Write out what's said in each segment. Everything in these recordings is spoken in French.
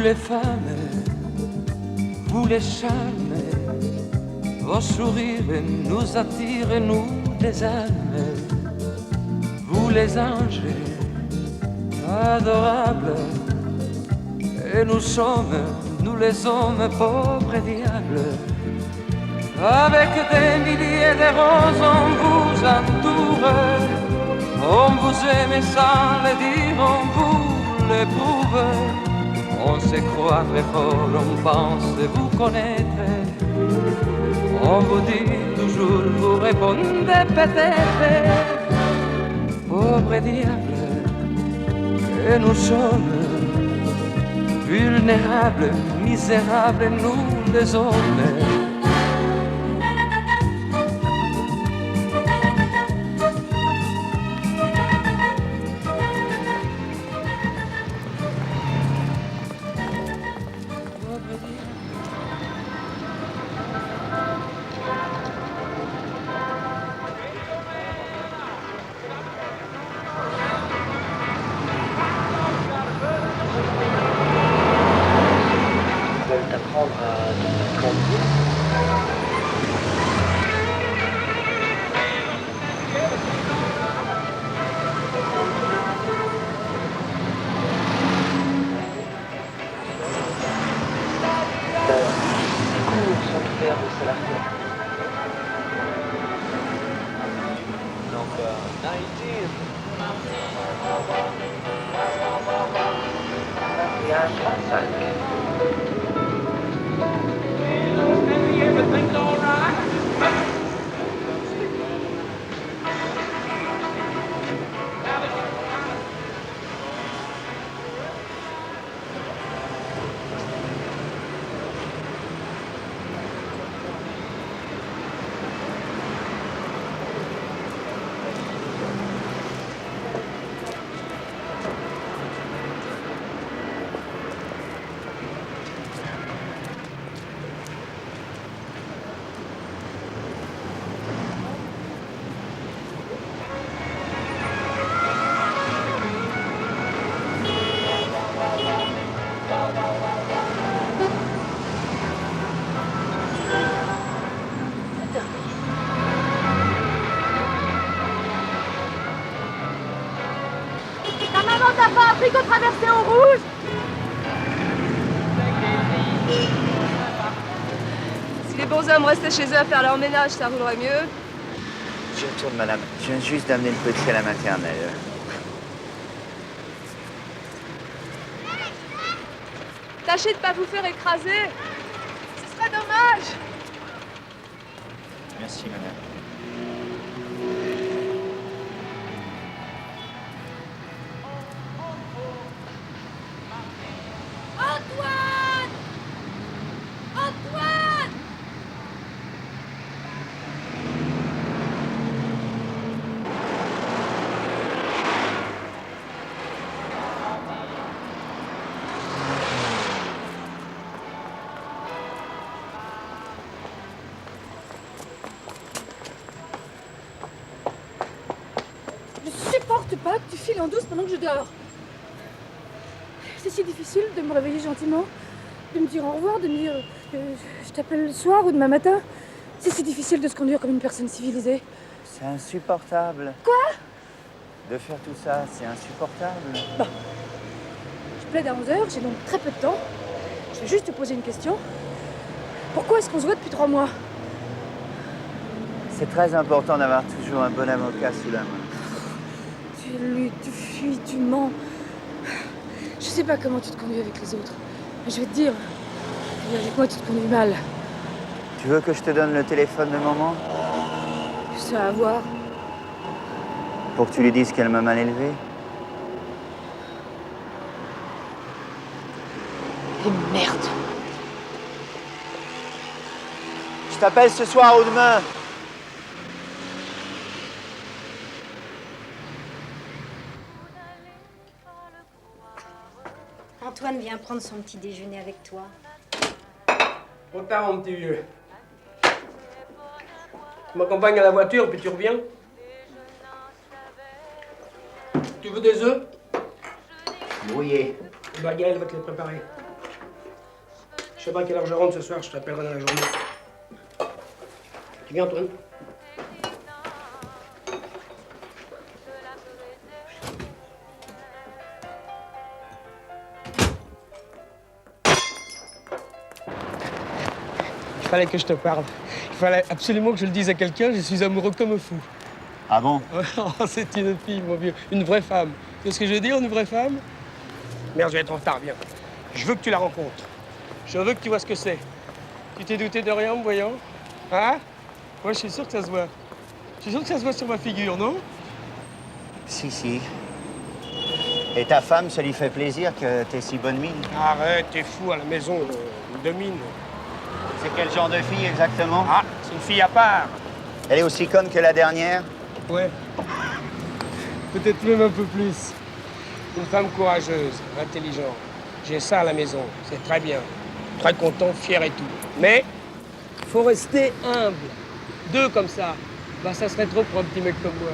les femmes, vous les charmes, vos sourires nous attirent, nous les âmes. Vous les anges, adorables, et nous sommes, nous les hommes, pauvres diables. Avec des milliers de roses on vous entoure, on vous aime sans le dire, on vous l'éprouve. On se croit très fort, on pense vous connaître. On vous dit toujours, vous répondez peut-être. Pauvres diables, et nous sommes vulnérables, misérables, nous les hommes. Qu'on traversait en rouge. Si les bons hommes restaient chez eux à faire leur ménage, ça roulerait mieux. Je retourne, madame. Je viens juste d'amener le petit à la maternelle. Tâchez de pas vous faire écraser. Ce serait dommage. Merci, madame. Pas que tu files en douce pendant que je dors. C'est si difficile de me réveiller gentiment, de me dire au revoir, de me dire que je t'appelle le soir ou demain matin. C'est si difficile de se conduire comme une personne civilisée. C'est insupportable. Quoi? De faire tout ça, c'est insupportable. Bon. Je plaide à 11h, j'ai donc très peu de temps. Je vais juste te poser une question. Pourquoi est-ce qu'on se voit depuis 3 mois? C'est très important d'avoir toujours un bon avocat sous la main. Tu luttes, tu fuis, tu mens. Je sais pas comment tu te conduis avec les autres. Mais je vais te dire, avec moi tu te conduis mal. Tu veux que je te donne le téléphone de maman? Ça à voir. Pour que tu lui dises qu'elle m'a mal élevé? Et merde. Je t'appelle ce soir ou demain. Antoine vient prendre son petit déjeuner avec toi. Trop tard, mon petit vieux. Tu m'accompagnes à la voiture, puis tu reviens. Tu veux des œufs? Brouillé. Bah, Gaël va te les préparer. Je sais pas à quelle heure je rentre ce soir, je t'appellerai dans la journée. Tu viens, Antoine? Il fallait que je te parle. Il fallait absolument que je le dise à quelqu'un, je suis amoureux comme fou. Ah bon? C'est une fille, mon vieux. Une vraie femme. Tu sais ce que je veux dire, une vraie femme? Merde, je vais être en retard, viens. Je veux que tu la rencontres. Je veux que tu vois ce que c'est. Tu t'es douté de rien en me voyant? Hein? Moi, je suis sûr que ça se voit. Je suis sûr que ça se voit sur ma figure, non? Si, si. Et ta femme, ça lui fait plaisir que t'aies si bonne mine? Arrête, t'es fou à la maison, de mine. C'est quel genre de fille exactement? Ah, c'est une fille à part. Elle est aussi conne que la dernière? Ouais. Peut-être même un peu plus. Une femme courageuse, intelligente. J'ai ça à la maison, c'est très bien. Très content, fier et tout. Mais, faut rester humble. Deux comme ça, bah ça serait trop pour un petit mec comme moi.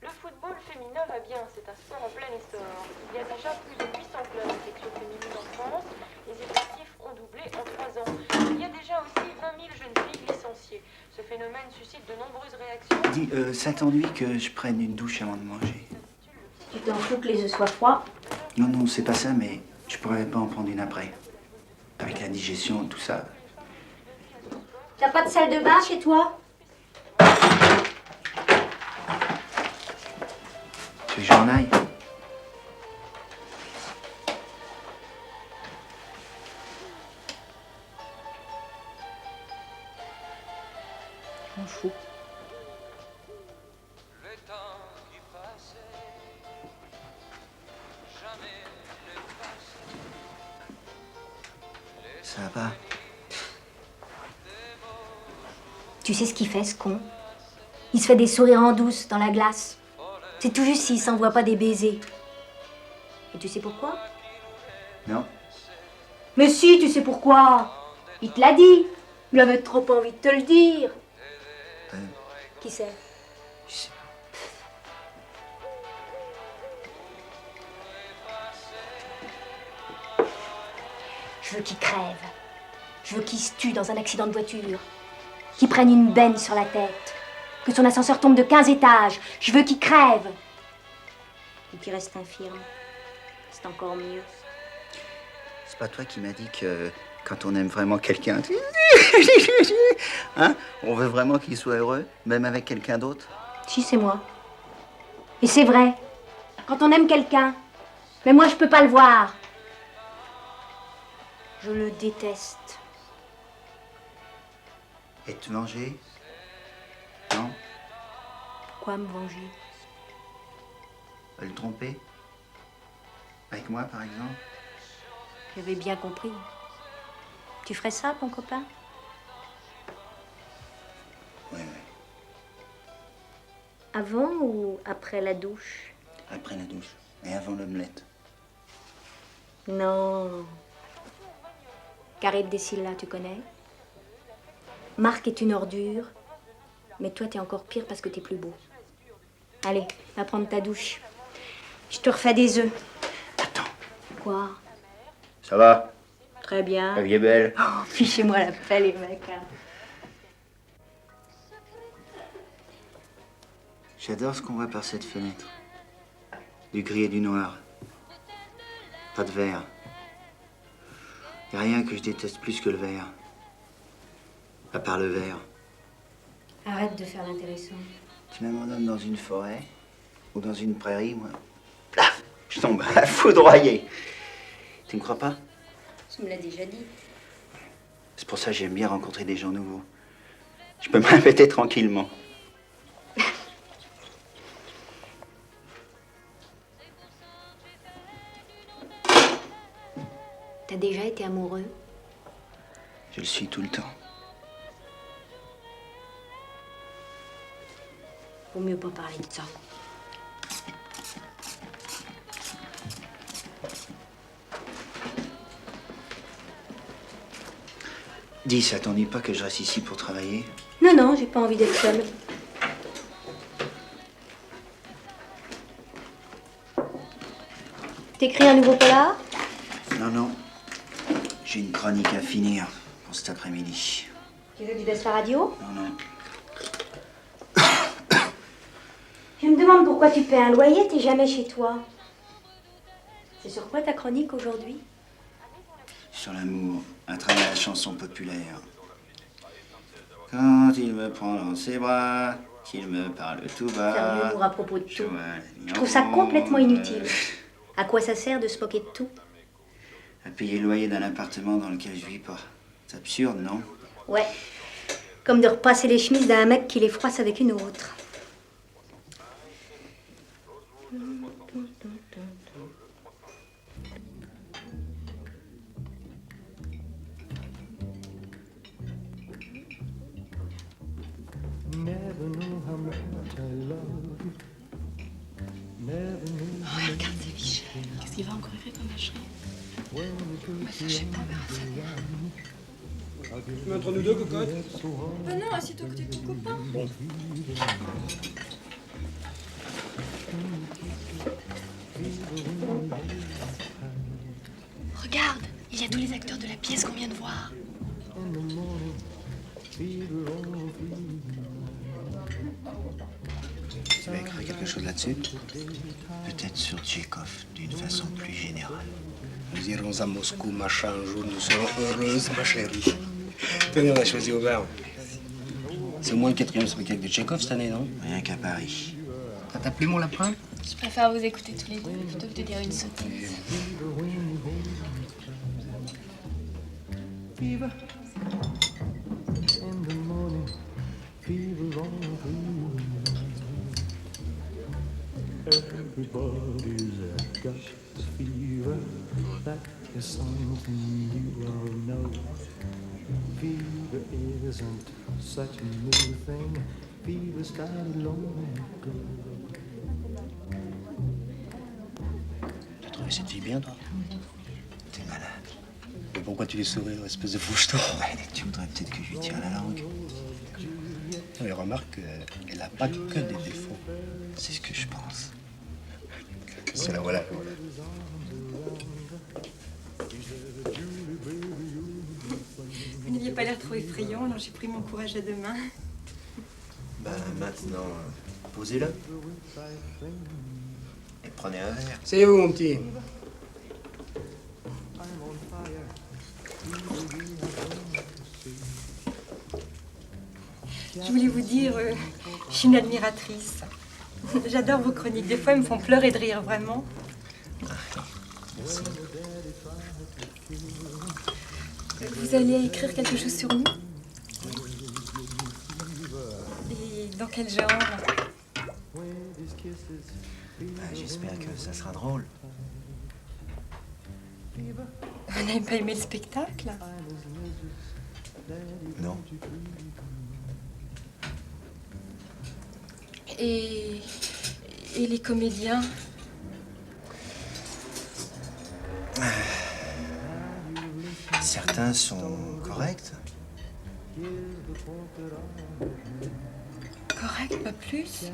Le football féminin va bien, c'est un sport en plein essor. Il y a déjà plus de 800 clubs de section féminine en France. Les effectifs ont doublé en 3 ans. Il y a déjà aussi 20 000 jeunes filles licenciées. Ce phénomène suscite de nombreuses réactions. Dis, ça t'ennuie que je prenne une douche avant de manger? Tu t'en fous que les œufs soient froids? Non, non, c'est pas ça, mais je pourrais pas en prendre une après. Avec la digestion, tout ça. T'as pas de salle de bain chez toi? Tu veux que j'en aille? Je m'en fous. Le temps qui passait, jamais ne passait. Ça va? Tu sais ce qu'il fait, ce con? Il se fait des sourires en douce dans la glace. C'est tout juste s'il s'envoie pas des baisers. Et tu sais pourquoi? Non? Mais si, tu sais pourquoi? Il te l'a dit. Il avait trop envie de te le dire. Qui c'est? Je sais pas. Je veux qu'il crève. Je veux qu'il se tue dans un accident de voiture. Qu'il prenne une benne sur la tête. Que son ascenseur tombe de 15 étages. Je veux qu'il crève. Et qu'il reste infirme. C'est encore mieux. C'est pas toi qui m'as dit que quand on aime vraiment quelqu'un, hein, on veut vraiment qu'il soit heureux, même avec quelqu'un d'autre? Si, c'est moi. Et c'est vrai. Quand on aime quelqu'un. Mais moi, je peux pas le voir. Je le déteste. Et te venger? Non? Pourquoi me venger? Le tromper? Avec moi, par exemple? J'avais bien compris. Tu ferais ça, ton copain? Oui, oui. Avant ou après la douche? Après la douche. Et avant l'omelette. Non. Caribe des Silla, tu connais? Marc est une ordure, mais toi, t'es encore pire parce que t'es plus beau. Allez, va prendre ta douche. Je te refais des œufs. Attends. Quoi? Ça va? Très bien. La vie est belle. Oh, fichez-moi la paix, les mecs. Hein. J'adore ce qu'on voit par cette fenêtre. Du gris et du noir. Pas de vert. Y a rien que je déteste plus que le vert. À part le vert. Arrête de faire l'intéressant. Tu m'abandonnes dans une forêt ou dans une prairie, moi. Plaf, je tombe foudroyé. Tu me crois pas? Tu me l'as déjà dit. C'est pour ça que j'aime bien rencontrer des gens nouveaux. Je peux me répéter tranquillement. T'as déjà été amoureux? Je le suis tout le temps. Vaut mieux pas parler de ça. Dis, ça t'ennuie pas que je reste ici pour travailler? Non, non, j'ai pas envie d'être seule. T'écris un nouveau polar? Non, non. J'ai une chronique à finir pour cet après-midi. Tu veux que je baisse la radio? Non, non. Je me demande pourquoi tu paies un loyer, t'es jamais chez toi. C'est sur quoi ta chronique aujourd'hui? Sur l'amour, à travers la chanson populaire. Quand il me prend dans ses bras, qu'il me parle tout bas. Faire de l'humour à propos de tout. Je Je trouve ça complètement inutile. À quoi ça sert de se moquer de tout? À payer le loyer d'un appartement dans lequel je vis pas. C'est absurde, non? Ouais. Comme de repasser les chemises d'un mec qui les froisse avec une autre. Regarde ces fiches. Qu'est-ce qu'il va encore écrire comme machin? Bah ça, je sais pas, on verra ça. Tu mets entre nous deux, cocotte? Ben non, assieds-toi à côté de ton copain. Bon. Regarde, il y a tous les acteurs de la pièce qu'on vient de voir. Tu vas écrire quelque chose là-dessus? Peut-être sur Tchekhov, d'une façon plus générale. Nous irons à Moscou, machin, un jour, nous serons heureuses, ma chérie. Tenez, on a choisi Aubert. C'est au moins le 4e spectacle de Tchekhov cette année, non? Rien qu'à Paris. Ça t'a plu, mon lapin? Je préfère vous écouter tous les deux plutôt que de dire une sottise. Everybody's got this fever. That is something you all know. Fever isn't such a new thing. Fever started long ago. T'as trouvé cette fille bien, toi? T'es malade. Mais pourquoi tu fais sourire, espèce de fouche-toi? Ouais, tu voudrais peut-être que je lui tire la langue. Mais remarque, elle n'a pas que des défauts. C'est ce que je pense. C'est la voilà. Vous n'aviez pas l'air trop effrayant, alors j'ai pris mon courage à deux mains. Bah maintenant, posez-le. Et prenez un verre. C'est vous, mon petit. Je voulais vous dire, je suis une admiratrice. J'adore vos chroniques. Des fois, elles me font pleurer de rire, vraiment. Merci. Vous allez écrire quelque chose sur nous? Et dans quel genre? J'espère que ça sera drôle. Vous n'avez pas aimé le spectacle? Non. Et les comédiens? Certains sont corrects. Correct, pas plus?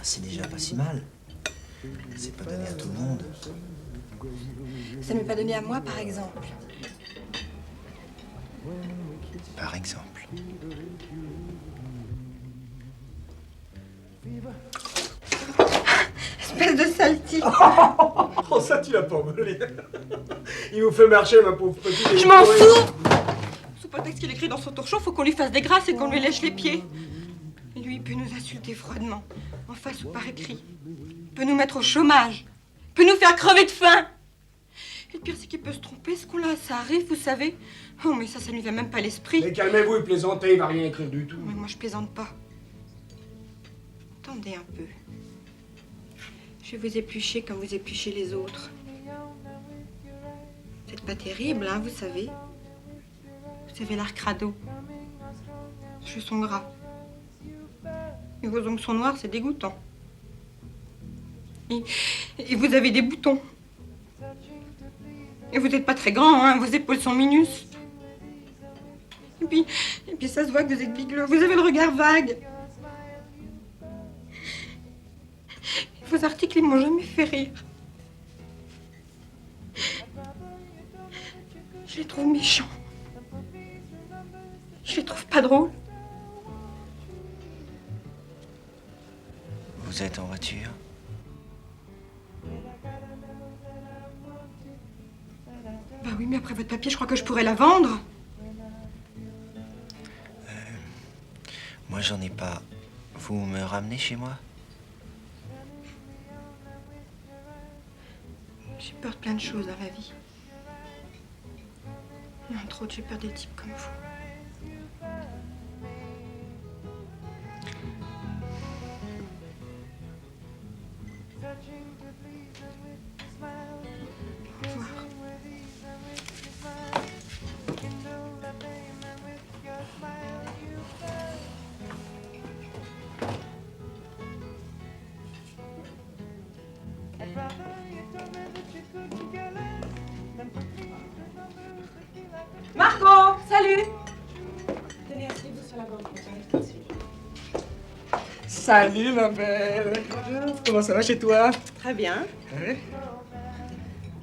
C'est déjà pas si mal. C'est pas donné à tout le monde. Ça ne m'est pas donné à moi, par exemple. Par exemple. Espèce de saleté! Oh, ça, tu l'as pas volé. Il vous fait marcher, ma pauvre petite. Je m'en fous! Sous prétexte qu'il écrit dans son torchon, faut qu'on lui fasse des grâces et qu'on lui lèche les pieds. Et lui, il peut nous insulter froidement, en face ou par écrit. Il peut nous mettre au chômage. Il peut nous faire crever de faim. Et le pire, c'est qu'il peut se tromper, ce qu'on-là, ça arrive, vous savez. Oh, mais ça lui vient même pas à l'esprit. Mais calmez-vous, il plaisantait, il va rien écrire du tout. Mais moi, je plaisante pas. Attendez un peu. Je vais vous éplucher comme vous épluchez les autres. C'est pas terrible, hein, vous savez. Vous avez l'air crado. Les cheveux sont gras. Et vos ongles sont noirs, c'est dégoûtant. Et vous avez des boutons. Et vous n'êtes pas très grand, hein, vos épaules sont minus. Et puis ça se voit que vous êtes bigleux. Vous avez le regard vague. Vos articles, ils m'ont jamais fait rire. Je les trouve méchants. Je les trouve pas drôles. Vous êtes en voiture? Bah oui, mais après votre papier, je crois que je pourrais la vendre. Moi, j'en ai pas. Vous me ramenez chez moi? J'ai peur de plein de choses dans la vie. Et entre autres, j'ai peur des types comme vous. Au revoir. Marco, salut. Tenez, asseyez-vous sur la banquette, j'arrive tout de suite. Salut ma belle. Bonjour. Comment ça va chez toi? Très bien. Ouais.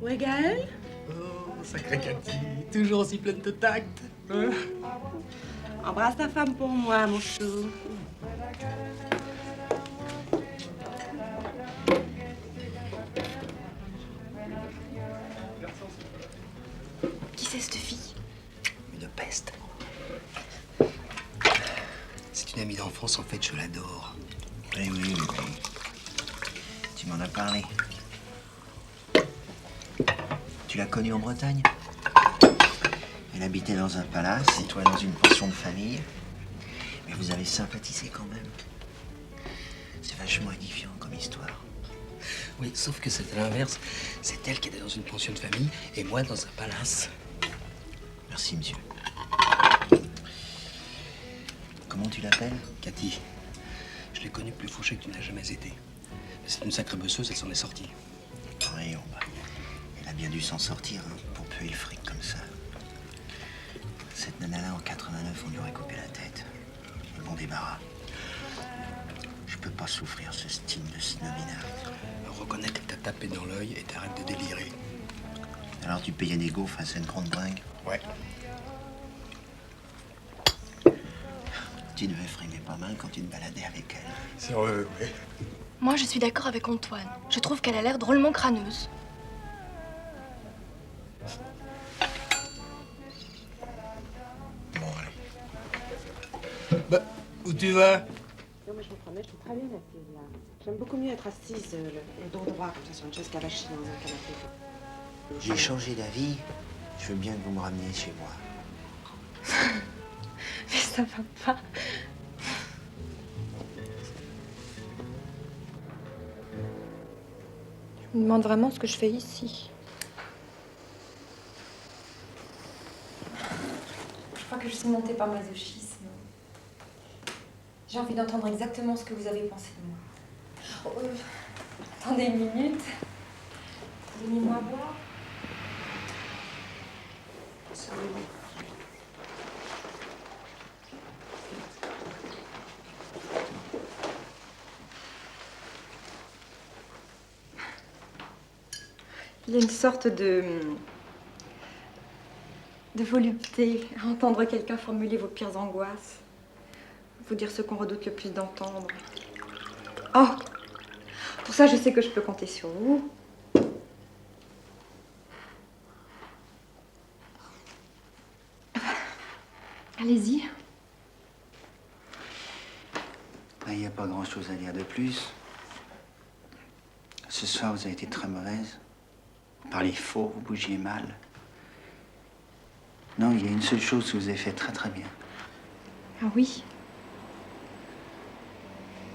Où est Gaël? Oh, sacrée Cathy. Toujours aussi pleine de tact. Hein? Embrasse ta femme pour moi, mon chou. Qui c'est cette fille? Une peste. C'est une amie d'enfance, en fait, je l'adore. Oui, oui, oui. Tu m'en as parlé. Tu l'as connue en Bretagne? Elle habitait dans un palace et toi dans une pension de famille. Mais vous avez sympathisé quand même. C'est vachement édifiant comme histoire. Oui, sauf que c'est à l'inverse. C'est elle qui était dans une pension de famille et moi dans un palace. Merci, monsieur. Comment tu l'appelles? Cathy, je l'ai connue plus fauchée que tu n'as jamais été. Mais c'est une sacrée bosseuse, elle s'en est sortie. Oui, elle a bien dû s'en sortir, hein, pour puer le fric comme ça. Cette nana-là, en 89, on lui aurait coupé la tête. Le bon débarras. Je peux pas souffrir ce style de snobina. Reconnais qu'elle t'a tapé dans l'œil et t'arrêtes de délirer. Alors tu payais des gaufres à cette grande bringue? Ouais. Tu devais frimer pas mal quand tu te baladais avec elle. C'est vrai, oui. Moi, je suis d'accord avec Antoine. Je trouve qu'elle a l'air drôlement crâneuse. Bon, allez. Bah, où tu vas? Non, mais je vous promets, je suis très bien assise là. J'aime beaucoup mieux être assise le dos droit, comme ça, sur une chaise cavachie dans un canapé. J'ai changé d'avis. Je veux bien que vous me rameniez chez moi. Mais ça va pas. Je me demande vraiment ce que je fais ici. Je crois que je suis montée par masochisme. J'ai envie d'entendre exactement ce que vous avez pensé de moi. Oh, attendez une minute. Donnez-moi à boire. Il y a une sorte de volupté à entendre quelqu'un formuler vos pires angoisses. Vous dire ce qu'on redoute le plus d'entendre. Oh! Pour ça, je sais que je peux compter sur vous. Allez-y. Il n'y a pas grand-chose à dire de plus. Ce soir, vous avez été très mauvaise. Vous parliez faux, vous bougiez mal. Non, il y a une seule chose que vous avez fait très très bien. Ah oui?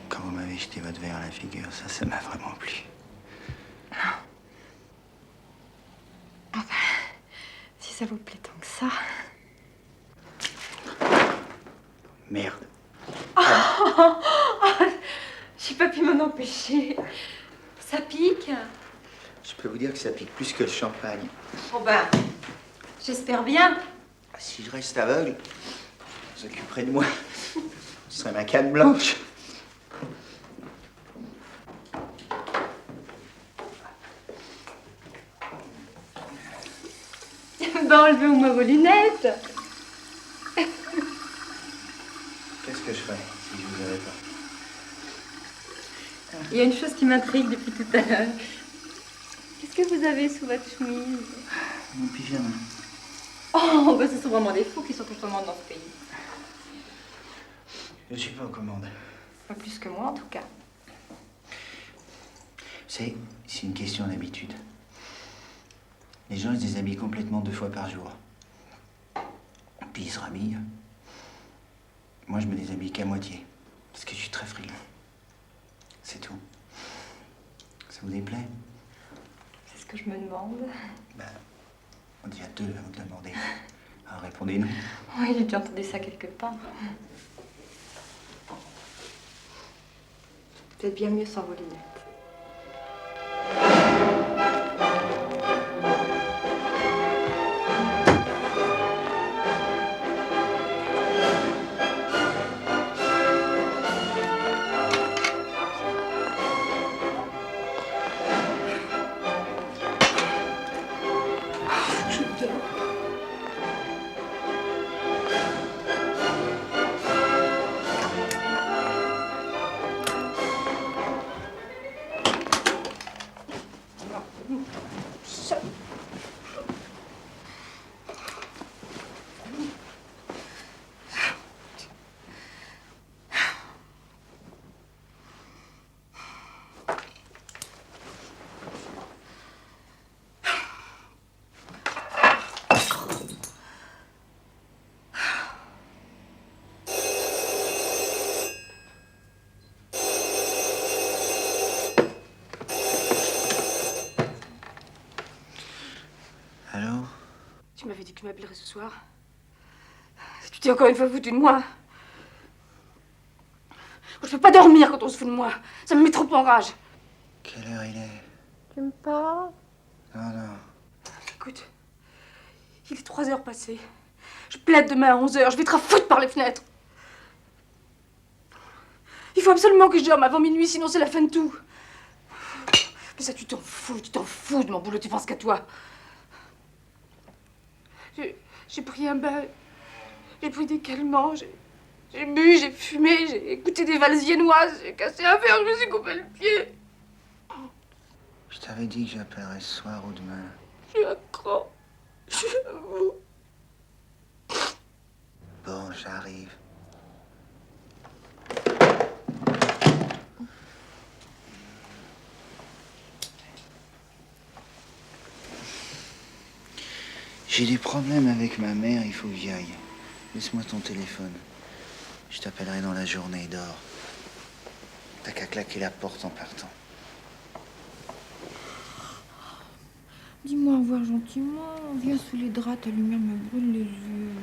Quand vous m'avez jeté votre verre à la figure, ça m'a vraiment plu. Ah bah, si ça vous plaît tant que ça. Merde. J'ai pas pu m'en empêcher. Ça pique? Je peux vous dire que ça pique plus que le champagne. Oh ben, j'espère bien. Si je reste aveugle, vous occuperez de moi. Ce serait ma canne blanche. Ben, enlevez au moins vos lunettes. Qu'est-ce que je ferais si je vous avais pas? Il y a une chose qui m'intrigue depuis tout à l'heure. Qu'est-ce que vous avez sous votre chemise? Mon pyjama. Oh, ben ce sont vraiment des fous qui sont aux commandes dans ce pays. Je suis pas aux commandes. Pas plus que moi, en tout cas. C'est une question d'habitude. Les gens, ils se déshabillent complètement 2 fois par jour. Puis ils se rhabillent. Moi, je me déshabille qu'à moitié. Parce que je suis très frileux. C'est tout. Ça vous déplaît? C'est ce que je me demande. Ben, on dit à 2 à vous de demander. Alors répondez-nous. Oui, j'ai déjà entendu ça quelque part. Peut-être bien mieux sans vos lunettes. Allô? Tu m'avais dit que tu m'appellerais ce soir. Tu t'es encore une fois foutu de moi. Je peux pas dormir quand on se fout de moi. Ça me met trop en rage. Quelle heure il est? Tu me parles? Non, non. Écoute, il est 3 heures passées. Je plaide demain à 11 heures. Je vais te foutre par les fenêtres. Il faut absolument que je dorme avant minuit, sinon c'est la fin de tout. Mais ça, tu t'en fous de mon boulot, tu penses qu'à toi. J'ai pris un bain, j'ai pris des calmants, j'ai bu, j'ai fumé, j'ai écouté des valses viennoises, j'ai cassé un verre, je me suis coupé le pied. Je t'avais dit que j'appellerais ce soir ou demain. Je suis un cran. Je suis à vous. Bon, j'arrive. J'ai des problèmes avec ma mère, il faut que j'y aille. Laisse-moi ton téléphone. Je t'appellerai dans la journée, dors. T'as qu'à claquer la porte en partant. Dis-moi au revoir gentiment. Viens sous les draps, ta lumière me brûle les yeux.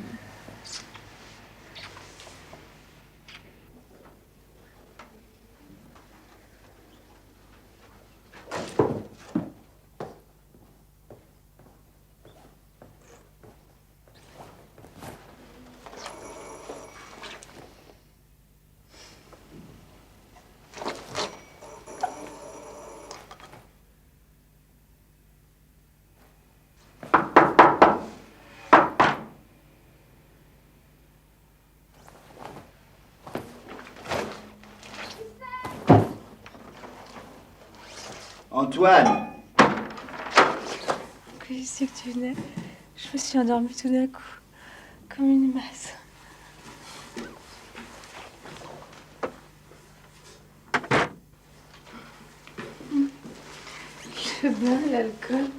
Antoine! Quand j'ai su que tu venais, je me suis endormie tout d'un coup, comme une masse. Le bain, l'alcool,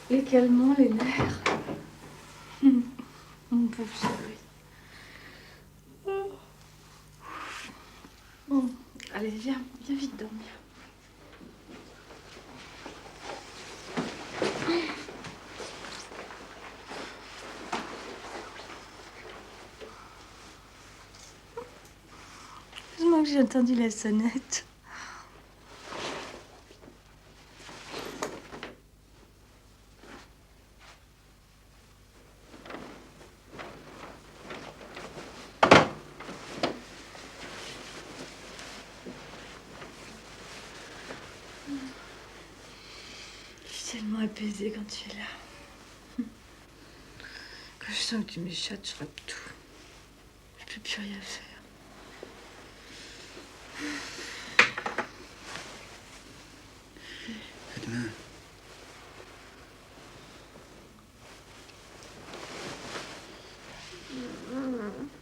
les calmants, les nerfs. Mon pauvre chéri. Bon, allez, viens vite dormir. Heureusement que j'ai entendu la sonnette. Je suis tellement apaisée quand tu es là. sens que tu m'échappes, je rate tout. Je peux plus rien faire. À demain.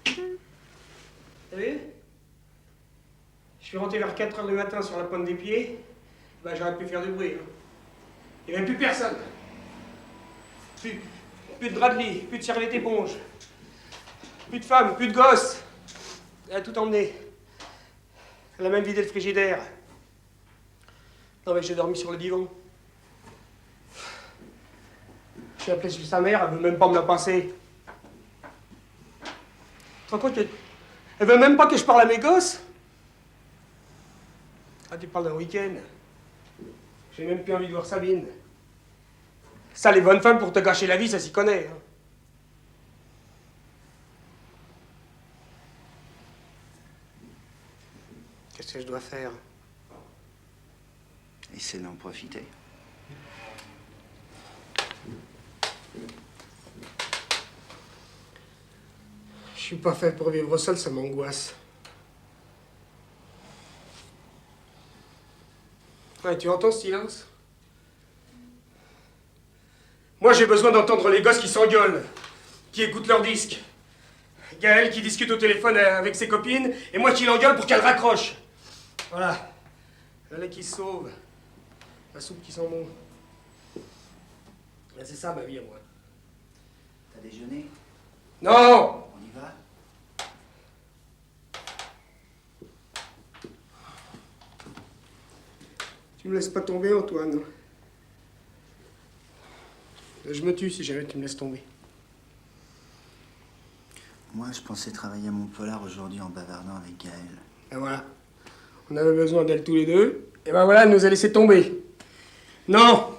Vous savez, je suis rentré vers 4 h du matin sur la pointe des pieds. Ben, j'aurais pu faire du bruit. Hein. Il n'y avait plus personne. Plus de drap de lit, plus de serviette éponge. Plus de femmes, plus de gosses. Elle a tout emmené. Elle a même vidé le frigidaire. Non mais j'ai dormi sur le divan. J'ai appelé sur sa mère, elle veut même pas me la passer. Tu te rends compte qu'elle veut même pas que je parle à mes gosses? Ah, tu parles d'un week-end. J'ai même plus envie de voir Sabine. Ça, les bonnes femmes, pour te gâcher la vie, ça s'y connaît. Hein. Qu'est-ce que je dois faire? Essaie d'en profiter. Je suis pas fait pour vivre seul, ça m'angoisse. Ouais, tu entends ce silence? Moi, j'ai besoin d'entendre les gosses qui s'engueulent, qui écoutent leurs disques. Gaël qui discute au téléphone avec ses copines, et moi qui l'engueule pour qu'elle raccroche. Voilà. Le lait qui se sauve. La soupe qui sent bon. Ben, c'est ça ma vie à moi. T'as déjeuné? Non! On y va? Tu me laisses pas tomber, Antoine. Je me tue si jamais tu me laisses tomber. Moi, je pensais travailler à mon polar aujourd'hui en bavardant avec Gaël. Et voilà. On avait besoin d'elle tous les deux. Et ben voilà, elle nous a laissé tomber. Non!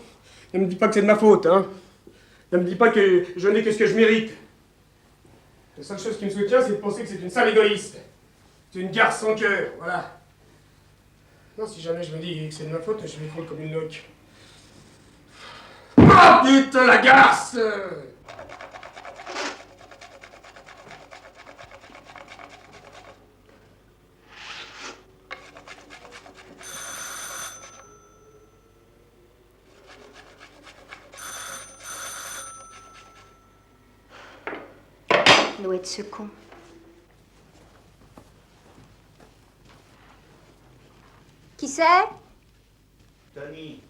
Ne me dis pas que c'est de ma faute, hein. Ne me dis pas que je n'ai que ce que je mérite. La seule chose qui me soutient, c'est de penser que c'est une sale égoïste. C'est une garce sans cœur, voilà. Non, si jamais je me dis que c'est de ma faute, je m'effondre comme une loque. Ah, putain, la garce! Il doit être ce con. Qui c'est? Tony.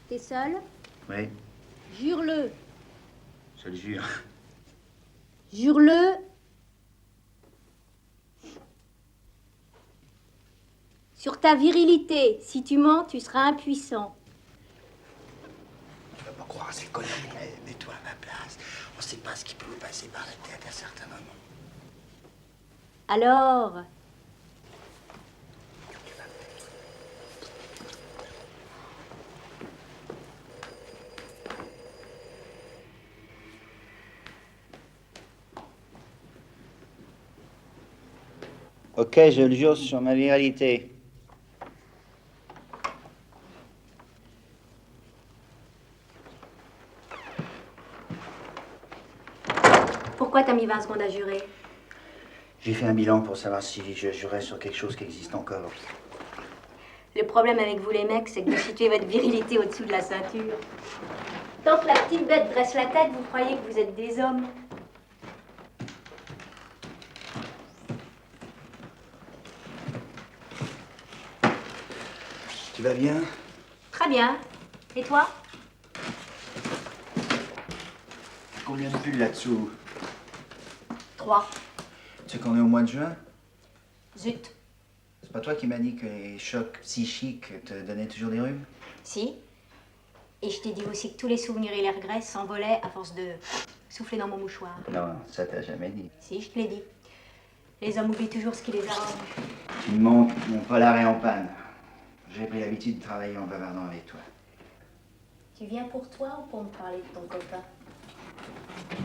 T'es seul? Oui, Jure-le. je le jure. Jure-le. Sur ta virilité. Si tu mens, tu seras impuissant. Tu vas pas croire à ces conneries. Mets-toi à ma place. On sait pas ce qui peut vous passer par la tête à certains moments. Alors? Ok, je le jure sur ma viralité. Pourquoi t'as mis 20 secondes à jurer? J'ai fait un bilan pour savoir si je jurais sur quelque chose qui existe encore. Le problème avec vous les mecs, c'est que vous situez votre virilité au-dessous de la ceinture. Tant que la petite bête dresse la tête, vous croyez que vous êtes des hommes. Tu vas bien? Très bien. Et toi? Combien de pulls là-dessous? 3. Tu sais qu'on est au mois de juin? Zut. C'est pas toi qui m'as dit que les chocs psychiques te donnaient toujours des rhumes? Si. Et je t'ai dit aussi que tous les souvenirs et les regrets s'envolaient à force de souffler dans mon mouchoir. Non, ça t'as jamais dit. Si, je te l'ai dit. Les hommes oublient toujours ce qui les arrange. Tu me montres, mon polar est en panne. J'ai pris l'habitude de travailler en bavardant avec toi. Tu viens pour toi ou pour me parler de ton copain?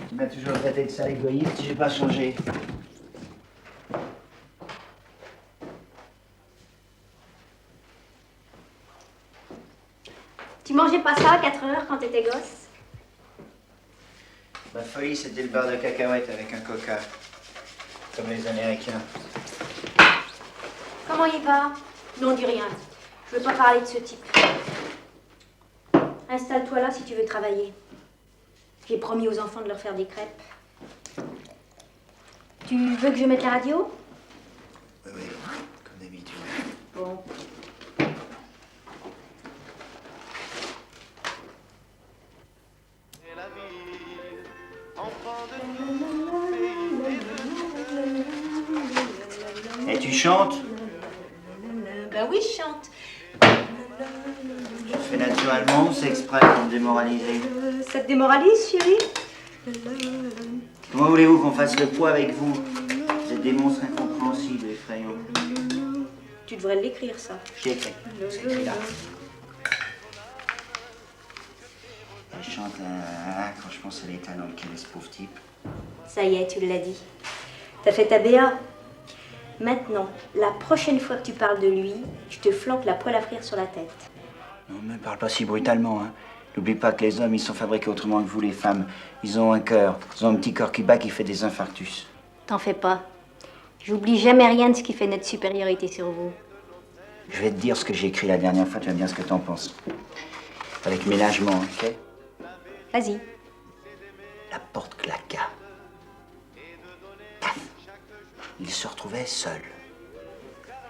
Tu m'as toujours traité de sale égoïste, j'ai pas changé. Tu mangeais pas ça à 4 heures quand t'étais gosse? Bah, La folie, c'était le beurre de cacahuète avec un coca. Comme les Américains. Comment il va? Non, dis rien. Je veux pas parler de ce type. Installe-toi là si tu veux travailler. J'ai promis aux enfants de leur faire des crêpes. Tu veux que je mette la radio? Oui, oui, comme d'habitude. Bon. Et tu chantes? Ben oui, je chante. Tu fais naturellement ou c'est exprès pour me démoraliser? Ça te démoralise, chérie? Comment voulez-vous qu'on fasse le poids avec vous? Vous êtes des monstres incompréhensibles, effrayants. Tu devrais l'écrire, ça. J'ai écrit. C'est écrit là. Elle chante quand je pense à l'état dans lequel est ce pauvre type. Ça y est, tu l'as dit. T'as fait ta BA. Maintenant, la prochaine fois que tu parles de lui, je te flanque la poêle à frire sur la tête. Non, ne me parle pas si brutalement, hein. N'oublie pas que les hommes, ils sont fabriqués autrement que vous, les femmes. Ils ont un cœur. Ils ont un petit corps qui bat qui fait des infarctus. T'en fais pas. J'oublie jamais rien de ce qui fait notre supériorité sur vous. Je vais te dire ce que j'ai écrit la dernière fois, tu vas me dire ce que t'en penses. Avec ménagement, ok? Vas-y. La porte claqua. Paf! Il se retrouvait seul.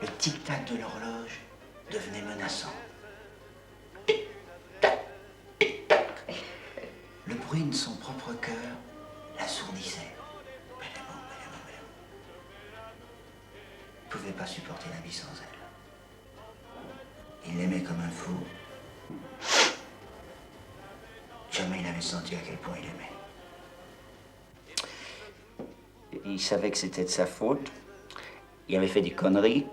Le tic-tac de l'horloge devenait menaçant. Le bruit de son propre cœur l'assourdissait. Il ne pouvait pas supporter la vie sans elle. Il l'aimait comme un fou. Jamais il avait senti à quel point il aimait. Il savait que c'était de sa faute. Il avait fait des conneries.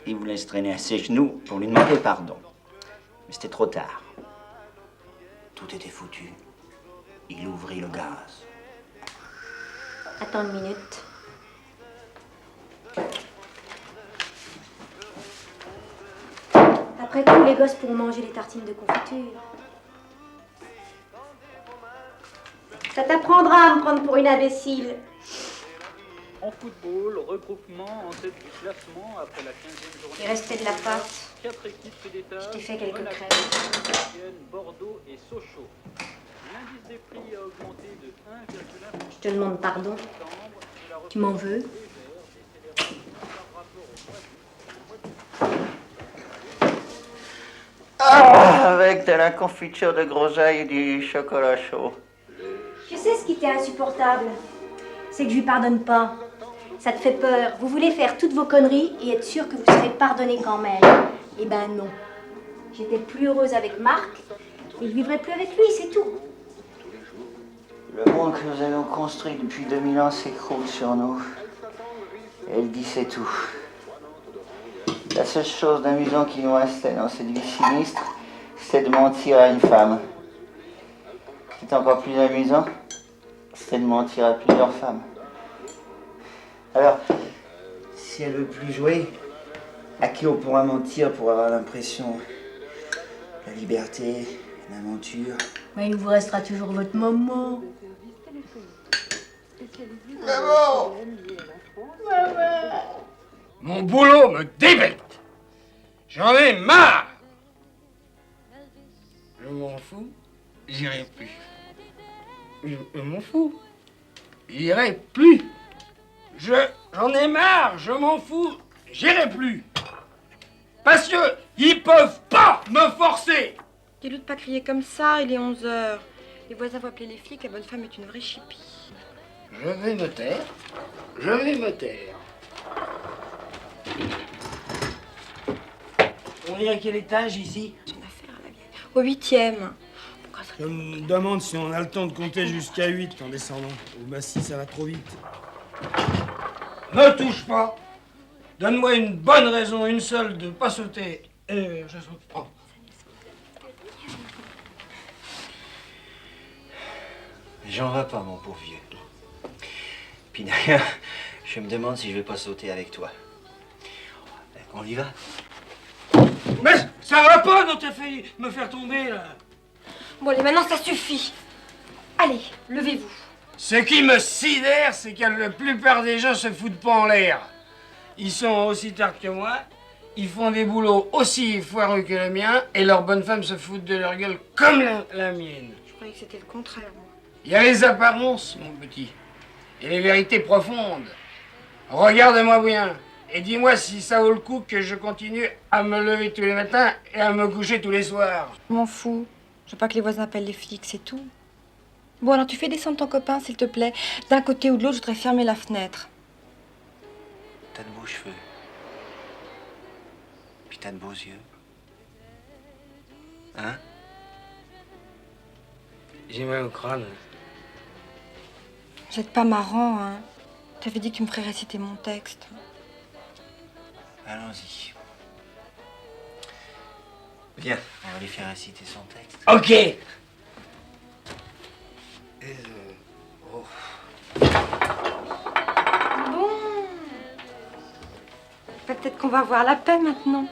Il voulait se traîner à ses genoux pour lui demander pardon. Mais c'était trop tard. Tout était foutu. Il ouvrit le gaz. Attends une minute. Après tout, les gosses pourront manger les tartines de confiture. Ça t'apprendra à me prendre pour une imbécile. En football, regroupement en tête du classement après la 15e journée. Il restait de la pâte. 4 équipes d'étage. Je t'ai fait quelques Monaco, crêpes. Saint-Étienne, Bordeaux et Sochaux. L'indice des prix a augmenté de 1,1%. Je te demande pardon. Tu m'en veux? Ah, avec de la confiture de groseille et du chocolat chaud. Je sais ce qui t'est insupportable. C'est que je lui pardonne pas. Ça te fait peur. Vous voulez faire toutes vos conneries et être sûr que vous serez pardonné quand même. Eh ben non. J'étais plus heureuse avec Marc et je vivrai plus avec lui, c'est tout. Le monde que nous avons construit depuis 2000 ans s'écroule sur nous. Et elle dit c'est tout. La seule chose d'amusant qui nous restait dans cette vie sinistre, c'était de mentir à une femme. Ce qui est encore plus amusant, c'était de mentir à plusieurs femmes. Alors, si elle veut plus jouer, à qui on pourra mentir pour avoir l'impression de la liberté, l'aventure? Mais il vous restera toujours votre maman. Maman! Maman! Mon boulot me débecte. J'en ai marre. Je m'en fous, j'irai plus. Je m'en fous, j'irai plus. J'en ai marre, je m'en fous, j'irai plus. Parce que ils peuvent pas me forcer. Dis-lui de pas crier comme ça, il est 11h. Les voisins vont appeler les flics, la bonne femme est une vraie chipie. Je vais me taire. Je vais me taire. On est à quel étage ici? Au 8e. Je me demande si on a le temps de compter jusqu'à 8 en descendant. Ou bah si ça va trop vite. Ne touche pas. Donne-moi une bonne raison, une seule, de pas sauter. Et je saute pas. J'en vas pas, mon pauvre vieux. Puis d'ailleurs, je me demande si je vais pas sauter avec toi. On y va? Mais ça va pas quand t'as fait me faire tomber, là. Bon, allez, maintenant ça suffit. Allez, levez-vous. Ce qui me sidère, c'est que la plupart des gens se foutent pas en l'air. Ils sont aussi tard que moi, ils font des boulots aussi foireux que le mien, et leurs bonnes femmes se foutent de leur gueule comme la mienne. Je croyais que c'était le contraire, moi. Il y a les apparences, mon petit, et les vérités profondes. Regarde-moi bien, et dis-moi si ça vaut le coup que je continue à me lever tous les matins et à me coucher tous les soirs. Je m'en fous. Je veux pas que les voisins appellent les flics, c'est tout. Bon, alors tu fais descendre ton copain, s'il te plaît. D'un côté ou de l'autre, je voudrais fermer la fenêtre. T'as de beaux cheveux. Puis t'as de beaux yeux. Hein? J'ai mal au crâne. Vous êtes pas marrant, hein. T'avais dit que tu me ferais réciter mon texte. Allons-y. Viens, on va lui faire réciter son texte. Ok. Oh. Bon. Peut-être qu'on va voir la paix maintenant.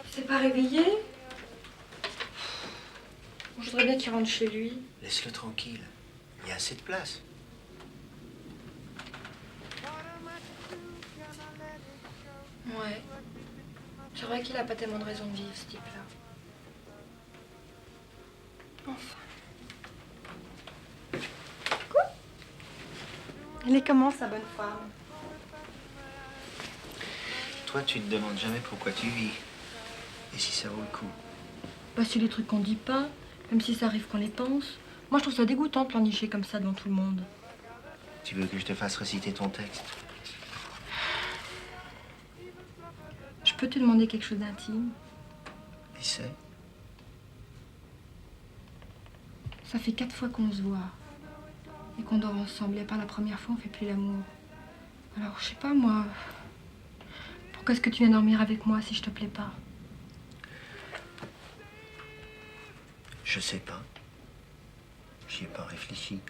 Il s'est pas réveillé? Je voudrais bien qu'il rentre chez lui. Laisse-le tranquille. Il y a assez de place. Ouais. C'est vrai qu'il a pas tellement de raison de vivre, ce type-là. Enfin. Quoi? Elle est comment, sa bonne femme? Toi, tu te demandes jamais pourquoi tu vis. Et si ça vaut le coup. Bah, c'est les trucs qu'on dit pas, même si ça arrive qu'on les pense. Moi, je trouve ça dégoûtant de pleurnicher comme ça devant tout le monde. Tu veux que je te fasse réciter ton texte? Je peux te demander quelque chose d'intime? Et c'est? Ça fait 4 fois qu'on se voit. Et qu'on dort ensemble. Et pas la première fois, on fait plus l'amour. Alors, je sais pas, moi... Pourquoi est-ce que tu viens dormir avec moi si je te plais pas? Je sais pas. J'y ai pas réfléchi.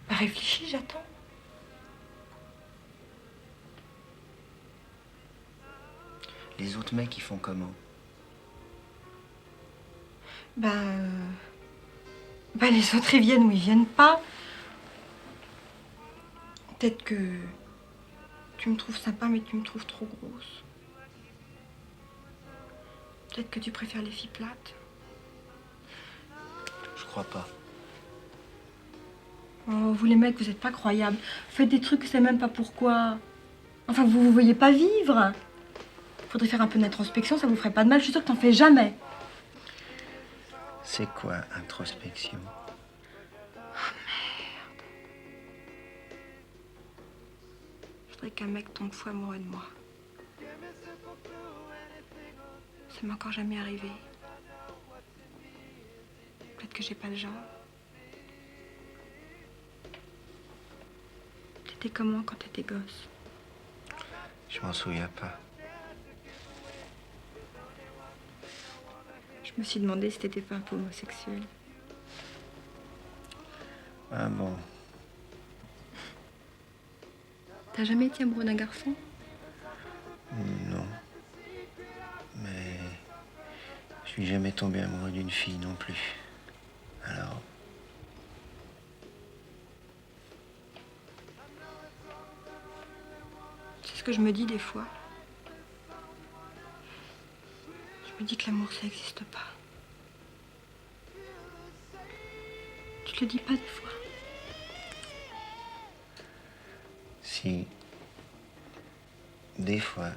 Bah, réfléchis, j'attends. Les autres mecs, ils font comment? Bah, les autres, ils viennent ou ils viennent pas. Peut-être que tu me trouves sympa, mais tu me trouves trop grosse. Peut-être que tu préfères les filles plates. Je crois pas. Oh, vous les mecs, vous êtes pas croyables. Vous faites des trucs, je sais même pas pourquoi. Enfin, vous voyez pas vivre. Faudrait faire un peu d'introspection, ça vous ferait pas de mal. Je suis sûre que t'en fais jamais. C'est quoi, introspection? Je voudrais qu'un mec tombe fou amoureux de moi. Ça m'est encore jamais arrivé. Peut-être que j'ai pas le genre. T'étais comment quand t'étais gosse? Je m'en souviens pas. Je me suis demandé si t'étais pas un peu homosexuel. Ah bon? T'as jamais été amoureux d'un garçon? Non. Mais je suis jamais tombé amoureux d'une fille non plus. Alors? C'est ce que je me dis des fois. Je me dis que l'amour, ça n'existe pas. Tu te le dis pas des fois? Si. Des fois.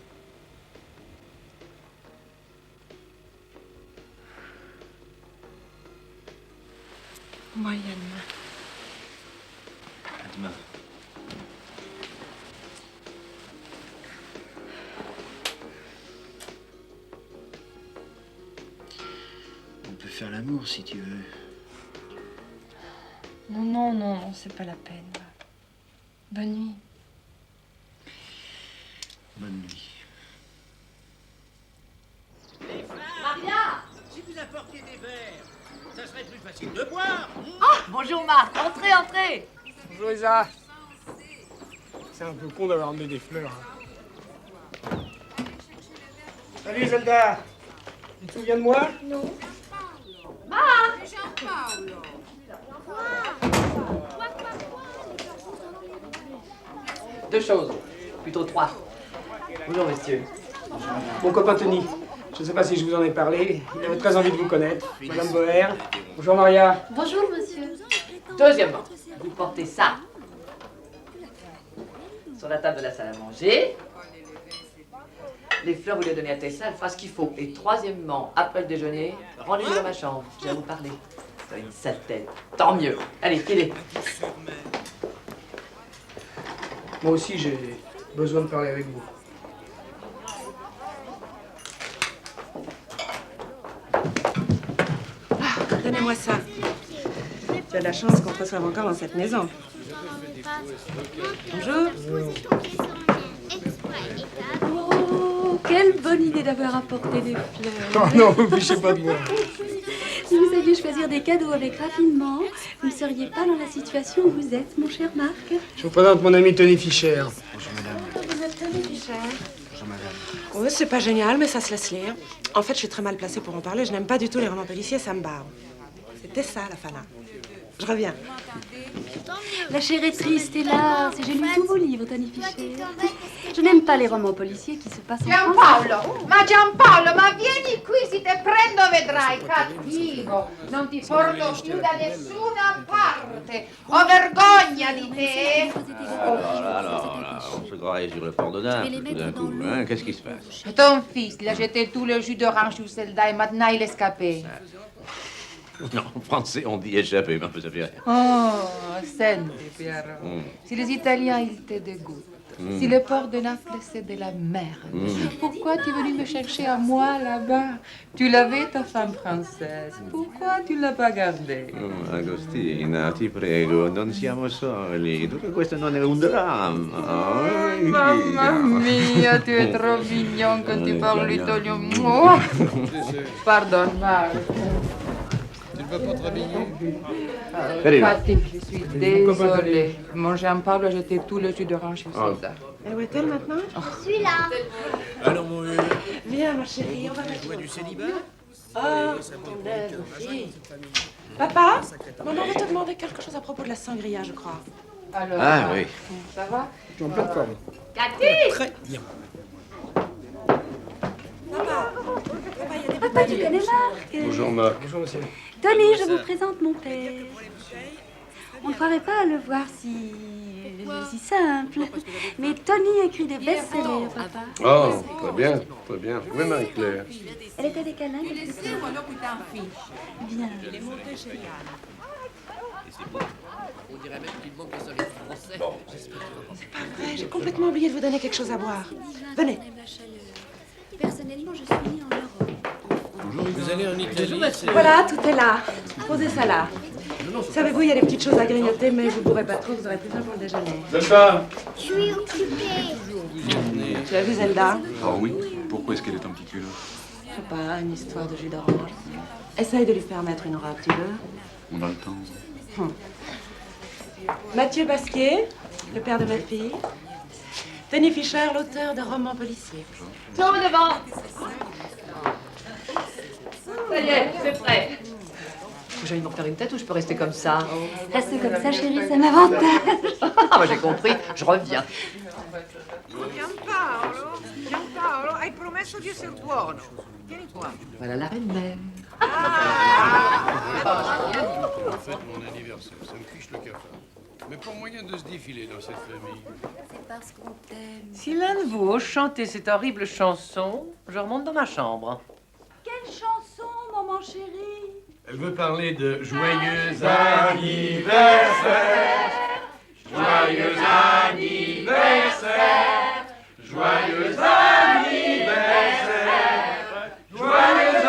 Bon, allez, à demain. À demain. On peut faire l'amour si tu veux. Non, non, non, non, c'est pas la peine. Bonne nuit. Bonne nuit. Maria! Si vous apportiez des verres, ça serait plus facile de boire. Ah! Bonjour Marc, entrez, entrez! Bonjour Isa. C'est un peu con d'avoir amené des fleurs. Salut Zelda. Tu te souviens de moi? Non. Deux choses, plutôt trois. Bonjour, messieurs. Mon copain Tony. Je ne sais pas si je vous en ai parlé. Il avait très envie de vous connaître. Madame Boer. Bonjour Maria. Bonjour, monsieur. Deuxièmement, vous portez ça sur la table de la salle à manger. Les fleurs, vous les donnez à Tessa, elle fera ce qu'il faut. Et troisièmement, après le déjeuner, rendez-vous dans ma chambre. J'ai à vous parler. Vous avez une sale tête. Tant mieux. Allez, filez. Moi aussi, j'ai besoin de parler avec vous. Donnez-moi ça. Tu as de la chance qu'on te reçoive encore dans cette maison. Bonjour. Oh, quelle bonne idée d'avoir apporté des fleurs. Oh non, vous fichez pas de moi. Si vous saviez choisir des cadeaux avec raffinement, vous ne seriez pas dans la situation où vous êtes, mon cher Marc. Je vous présente mon ami Tony Fischer. Bonjour madame. Vous êtes Tony Fischer. Bonjour madame. Oui, c'est pas génial, mais ça se laisse lire. En fait, je suis très mal placée pour en parler. Je n'aime pas du tout les romans policiers, ça me barre. C'était ça, la Fana. Je reviens. La chair est triste, hélas. J'ai lu tous vos livres, Tony Fischer. Je n'aime pas les romans policiers qui se passent en France. Giampaolo, ma vieni qui, si te prendo vedrai, cattivo. Non ti porto più da nessuna parte. Ho vergogna di te. Alors, on se croirait sur le port de Naples tout d'un coup. Hein? Qu'est-ce qui se passe? Ton fils, il a jeté tout le jus d'orange sur Zelda et maintenant il est escapé. Non, en français, on dit échapper, mais ça fait rien. Oh, senti, Piero. Si les Italiens, ils te dégoûtent. Si le port de Naples, c'est de la merde. Pourquoi tu es venu me chercher à moi là-bas? Tu l'avais, ta femme française. Pourquoi tu ne l'as pas gardée? Agostina, ti prego, non siamo soli. Tutto questo non è un dramma. Mamma mia, tu es trop mignon quand tu parles italien. Oh. Pardon, Marc. Tu ne vas pas te rhabiller? Fatih, je suis désolée. Mon Jean-Paul a jeté tout le jus d'orange sur Zelda. Et où est-elle maintenant? Je suis là. Alors, mon vieux. Viens, ma chérie, on va mettre. Tu vois du célibat? Oh, ton aide aussi. Papa, maman veut te demander quelque chose à propos de la sangria, je crois. Alors, Ah oui. Ça va? Je suis en pleine forme. Cathy! Très bien. Papa, tu connais Marc? Bonjour, Marc. Bonjour, monsieur. Tony, je vous présente mon père. On ne croirait pas à le voir si simple. Mais Tony écrit des best-sellers, papa. Oh, très bien, très bien. Oui, Marie-Claire. Elle était des câlins. Bien. On dirait même qu'il manque sur les Français. C'est pas vrai, j'ai complètement oublié de vous donner quelque chose à boire. Venez. Personnellement, je suis née en Europe. Vous allez en Italie? Voilà, tout est là. Posez ça là. Savez-vous, il y a des petites choses à grignoter, mais vous ne bourrez pas trop, vous aurez plus faim pour le déjeuner. Zelda! Je suis occupée. Tu as vu Zelda? Ah oui? Pourquoi est-ce qu'elle est un petit culot? Je sais pas, une histoire de jus d'orange. Essaye de lui faire mettre une robe, tu veux? On a le temps. Mathieu Basquier, le père de ma fille. Tony Fischer, l'auteur de romans policiers. Tourne devant. Ça y est, c'est prêt. Faut que j'aille me refaire une tête ou je peux rester comme ça? Reste comme ça, chérie, ça m'avantage. Ah, moi j'ai compris, je reviens. Giampaolo, hai promesso di essere buono. Vieni qua. Voilà la reine même. En fait, mon anniversaire, ça me fiche le cafard. Mais pas moyen de se défiler dans cette famille. C'est parce qu'on t'aime. Si l'un de vous ose chanter cette horrible chanson, je remonte dans ma chambre. Quelle chanson, maman chérie? Elle veut parler de joyeux anniversaire, joyeux anniversaire, joyeux anniversaire, joyeux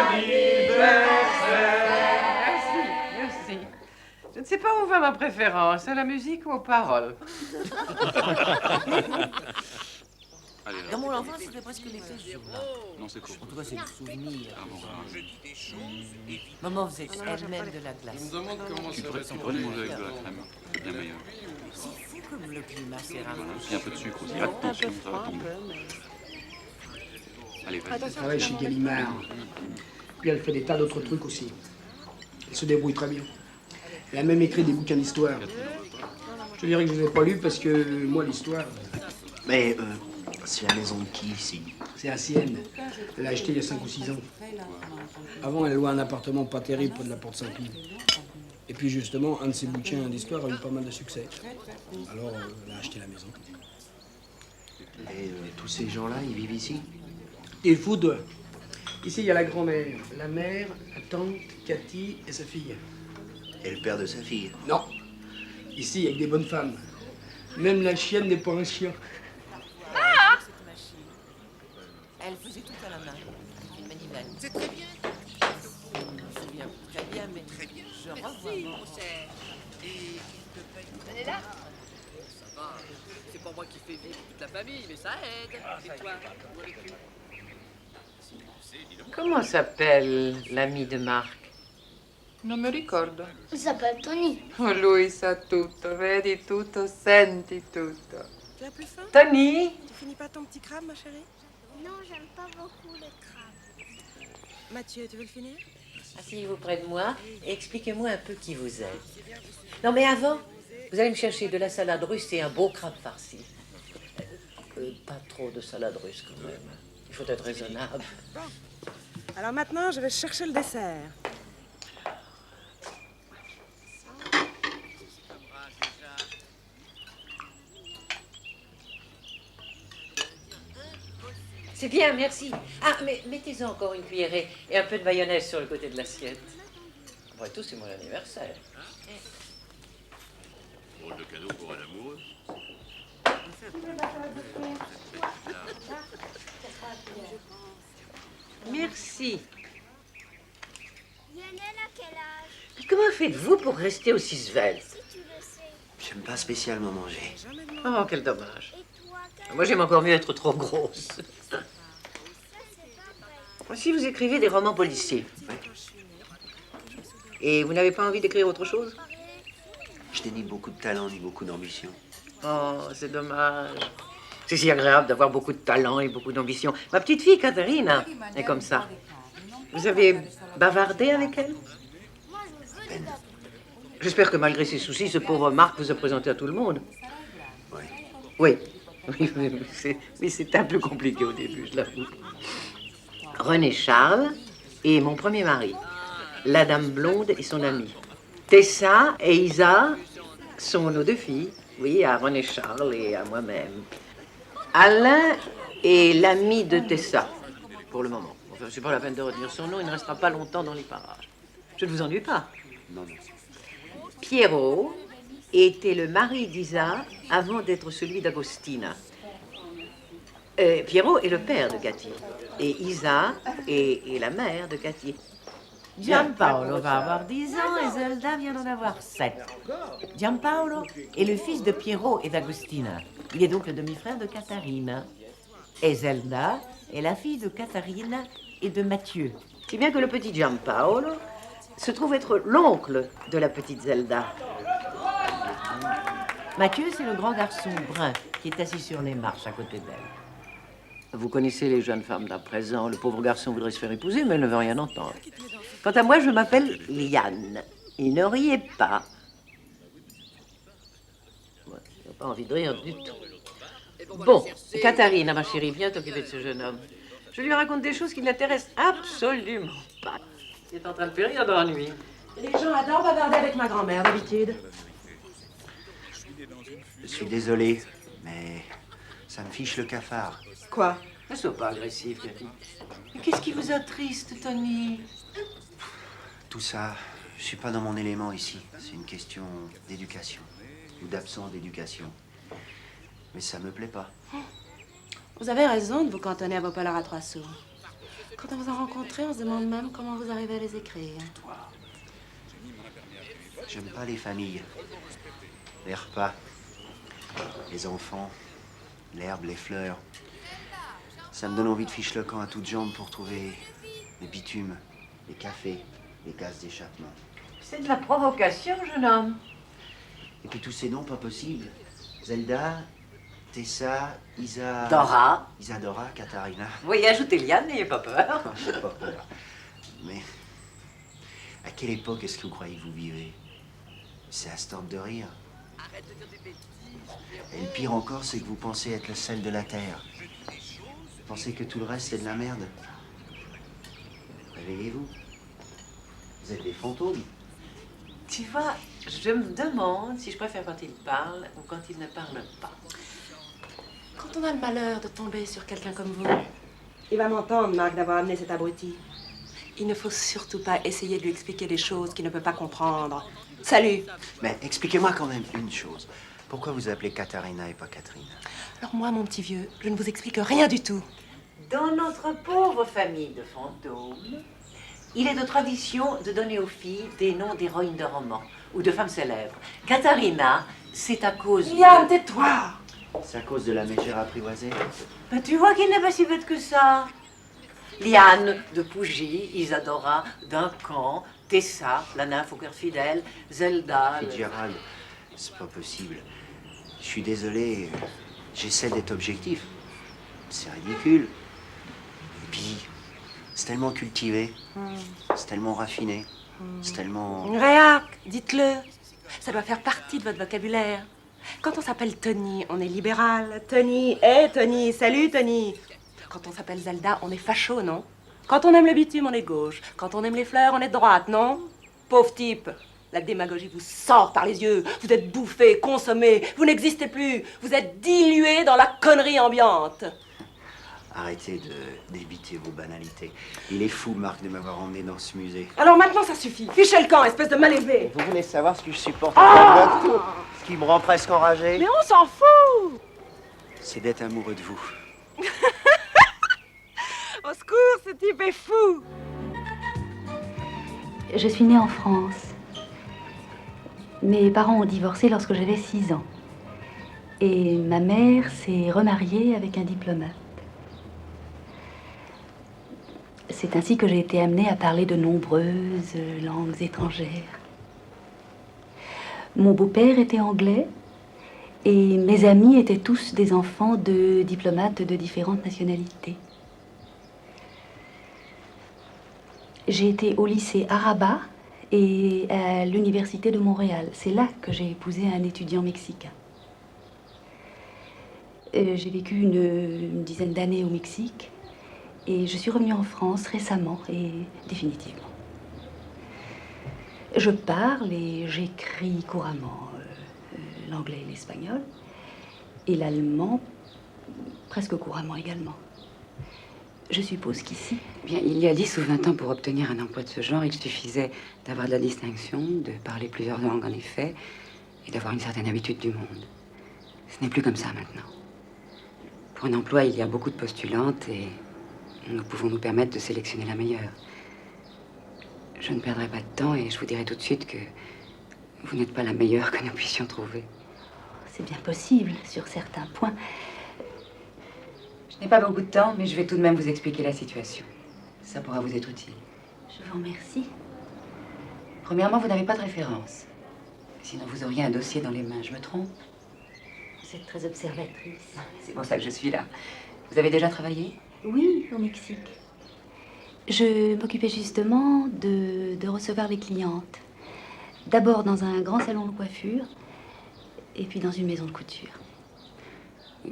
anniversaire. Merci. Je ne sais pas où va ma préférence, à la musique ou aux paroles. Dans mon enfance, c'était presque l'effet sur là. Non, c'est pas. En tout cas, c'est le souvenir. Maman faisait elle-même de la glace. On me demande comment Tu ça va devrais ton manger avec de la crème. bien meilleur. C'est fou comme le climat s'est Voilà, rafraîchi. puis un peu de sucre aussi. Attention, ça va tomber. Allez, vas-y. Elle travaille chez Gallimard. Puis elle fait des tas d'autres trucs aussi. Elle se débrouille très bien. Elle a même écrit des bouquins d'histoire. Je dirais que je ne les ai pas lus parce que moi, l'histoire, Mais c'est la maison de qui ici? c'est la sienne. Elle l'a acheté il y a 5 ou 6 ans. Avant, elle louait un appartement pas terrible près de la Porte Saint-Cloud. Et puis justement, un de ses bouquins d'histoire a eu pas mal de succès. Alors, elle a acheté la maison. Et tous ces gens-là, ils vivent ici? Il faut deux. Ici, il y a la grand-mère, la mère, la tante, Cathy et sa fille. Et le père de sa fille? Non. Ici, il y a que des bonnes femmes. Même la chienne n'est pas un chien. Ah! Elle faisait tout à la main. Une manivelle. C'est très bien. Je me souviens très bien, mais très bien. Je revois mon cher. Et qu'il te paye. Donnez-la. Ça va. C'est pas moi qui fais vivre toute la famille, mais ça aide. Et toi, où es-tu? Comment s'appelle l'ami de Marc? Non mi ricordo. Il s'appelle Tony. Oh, lui sa tutto, vedi tutto, senti tutto. Tu as plus faim? Tony? Tu finis pas ton petit crabe, ma chérie? Non, j'aime pas beaucoup les crabes. Mathieu, tu veux le finir? Asseyez-vous près de moi et expliquez-moi un peu qui vous êtes. Non, mais avant, vous allez me chercher de la salade russe et un beau crabe farci. Pas trop de salade russe quand même. Il faut être raisonnable. Alors maintenant, je vais chercher le dessert. C'est bien, merci. Ah, mais mettez-en encore une cuillerée et un peu de mayonnaise sur le côté de l'assiette. Après tout, c'est mon anniversaire. Drôle de cadeau pour un amoureux. Merci. Lionel, à quel âge? Mais comment faites-vous pour rester aussi svelte? Tu le sais. J'aime pas spécialement manger. Oh, quel dommage. Moi, j'aime encore mieux être trop grosse. Si vous écrivez des romans policiers, et vous n'avez pas envie d'écrire autre chose? Je n'ai ni beaucoup de talent, ni beaucoup d'ambition. Oh, c'est dommage. C'est si agréable d'avoir beaucoup de talent et beaucoup d'ambition. Ma petite fille, Catherine, est comme ça. Vous avez bavardé avec elle? J'espère que malgré ses soucis, ce pauvre Marc vous a présenté à tout le monde. Oui. Oui, c'est un peu compliqué au début, je l'avoue. René Charles et mon premier mari. La dame blonde et son amie. Tessa et Isa sont nos deux filles. Oui, à René Charles et à moi-même. Alain est l'ami de Tessa, pour le moment. Enfin, c'est pas la peine de retenir son nom, il ne restera pas longtemps dans les parages. Je ne vous ennuie pas. Non, non. Pierrot était le mari d'Isa avant d'être celui d'Agostina. Pierrot est le père de Cathy. Et Isa est la mère de Cathy. Giampaolo va avoir 10 ans et Zelda vient d'en avoir 7. Giampaolo est le fils de Piero et d'Agostina. Il est donc le demi-frère de Katharina. Et Zelda est la fille de Katharina et de Mathieu. Si bien que le petit Giampaolo se trouve être l'oncle de la petite Zelda. Mathieu, c'est le grand garçon brun qui est assis sur les marches à côté d'elle. Vous connaissez les jeunes femmes d'à présent. Le pauvre garçon voudrait se faire épouser, mais elle ne veut rien entendre. Quant à moi, je m'appelle Liane. Il ne riait pas. Ouais, il n'a pas envie de rire du tout. Bon, Catherine, ma chérie, viens t'occuper de ce jeune homme. Je lui raconte des choses qui ne l'intéressent absolument pas. Il est en train de périr d'ennui. Les gens adorent bavarder avec ma grand-mère, d'habitude. Je suis désolé, mais ça me fiche le cafard. Quoi? Ne sois pas agressif, Cathy. Qu'est-ce qui vous attriste, Tony? Tout ça, je suis pas dans mon élément ici. C'est une question d'éducation ou d'absence d'éducation. Mais ça me plaît pas. Vous avez raison de vous cantonner à vos polars à 3 sous. Quand on vous a rencontrés, on se demande même comment vous arrivez à les écrire. J'aime pas les familles, les repas, les enfants, l'herbe, les fleurs. Ça me donne envie de ficher le camp à toutes jambes pour trouver les bitumes, les cafés, les gaz d'échappement. C'est de la provocation, jeune homme. Et puis tous ces noms pas possibles. Zelda, Tessa, Dora. Isadora, Katharina. Oui, ajoutez Liane, n'ayez pas peur. Ah, j'ai pas peur. Mais à quelle époque est-ce que vous croyez que vous vivez? C'est à se tordre de rire. Et le pire encore, c'est que vous pensez être le sel de la terre. Vous pensez que tout le reste, c'est de la merde. Réveillez-vous. Vous êtes des fantômes. Tu vois, je me demande si je préfère quand il parle ou quand il ne parle pas. Quand on a le malheur de tomber sur quelqu'un comme vous, il va m'entendre, Marc, d'avoir amené cet abruti. Il ne faut surtout pas essayer de lui expliquer des choses qu'il ne peut pas comprendre. Salut. Mais expliquez-moi quand même une chose. Pourquoi vous appelez Katharina et pas Catherine? Alors moi, mon petit vieux, je ne vous explique rien du tout. Dans notre pauvre famille de fantômes, il est de tradition de donner aux filles des noms d'héroïnes de romans ou de femmes célèbres. Katharina, c'est à cause... Liane, tais-toi! C'est à cause de la mégère apprivoisée? Ben, tu vois qu'il n'est pas si bête que ça. Liane de Pougy, Isadora Duncan, Tessa, la nymphe au cœur fidèle, Zelda... Fitzgerald, c'est pas possible. Je suis désolé, j'essaie d'être objectif. C'est ridicule. Et puis, c'est tellement cultivé, c'est tellement raffiné, c'est tellement... Réac, dites-le. Ça doit faire partie de votre vocabulaire. Quand on s'appelle Tony, on est libéral. Tony, Tony, salut Tony. Quand on s'appelle Zelda, on est facho, non? Quand on aime le bitume, on est gauche. Quand on aime les fleurs, on est de droite, non? Pauvre type. La démagogie vous sort par les yeux. Vous êtes bouffé, consommé. Vous n'existez plus. Vous êtes dilué dans la connerie ambiante. Arrêtez d'éviter vos banalités. Il est fou, Marc, de m'avoir emmené dans ce musée. Alors maintenant, ça suffit. Fichez le camp, espèce de mal élevé. Vous voulez savoir ce que je supporte Ah en bloc, ce qui me rend presque enragé? Mais on s'en fout. C'est d'être amoureux de vous. Au secours, ce type est fou. Je suis née en France. Mes parents ont divorcé lorsque j'avais 6 ans. Et ma mère s'est remariée avec un diplomate. C'est ainsi que j'ai été amenée à parler de nombreuses langues étrangères. Mon beau-père était anglais et mes amis étaient tous des enfants de diplomates de différentes nationalités. J'ai été au lycée à Rabat et à l'université de Montréal. C'est là que j'ai épousé un étudiant mexicain. J'ai vécu une dizaine d'années au Mexique et je suis revenue en France récemment et définitivement. Je parle et j'écris couramment l'anglais et l'espagnol et l'allemand presque couramment également. Je suppose qu'ici... Bien, il y a 10 ou 20 ans, pour obtenir un emploi de ce genre, il suffisait d'avoir de la distinction, de parler plusieurs langues en effet, et d'avoir une certaine habitude du monde. Ce n'est plus comme ça maintenant. Pour un emploi, il y a beaucoup de postulantes et nous pouvons nous permettre de sélectionner la meilleure. Je ne perdrai pas de temps et je vous dirai tout de suite que vous n'êtes pas la meilleure que nous puissions trouver. C'est bien possible sur certains points. Je n'ai pas beaucoup de temps, mais je vais tout de même vous expliquer la situation. Ça pourra vous être utile. Je vous remercie. Premièrement, vous n'avez pas de référence. Sinon, vous auriez un dossier dans les mains. Je me trompe? Vous êtes très observatrice. C'est pour ça que je suis là. Vous avez déjà travaillé? Oui, au Mexique. Je m'occupais justement de recevoir les clientes. D'abord dans un grand salon de coiffure, et puis dans une maison de couture.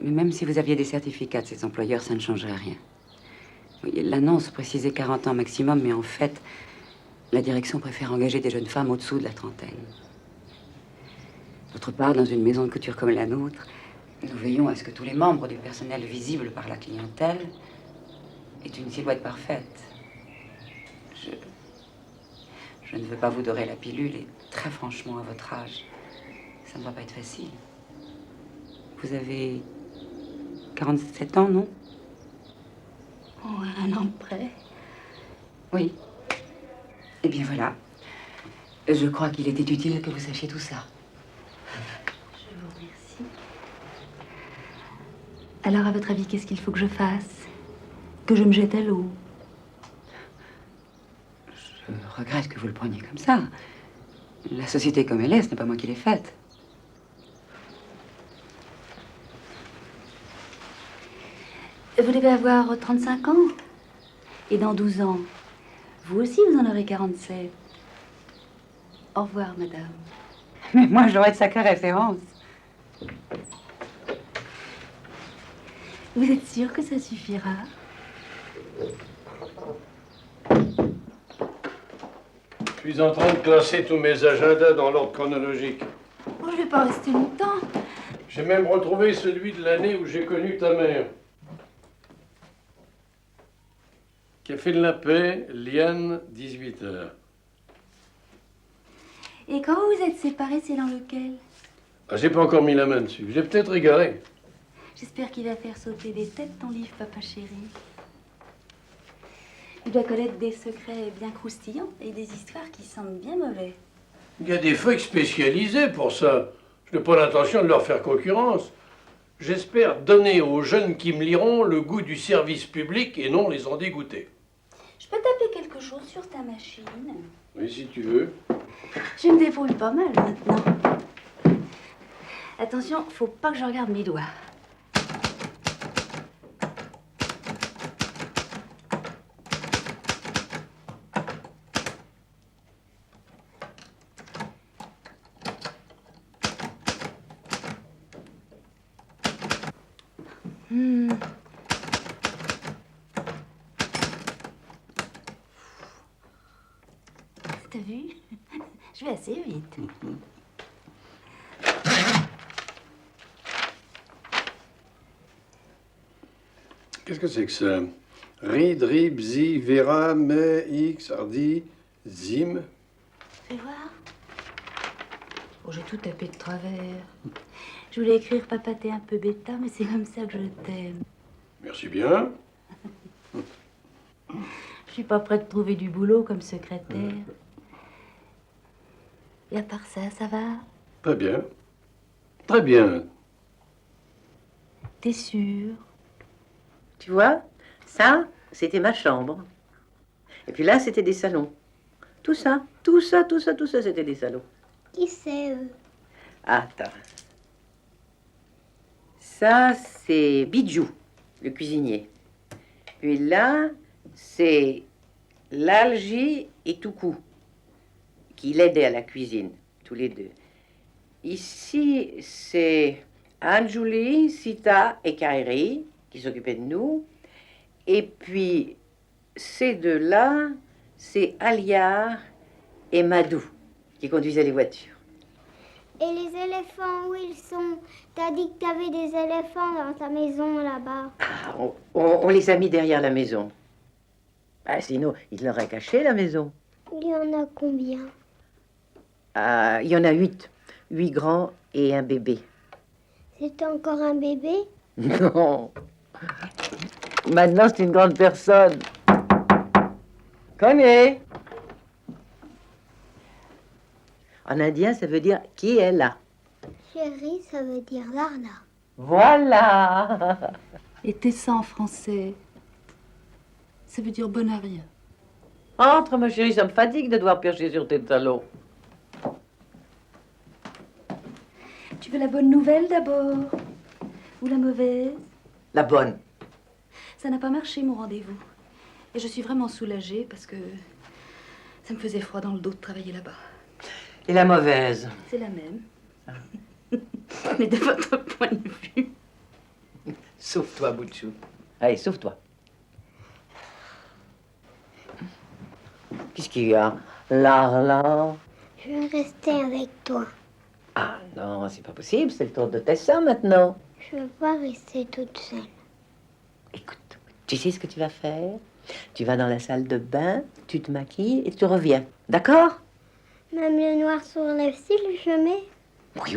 Mais même si vous aviez des certificats de ces employeurs, ça ne changerait rien. Oui, l'annonce précisait 40 ans maximum, mais en fait, la direction préfère engager des jeunes femmes au-dessous de la trentaine. D'autre part, dans une maison de couture comme la nôtre, nous veillons à ce que tous les membres du personnel visible par la clientèle aient une silhouette parfaite. Je ne veux pas vous dorer la pilule et très franchement, à votre âge, ça ne va pas être facile. Vous avez 47 ans, non? Oh, un an près. Oui. Eh bien voilà. Je crois qu'il était utile que vous sachiez tout ça. Je vous remercie. Alors, à votre avis, qu'est-ce qu'il faut que je fasse? Que je me jette à l'eau? Je regrette que vous le preniez comme ça. La société comme elle est, ce n'est pas moi qui l'ai faite. Vous devez avoir 35 ans. Et dans 12 ans, vous aussi, vous en aurez 47. Au revoir, madame. Mais moi, j'aurais de sacrées références. Vous êtes sûre que ça suffira? Je suis en train de classer tous mes agendas dans l'ordre chronologique. Oh, je vais pas rester longtemps. J'ai même retrouvé celui de l'année où j'ai connu ta mère. Café de la Paix, Liane, 18h. Et quand vous vous êtes séparés, c'est dans lequel? Ah, j'ai pas encore mis la main dessus. J'ai peut-être égaré. J'espère qu'il va faire sauter des têtes, ton livre, papa chéri. Il doit connaître des secrets bien croustillants et des histoires qui sentent bien mauvais. Il y a des feuilles spécialisées pour ça. Je n'ai pas l'intention de leur faire concurrence. J'espère donner aux jeunes qui me liront le goût du service public et non les en dégoûter. Je peux taper quelque chose sur ta machine? Oui, si tu veux. Je me débrouille pas mal maintenant. Attention, faut pas que je regarde mes doigts. T'as vu? Je vais assez vite. Qu'est-ce que c'est que ça? Rid, rib, zi, vera, me, x, hardi, zim. Fais voir. Oh, j'ai tout tapé de travers. Je voulais écrire papa t'es un peu bêta, mais c'est comme ça que je t'aime. Merci bien. Je suis pas prête de trouver du boulot comme secrétaire. Et à part ça, ça va? Très bien. Très bien. T'es sûr? Tu vois, ça, c'était ma chambre. Et puis là, c'était des salons. Tout ça, c'était des salons. Qui c'est eux? Attends. Ça, c'est Bidjou, le cuisinier. Puis là, c'est Lalji et Toukou, qui l'aidaient à la cuisine, tous les deux. Ici, c'est Anjuli, Sita et Kairi, qui s'occupaient de nous. Et puis, ces deux-là, c'est Aliar et Madou, qui conduisaient les voitures. Et les éléphants, où ils sont? T'as dit que t'avais des éléphants dans ta maison là-bas. Ah, on les a mis derrière la maison. Ah, sinon, ils l'auraient caché, la maison. Il y en a combien? Ah, il y en a 8. 8 grands et un bébé. C'est encore un bébé? Non. Maintenant, c'est une grande personne. Connais. En indien, ça veut dire qui est là. Chérie, ça veut dire Larla. Voilà. Et Tessa en français, ça veut dire bon à rien. Entre, ma chérie, ça me fatigue de devoir piocher sur tes talons. Tu veux la bonne nouvelle d'abord? Ou la mauvaise? La bonne. Ça n'a pas marché, mon rendez-vous. Et je suis vraiment soulagée parce que ça me faisait froid dans le dos de travailler là-bas. Et la mauvaise? C'est la même. Mais de votre point de vue. Sauve-toi, Boutchou. Allez, sauve-toi. Qu'est-ce qu'il y a? Là. Je veux rester avec toi. Ah non, c'est pas possible, c'est le tour de Tessa maintenant. Je veux pas rester toute seule. Tu sais ce que tu vas faire? Tu vas dans la salle de bain, tu te maquilles et tu reviens. D'accord? Même le noir sur les cils, je mets.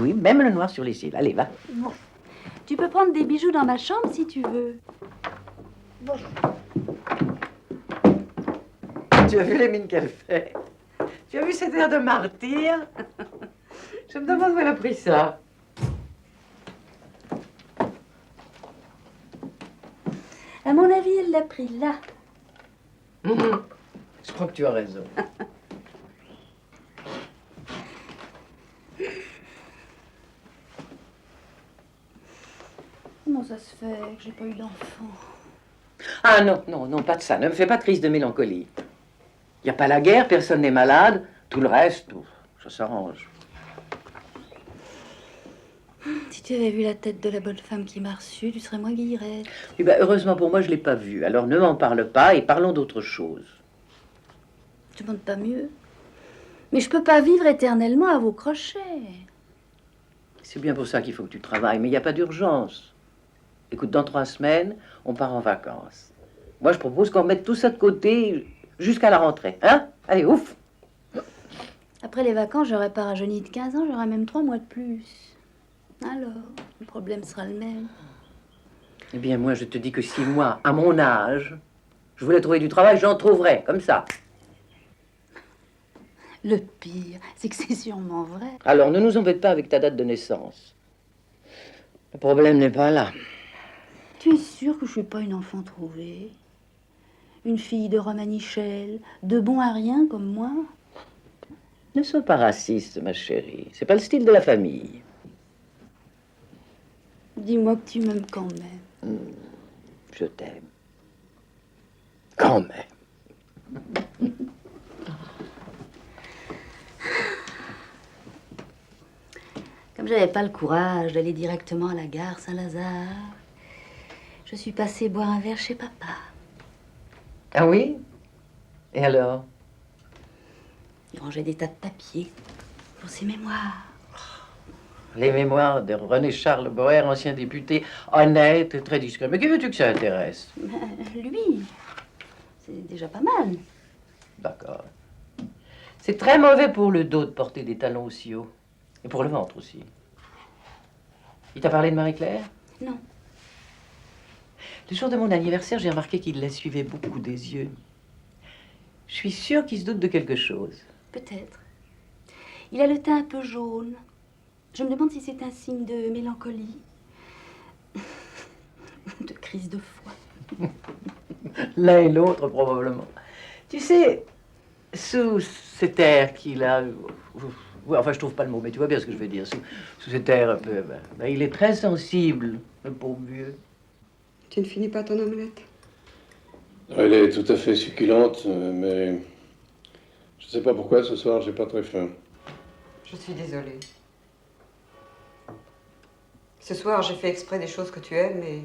Oui, même le noir sur les cils. Allez, va. Bon. Tu peux prendre des bijoux dans ma chambre si tu veux. Bon. Tu as vu les mines qu'elle fait? Tu as vu cet air de martyr? Je me demande où elle a pris ça. À mon avis, elle l'a pris là. Je crois que tu as raison. Comment ça se fait que j'ai pas eu d'enfant? Ah non, non, non, pas de ça. Ne me fais pas de crise de mélancolie. Il n'y a pas la guerre, personne n'est malade. Tout le reste, ça s'arrange. Si tu avais vu la tête de la bonne femme qui m'a reçue, tu serais moins guillerette. Eh ben, heureusement pour moi, je ne l'ai pas vue. Alors ne m'en parle pas et parlons d'autre chose. Tu ne demandes pas mieux. Mais je peux pas vivre éternellement à vos crochets. C'est bien pour ça qu'il faut que tu travailles, mais il n'y a pas d'urgence. Écoute, dans 3 semaines, on part en vacances. Moi, je propose qu'on mette tout ça de côté jusqu'à la rentrée. Hein? Allez, ouf! Après les vacances, j'aurai pas rajeuni de 15 ans, j'aurai même 3 mois de plus. Alors, le problème sera le même. Eh bien, moi, je te dis que si moi, à mon âge, je voulais trouver du travail, j'en trouverais, comme ça. Le pire, c'est que c'est sûrement vrai. Alors, ne nous embête pas avec ta date de naissance. Le problème n'est pas là. Tu es sûr que je suis pas une enfant trouvée? Une fille de Romanichel, de bon à rien comme moi? Ne sois pas raciste, ma chérie. C'est pas le style de la famille. Dis-moi que tu m'aimes quand même. Je t'aime. Quand même. Comme j'avais pas le courage d'aller directement à la gare Saint-Lazare, je suis passée boire un verre chez papa. Ah oui? Et alors? Il rangeait des tas de papiers pour ses mémoires. Les mémoires de René-Charles Boer, ancien député, honnête et très discret. Mais qui veux-tu que ça intéresse? Lui, c'est déjà pas mal. D'accord. C'est très mauvais pour le dos de porter des talons aussi hauts. Et pour le ventre aussi. Il t'a parlé de Marie-Claire? Non. Le jour de mon anniversaire, j'ai remarqué qu'il la suivait beaucoup des yeux. Je suis sûre qu'il se doute de quelque chose. Peut-être. Il a le teint un peu jaune. Je me demande si c'est un signe de mélancolie. De crise de foi. L'un et l'autre, probablement. Tu sais, sous cet air qu'il a... Ouais, enfin, je trouve pas le mot, mais tu vois bien ce que je veux dire. Sous cet air un peu... Ben, il est très sensible, le pauvre vieux. Tu ne finis pas ton omelette? Elle est tout à fait succulente, mais je ne sais pas pourquoi ce soir j'ai pas très faim. Je suis désolée. Ce soir, j'ai fait exprès des choses que tu aimes, mais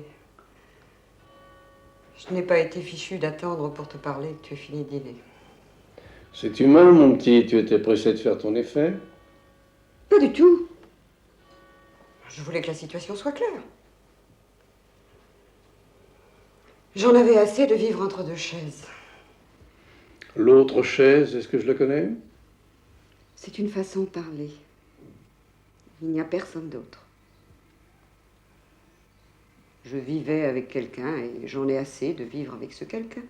je n'ai pas été fichue d'attendre pour te parler que tu aies fini de dîner. C'est humain, mon petit. Tu étais pressé de faire ton effet? Pas du tout. Je voulais que la situation soit claire. J'en avais assez de vivre entre deux chaises. L'autre chaise, est-ce que je la connais? C'est une façon de parler. Il n'y a personne d'autre. Je vivais avec quelqu'un et j'en ai assez de vivre avec ce quelqu'un.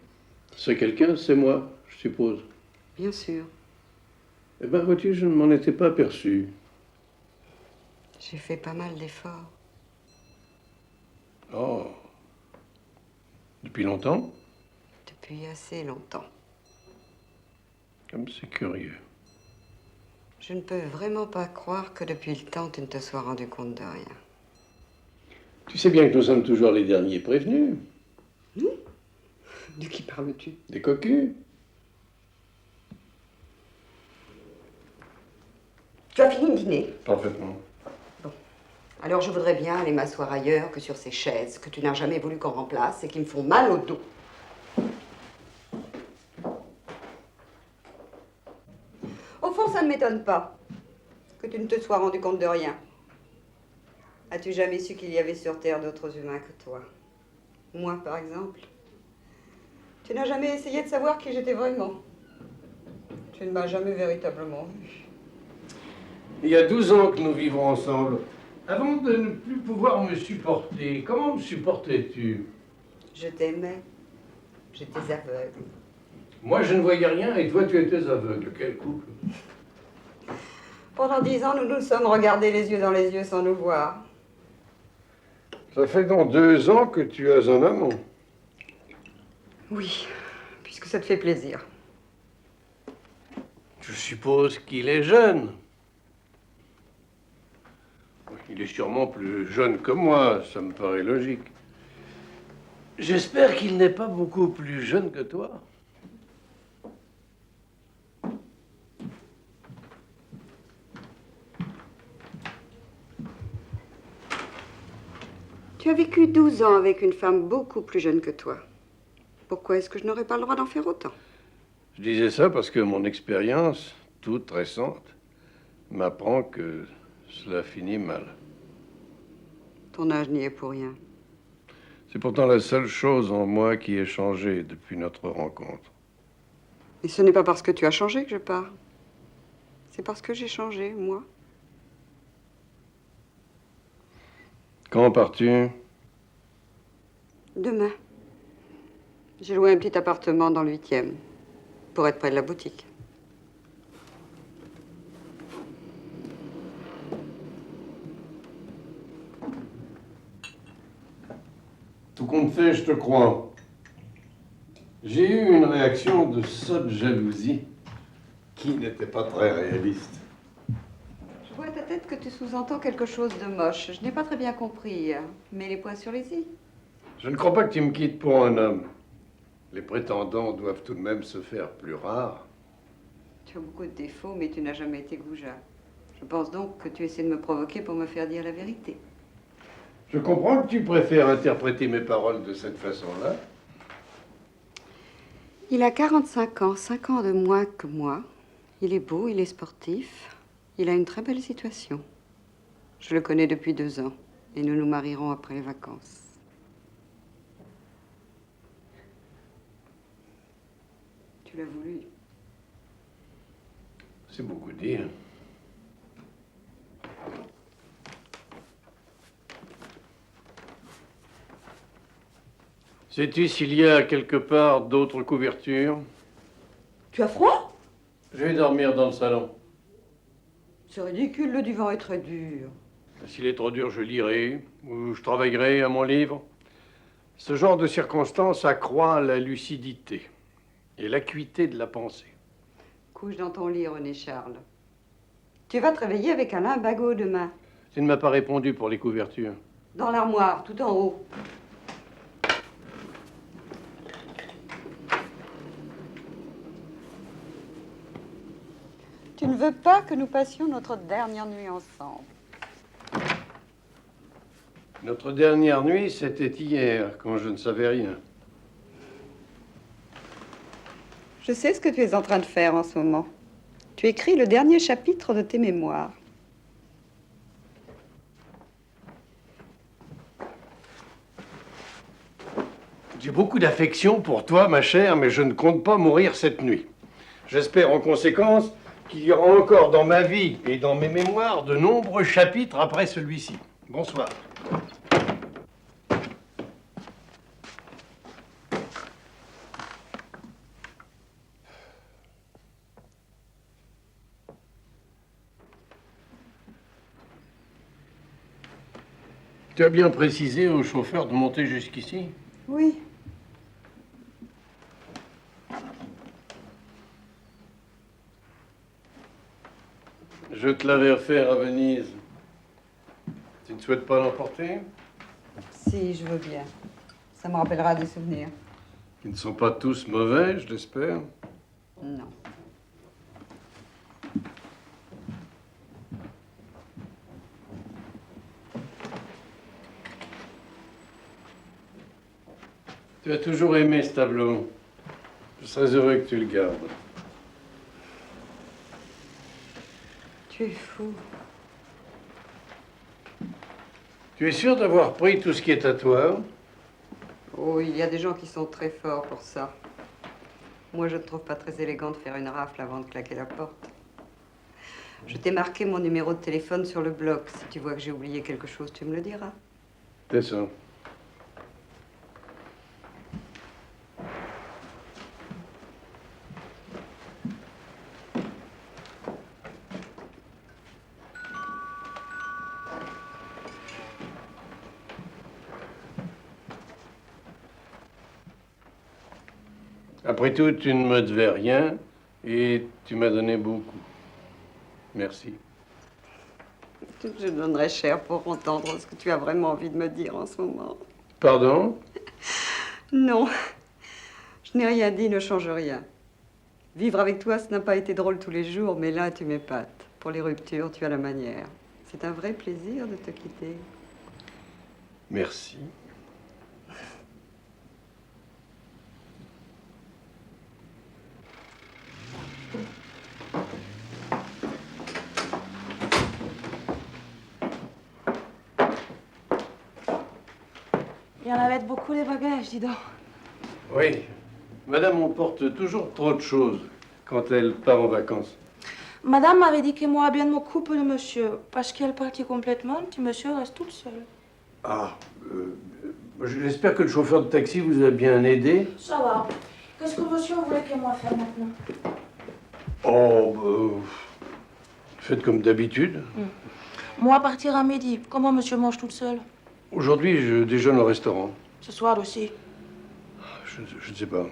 Ce quelqu'un, c'est moi, je suppose. Bien sûr. Eh ben, vois-tu, je ne m'en étais pas aperçu. J'ai fait pas mal d'efforts. Oh. Depuis longtemps? Depuis assez longtemps. Comme c'est curieux. Je ne peux vraiment pas croire que depuis le temps, tu ne te sois rendu compte de rien. Tu sais bien que nous sommes toujours les derniers prévenus. De qui parles-tu? Des cocus. Tu as fini de dîner? Parfaitement. Alors je voudrais bien aller m'asseoir ailleurs que sur ces chaises que tu n'as jamais voulu qu'on remplace et qui me font mal au dos. Au fond, ça ne m'étonne pas que tu ne te sois rendu compte de rien. As-tu jamais su qu'il y avait sur Terre d'autres humains que toi? Moi, par exemple. Tu n'as jamais essayé de savoir qui j'étais vraiment. Tu ne m'as jamais véritablement vu. Il y a 12 ans que nous vivons ensemble. Avant de ne plus pouvoir me supporter, comment me supportais-tu? Je t'aimais. J'étais aveugle. Moi, je ne voyais rien et toi, tu étais aveugle. Quel couple! Pendant 10 ans, nous nous sommes regardés les yeux dans les yeux sans nous voir. Ça fait donc 2 ans que tu as un amant. Oui, puisque ça te fait plaisir. Je suppose qu'il est jeune. Il est sûrement plus jeune que moi, ça me paraît logique. J'espère qu'il n'est pas beaucoup plus jeune que toi. Tu as vécu 12 ans avec une femme beaucoup plus jeune que toi. Pourquoi est-ce que je n'aurais pas le droit d'en faire autant? Je disais ça parce que mon expérience, toute récente, m'apprend que cela finit mal. Ton âge n'y est pour rien. C'est pourtant la seule chose en moi qui ait changé depuis notre rencontre. Et ce n'est pas parce que tu as changé que je pars. C'est parce que j'ai changé, moi. Quand pars-tu? Demain. J'ai loué un petit appartement dans le 8e, pour être près de la boutique. Tout compte fait, je te crois. J'ai eu une réaction de sotte jalousie qui n'était pas très réaliste. Je vois à ta tête que tu sous-entends quelque chose de moche. Je n'ai pas très bien compris. Mets les points sur les i. Je ne crois pas que tu me quittes pour un homme. Les prétendants doivent tout de même se faire plus rares. Tu as beaucoup de défauts, mais tu n'as jamais été goujat. Je pense donc que tu essaies de me provoquer pour me faire dire la vérité. Je comprends que tu préfères interpréter mes paroles de cette façon-là. Il a 45 ans, 5 ans de moins que moi. Il est beau, il est sportif. Il a une très belle situation. Je le connais depuis 2 ans et nous nous marierons après les vacances. Tu l'as voulu. C'est beaucoup dire. Sais-tu s'il y a quelque part d'autres couvertures? Tu as froid? Je vais dormir dans le salon. C'est ridicule, le divan est très dur. S'il est trop dur, je lirai ou je travaillerai à mon livre. Ce genre de circonstances accroît la lucidité et l'acuité de la pensée. Couche dans ton lit, René Charles. Tu vas te réveiller avec un limbago demain. Tu ne m'as pas répondu pour les couvertures. Dans l'armoire, tout en haut. Tu ne veux pas que nous passions notre dernière nuit ensemble. Notre dernière nuit, c'était hier, quand je ne savais rien. Je sais ce que tu es en train de faire en ce moment. Tu écris le dernier chapitre de tes mémoires. J'ai beaucoup d'affection pour toi, ma chère, mais je ne compte pas mourir cette nuit. J'espère en conséquence qu'il y aura encore dans ma vie et dans mes mémoires de nombreux chapitres après celui-ci. Bonsoir. Tu as bien précisé au chauffeur de monter jusqu'ici? Oui. Je te l'avais offert à Venise. Tu ne souhaites pas l'emporter? Si, je veux bien. Ça me rappellera des souvenirs. Qui ne sont pas tous mauvais, je l'espère. Non. Tu as toujours aimé ce tableau. Je serais heureux que tu le gardes. Tu es fou. Tu es sûr d'avoir pris tout ce qui est à toi? Oh, il y a des gens qui sont très forts pour ça. Moi, je ne trouve pas très élégant de faire une rafle avant de claquer la porte. Je t'ai marqué mon numéro de téléphone sur le bloc. Si tu vois que j'ai oublié quelque chose, tu me le diras. C'est ça. Après tout, tu ne me devais rien et tu m'as donné beaucoup. Merci. Je donnerais cher pour entendre ce que tu as vraiment envie de me dire en ce moment. Pardon? Non, je n'ai rien dit, ne change rien. Vivre avec toi, ce n'a pas été drôle tous les jours, mais là, tu m'épates. Pour les ruptures, tu as la manière. C'est un vrai plaisir de te quitter. Merci. Il y en avait beaucoup les bagages, dis donc. Oui. Madame, on porte toujours trop de choses quand elle part en vacances. Madame m'avait dit que moi bien m'occupe de monsieur, parce qu'elle partit complètement, puis monsieur reste tout seul. Ah, j'espère que le chauffeur de taxi vous a bien aidé. Ça va. Qu'est-ce que monsieur voulait que moi fasse maintenant? Oh, faites comme d'habitude. Moi partir à midi. Comment monsieur mange toute seule? Aujourd'hui, je déjeune au restaurant. Ce soir aussi. Je ne sais pas.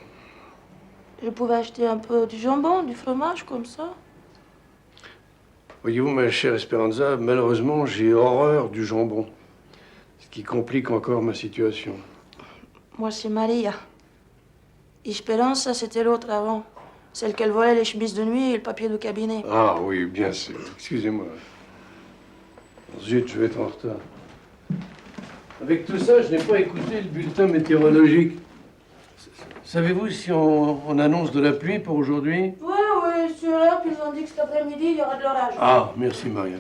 Je pouvais acheter un peu du jambon, du fromage, comme ça. Voyez-vous, ma chère Esperanza, malheureusement, j'ai horreur du jambon. Ce qui complique encore ma situation. Moi, c'est Maria. Esperanza, c'était l'autre avant. Celle qu'elle volait les chemises de nuit et le papier de cabinet. Ah oui, bien sûr. Excusez-moi. Zut, je vais être en retard. Avec tout ça, je n'ai pas écouté le bulletin météorologique. Savez-vous si on annonce de la pluie pour aujourd'hui? Oui, c'est là, puis ils ont dit que cet après-midi, il y aura de l'orage. Ah, merci Maria.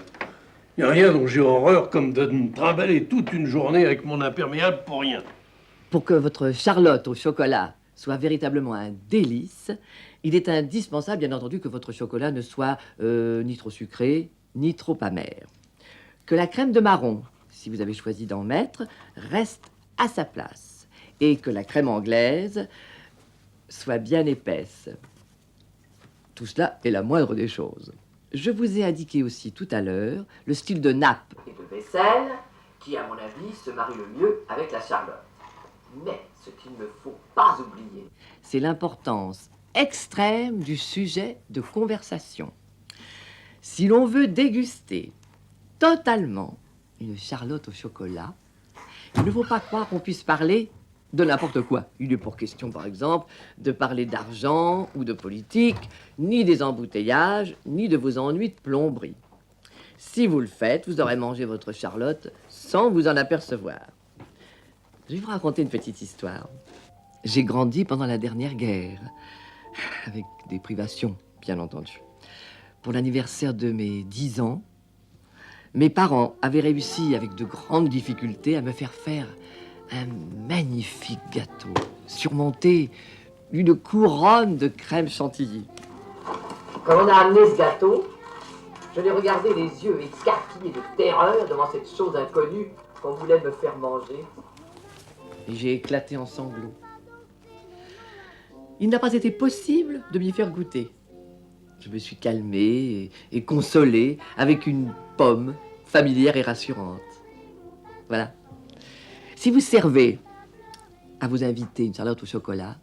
Il n'y a rien dont j'ai horreur comme de me trimballer toute une journée avec mon imperméable pour rien. Pour que votre Charlotte au chocolat soit véritablement un délice, il est indispensable, bien entendu, que votre chocolat ne soit ni trop sucré, ni trop amer. Que la crème de marron, si vous avez choisi d'en mettre, reste à sa place. Et que la crème anglaise soit bien épaisse. Tout cela est la moindre des choses. Je vous ai indiqué aussi tout à l'heure le style de nappe et de vaisselle qui, à mon avis, se marie le mieux avec la Charlotte. Mais ce qu'il ne faut pas oublier, c'est l'importance extrême du sujet de conversation. Si l'on veut déguster totalement une Charlotte au chocolat, il ne faut pas croire qu'on puisse parler de n'importe quoi. Il est pour question, par exemple, de parler d'argent ou de politique, ni des embouteillages, ni de vos ennuis de plomberie. Si vous le faites, vous aurez mangé votre Charlotte sans vous en apercevoir. Je vais vous raconter une petite histoire. J'ai grandi pendant la dernière guerre, avec des privations, bien entendu. Pour l'anniversaire de mes 10 ans, mes parents avaient réussi, avec de grandes difficultés, à me faire faire un magnifique gâteau, surmonté d'une couronne de crème chantilly. Quand on a amené ce gâteau, je l'ai regardé les yeux écarquillés de terreur devant cette chose inconnue qu'on voulait me faire manger. Et j'ai éclaté en sanglots. Il n'a pas été possible de m'y faire goûter. Je me suis calmée et consolée avec une pomme familière et rassurante. Voilà. Si vous servez à vos invités une Charlotte au chocolat,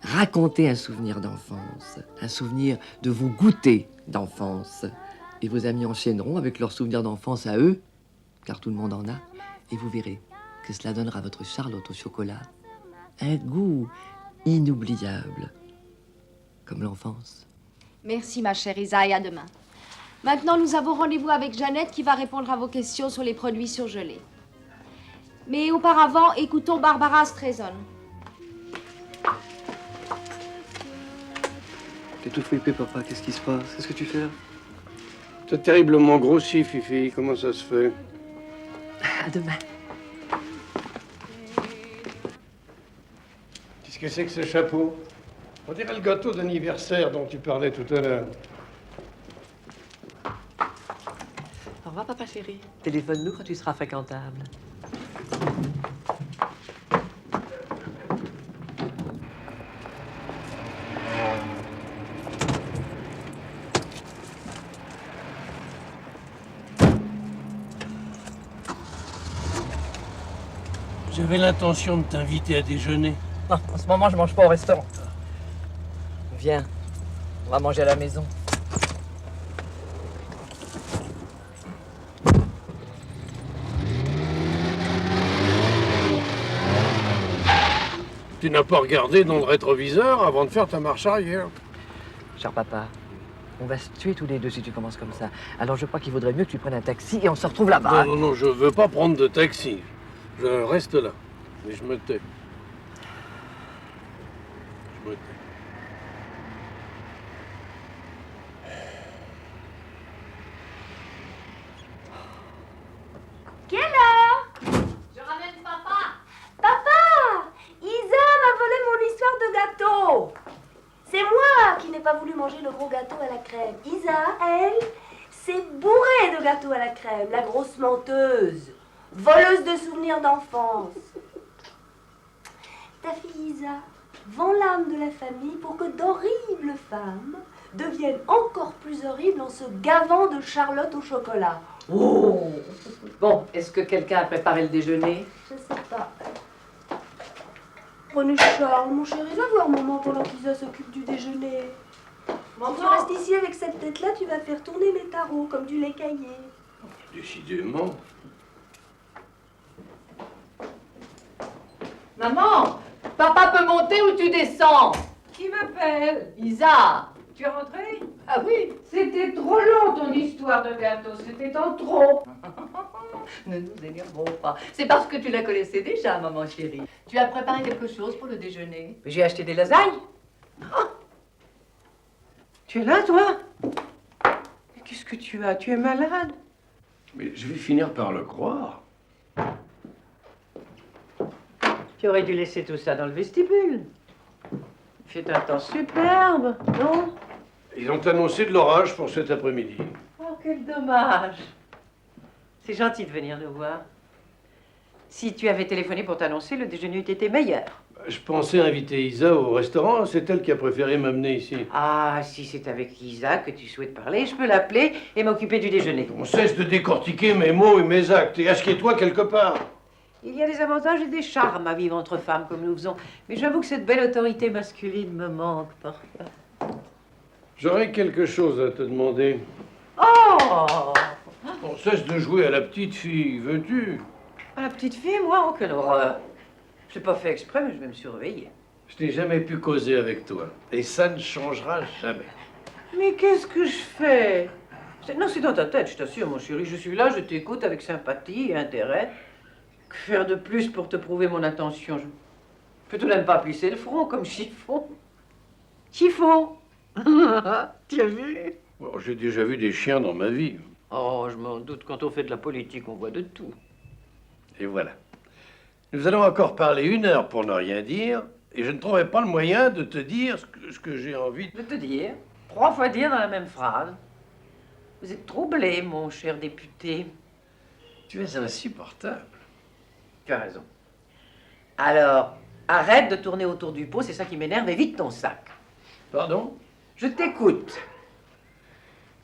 racontez un souvenir d'enfance, un souvenir de vos goûters d'enfance. Et vos amis enchaîneront avec leurs souvenirs d'enfance à eux, car tout le monde en a, et vous verrez que cela donnera à votre Charlotte au chocolat un goût inoubliable, comme l'enfance. Merci ma chère Isa et à demain. Maintenant, nous avons rendez-vous avec Jeannette qui va répondre à vos questions sur les produits surgelés. Mais auparavant, écoutons Barbara Streisand. T'es tout flippé, papa. Qu'est-ce qui se passe? Qu'est-ce que tu fais là? T'as terriblement grossi, Fifi. Comment ça se fait? À demain. Qu'est-ce que c'est que ce chapeau? On dirait le gâteau d'anniversaire dont tu parlais tout à l'heure. Au revoir, papa chéri. Téléphone-nous quand tu seras fréquentable. J'avais l'intention de t'inviter à déjeuner. Non, en ce moment, je mange pas au restaurant. Viens, on va manger à la maison. Tu n'as pas regardé dans le rétroviseur avant de faire ta marche arrière. Cher papa, on va se tuer tous les deux si tu commences comme ça. Alors je crois qu'il vaudrait mieux que tu prennes un taxi et on se retrouve là-bas. Non, non, non, je veux pas prendre de taxi. Je reste là. Mais je me tais. Je me tais. Quelle heure? Je ramène papa. Papa! Isa m'a volé mon histoire de gâteau. C'est moi qui n'ai pas voulu manger le gros gâteau à la crème. Isa, elle, s'est bourrée de gâteaux à la crème, la grosse menteuse, voleuse de souvenirs d'enfance. Ta fille Isa vend l'âme de la famille pour que d'horribles femmes deviennent encore plus horribles en se gavant de Charlotte au chocolat. Oh! Bon, est-ce que quelqu'un a préparé le déjeuner? Je sais pas. Prenez Charles, mon chéri, va voir maman pendant qu'Isa s'occupe du déjeuner. Si tu restes ici avec cette tête-là, tu vas faire tourner mes tarots comme du lait caillé. Décidément. Maman! Papa peut monter ou tu descends? Qui m'appelle? Isa! Tu es rentrée? Ah oui? C'était trop long ton histoire de gâteau, c'était en trop. Ne nous énervons pas. C'est parce que tu la connaissais déjà, maman chérie. Tu as préparé quelque chose pour le déjeuner? J'ai acheté des lasagnes. Ah! Tu es là, toi? Mais qu'est-ce que tu as? Tu es malade? Mais je vais finir par le croire. Tu aurais dû laisser tout ça dans le vestibule. Il fait un temps superbe, non? Ils ont annoncé de l'orage pour cet après-midi. Oh, quel dommage. C'est gentil de venir nous voir. Si tu avais téléphoné pour t'annoncer, le déjeuner eût été meilleur. Je pensais inviter Isa au restaurant, c'est elle qui a préféré m'amener ici. Ah, si c'est avec Isa que tu souhaites parler, je peux l'appeler et m'occuper du déjeuner. On cesse de décortiquer mes mots et mes actes et assieds-toi quelque part. Il y a des avantages et des charmes à vivre entre femmes comme nous faisons. Mais j'avoue que cette belle autorité masculine me manque parfois. J'aurais quelque chose à te demander. Oh! On cesse de jouer à la petite fille, veux-tu? À la petite fille, moi, oh, quelle horreur. Je l'ai pas fait exprès, mais je vais me surveiller. Je n'ai jamais pu causer avec toi. Et ça ne changera jamais. Mais qu'est-ce que je fais? Non, c'est dans ta tête, je t'assure, mon chéri. Je suis là, je t'écoute avec sympathie et intérêt. Que faire de plus pour te prouver mon intention? Je peux tout de même pas plisser le front comme chiffon. Chiffon! Tu as vu? Bon, j'ai déjà vu des chiens dans ma vie. Oh, je m'en doute, quand on fait de la politique, on voit de tout. Et voilà. Nous allons encore parler 1 heure pour ne rien dire, et je ne trouverai pas le moyen de te dire ce que j'ai envie de te dire. 3 fois dire dans la même phrase. Vous êtes troublé, mon cher député. Tu es insupportable. Tu as raison. Alors, arrête de tourner autour du pot, c'est ça qui m'énerve, et vide ton sac. Pardon? Je t'écoute.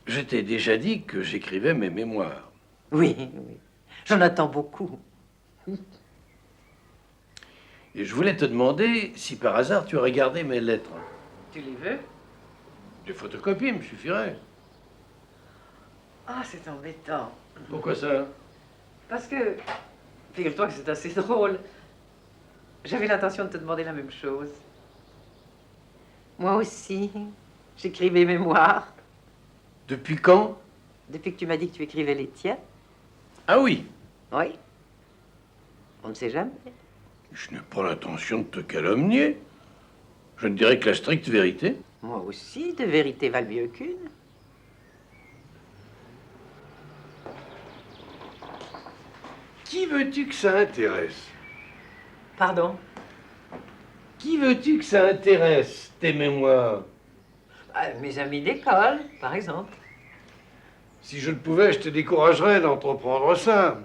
Je t'ai déjà dit que j'écrivais mes mémoires. Oui, oui. J'en attends beaucoup. Et je voulais te demander si par hasard tu aurais gardé mes lettres. Tu les veux? Des photocopies me suffiraient. Ah, c'est embêtant. Pourquoi ça? Parce que, figure-toi que c'est assez drôle. J'avais l'intention de te demander la même chose. Moi aussi, j'écris mes mémoires. Depuis quand? Depuis que tu m'as dit que tu écrivais les tiens. Ah oui? Oui. On ne sait jamais. Je n'ai pas l'intention de te calomnier. Je ne dirais que la stricte vérité. Moi aussi, de vérité valent mieux qu'une. Qui veux-tu que ça intéresse? Pardon? Qui veux-tu que ça intéresse, tes mémoires? Mes amis d'école, par exemple. Si je le pouvais, je te découragerais d'entreprendre ça.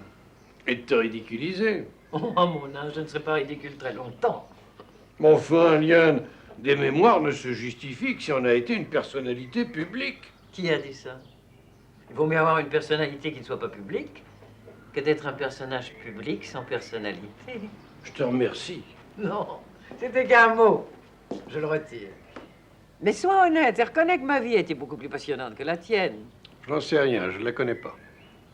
Et de te ridiculiser. Oh, à mon âge, je ne serais pas ridicule très longtemps. Mais enfin, Liane, des mémoires ne se justifient que si on a été une personnalité publique. Qui a dit ça? Il vaut mieux avoir une personnalité qui ne soit pas publique que d'être un personnage public sans personnalité. Je te remercie. Non, c'était qu'un mot. Je le retire. Mais sois honnête et reconnais que ma vie a été beaucoup plus passionnante que la tienne. Je n'en sais rien, je ne la connais pas.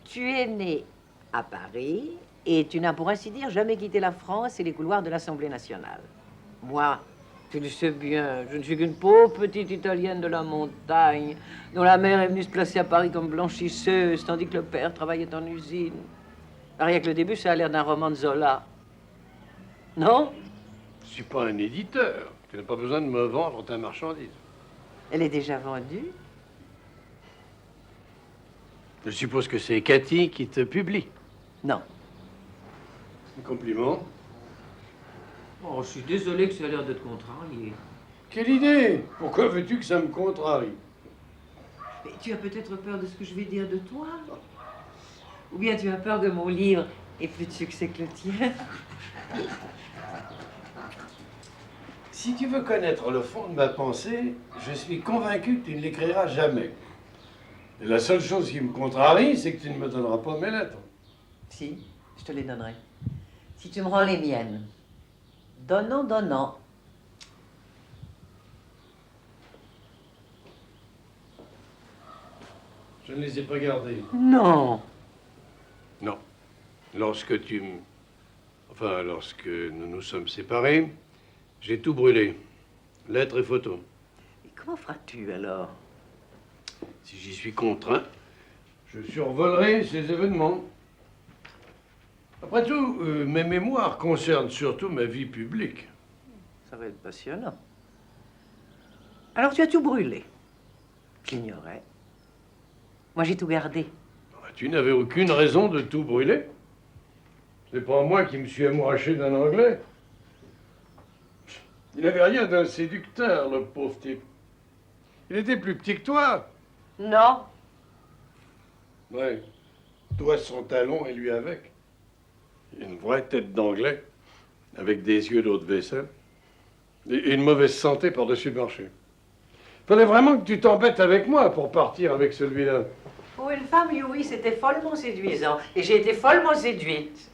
Tu es né à Paris et tu n'as pour ainsi dire jamais quitté la France et les couloirs de l'Assemblée nationale. Moi, tu le sais bien, je ne suis qu'une pauvre petite Italienne de la montagne, dont la mère est venue se placer à Paris comme blanchisseuse, tandis que le père travaillait en usine. Rien que le début, ça a l'air d'un roman de Zola. Non? Je suis pas un éditeur. Tu n'as pas besoin de me vendre ta marchandise. Elle est déjà vendue? Je suppose que c'est Cathy qui te publie. Non. Un compliment. Oh, je suis désolé que ça a l'air de te contrarier. Quelle idée! Pourquoi veux-tu que ça me contrarie? Mais tu as peut-être peur de ce que je vais dire de toi? Ou bien tu as peur que mon livre ait plus de succès que le tien? Si tu veux connaître le fond de ma pensée, je suis convaincu que tu ne l'écriras jamais. Et la seule chose qui me contrarie, c'est que tu ne me donneras pas mes lettres. Si, je te les donnerai. Si tu me rends les miennes. Donnant, donnant. Je ne les ai pas gardées. Non. Non. Lorsque nous nous sommes séparés, j'ai tout brûlé. Lettres et photos. Et comment feras-tu alors? Si j'y suis contraint, je survolerai ces événements. Après tout, mes mémoires concernent surtout ma vie publique. Ça va être passionnant. Alors tu as tout brûlé. J'ignorais. Moi j'ai tout gardé. Tu n'avais aucune raison de tout brûler. C'est pas moi qui me suis amouraché d'un Anglais. Il n'avait rien d'un séducteur, le pauvre type. Il était plus petit que toi. Non. Ouais. Toi son talon et lui avec. Une vraie tête d'Anglais, avec des yeux d'eau de vaisselle. Et une mauvaise santé par-dessus le marché. Fallait vraiment que tu t'embêtes avec moi pour partir avec celui-là. Pour une femme, oui, c'était follement séduisant. Et j'ai été follement séduite.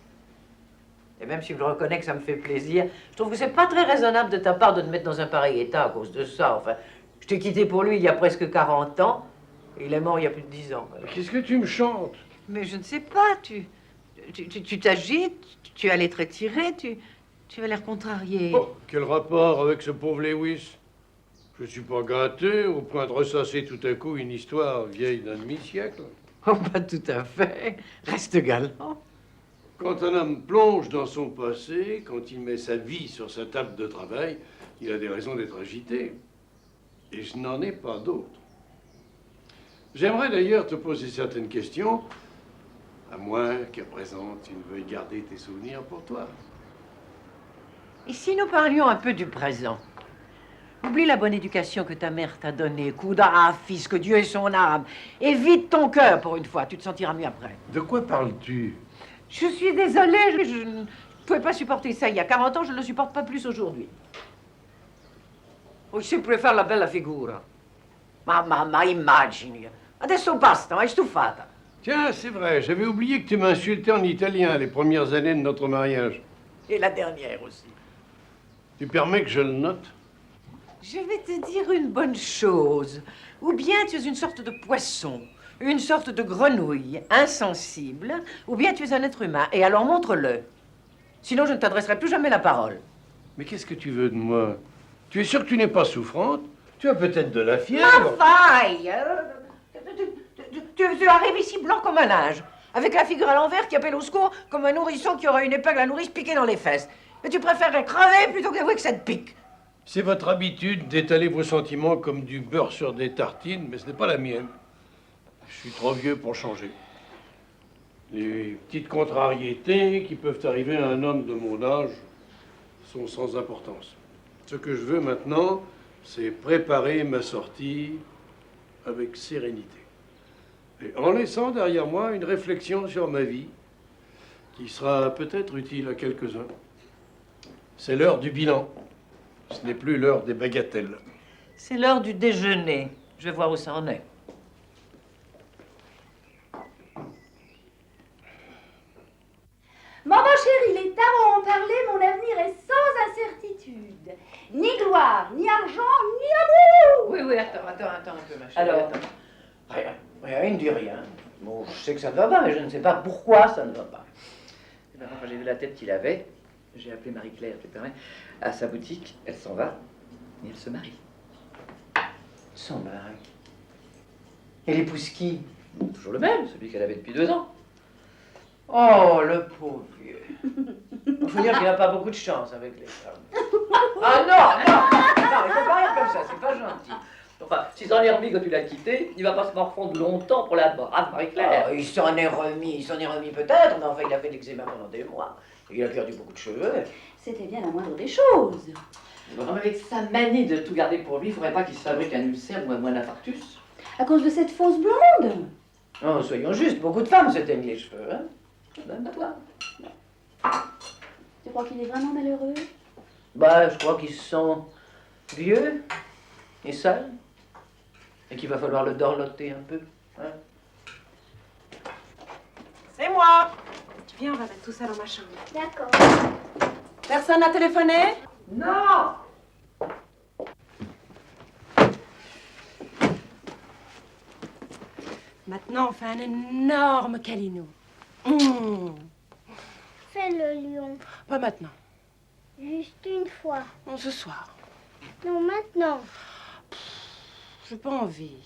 Et même si je reconnais que ça me fait plaisir, je trouve que c'est pas très raisonnable de ta part de te mettre dans un pareil état à cause de ça. Enfin, je t'ai quitté pour lui il y a presque 40 ans. Et il est mort il y a plus de 10 ans. Qu'est-ce que tu me chantes? Mais je ne sais pas, tu t'agites, tu as l'air très tiré, tu as l'air contrarié. Oh, quel rapport avec ce pauvre Lewis? Je suis pas gâté au point de ressasser tout à coup une histoire vieille d'un demi-siècle. Oh, pas tout à fait. Reste galant. Quand un homme plonge dans son passé, quand il met sa vie sur sa table de travail, il a des raisons d'être agité. Et je n'en ai pas d'autres. J'aimerais d'ailleurs te poser certaines questions, à moins qu'à présent tu ne veuilles garder tes souvenirs pour toi. Et si nous parlions un peu du présent? Oublie la bonne éducation que ta mère t'a donnée. Coudard, fils, que Dieu ait son âme. Et vide ton cœur pour une fois, tu te sentiras mieux après. De quoi parles-tu? Je suis désolée, je ne pouvais pas supporter ça il y a 40 ans, je ne le supporte pas plus aujourd'hui. Ho sempre fare la bella figura. Ma immagini. Adesso basta, ma è stufata. Tiens, c'est vrai, j'avais oublié que tu m'insultais en italien les premières années de notre mariage. Et la dernière aussi. Tu permets que je le note? Je vais te dire une bonne chose. Ou bien tu es une sorte de poisson, une sorte de grenouille, insensible, ou bien tu es un être humain. Et alors montre-le. Sinon, je ne t'adresserai plus jamais la parole. Mais qu'est-ce que tu veux de moi? Tu es sûr que tu n'es pas souffrante? Tu as peut-être de la fièvre. Ma faille! Tu arrives ici blanc comme un linge, avec la figure à l'envers qui appelle au secours comme un nourrisson qui aura une épingle à nourrice piquée dans les fesses. Mais tu préférerais crever plutôt qu'avouer que ça te pique. C'est votre habitude d'étaler vos sentiments comme du beurre sur des tartines, mais ce n'est pas la mienne. Je suis trop vieux pour changer. Les petites contrariétés qui peuvent arriver à un homme de mon âge sont sans importance. Ce que je veux maintenant, c'est préparer ma sortie avec sérénité. Et en laissant derrière moi une réflexion sur ma vie qui sera peut-être utile à quelques-uns. C'est l'heure du bilan. Ce n'est plus l'heure des bagatelles. C'est l'heure du déjeuner. Je vais voir où ça en est. Maman chérie, il est tard à en parler, mon avenir est sans incertitude. Ni gloire, ni argent, ni amour. Oui, attends un peu, ma chérie. Alors Rien ne dit rien. Bon, je sais que ça ne va pas, mais je ne sais pas pourquoi ça ne va pas. La dernière fois, j'ai vu la tête qu'il avait. J'ai appelé Marie-Claire, tu permets, à sa boutique. Elle s'en va et elle se marie. S'en marie. Elle épouse qui? Toujours le même, celui qu'elle avait depuis 2 ans. Oh, le pauvre vieux. Il faut dire qu'il n'a pas beaucoup de chance avec les femmes. Ah non, il faut pas rire comme ça, c'est pas gentil. Enfin, s'il s'en est remis quand tu l'as quitté, il va pas se morfondre longtemps pour la brave Marie-Claire. Il s'en est remis peut-être, mais enfin, il a fait de l'eczéma pendant des mois. Il a perdu beaucoup de cheveux. C'était bien la moindre des choses. Non, mais avec sa manie de tout garder pour lui, il faudrait pas qu'il se fabrique un ulcère ou un infarctus. À cause de cette fausse blonde. Non, soyons justes, beaucoup de femmes s'éteignent les cheveux, hein. Même toi. Tu crois qu'il est vraiment malheureux? Bah, je crois qu'ils sont vieux et sales. Et qu'il va falloir le dorloter un peu. Hein. C'est moi. Tu viens, on va mettre tout ça dans ma chambre. D'accord. Personne n'a téléphoné? Non. Maintenant, on fait un énorme câlinou. Fais le lion. Pas maintenant. Juste une fois. Non, ce soir. Non, maintenant. J'ai pas envie.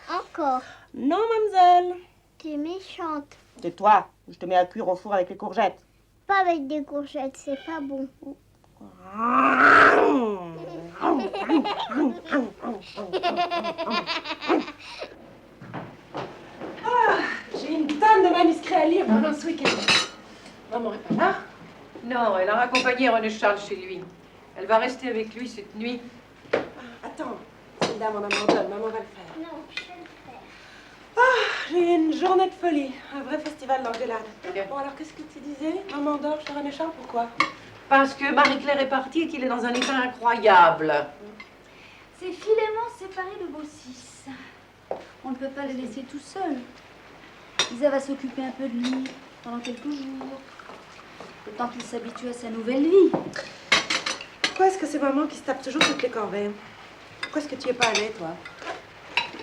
Encore. Non, mademoiselle. T'es méchante. Tais-toi, je te mets à cuire au four avec les courgettes. Pas avec des courgettes, c'est pas bon. J'ai une tonne de manuscrits à lire pendant ce week-end. Maman est pas là? Non, elle a raccompagné René Charles chez lui. Elle va rester avec lui cette nuit. Attends, c'est une dame en abandonne, maman va le faire. Non, je vais le faire. J'ai une journée de folie, un vrai festival d'engueulade. Bon, alors qu'est-ce que tu disais? Maman dort chez René Charles, pourquoi? Parce que Marie-Claire est partie et qu'il est dans un état incroyable. C'est filément séparé de Bossis. On ne peut pas le laisser tout seul. Isa va s'occuper un peu de lui pendant quelques jours. Le temps qu'il s'habitue à sa nouvelle vie. Pourquoi est-ce que c'est maman qui se tape toujours toutes les corvées? Pourquoi est-ce que tu y es pas allée, toi?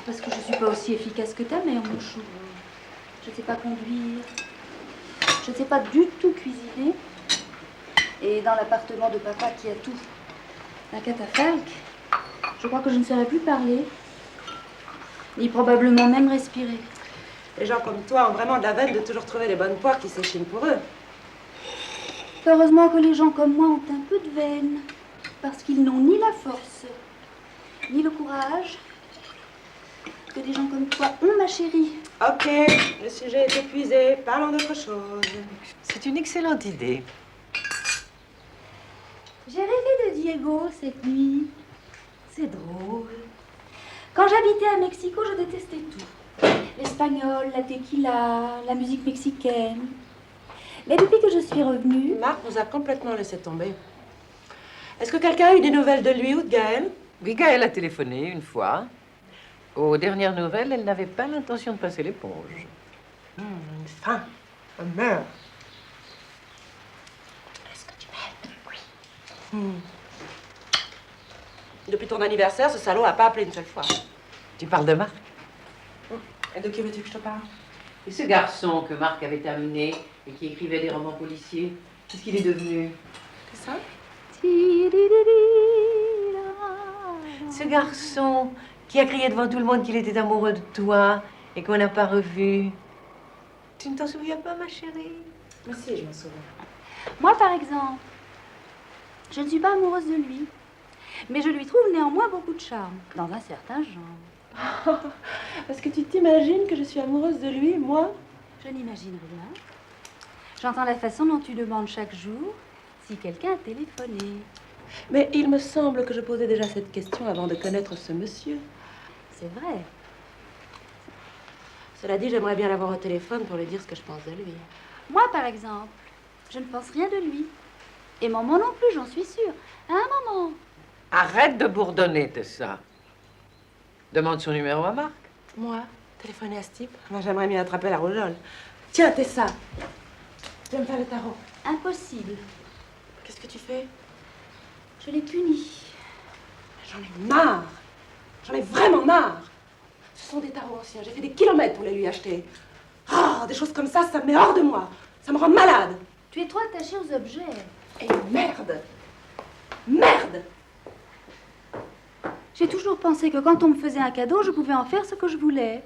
Parce que je suis pas aussi efficace que ta mère, mon chou. Je ne sais pas conduire. Je ne sais pas du tout cuisiner. Et dans l'appartement de papa qui a tout, un catafalque, je crois que je ne saurais plus parler. Ni probablement même respirer. Les gens comme toi ont vraiment de la veine de toujours trouver les bonnes poires qui s'échinent pour eux. Heureusement que les gens comme moi ont un peu de veine. Parce qu'ils n'ont ni la force, ni le courage que des gens comme toi ont, ma chérie. Ok, le sujet est épuisé. Parlons d'autre chose. C'est une excellente idée. J'ai rêvé de Diego cette nuit. C'est drôle. Quand j'habitais à Mexico, je détestais tout. L'espagnol, la tequila, la musique mexicaine. Mais depuis que je suis revenue... Marc nous a complètement laissé tomber. Est-ce que quelqu'un a eu des nouvelles de lui ou de Gaël? Oui, Gaëlle a téléphoné une fois. Aux dernières nouvelles, elle n'avait pas l'intention de passer l'éponge. Une faim, un meurt. Est-ce que tu m'aimes? Oui. Depuis ton anniversaire, ce salaud a pas appelé une seule fois. Tu parles de Marc? Et de qui veux-tu que je te parle? Et ce garçon que Marc avait amené et qui écrivait des romans policiers, qu'est-ce qu'il est devenu? C'est ça? Ce garçon qui a crié devant tout le monde qu'il était amoureux de toi et qu'on n'a pas revu. Tu ne t'en souviens pas, ma chérie? Mais si, je m'en souviens. Moi, par exemple, je ne suis pas amoureuse de lui. Mais je lui trouve néanmoins beaucoup de charme, dans un certain genre. Parce que tu t'imagines que je suis amoureuse de lui, moi? Je n'imagine rien. J'entends la façon dont tu demandes chaque jour si quelqu'un a téléphoné. Mais il me semble que je posais déjà cette question avant de connaître ce monsieur. C'est vrai. Cela dit, j'aimerais bien l'avoir au téléphone pour lui dire ce que je pense de lui. Moi, par exemple, je ne pense rien de lui. Et maman non plus, j'en suis sûre. Hein, maman? Arrête de bourdonner, Tessa. Demande son numéro à Marc. Moi, téléphoner à ce type? Moi, j'aimerais mieux attraper la rougeole. Tiens, Tessa, tu vas me faire le tarot. Impossible. Qu'est-ce que tu fais? Je l'ai puni. J'en ai marre. J'en ai vraiment marre. Ce sont des tarots anciens. J'ai fait des kilomètres pour les lui acheter. Ah, des choses comme ça me met hors de moi. Ça me rend malade. Tu es trop attachée aux objets. Et merde. Merde. J'ai toujours pensé que quand on me faisait un cadeau, je pouvais en faire ce que je voulais.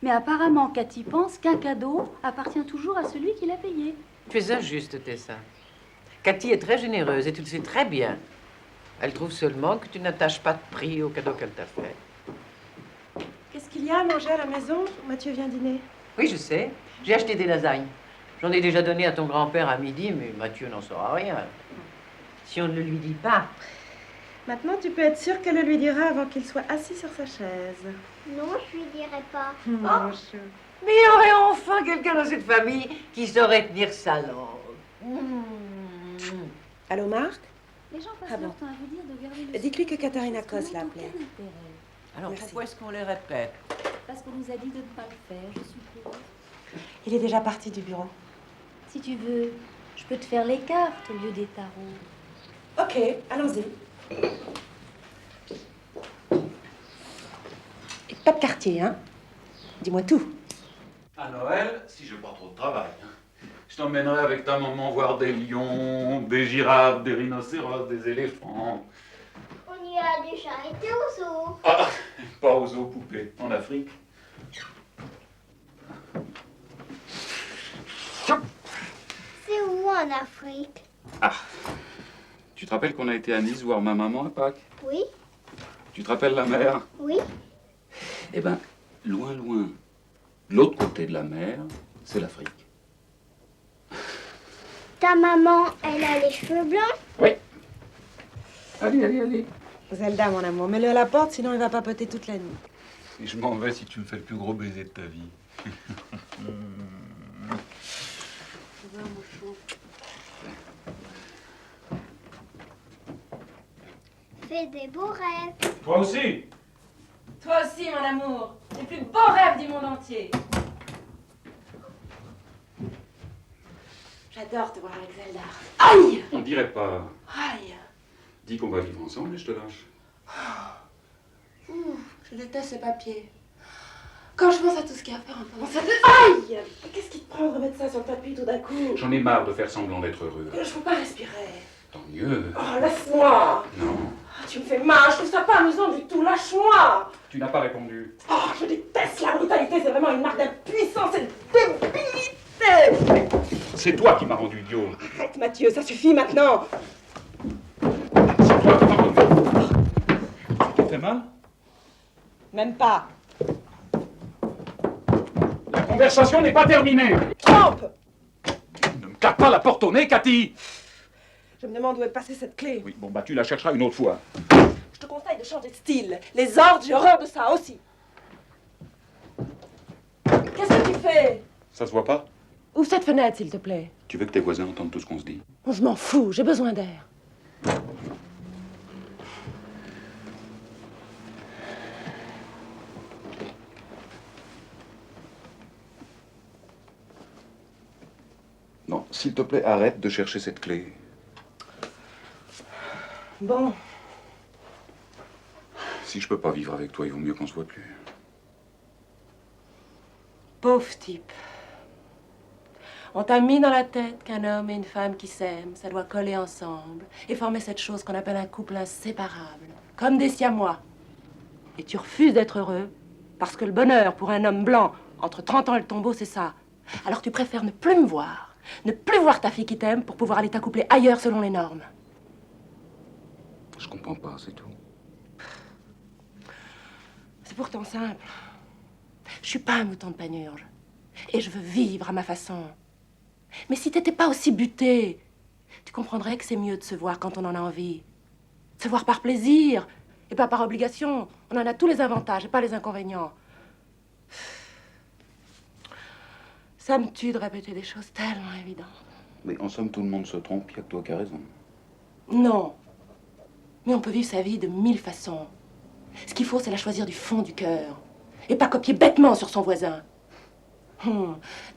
Mais apparemment, Cathy pense qu'un cadeau appartient toujours à celui qui l'a payé. Tu es injuste, Tessa. Cathy est très généreuse et tu le sais très bien. Elle trouve seulement que tu n'attaches pas de prix au cadeau qu'elle t'a fait. Qu'est-ce qu'il y a à manger à la maison? Mathieu vient dîner. Oui, je sais. J'ai acheté des lasagnes. J'en ai déjà donné à ton grand-père à midi, mais Mathieu n'en saura rien. Si on ne le lui dit pas. Maintenant, tu peux être sûre qu'elle le lui dira avant qu'il soit assis sur sa chaise. Non, je lui dirai pas. Oh. Mais il y aurait enfin quelqu'un dans cette famille qui saurait tenir sa langue. Allô, Marc? Les gens passent Ah bon. leur temps à vous dire de garder le Dites-lui que Katharina silence, Kos l'a sans appelé. aucun intérêt. Alors Merci. pourquoi est-ce qu'on les répète? Parce qu'on nous a dit de ne pas le faire, je suppose. Il est déjà parti du bureau. Si tu veux, je peux te faire les cartes au lieu des tarots. Ok, allons-y. Et pas de quartier, hein? Dis-moi tout. À Noël, si j'ai pas trop de travail, je t'emmènerai avec ta maman voir des lions, des girafes, des rhinocéros, des éléphants. On ira du charité au zoo. Ah, pas aux zoo poupées, en Afrique. C'est où en Afrique? Ah, tu te rappelles qu'on a été à Nice voir ma maman à Pâques? Oui, Tu te rappelles la mer? oui. Eh ben, loin, loin, l'autre côté de la mer, c'est l'Afrique. Ta maman, elle a les cheveux blancs? Oui. Allez, allez, allez. Zelda, mon amour, mets-le à la porte, sinon il va papoter toute la nuit. Et je m'en vais si tu me fais le plus gros baiser de ta vie. Fais des beaux rêves. Toi aussi. Toi aussi, mon amour. Les plus beaux rêves du monde entier. J'adore te voir avec Zelda. Aïe! On dirait pas. Aïe! Dis qu'on va vivre ensemble et je te lâche. Ouh, je déteste ces papiers. Quand je pense à tout ce qu'il y a à faire en pendant cette... Aïe! Qu'est-ce qui te prend de remettre ça sur le tapis tout d'un coup? J'en ai marre de faire semblant d'être heureux. Je peux pas respirer. Tant mieux. Oh, laisse-moi! Non. Tu me fais mal, je trouve ça pas amusant du tout, lâche-moi! Tu n'as pas répondu. Oh, je déteste la brutalité, c'est vraiment une marque d'impuissance et de débilité! C'est toi qui m'as rendu idiot. Arrête, Mathieu, ça suffit maintenant! C'est toi qui m'as rendu. Ça te fait mal? Même pas. La conversation n'est pas terminée. Trompe! Ne me claque pas la porte au nez, Cathy. Je me demande où est passée cette clé. Oui, bon, bah tu la chercheras une autre fois. Je te conseille de changer de style. Les ordres, j'ai horreur de ça aussi. Qu'est-ce que tu fais? Ça se voit pas? Ouvre cette fenêtre, s'il te plaît. Tu veux que tes voisins entendent tout ce qu'on se dit? Oh, je m'en fous, j'ai besoin d'air. Non, s'il te plaît, arrête de chercher cette clé. Bon, Si je peux pas vivre avec toi, il vaut mieux qu'on se voit plus. pauvre type. On t'a mis dans la tête qu'un homme et une femme qui s'aiment, ça doit coller ensemble et former cette chose qu'on appelle un couple inséparable, comme des siamois. Et tu refuses d'être heureux parce que le bonheur pour un homme blanc entre 30 ans et le tombeau, c'est ça. Alors tu préfères ne plus me voir, ne plus voir ta fille qui t'aime pour pouvoir aller t'accoupler ailleurs selon les normes. Je comprends pas, c'est tout. C'est pourtant simple. Je suis pas un mouton de panurge. Et je veux vivre à ma façon. Mais si t'étais pas aussi buté, tu comprendrais que c'est mieux de se voir quand on en a envie. De se voir par plaisir et pas par obligation. On en a tous les avantages et pas les inconvénients. Ça me tue de répéter des choses tellement évidentes. Mais en somme, tout le monde se trompe, il n'y a que toi qui as raison. Non. Mais on peut vivre sa vie de 1000 façons. Ce qu'il faut, c'est la choisir du fond du cœur. Et pas copier bêtement sur son voisin.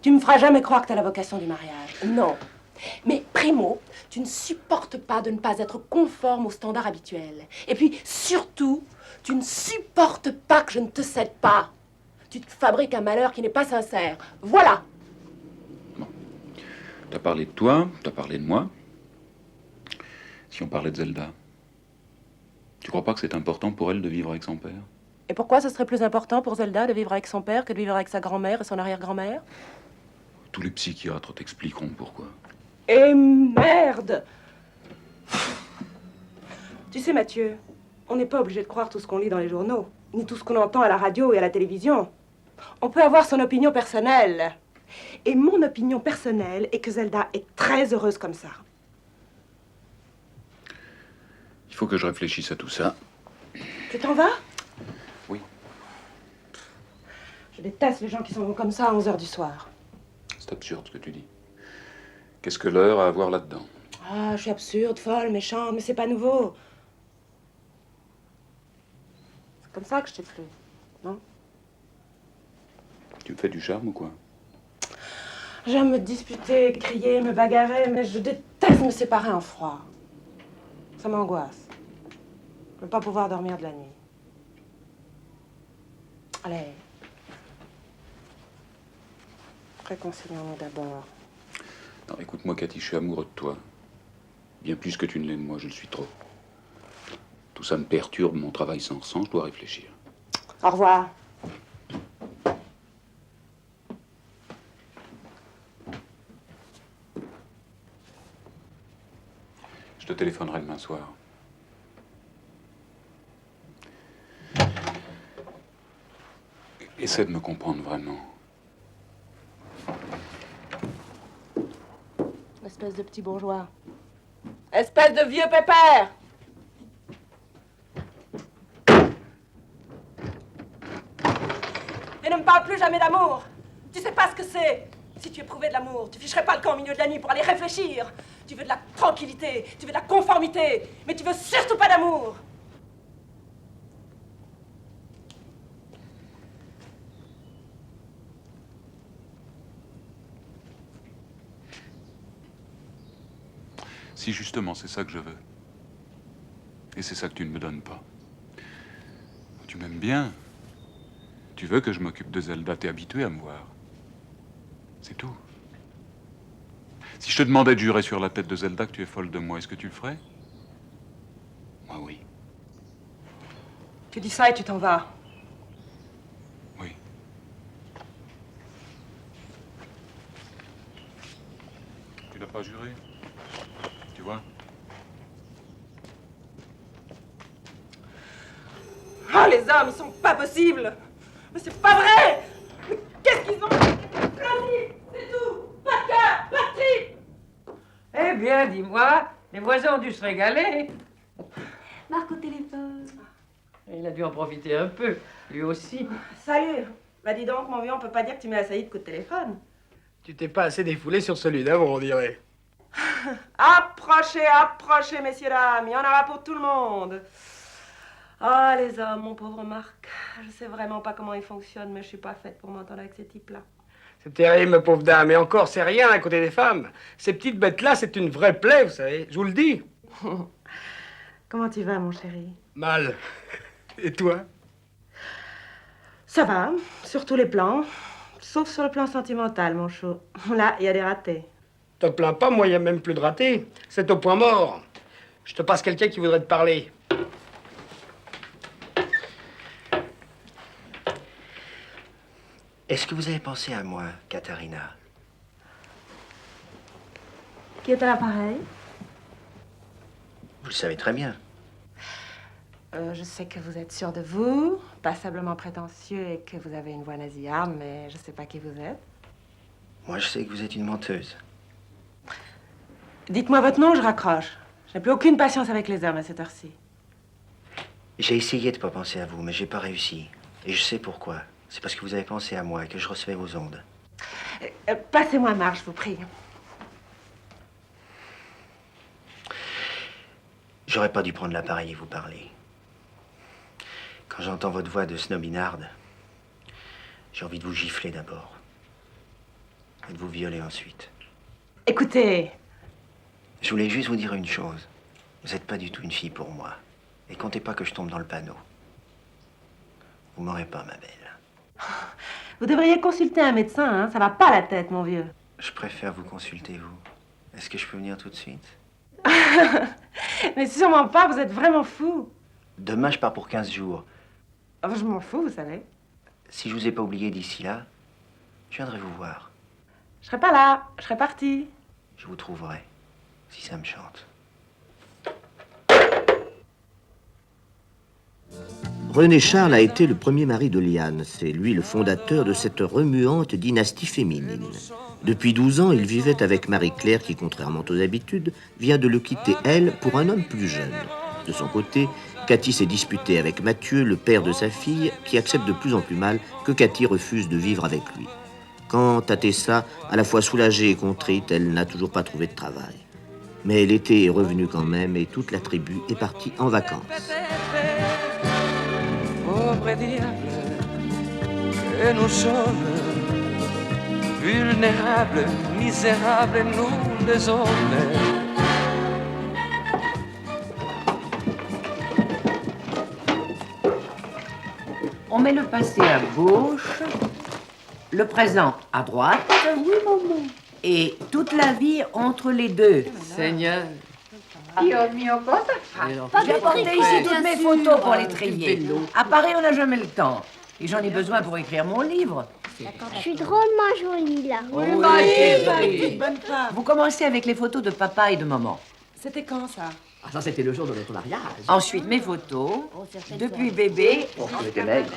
Tu me feras jamais croire que t'as la vocation du mariage. Non. Mais primo, tu ne supportes pas de ne pas être conforme aux standards habituels. Et puis, surtout, tu ne supportes pas que je ne te cède pas. Tu te fabriques un malheur qui n'est pas sincère. Voilà. T'as parlé de toi, t'as parlé de moi. Si on parlait de Zelda, tu crois pas que c'est important pour elle de vivre avec son père? Et pourquoi ce serait plus important pour Zelda de vivre avec son père que de vivre avec sa grand-mère et son arrière-grand-mère? Tous les psychiatres t'expliqueront pourquoi. Et merde! Tu sais, Mathieu, on n'est pas obligé de croire tout ce qu'on lit dans les journaux, ni tout ce qu'on entend à la radio et à la télévision. On peut avoir son opinion personnelle. Et mon opinion personnelle est que Zelda est très heureuse comme ça. Il faut que je réfléchisse à tout ça. Tu t'en vas? Oui. Je déteste les gens qui sont comme ça à 11h du soir. C'est absurde ce que tu dis. Qu'est-ce que l'heure a à voir là-dedans? Ah, je suis absurde, folle, méchante, mais c'est pas nouveau. C'est comme ça que je t'ai plu, non? Tu me fais du charme ou quoi? J'aime me disputer, crier, me bagarrer, mais je déteste me séparer en froid. Ça m'angoisse. Ne pas pouvoir dormir de la nuit. Allez. Réconcilions-nous d'abord. Non, écoute-moi, Cathy, je suis amoureux de toi. Bien plus que tu ne l'es de moi, je le suis trop. Tout ça me perturbe, mon travail sans sens, je dois réfléchir. Au revoir. Je te téléphonerai demain soir. Essaie de me comprendre vraiment. Espèce de petit bourgeois. Espèce de vieux pépère! Et ne me parle plus jamais d'amour. Tu sais pas ce que c'est. Si tu éprouvais de l'amour, tu ficherais pas le camp au milieu de la nuit pour aller réfléchir. Tu veux de la tranquillité, tu veux de la conformité, mais tu veux surtout pas d'amour. Si justement c'est ça que je veux. Et c'est ça que tu ne me donnes pas. Tu m'aimes bien. Tu veux que je m'occupe de Zelda, t'es habitué à me voir. C'est tout. Si je te demandais de jurer sur la tête de Zelda que tu es folle de moi, est-ce que tu le ferais? Moi, oui. Tu dis ça et tu t'en vas. Oui. Tu n'as pas juré? Tu vois? Ah, les hommes, ils sont pas possibles. Mais c'est pas vrai. Mais qu'est-ce qu'ils ont? Vas-y, c'est tout. Pas de cœur, pas de tripes. Eh bien, dis-moi, les voisins ont dû se régaler. Marc au téléphone. Il a dû en profiter un peu, lui aussi. Salut. Bah dis donc, mon vieux, on peut pas dire que tu m'as assailli de coups de téléphone. Tu t'es pas assez défoulé sur celui d'avant, on dirait. Approchez, approchez, messieurs, dames. Il y en aura pour tout le monde. Ah, les hommes, mon pauvre Marc. Je sais vraiment pas comment ils fonctionnent, mais je suis pas faite pour m'entendre avec ces types-là. C'est terrible, ma pauvre dame. Et encore, c'est rien à côté des femmes. Ces petites bêtes-là, c'est une vraie plaie, vous savez. Je vous le dis. Comment tu vas, mon chéri? Mal. Et toi? Ça va, sur tous les plans. Sauf sur le plan sentimental, mon chou. Là, il y a des ratés. Te plains pas, moi, il n'y a même plus de raté. C'est au point mort. Je te passe quelqu'un qui voudrait te parler. Est-ce que vous avez pensé à moi, Katharina? Qui est à l'appareil? Vous le savez très bien. Je sais que vous êtes sûr de vous, passablement prétentieux et que vous avez une voix nasillarde, mais je sais pas qui vous êtes. Moi, je sais que vous êtes une menteuse. Dites-moi votre nom, je raccroche. Je n'ai plus aucune patience avec les hommes à cette heure-ci. J'ai essayé de pas penser à vous, mais j'ai pas réussi. Et je sais pourquoi. C'est parce que vous avez pensé à moi et que je recevais vos ondes. Passez-moi Marc, je vous prie. J'aurais pas dû prendre l'appareil et vous parler. Quand j'entends votre voix de snobinarde, j'ai envie de vous gifler d'abord. Et de vous violer ensuite. Écoutez, Je voulais juste vous dire une chose. Vous n'êtes pas du tout une fille pour moi. Et comptez pas que je tombe dans le panneau. Vous m'aurez pas, ma belle. Vous devriez consulter un médecin, hein. Ça va pas la tête, mon vieux. Je préfère vous consulter, vous. Est-ce que je peux venir tout de suite? Mais sûrement pas, vous êtes vraiment fou. Demain, je pars pour 15 jours. Oh, je m'en fous, vous savez. Si je vous ai pas oublié d'ici là, je viendrai vous voir. Je serai pas là, je serai partie. Je vous trouverai, si ça me chante. René Charles a été le premier mari de Liane. C'est lui le fondateur de cette remuante dynastie féminine. Depuis 12 ans, il vivait avec Marie-Claire qui, contrairement aux habitudes, vient de le quitter, elle, pour un homme plus jeune. De son côté, Cathy s'est disputée avec Mathieu, le père de sa fille, qui accepte de plus en plus mal que Cathy refuse de vivre avec lui. Quant à Tessa, à la fois soulagée et contrite, elle n'a toujours pas trouvé de travail. Mais l'été est revenu quand même et toute la tribu est partie en vacances. Pauvre diable, que nous sommes vulnérables, misérables, nous les hommes. On met le passé à gauche, le présent à droite. Oui, maman. Et toute la vie entre les deux. Seigneur. Dio mio, cosa fa? J'ai apporté ici toutes mes photos pour les trier. À Paris, on n'a jamais le temps. Et j'en ai besoin pour écrire mon livre. Je suis drôlement jolie, là. Oui, vous commencez avec les photos de papa et de maman. C'était quand, ça? Ah, ça, c'était le jour de notre mariage. Ensuite, mes photos, depuis bébé. Oh, on était maigre.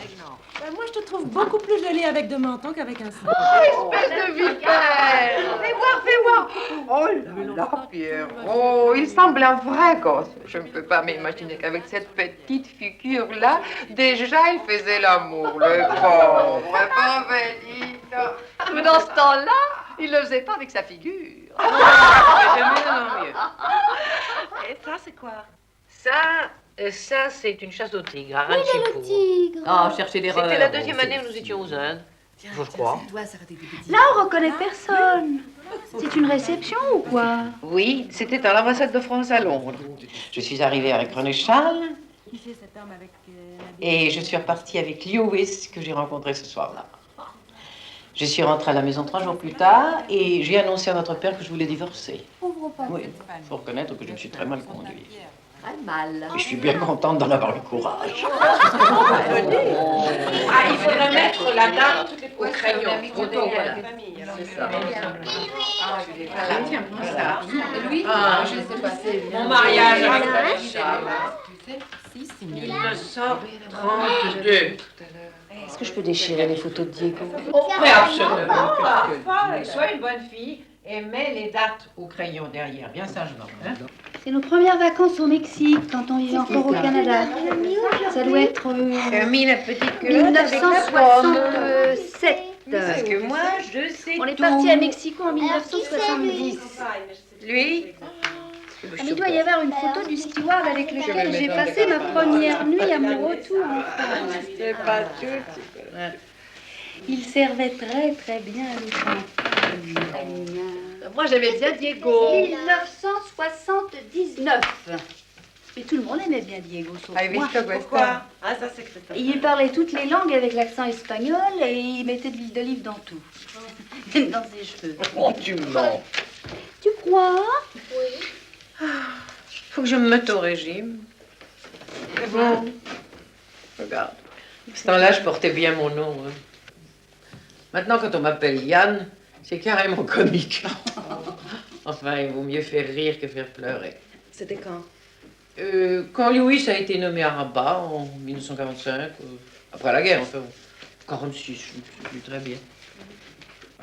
Moi, je te trouve beaucoup plus jolie avec deux mentons qu'avec un sein. Oh, espèce de vipère! Fais voir! Oh là, Pierre! Oh, il semble un vrai gosse. Je ne peux pas m'imaginer qu'avec cette petite figure-là, déjà il faisait l'amour, le pauvre Benito. Mais dans ce temps-là, il ne le faisait pas avec sa figure. De mieux en mieux. Et ça, c'est quoi? Ça, c'est une chasse au tigre, à Oui, Ranchipo. le tigre. Ah, chercher l'erreur. C'était la bon, deuxième année où nous étions aux Indes. Je crois. Là, on reconnaît personne. C'est une réception ou quoi? Oui, c'était à l'ambassade de France à Londres. Je suis arrivée avec René Charles et je suis repartie avec Lewis que j'ai rencontré ce soir-là. Je suis rentrée à la maison 3 jours plus tard et j'ai annoncé à votre père que je voulais divorcer. Oui, il faut reconnaître que je me suis très mal conduite. Très mal. Et je suis bien contente d'en avoir eu courage. Il faudrait mettre la date au crayon. Photo, voilà. C'est ça. Tiens, prends ça. Lui, je sais pas. mon mariage avec René Charles. 1932. Est-ce que je peux déchirer les photos de Diego? Oh, mais absolument. Sois une bonne fille et mets les dates au crayon derrière, bien sagement. Hein? C'est nos premières vacances au Mexique, quand on vivait encore au Canada. Ça doit être... Mis la petite queue 1967. Parce que moi, je sais On est tout. parti à Mexico en 1970. Lui Ah, mais il doit y avoir une photo du steward avec lequel j'ai passé ma première nuit à mon retour en France. C'est pas tout. Il servait très très bien le champagne. Moi, j'aimais bien Diego. 1979. Mais tout le monde aimait bien Diego, sauf Hai moi. visto questa? Ah, ça, c'est que c'est Il parlait toutes les langues avec l'accent espagnol et il mettait de l'huile d'olive dans tout. Même dans ses cheveux. Oh, tu mens. Tu crois? Faut que je me mette au régime. Bon. Regarde. À ce temps-là, je portais bien mon nom. Hein. Maintenant, quand on m'appelle Yann, c'est carrément comique. Enfin, il vaut mieux faire rire que faire pleurer. C'était quand? Quand Louis a été nommé à Rabat en 1945, après la guerre, enfin, 46, je ne sais plus très bien.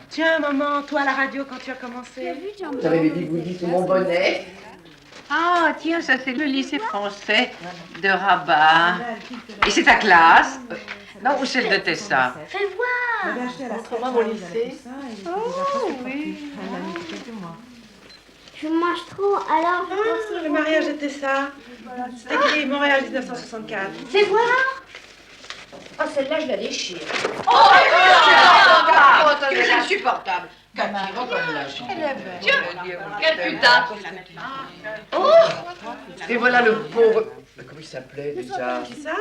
Tiens, maman, toi à la radio quand tu as commencé. Vous avez des bigoudis sous mon bonnet. Ah, tiens, ça c'est le lycée français de Rabat. Et c'est ta classe? Non, ou celle de Tessa? Fais voir! Autrement, mon lycée. Oh, oui. Je mange trop, alors... Le mariage était ça. C'est écrit Montréal 1964. Fais voir! Oh, celle-là, je la déchire. Oh, Oh, c'est insupportable. Cathy, reconnaît-la. Tiens, quel putain. Oh. Et voilà le pauvre... Comment il s'appelait déjà? Qui ça?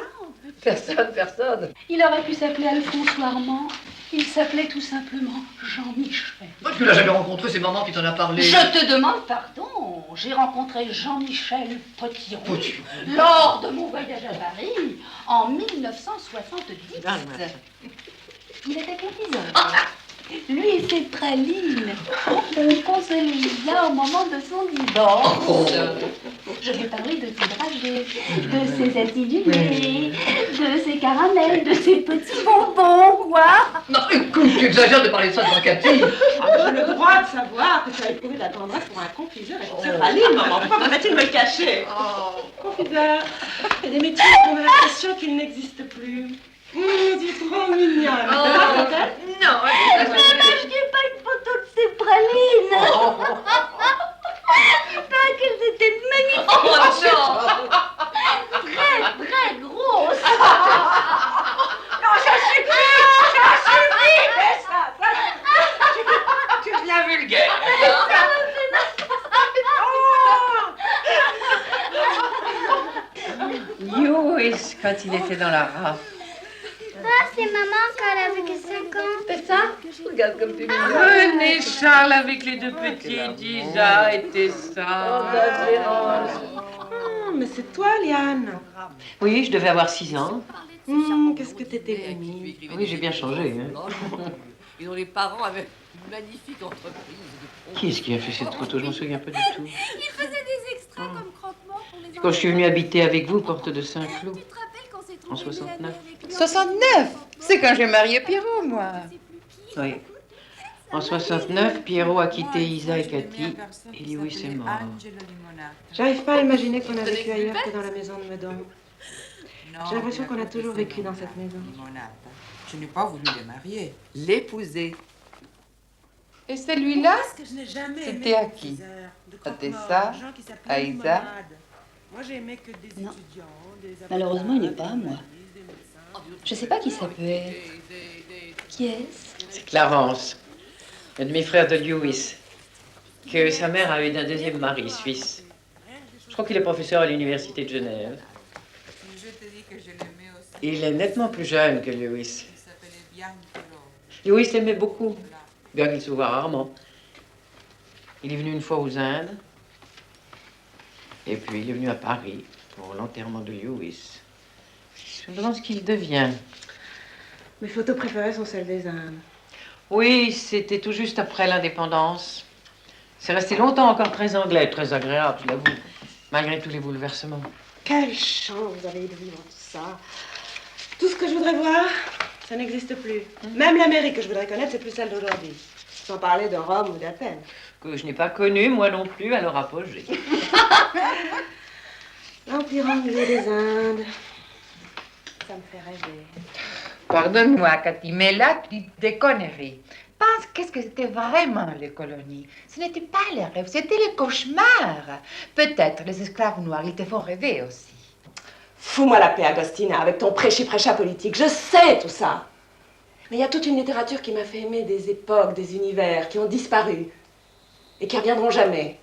Personne. Il aurait pu s'appeler Alphonse ou Armand. Il s'appelait tout simplement Jean-Michel. Tu l'as jamais rencontré, c'est maman qui t'en a parlé. Je te demande pardon. J'ai rencontré Jean-Michel Potiron lors de mon voyage à Paris en 1970. Il était courtisan. Lui et ses pralines ont consolé Lisa au moment de son divorce. Je vais parler de ses dragées, de ses acidulés, de ses caramels, de ses petits bonbons, quoi. Non, écoute, tu exagères de parler de ça devant Cathy. J'ai le droit de savoir que tu as éprouvé de la tendresse pour un confiseur et pour ses pralines, maman. Pourquoi voudrais-tu me le cacher? Confiseur, il y a des métiers qu'on a l'impression qu'ils n'existent plus. Tu es trop mignonne. Non, je n'ai pas une photo de ces pralines. Pas qu'elles étaient magnifiques. Oh non. Très, très grosses. Non, ça suffit. Mais ça. Tu deviens vulgaire. Lewis, quand il était dans la rafle. Ah, c'est maman quand elle avait que 5 ans. C'est ça? Regarde comme tu es mignon. René Charles avec les deux petits, Isa et Tessa. Ah, mais c'est toi, Liane. Oui, je devais avoir 6 ans. Qu'est-ce que t'étais bonne. Oui, j'ai bien changé. Hein. Ils ont les parents avec une magnifique entreprise. Qui est-ce qui a fait cette photo? Je m'en souviens pas du tout. Il faisait des extraits comme croque-morts pour les Quand je suis venue habiter avec vous, porte de Saint-Cloud, Tu te rappelles quand c'est en 69. 69. C'est quand j'ai marié Pierrot, moi. Oui. En 69, Pierrot a quitté Isa et Cathy, et Lewis est mort. J'arrive pas à imaginer qu'on a vécu ailleurs que dans la maison de Meudon. J'ai l'impression qu'on a toujours vécu dans cette maison. Je n'ai pas voulu les marier, l'épouser. Et celui-là, C'était à qui? À Tessa? À Isa? Moi, j'ai aimé que des Non. étudiants, des Malheureusement, il n'est pas à moi. Je sais pas qui ça peut être. Qui est-ce? C'est Clarence, le demi-frère de Lewis, que sa mère a eu d'un deuxième mari suisse. Je crois qu'il est professeur à l'université de Genève. Je te dis que je l'aimais aussi. Il est nettement plus jeune que Lewis. Il s'appelait Bianchelo. Lewis l'aimait beaucoup, bien qu'il se voit rarement. Il est venu une fois aux Indes, et puis il est venu à Paris pour l'enterrement de Lewis. Je me demande ce qu'il devient. Mes photos préférées sont celles des Indes. Oui, c'était tout juste après l'indépendance. C'est resté longtemps encore très anglais, très agréable, je l'avoue, malgré tous les bouleversements. Quelle chance vous avez eu de vivre tout ça. Tout ce que je voudrais voir, ça n'existe plus. Même l'Amérique que je voudrais connaître, c'est plus celle d'aujourd'hui. Sans parler de Rome ou d'Athènes. Que je n'ai pas connu, moi non plus, à leur apogée. L'Empire anglais des Indes. Ça me fait rêver. Pardonne-moi, Cathy, mais là, tu dis des conneries. Pense qu'est-ce que c'était vraiment les colonies. Ce n'était pas les rêves, c'était les cauchemars. Peut-être les esclaves noirs, ils te font rêver aussi. Fous-moi la paix, Agostina, avec ton prêchi-prêcha politique. Je sais tout ça. Mais il y a toute une littérature qui m'a fait aimer des époques, des univers qui ont disparu et qui reviendront jamais.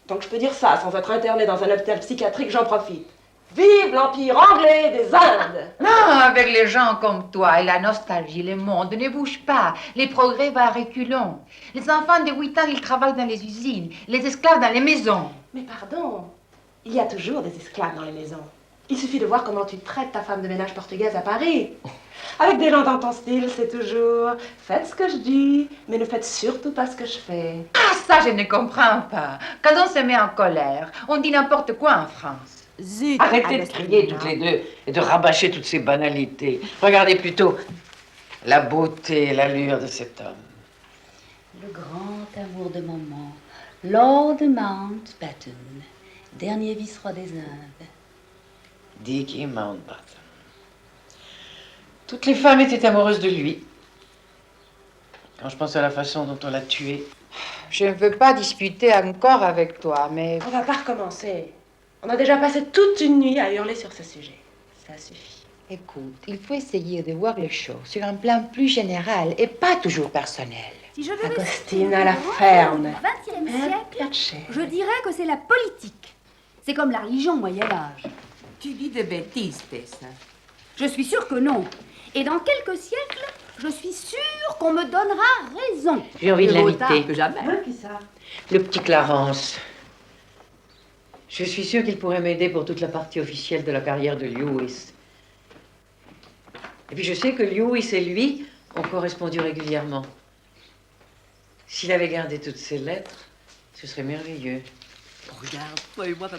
Donc je peux dire ça sans être interné dans un hôpital psychiatrique, j'en profite. Vive l'Empire anglais des Indes! Non, avec les gens comme toi et la nostalgie, le monde ne bouge pas. Les progrès vont à reculons. Les enfants de 8 ans, ils travaillent dans les usines. Les esclaves dans les maisons. Mais pardon, il y a toujours des esclaves dans les maisons. Il suffit de voir comment tu traites ta femme de ménage portugaise à Paris. Avec des gens dans ton style, c'est toujours « Faites ce que je dis, mais ne faites surtout pas ce que je fais. » Ah, ça, je ne comprends pas. Quand on se met en colère, on dit n'importe quoi en France. Zut, arrêtez de crier toutes les deux et de rabâcher toutes ces banalités. Regardez plutôt la beauté et l'allure de cet homme. Le grand amour de maman, Lord Mountbatten, dernier vice-roi des Indes. Dickie Mountbatten. Toutes les femmes étaient amoureuses de lui. Quand je pense à la façon dont on l'a tué. Je ne veux pas discuter encore avec toi, mais... On va pas recommencer. On a déjà passé toute une nuit à hurler sur ce sujet. Ça suffit. Écoute, il faut essayer de voir les choses sur un plan plus général et pas toujours personnel. Si je devais Agostine à la ferme. Au XXe siècle, je dirais que c'est la politique. C'est comme la religion au Moyen-Âge. Tu dis des bêtises, Tessa. Je suis sûre que non. Et dans quelques siècles, je suis sûre qu'on me donnera raison. J'ai envie de Mieux vaut l'inviter. tard que jamais. Qui ça? Le petit Clarence. Je suis sûre qu'il pourrait m'aider pour toute la partie officielle de la carrière de Lewis. Et puis je sais que Lewis et lui ont correspondu régulièrement. S'il avait gardé toutes ces lettres, ce serait merveilleux.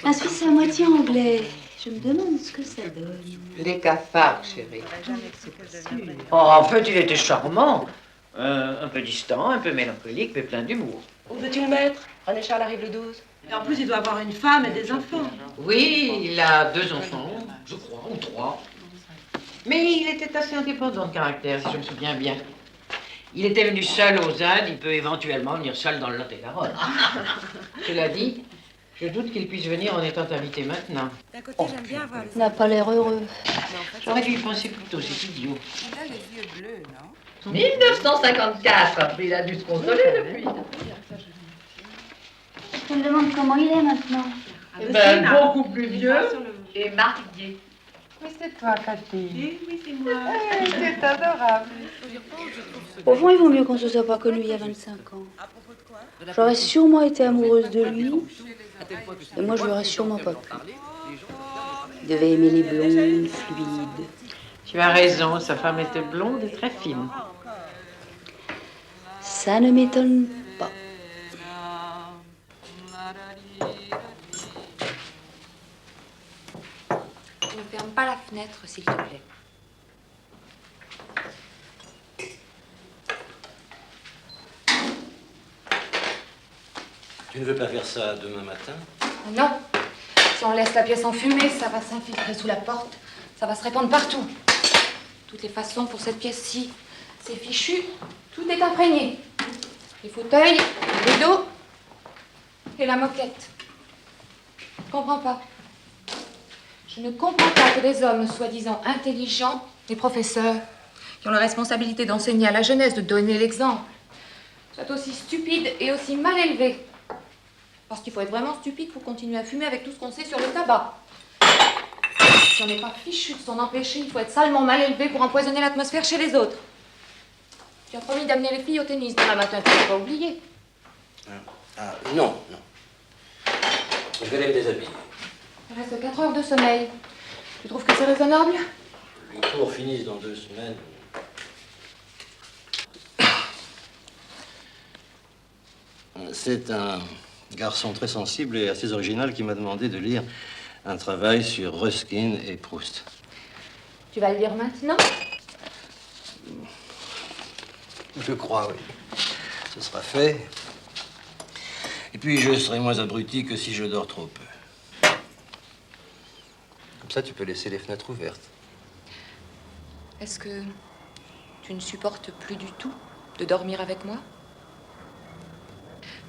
Un Suisse à moitié anglais. Je me demande ce que ça donne. Les cafards, chérie. Oh, en fait, il était charmant. Un peu distant, un peu mélancolique, mais plein d'humour. Où veux-tu le mettre? René Charles arrive le 12. Et en plus, il doit avoir une femme et des enfants. Oui, il a 2 enfants, je crois, ou 3. Mais il était assez indépendant de caractère, si je me souviens bien. Il était venu seul aux Indes, il peut éventuellement venir seul dans le Lot-et-Garonne. Cela dit, je doute qu'il puisse venir en étant invité maintenant. D'un côté, j'aime bien voir Il n'a pas l'air heureux. J'aurais dû y penser plus tôt, c'est idiot. Il a les yeux bleus, non? 1954, il a dû se consoler depuis. Je me demande comment il est maintenant. Eh ben, beaucoup plus vieux et marié. Oui, c'est toi, Cathy. Oui, c'est moi. C'est adorable. Au fond, il vaut mieux qu'on se soit pas connus il y a 25 ans. J'aurais sûrement été amoureuse de lui. Et moi, je lui aurais sûrement pas plu. Il devait aimer les blondes, fluides. Tu as raison, sa femme était blonde et très fine. Ça ne m'étonne pas. Ne ferme pas la fenêtre, s'il te plaît. Tu ne veux pas faire ça demain matin? Non. Si on laisse la pièce enfumée, ça va s'infiltrer sous la porte. Ça va se répandre partout. De toutes les façons, pour cette pièce-ci, c'est fichu. Tout est imprégné. Les fauteuils, les rideaux et la moquette. Je comprends pas. Je ne comprends pas que des hommes soi-disant intelligents, des professeurs, qui ont la responsabilité d'enseigner à la jeunesse, de donner l'exemple, soient aussi stupides et aussi mal élevés. Parce qu'il faut être vraiment stupide pour continuer à fumer avec tout ce qu'on sait sur le tabac. Si on n'est pas fichu de s'en empêcher, il faut être salement mal élevé pour empoisonner l'atmosphère chez les autres. Tu as promis d'amener les filles au tennis demain matin, tu n'as pas oublié. Ah, non, non. Je vais aller me déshabiller. Il reste 4 heures de sommeil. Tu trouves que c'est raisonnable? Les cours finissent dans 2 semaines. C'est un garçon très sensible et assez original qui m'a demandé de lire un travail sur Ruskin et Proust. Tu vas le lire maintenant? Je crois, oui. Ce sera fait. Et puis, je serai moins abruti que si je dors trop peu. Comme ça, tu peux laisser les fenêtres ouvertes. Est-ce que tu ne supportes plus du tout de dormir avec moi?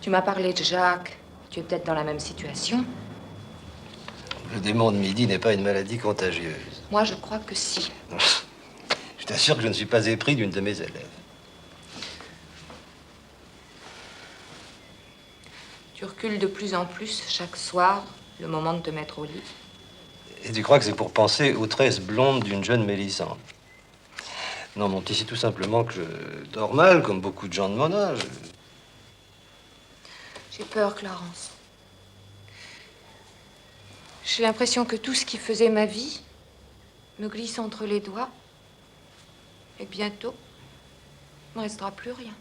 Tu m'as parlé de Jacques. Tu es peut-être dans la même situation. Le démon de midi n'est pas une maladie contagieuse. Moi, je crois que si. Je t'assure que je ne suis pas épris d'une de mes élèves. Tu recules de plus en plus chaque soir, le moment de te mettre au lit. Et tu crois que c'est pour penser aux tresses blondes d'une jeune Mélisande? Non, mon petit, c'est tout simplement que je dors mal, comme beaucoup de gens de mon âge. J'ai peur, Clarence. J'ai l'impression que tout ce qui faisait ma vie me glisse entre les doigts. Et bientôt, il ne me restera plus rien.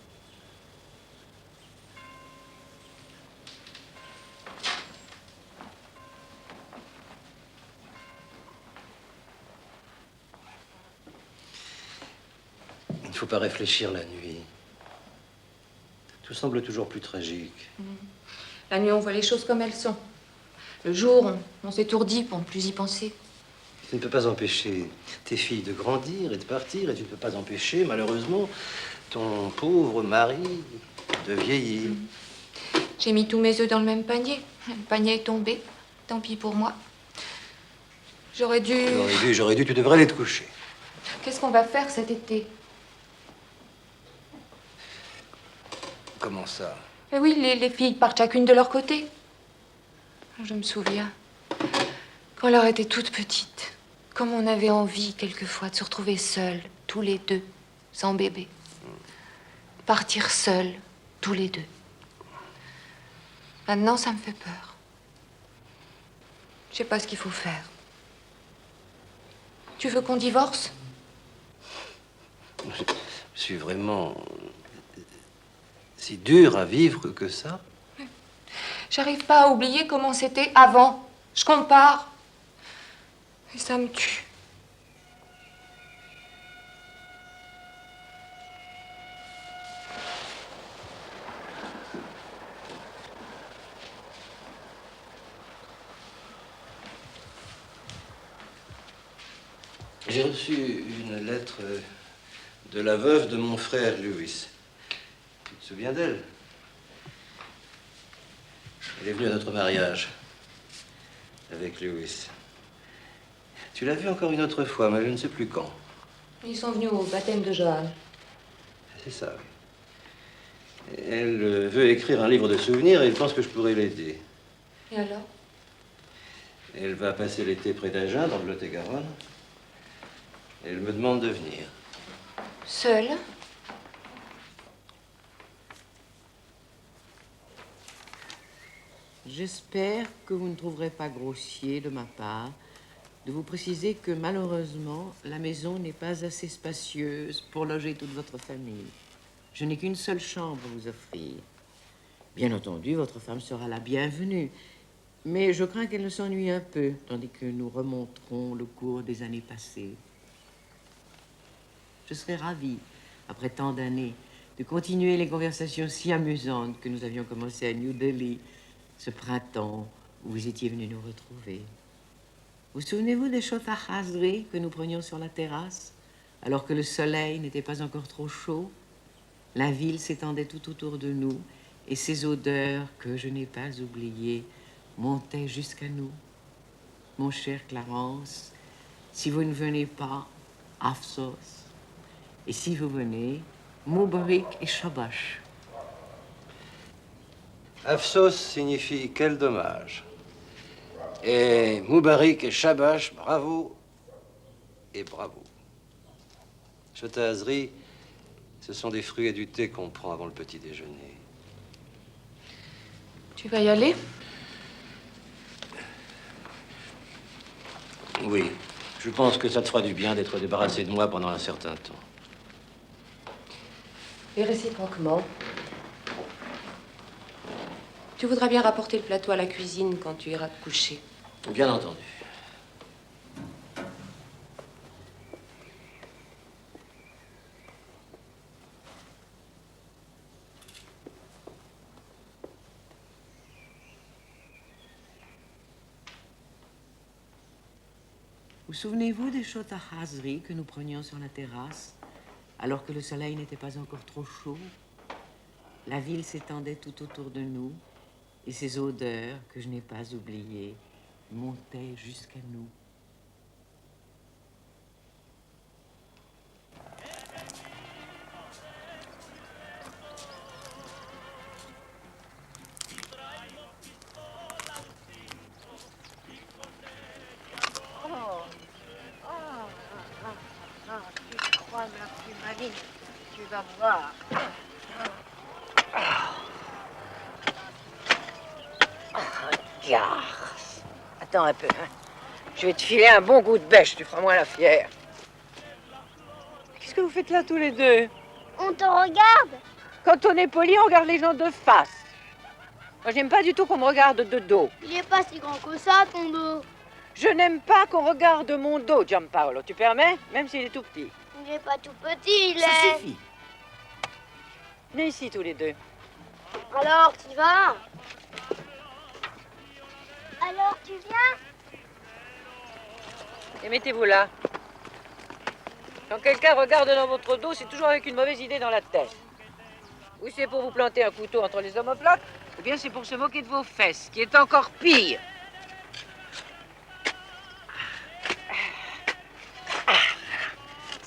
Il ne faut pas réfléchir la nuit. Tout semble toujours plus tragique. La nuit, on voit les choses comme elles sont. Le jour, on s'étourdit pour ne plus y penser. Tu ne peux pas empêcher tes filles de grandir et de partir, et tu ne peux pas empêcher, malheureusement, ton pauvre mari de vieillir. J'ai mis tous mes œufs dans le même panier. Le panier est tombé. Tant pis pour moi. J'aurais dû... J'aurais dû, tu devrais aller te coucher. Qu'est-ce qu'on va faire cet été? Comment ça? Eh oui, les filles partent chacune de leur côté. Je me souviens, quand Laure était toute petite, comme on avait envie quelquefois de se retrouver seuls, tous les deux, sans bébé. Partir seuls, tous les deux. Maintenant, ça me fait peur. Je sais pas ce qu'il faut faire. Tu veux qu'on divorce? Je suis vraiment si dur à vivre que ça. J'arrive pas à oublier comment c'était avant. Je compare. Et ça me tue. J'ai reçu une lettre de la veuve de mon frère Louis. Tu te souviens d'elle? Elle est venue à notre mariage avec Louis. Tu l'as vue encore une autre fois, mais je ne sais plus quand. Ils sont venus au baptême de Johan. C'est ça, oui. Elle veut écrire un livre de souvenirs et elle pense que je pourrais l'aider. Et alors? Elle va passer l'été près d'Agen, dans le Lot-et-Garonne. Elle me demande de venir. Seule? J'espère que vous ne trouverez pas grossier de ma part de vous préciser que malheureusement, la maison n'est pas assez spacieuse pour loger toute votre famille. Je n'ai qu'une seule chambre à vous offrir. Bien entendu, votre femme sera la bienvenue, mais je crains qu'elle ne s'ennuie un peu, tandis que nous remonterons le cours des années passées. Je serais ravie, après tant d'années, de continuer les conversations si amusantes que nous avions commencées à New Delhi, ce printemps où vous étiez venu nous retrouver. Vous souvenez-vous des chauffes Hazri que nous prenions sur la terrasse, alors que le soleil n'était pas encore trop chaud? La ville s'étendait tout autour de nous, et ces odeurs que je n'ai pas oubliées montaient jusqu'à nous. Mon cher Clarence, si vous ne venez pas, Afsos. Et si vous venez, Moubarak et Shabash. Afsos signifie quel dommage. Et Moubarak et Shabash, bravo et bravo. Chotazri, ce sont des fruits et du thé qu'on prend avant le petit déjeuner. Tu vas y aller? Oui, je pense que ça te fera du bien d'être débarrassé de moi pendant un certain temps. Et réciproquement. Tu voudras bien rapporter le plateau à la cuisine quand tu iras te coucher. Bien entendu. Vous souvenez-vous des chota Hazri que nous prenions sur la terrasse, alors que le soleil n'était pas encore trop chaud? La ville s'étendait tout autour de nous, et ces odeurs que je n'ai pas oubliées montaient jusqu'à nous. Tu crois la plus maligne, tu vas voir. Regarde. Attends un peu, hein. Je vais te filer un bon coup de bêche, tu feras moins la fière. Qu'est-ce que vous faites là tous les deux? On te regarde. Quand on est poli, on regarde les gens de face. Moi, j'aime pas du tout qu'on me regarde de dos. Il est pas si grand que ça, ton dos. Je n'aime pas qu'on regarde mon dos, Gianpaolo. Tu permets? Même s'il est tout petit. Il est pas tout petit, il Ça est... suffit. Venez ici, tous les deux. Alors, tu vas? Alors, tu viens? Et mettez-vous là. Quand quelqu'un regarde dans votre dos, c'est toujours avec une mauvaise idée dans la tête. Ou c'est pour vous planter un couteau entre les omoplates, ou bien c'est pour se moquer de vos fesses, qui est encore pire.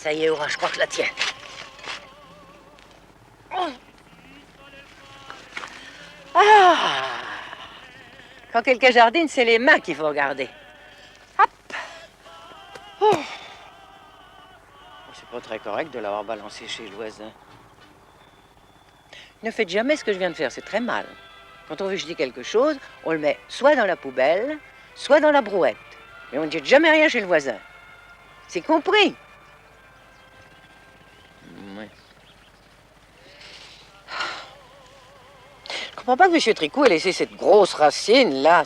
Ça y est, Aura, je crois que je la tiens. Ah! Quand quelqu'un jardine, c'est les mains qu'il faut regarder. Hop! Oh. C'est pas très correct de l'avoir balancé chez le voisin. Ne faites jamais ce que je viens de faire, c'est très mal. Quand on veut jeter quelque chose, on le met soit dans la poubelle, soit dans la brouette. Mais on ne jette jamais rien chez le voisin. C'est compris? Ouais. Je comprends pas que M. Tricot ait laissé cette grosse racine là.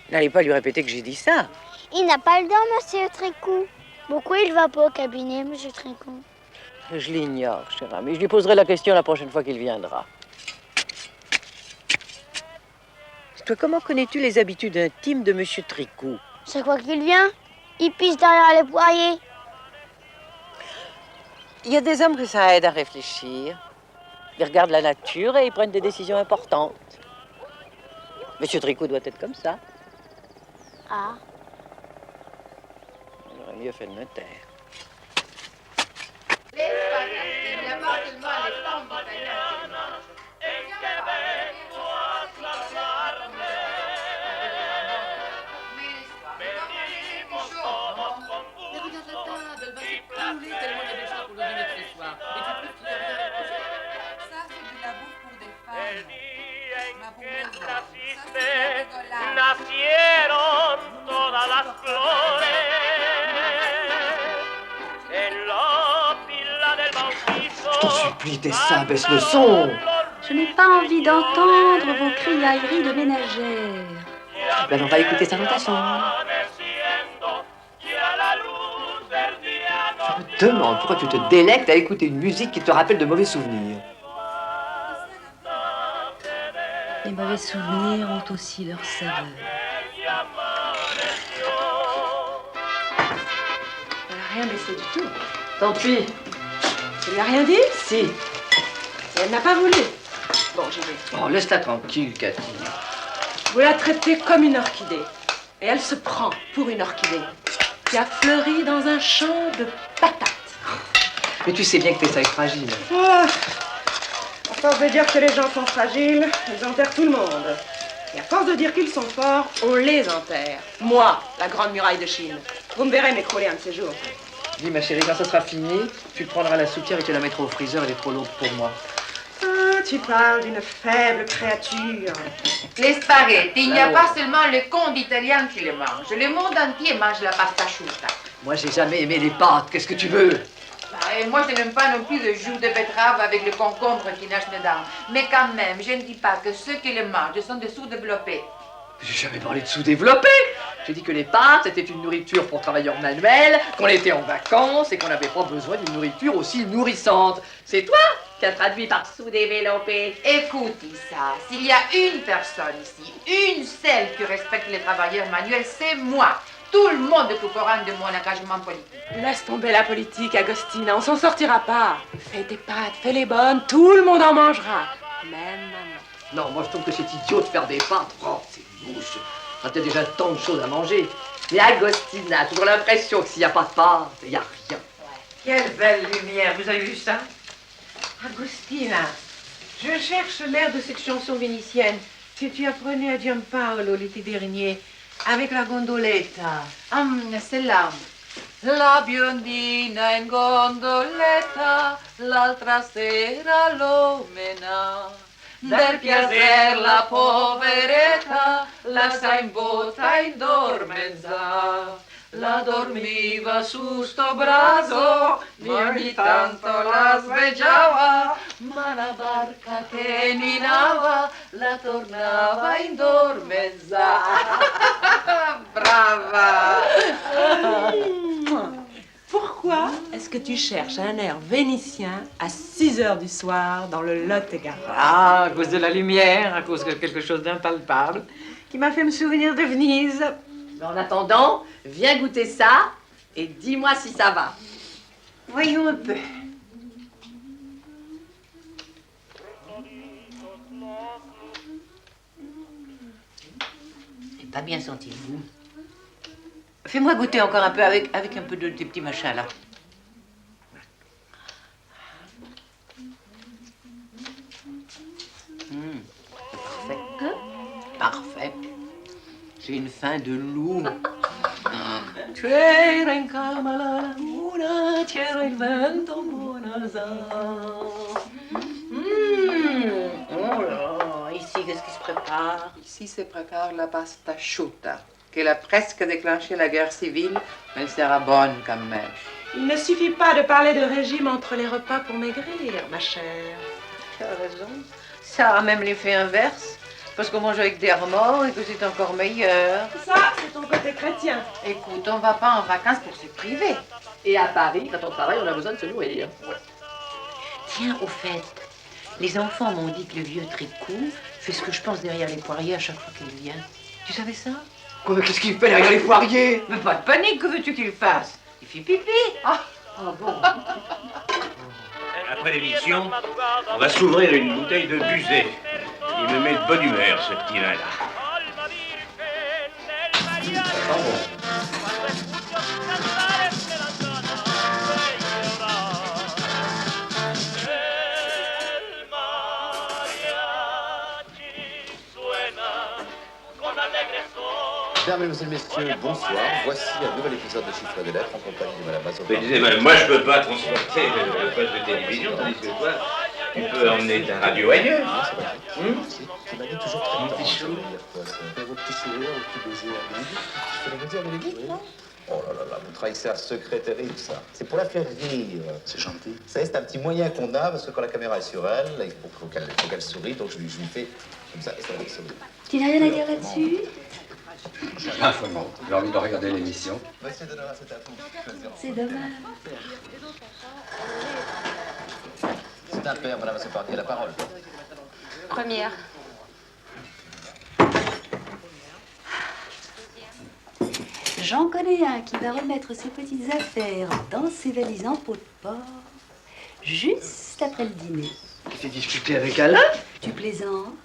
N'allez pas lui répéter que j'ai dit ça. Il n'a pas le dent, monsieur Tricot. Pourquoi il va pas au cabinet, monsieur Tricot? Je l'ignore, cher ami. Je lui poserai la question la prochaine fois qu'il viendra. Toi, comment connais-tu les habitudes intimes de M. Tricot? C'est quoi qu'il vient? Il pisse derrière les poiriers. Il y a des hommes que ça aide à réfléchir. Ils regardent la nature et ils prennent des décisions importantes. M. Tricot doit être comme ça. Ah. Il aurait mieux fait de me taire. Les spaghettis, il n'y a pas seulement les pommes italiennes. Mais regarde la table, elle va s'écrouler tellement il y a des gens pour le dîner de ce soir. Et tu trouves qu'il n'y a rien à manger? Ça, c'est de la bouffe pour des femmes. Ma pauvre, ça, c'est de la rigolade. Nacieron todas las flores en la pila del bautizo. Je t'en supplie, Tessa, baisse le son. Je n'ai pas envie d'entendre vos criailleries de ménagère. Ben, on va écouter ça dans ta chambre. Je me demande pourquoi tu te délectes à écouter une musique qui te rappelle de mauvais souvenirs. Les mauvais souvenirs ont aussi leur saveur. Elle n'a rien baissé du tout. Tant pis. Tu lui as rien dit? Si. Et elle n'a pas voulu. Bon, j'y vais. Oh, laisse-la tranquille, Cathy. Vous la traitez comme une orchidée. Et elle se prend pour une orchidée qui a fleuri dans un champ de patates. Mais tu sais bien que Tessa est fragile. Ah, à force de dire que les gens sont fragiles, ils enterrent tout le monde. Et à force de dire qu'ils sont forts, on les enterre. Moi, la grande muraille de Chine. Vous me verrez m'écrouler un de ces jours. Dis, ma chérie, quand ça sera fini, tu prendras la soupière et tu la mettras au freezer, elle est trop lourde pour moi. Ah, tu parles d'une faible créature. Les spaghettis, il n'y a pas seulement les cons d'Italiens qui les mangent. Le monde entier mange la pasta asciutta. Moi, j'ai jamais aimé les pâtes, qu'est-ce que tu veux? Et moi, je n'aime pas non plus le jus de betterave avec le concombre qui nage dedans. Mais quand même, je ne dis pas que ceux qui le mangent sont des sous-développés. J'ai jamais parlé de sous-développé. J'ai dit que les pâtes, c'était une nourriture pour travailleurs manuels, qu'on était en vacances et qu'on n'avait pas besoin d'une nourriture aussi nourrissante. C'est toi qui as traduit par sous-développé. Écoute, Issa, s'il y a une personne ici, une seule qui respecte les travailleurs manuels, c'est moi. Tout le monde est au courant de mon engagement politique. Laisse tomber la politique, Agostina, on s'en sortira pas. Fais tes pâtes, fais-les bonnes, tout le monde en mangera. Même maman. Non, moi je trouve que c'est idiot de faire des pâtes. Oh, c'est mouche. On a peut-être déjà tant de choses à manger. Mais Agostina a toujours l'impression que s'il n'y a pas de pâtes, il n'y a rien. Quelle belle lumière, vous avez vu ça? Agostina, je cherche l'air de cette chanson vénitienne que tu apprenais à Giampaolo l'été dernier avec la gondoletta. Celle-là. La biondina in gondoletta, l'altra sera lo mena. Del piacer la poveretta, la sta in botta in dormenza. La dormiva su sto braso, ma ogni tanto la sveggiava, ma la barca che ninava la tornava in dormenza. Brava! Pourquoi est-ce que tu cherches un air vénitien à 6 heures du soir dans le Lot-et-Garonne? Ah, à cause de la lumière, à cause de quelque chose d'impalpable qui m'a fait me souvenir de Venise. Mais en attendant, viens goûter ça et dis-moi si ça va. Voyons un peu. J'ai pas bien senti le goût. Fais-moi goûter encore un peu avec un peu de tes petits machins là. Parfait. Parfait. J'ai une faim de loup. Tu era in calma la laguna, c'era il vento buonasà. Oh là, ici, qu'est-ce qui se prépare? Ici se prépare la pasta asciutta, qu'elle a presque déclenché la guerre civile, mais elle sera bonne comme mèche. Il ne suffit pas de parler de régime entre les repas pour maigrir, ma chère. Tu as raison. Ça a même l'effet inverse, parce qu'on mange avec des remords et que c'est encore meilleur. Ça, c'est ton côté chrétien. Écoute, on va pas en vacances pour se priver. Et à Paris, quand on travaille, on a besoin de se nourrir. Tiens, au fait, les enfants m'ont dit que le vieux tricot fait ce que je pense derrière les poiriers à chaque fois qu'il vient. Tu savais ça? Quoi, mais qu'est-ce qu'il fait derrière les poiriers? Mais pas de panique, que veux-tu qu'il fasse? Il fait pipi. Ah bon. Après l'émission, on va s'ouvrir une bouteille de Buzet. Il me met de bonne humeur, ce petit vin-là. Mesdames, Messieurs, bonsoir. Voici un nouvel épisode de Chiffres de lettres en compagnie de Madame Mazzopa. Mais disais, moi je peux pas transporter le poste de télévision, tandis que toi, tu peux emmener ta radio ailleurs. Tu m'as dit toujours très longtemps. Vos petits sourires, vos petits baisers à Bénédicte. Tu fais les baisers à Bénédicte, non? Oh là là là, vous trahissez un secret terrible, ça. C'est pour la faire rire. C'est gentil. Vous savez, c'est un petit moyen qu'on a, parce que quand la caméra est sur elle, il faut qu'elle sourie, donc je lui fais comme ça, et ça va sourire. Tu n'as rien à dire là-dessus? Infamant. J'ai envie de regarder l'émission. Monsieur Denora, c'est à vous. C'est dommage. C'est un père, Madame Mazzopa, qui a la parole. Première. J'en connais un qui va remettre ses petites affaires dans ses valises en peau de porc juste après le dîner. Tu t'es disputé avec Alain? Tu plaisantes?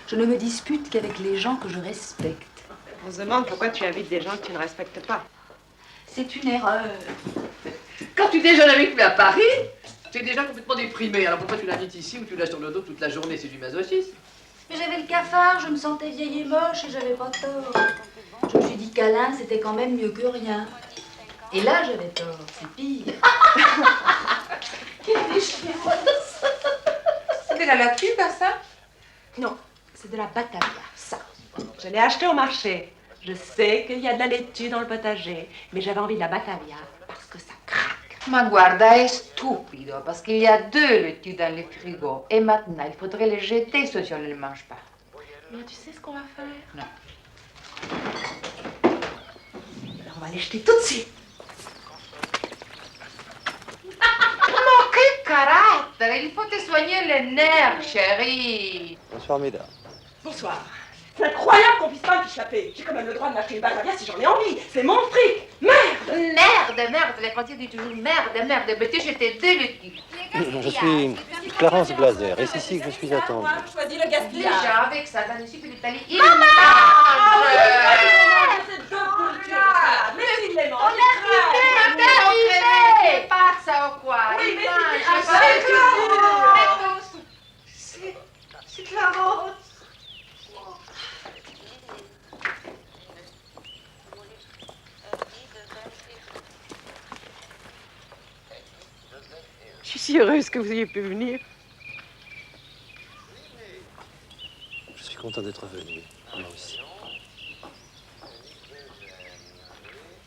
Je ne me dispute qu'avec les gens que je respecte. On se demande pourquoi tu invites des gens que tu ne respectes pas. C'est une erreur. Quand tu déjeunes avec lui à Paris, tu es déjà complètement déprimé. Alors pourquoi tu l'invites ici ou tu l'as sur le dos toute la journée? C'est du masochisme. Mais j'avais le cafard, je me sentais vieille et moche et j'avais pas tort. Je me suis dit qu'Alain, c'était quand même mieux que rien. Et là, j'avais tort, c'est pire. C'est de la lacube, ça? Non, c'est de la batavia, ça. Je l'ai acheté au marché. Je sais qu'il y a de la laitue dans le potager, mais j'avais envie de la batavia parce que ça craque. Ma guarda, è stupido, parce qu'il y a 2 laitues dans le frigo. Et maintenant, il faudrait les jeter ceux si on ne les mange pas. Mais tu sais ce qu'on va faire? Non. Alors on va les jeter tout de suite. Non, quel caractère! Il faut te soigner les nerfs, chérie. Bonsoir, mesdames. Bonsoir. C'est incroyable qu'on puisse pas m'échapper. J'ai quand même le droit de m'acheter une batavia si j'en ai envie. C'est mon fric. Merde, les Français disent toujours merde. Mais tu j'étais 2 laitues. Je suis Clarence Blazer, et c'est ici que je suis attendu. Choisis le gaspillage. Déjà, avec ça, dans le sud de l'Italie, il Maman! mange. C'est 2 poultures. Mais il les mange. On l'a quitté. Pas ça ou quoi? Oui, Il mais mange. c'est Clarence. Je suis si heureuse que vous ayez pu venir. Je suis content d'être venu, moi aussi.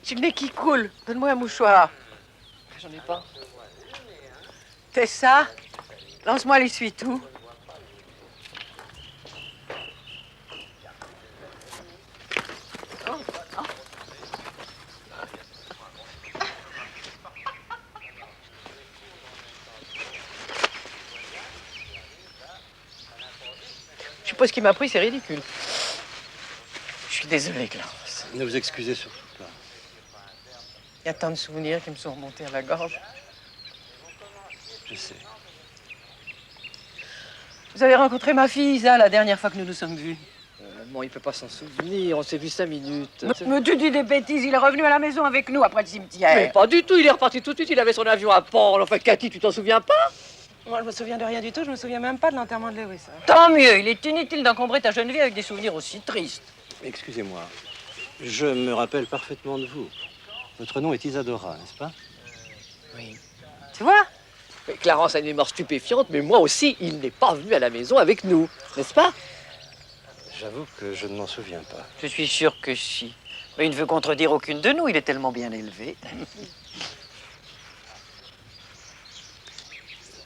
J'ai le nez qui coule. Donne-moi un mouchoir. J'en ai pas. Tessa, lance-moi l'essuie-tout. Je suppose qu'il m'a pris, c'est ridicule. Je suis désolé, Clarence. Ne vous excusez surtout pas. Il y a tant de souvenirs qui me sont remontés à la gorge. Je sais. Vous avez rencontré ma fille, Isa, la dernière fois que nous nous sommes vus. Maman, il peut pas s'en souvenir. On s'est vu 5 minutes. Mais tu dis des bêtises, il est revenu à la maison avec nous après le cimetière. Mais pas du tout, il est reparti tout de suite. Il avait son avion à Port. Enfin, Cathy, tu t'en souviens pas? Moi, je me souviens de rien du tout, je me souviens même pas de l'enterrement de Lewis. Tant mieux, il est inutile d'encombrer ta jeune vie avec des souvenirs aussi tristes. Excusez-moi, je me rappelle parfaitement de vous. Votre nom est Isadora, n'est-ce pas? Oui. Tu vois? Mais Clarence a une mémoire stupéfiante, mais moi aussi, il n'est pas venu à la maison avec nous, n'est-ce pas? J'avoue que je ne m'en souviens pas. Je suis sûr que si. Mais il ne veut contredire aucune de nous, il est tellement bien élevé.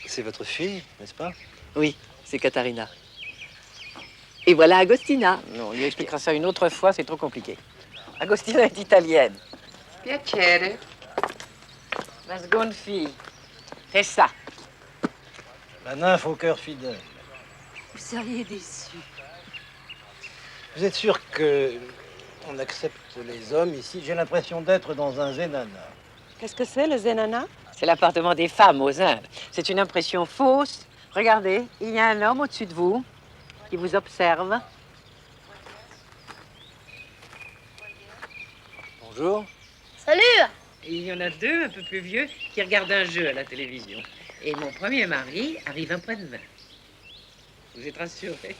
C'est votre fille, n'est-ce pas? Oui, c'est Katharina. Et voilà Agostina. Non, on lui expliquera ça une autre fois, c'est trop compliqué. Agostina est italienne. Piacere. La seconde fille. C'est ça. La nymphe au cœur fidèle. Vous seriez déçus. Vous êtes sûr que on accepte les hommes ici? J'ai l'impression d'être dans un zénana. Qu'est-ce que c'est, le Zenana? C'est l'appartement des femmes aux Indes. C'est une impression fausse. Regardez, il y a un homme au-dessus de vous qui vous observe. Bonjour. Salut! Et il y en a deux, un peu plus vieux, qui regardent un jeu à la télévision. Et mon premier mari arrive après-demain. Vous êtes rassurés?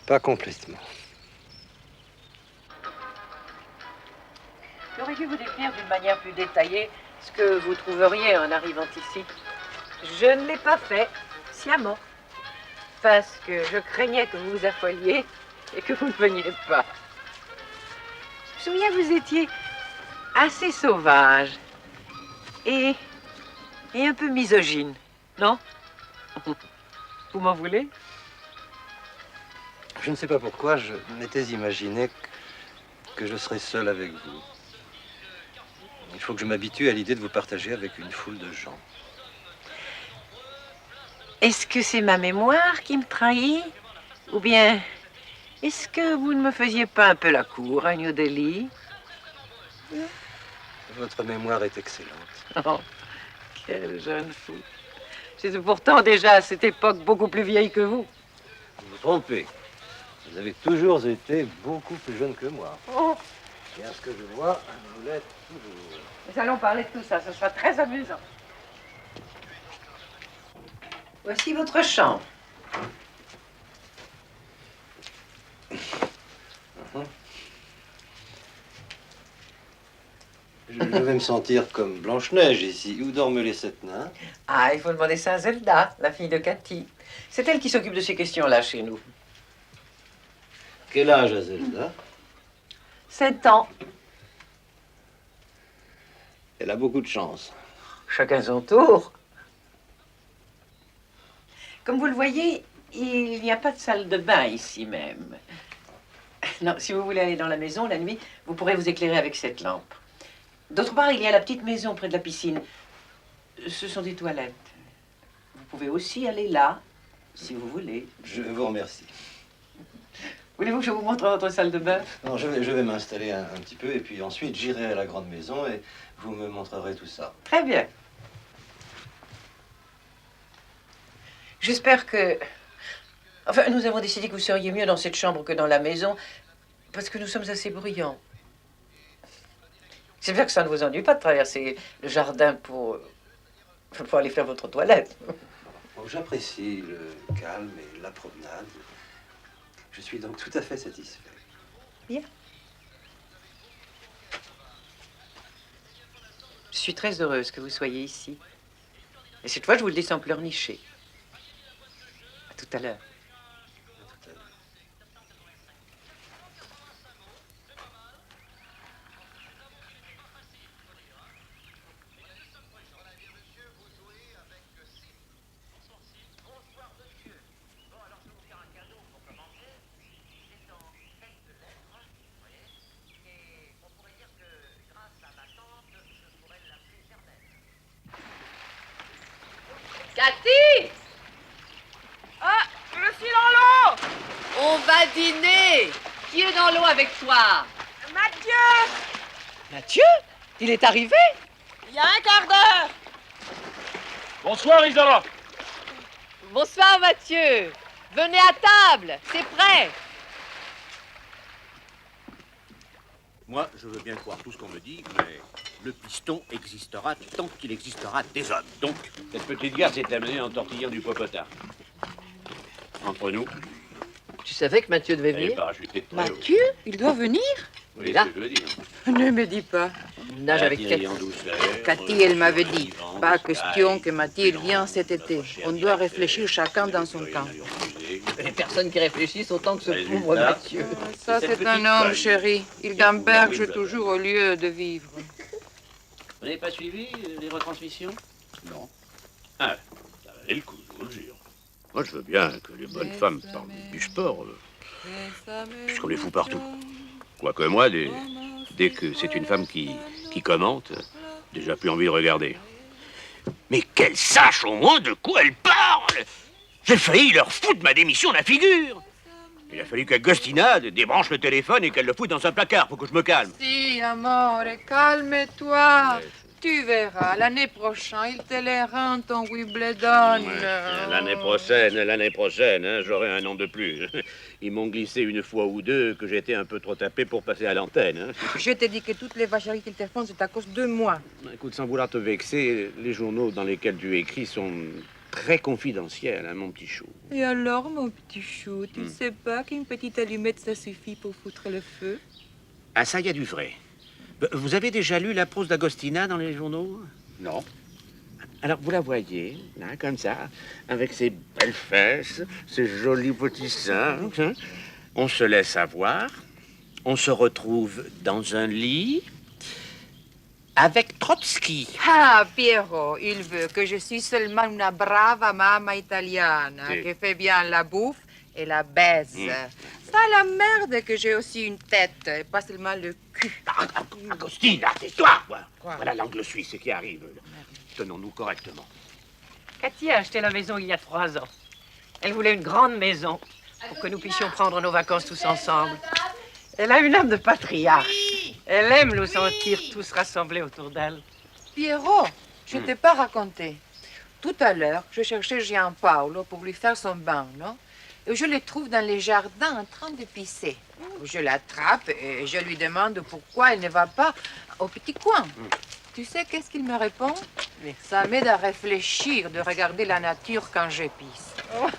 Pas complètement. J'aurais dû vous décrire d'une manière plus détaillée ce que vous trouveriez en arrivant ici. Je ne l'ai pas fait sciemment, parce que je craignais que vous vous affoliez et que vous ne veniez pas. Je me souviens, vous étiez assez sauvage et un peu misogyne, non? Vous m'en voulez? Je ne sais pas pourquoi, je m'étais imaginé que je serais seul avec vous. Il faut que je m'habitue à l'idée de vous partager avec une foule de gens. Est-ce que c'est ma mémoire qui me trahit? Ou bien, est-ce que vous ne me faisiez pas un peu la cour à New Delhi? Votre mémoire est excellente. Oh, quel jeune fou. J'étais pourtant déjà à cette époque beaucoup plus vieille que vous. Vous vous trompez. Vous avez toujours été beaucoup plus jeune que moi. Oh. Et à ce que je vois, vous l'êtes toujours. Nous allons parler de tout ça, ce sera très amusant. Voici votre chambre. Je vais me sentir comme Blanche-Neige ici. Où dorment les 7 nains? Ah, il faut demander ça à Zelda, la fille de Cathy. C'est elle qui s'occupe de ces questions-là chez nous. Quel âge a Zelda? 7 ans. Elle a beaucoup de chance. Chacun son tour. Comme vous le voyez, il n'y a pas de salle de bain ici même. Non, si vous voulez aller dans la maison la nuit, vous pourrez vous éclairer avec cette lampe. D'autre part, il y a la petite maison près de la piscine. Ce sont des toilettes. Vous pouvez aussi aller là, si vous voulez. Je vous remercie. Voulez-vous que je vous montre votre salle de bain? Non, je vais m'installer un petit peu et puis ensuite j'irai à la grande maison et vous me montrerez tout ça. Très bien. J'espère que... Enfin, nous avons décidé que vous seriez mieux dans cette chambre que dans la maison, parce que nous sommes assez bruyants. J'espère que ça ne vous ennuie pas de traverser le jardin pour aller faire votre toilette. Bon, j'apprécie le calme et la promenade. Je suis donc tout à fait satisfait. Bien. Je suis très heureuse que vous soyez ici. Et cette fois, je vous le dis sans pleurnicher. À tout à l'heure. Cathy! Ah, je suis dans l'eau! On va dîner! Qui est dans l'eau avec toi? Mathieu! Mathieu? Il est arrivé? Il y a un quart d'heure! Bonsoir, Isadora. Bonsoir, Mathieu. Venez à table, c'est prêt. Moi, je veux bien croire tout ce qu'on me dit, mais le piston existera tant qu'il existera des hommes. Donc, Cette petite gare s'est amenée en tortillant du popotin. Entre nous, Tu savais que Mathieu devait elle est venir? parachutée de très haut. Mathieu, il doit venir? Oui, c'est là. ce que je veux dire. Ne me dis pas. Il nage avec Atterri Cathy. en douceur, Cathy, elle m'avait dit, pas question que Mathilde vienne cet été. On doit réfléchir chacun dans son camp. Les personnes qui réfléchissent autant que ce pauvre Résultat, Mathieu. Ça, cette c'est petite un homme, folle. chéri. Il gamberge toujours au lieu de vivre. vous n'avez pas suivi les retransmissions? Non. Ah, ça valait le coup, je vous le jure. Moi, je veux bien que les bonnes femmes parlent du sport, puisqu'on les fout partout. Quoique moi, dès que c'est une femme qui commente, déjà plus envie de regarder. Mais qu'elle sache au moins de quoi elle parle! J'ai failli leur foutre ma démission de la figure! Il a fallu qu'Agostina débranche le téléphone et qu'elle le foute dans un placard pour que je me calme. Si, amore, calme-toi. Tu verras, l'année prochaine, il te les rend ton Wimbledon. L'année prochaine, hein, j'aurai un an de plus. Ils m'ont glissé une fois ou deux que j'étais un peu trop tapé pour passer à l'antenne. Hein. Je te dis que toutes les vacheries qu'ils te font, c'est à cause de moi. Écoute, sans vouloir te vexer, les journaux dans lesquels tu écris sont très confidentiels, hein, mon petit chou. Et alors, mon petit chou, tu sais pas qu'une petite allumette, ça suffit pour foutre le feu? Ah, ça, y a du vrai. Vous avez déjà lu la prose d'Agostina dans les journaux? Non. Alors, vous la voyez, là, comme ça, avec ses belles fesses, ses jolis petits seins. Hein. On se laisse avoir, on se retrouve dans un lit avec Trotsky. Ah, Piero, il veut que je suis seulement une brava mamma italiana Si. qui fait bien la bouffe et la baise. Ça, la merde que j'ai aussi une tête et pas seulement le cul. Agostina, tais-toi, quoi. Quoi? Voilà l'angle suisse qui arrive. Tenons-nous correctement. Cathy a acheté la maison il y a 3 ans. Elle voulait une grande maison pour que nous puissions prendre nos vacances tous ensemble. Elle a une âme de patriarche. Elle aime nous sentir tous rassemblés autour d'elle. Piero, je ne t'ai pas raconté. Tout à l'heure, je cherchais Gianpaolo pour lui faire son bain, non? Et je le trouve dans les jardins en train de pisser. Je l'attrape et je lui demande pourquoi elle ne va pas au petit coin. Tu sais qu'est-ce qu'il me répond? Ça m'aide à réfléchir, de regarder la nature quand je pisse.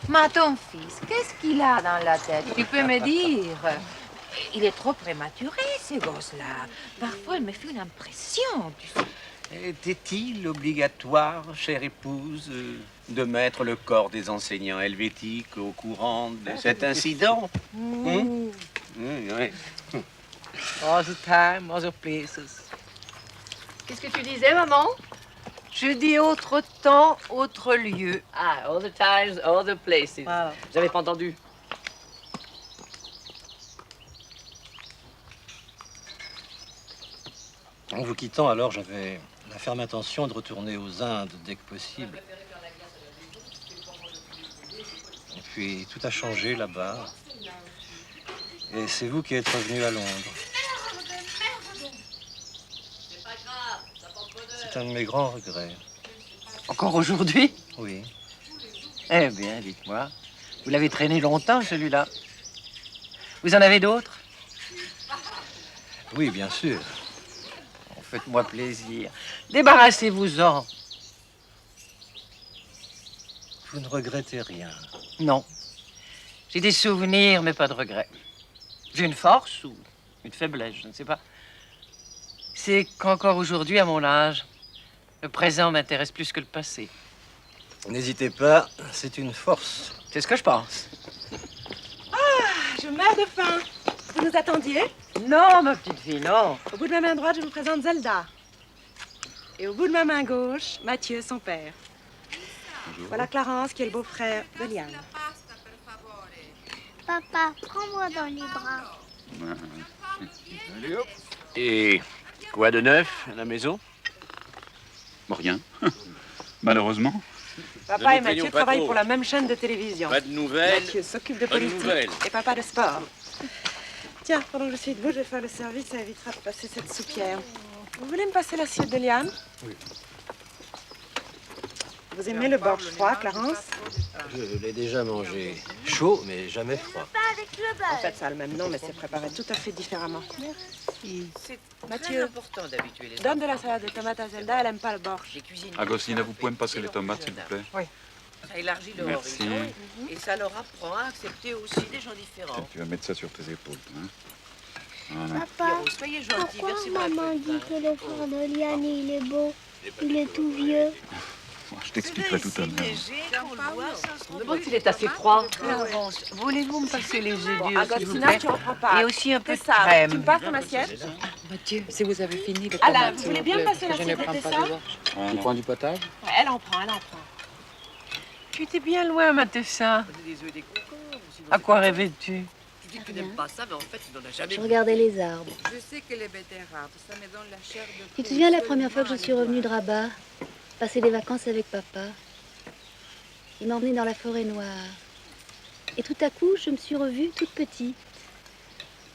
Mais ton fils, qu'est-ce qu'il a dans la tête? Tu peux me dire? Il est trop prématuré, ce gosse-là. Parfois, il me fait une impression, tu sais. Était-il obligatoire, chère épouse, de mettre le corps des enseignants helvétiques au courant de cet incident? Oui. All the time, other places. Qu'est-ce que tu disais, maman? Je dis autre temps, autre lieu. Ah, all the times, all the places. J'avais pas entendu. En vous quittant, alors, j'avais la ferme intention de retourner aux Indes dès que possible. Et puis, tout a changé là-bas. Et c'est vous qui êtes revenu à Londres. C'est un de mes grands regrets. Encore aujourd'hui? Oui. Eh bien, dites-moi, vous l'avez traîné longtemps, celui-là. Vous en avez d'autres? Oui, bien sûr. Faites-moi plaisir. Débarrassez-vous-en. Vous ne regrettez rien. Non. J'ai des souvenirs, mais pas de regrets. J'ai une force ou une faiblesse, je ne sais pas. C'est qu'encore aujourd'hui, à mon âge, le présent m'intéresse plus que le passé. N'hésitez pas, c'est une force. C'est ce que je pense. Ah, je meurs de faim. Vous nous attendiez? Non, ma petite fille, non. Au bout de ma main droite, je vous présente Zelda. Et au bout de ma main gauche, Mathieu, son père. Voilà Clarence, qui est le beau-frère de Liane. Papa, prends-moi dans les bras. Et quoi de neuf à la maison? Rien. Malheureusement. Papa et Mathieu travaillent pour la même chaîne de télévision. Pas de nouvelles. Mathieu s'occupe de Pas de politique nouvelles. et papa de sport. Tiens, pendant que je suis debout, je vais faire le service, ça évitera de passer cette soupière. Vous voulez me passer l'assiette de Liane? Oui. Vous aimez le borge froid, Clarence? Je l'ai déjà mangé chaud, mais jamais froid. En fait, ça a le même nom, mais c'est préparé tout à fait différemment. Merci. C'est Mathieu, important d'habituer les Donne de la salade de tomates à Zelda, elle aime pas le borge. Agostina, vous pouvez me passer les tomates, s'il vous plaît? Oui. Ça élargit leur Merci. horizon et ça leur apprend à accepter aussi des gens différents. Tu vas mettre ça sur tes épaules, hein? Voilà. Papa, Pierrot, soyez gentil, pourquoi versez-moi un peu maman de dit vin. que le frère de Liane, il est beau? Il est tout vieux. Je t'expliquerai tout à l'heure. Je me demande s'il est assez froid. Clarence, voulez-vous me passer les œufs durs, s'il vous Agostina, plaît? tu en prends pas. Et aussi un peu de ça. crème. Tu me passes ton assiette? Mathieu, si vous avez fini le Alain, tomate, vous s'il voulez vous bien plaît, passer que je ne l'assiette prends de pas ça? de borge. Tu prends du potage? Ouais, elle en prend, elle en prend. Tu étais bien loin, Matessa. À quoi rêvais-tu? Tu dis que tu n'aimes pas ça, mais en fait, tu n'en as jamais Je regardais les arbres. Je sais que les betteraves, ça me donne la chair de Tu te poule souviens la première seulement fois que je à suis les revenue de voir. Rabat, passer des vacances avec papa? Il m'a emmenée dans la forêt noire. Et tout à coup, je me suis revue toute petite,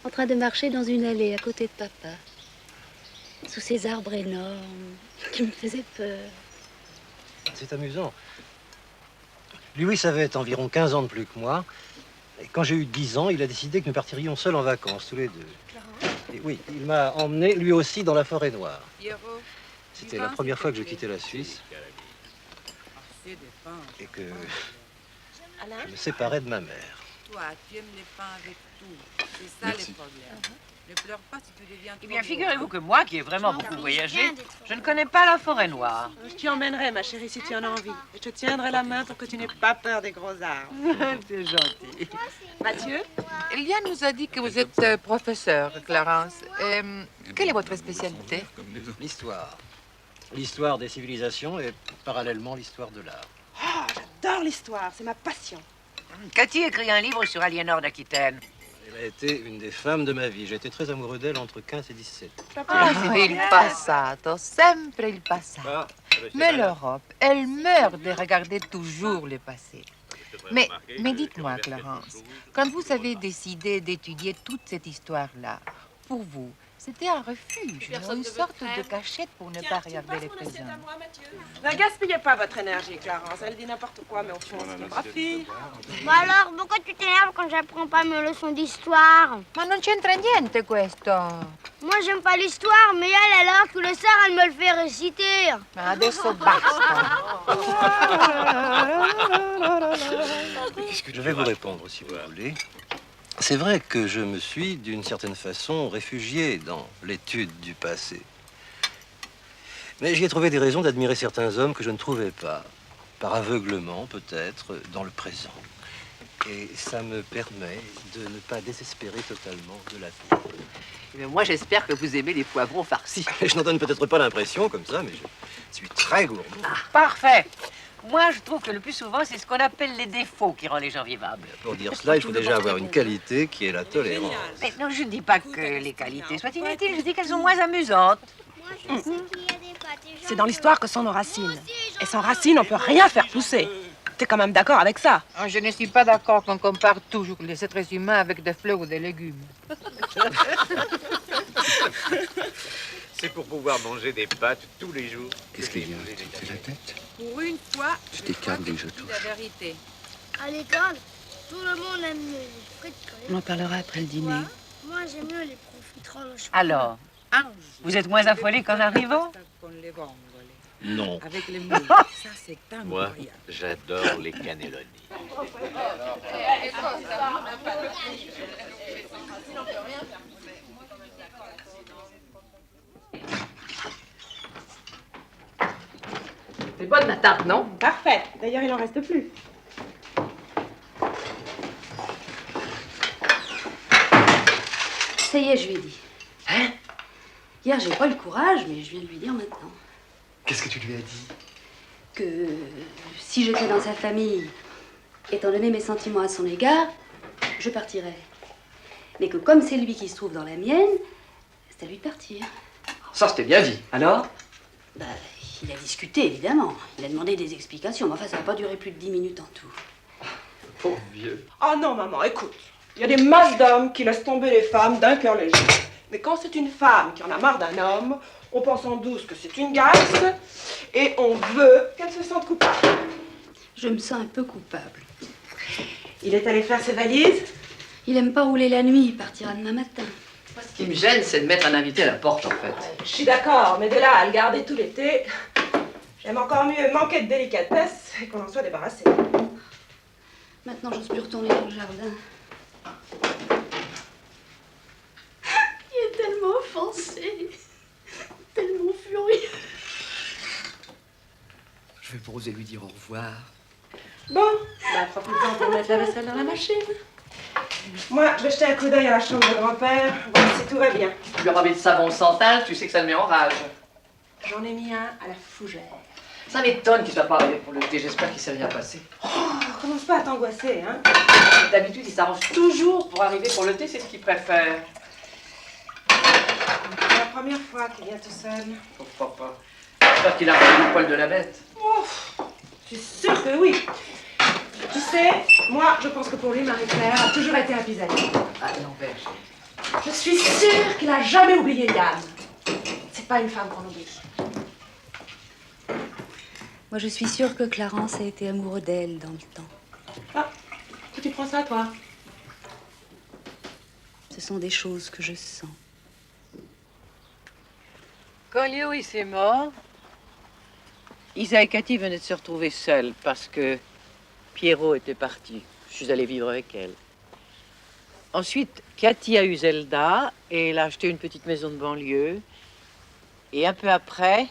en train de marcher dans une allée à côté de papa, sous ces arbres énormes qui me faisaient peur. C'est amusant. Louis avait environ 15 ans de plus que moi. Et quand j'ai eu 10 ans, il a décidé que nous partirions seuls en vacances, tous les deux. Et oui, il m'a emmené lui aussi dans la forêt noire. Pierrot, C'était la première fois que je quittais la Suisse c'est des pains. et que Alain? je me séparais de ma mère. Toi, tu aimes les pains avec tout. C'est ça Merci. le problème. Ne pleure pas si tu deviens trop Eh bien, gros. figurez-vous que moi, qui ai vraiment beaucoup voyagé, je ne connais pas la forêt noire. Je t'y emmènerai, ma chérie, si tu en as envie. Et je te tiendrai la main pour que tu n'aies pas peur des gros arbres. C'est gentil. Mathieu? Elia nous a dit que vous êtes professeur, Clarence. Quelle est votre spécialité? L'histoire. L'histoire des civilisations et parallèlement l'histoire de l'art. Oh, j'adore l'histoire, c'est ma passion. Cathy écrit un livre sur Aliénor d'Aquitaine. Elle a été une des femmes de ma vie. J'ai été très amoureux d'elle entre 15 et 17. Il passato, sempre il passato. Mais l'Europe, elle meurt de regarder toujours le passé. Mais dites-moi, Clarence, quand vous avez décidé d'étudier toute cette histoire-là, pour vous, c'était un refuge, non, une sorte de cachette pour ne pas regarder les présents. Ne gaspillez pas votre énergie, Clarence. Elle dit n'importe quoi, mais au fond, c'est une brave fille. Bah alors, pourquoi tu t'énerves quand j'apprends pas mes leçons d'histoire? Ma non c'entra niente questo. Moi, j'aime pas l'histoire, mais elle, alors, tout le soir, elle me le fait réciter. Ma adesso basta. Je vais vous répondre si vous voulez. C'est vrai que je me suis, d'une certaine façon, réfugié dans l'étude du passé. Mais j'y ai trouvé des raisons d'admirer certains hommes que je ne trouvais pas, par aveuglement peut-être, dans le présent. Et ça me permet de ne pas désespérer totalement de la vie. Eh bien, moi, j'espère que vous aimez les poivrons farcis. Je n'en donne peut-être pas l'impression comme ça, mais je suis très gourmand. Parfait. Moi, je trouve que le plus souvent, c'est ce qu'on appelle les défauts qui rend les gens vivables. Pour dire cela, il faut déjà avoir une qualité qui est la tolérance. Mais non, je ne dis pas que les qualités soient inutiles, je dis qu'elles sont moins amusantes. C'est dans l'histoire que sont nos racines. Et sans racines, on peut rien faire pousser. T'es quand même d'accord avec ça? Je ne suis pas d'accord qu'on compare toujours les êtres humains avec des fleurs ou des légumes. C'est pour pouvoir manger des pâtes tous les jours. Qu'est-ce qu'il y a? Tu fais la tête? Pour une fois, Je décale dès que je dis touche. la vérité. À l'école, tout le monde aime les frites. On en parlera après le dîner. Moi, j'aime mieux les profiteroles au chocolat. Alors, vous êtes moins affolé qu'en arrivant? Non. Avec les moules. Ça, c'est Moi, incroyable. j'adore les cannelloni. C'est bonne, ma tarte, non? Parfait. D'ailleurs, il en reste plus. Ça y est, je lui ai dit. Hein? Hier, j'ai pas eu le courage, mais je viens de lui dire maintenant. Qu'est-ce que tu lui as dit? Que si j'étais dans sa famille, étant donné mes sentiments à son égard, je partirais. Mais que comme c'est lui qui se trouve dans la mienne, c'est à lui de partir. Ça, c'était bien dit. Alors? Bah, il a discuté, évidemment. Il a demandé des explications, mais enfin, ça n'a pas duré plus de 10 minutes en tout. Pauvre vieux. Oh non, maman, écoute. Il y a des masses d'hommes qui laissent tomber les femmes d'un cœur léger. Mais quand c'est une femme qui en a marre d'un homme, on pense en douce que c'est une garce et on veut qu'elle se sente coupable. Je me sens un peu coupable. Il est allé faire ses valises? Il aime pas rouler la nuit, il partira demain matin. Moi, ce qui me gêne, c'est de mettre un invité à la porte, en fait. Je suis d'accord, mais de là à le garder tout l'été, j'aime encore mieux manquer de délicatesse et qu'on en soit débarrassé. Maintenant, j'ose plus retourner dans le jardin. Il est tellement offensé, tellement furieux. Je vais pour oser lui dire au revoir. Bon, bah, profite-en pour mettre la vaisselle dans la machine. Moi, je vais jeter un coup d'œil à la chambre de grand-père, voir si tout va bien. Tu lui as envie de savon santal, tu sais que ça le met en rage. J'en ai mis un à la fougère. Ça m'étonne qu'il soit pas arrivé pour le thé, j'espère qu'il s'est rien passé. Oh, commence pas à t'angoisser, hein. D'habitude, il s'arrange toujours pour arriver pour le thé, c'est ce qu'il préfère. C'est la première fois qu'il vient tout seul. Pourquoi pas? J'espère qu'il a reconnu le poil de la bête. Oh, je suis sûre que oui. Tu sais, moi, je pense que pour lui, Marie-Claire a toujours été un pis-aller. Ah, n'empêche. Je suis sûre qu'il a jamais oublié Yann. C'est pas une femme qu'on oublie. Moi, je suis sûre que Clarence a été amoureux d'elle dans le temps. Ah, tu prends ça, toi? Ce sont des choses que je sens. Quand Lewis est mort, Isa et Cathy venaient de se retrouver seules parce que Pierrot était parti. Je suis allée vivre avec elle. Ensuite, Cathy a eu Zelda et elle a acheté une petite maison de banlieue. Et un peu après,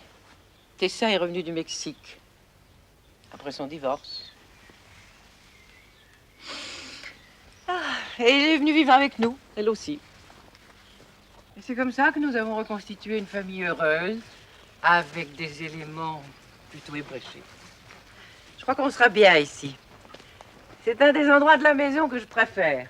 Tessa est revenue du Mexique, après son divorce. Ah, et elle est venue vivre avec nous, elle aussi. Et c'est comme ça que nous avons reconstitué une famille heureuse, avec des éléments plutôt ébréchés. Je crois qu'on sera bien ici. C'est un des endroits de la maison que je préfère.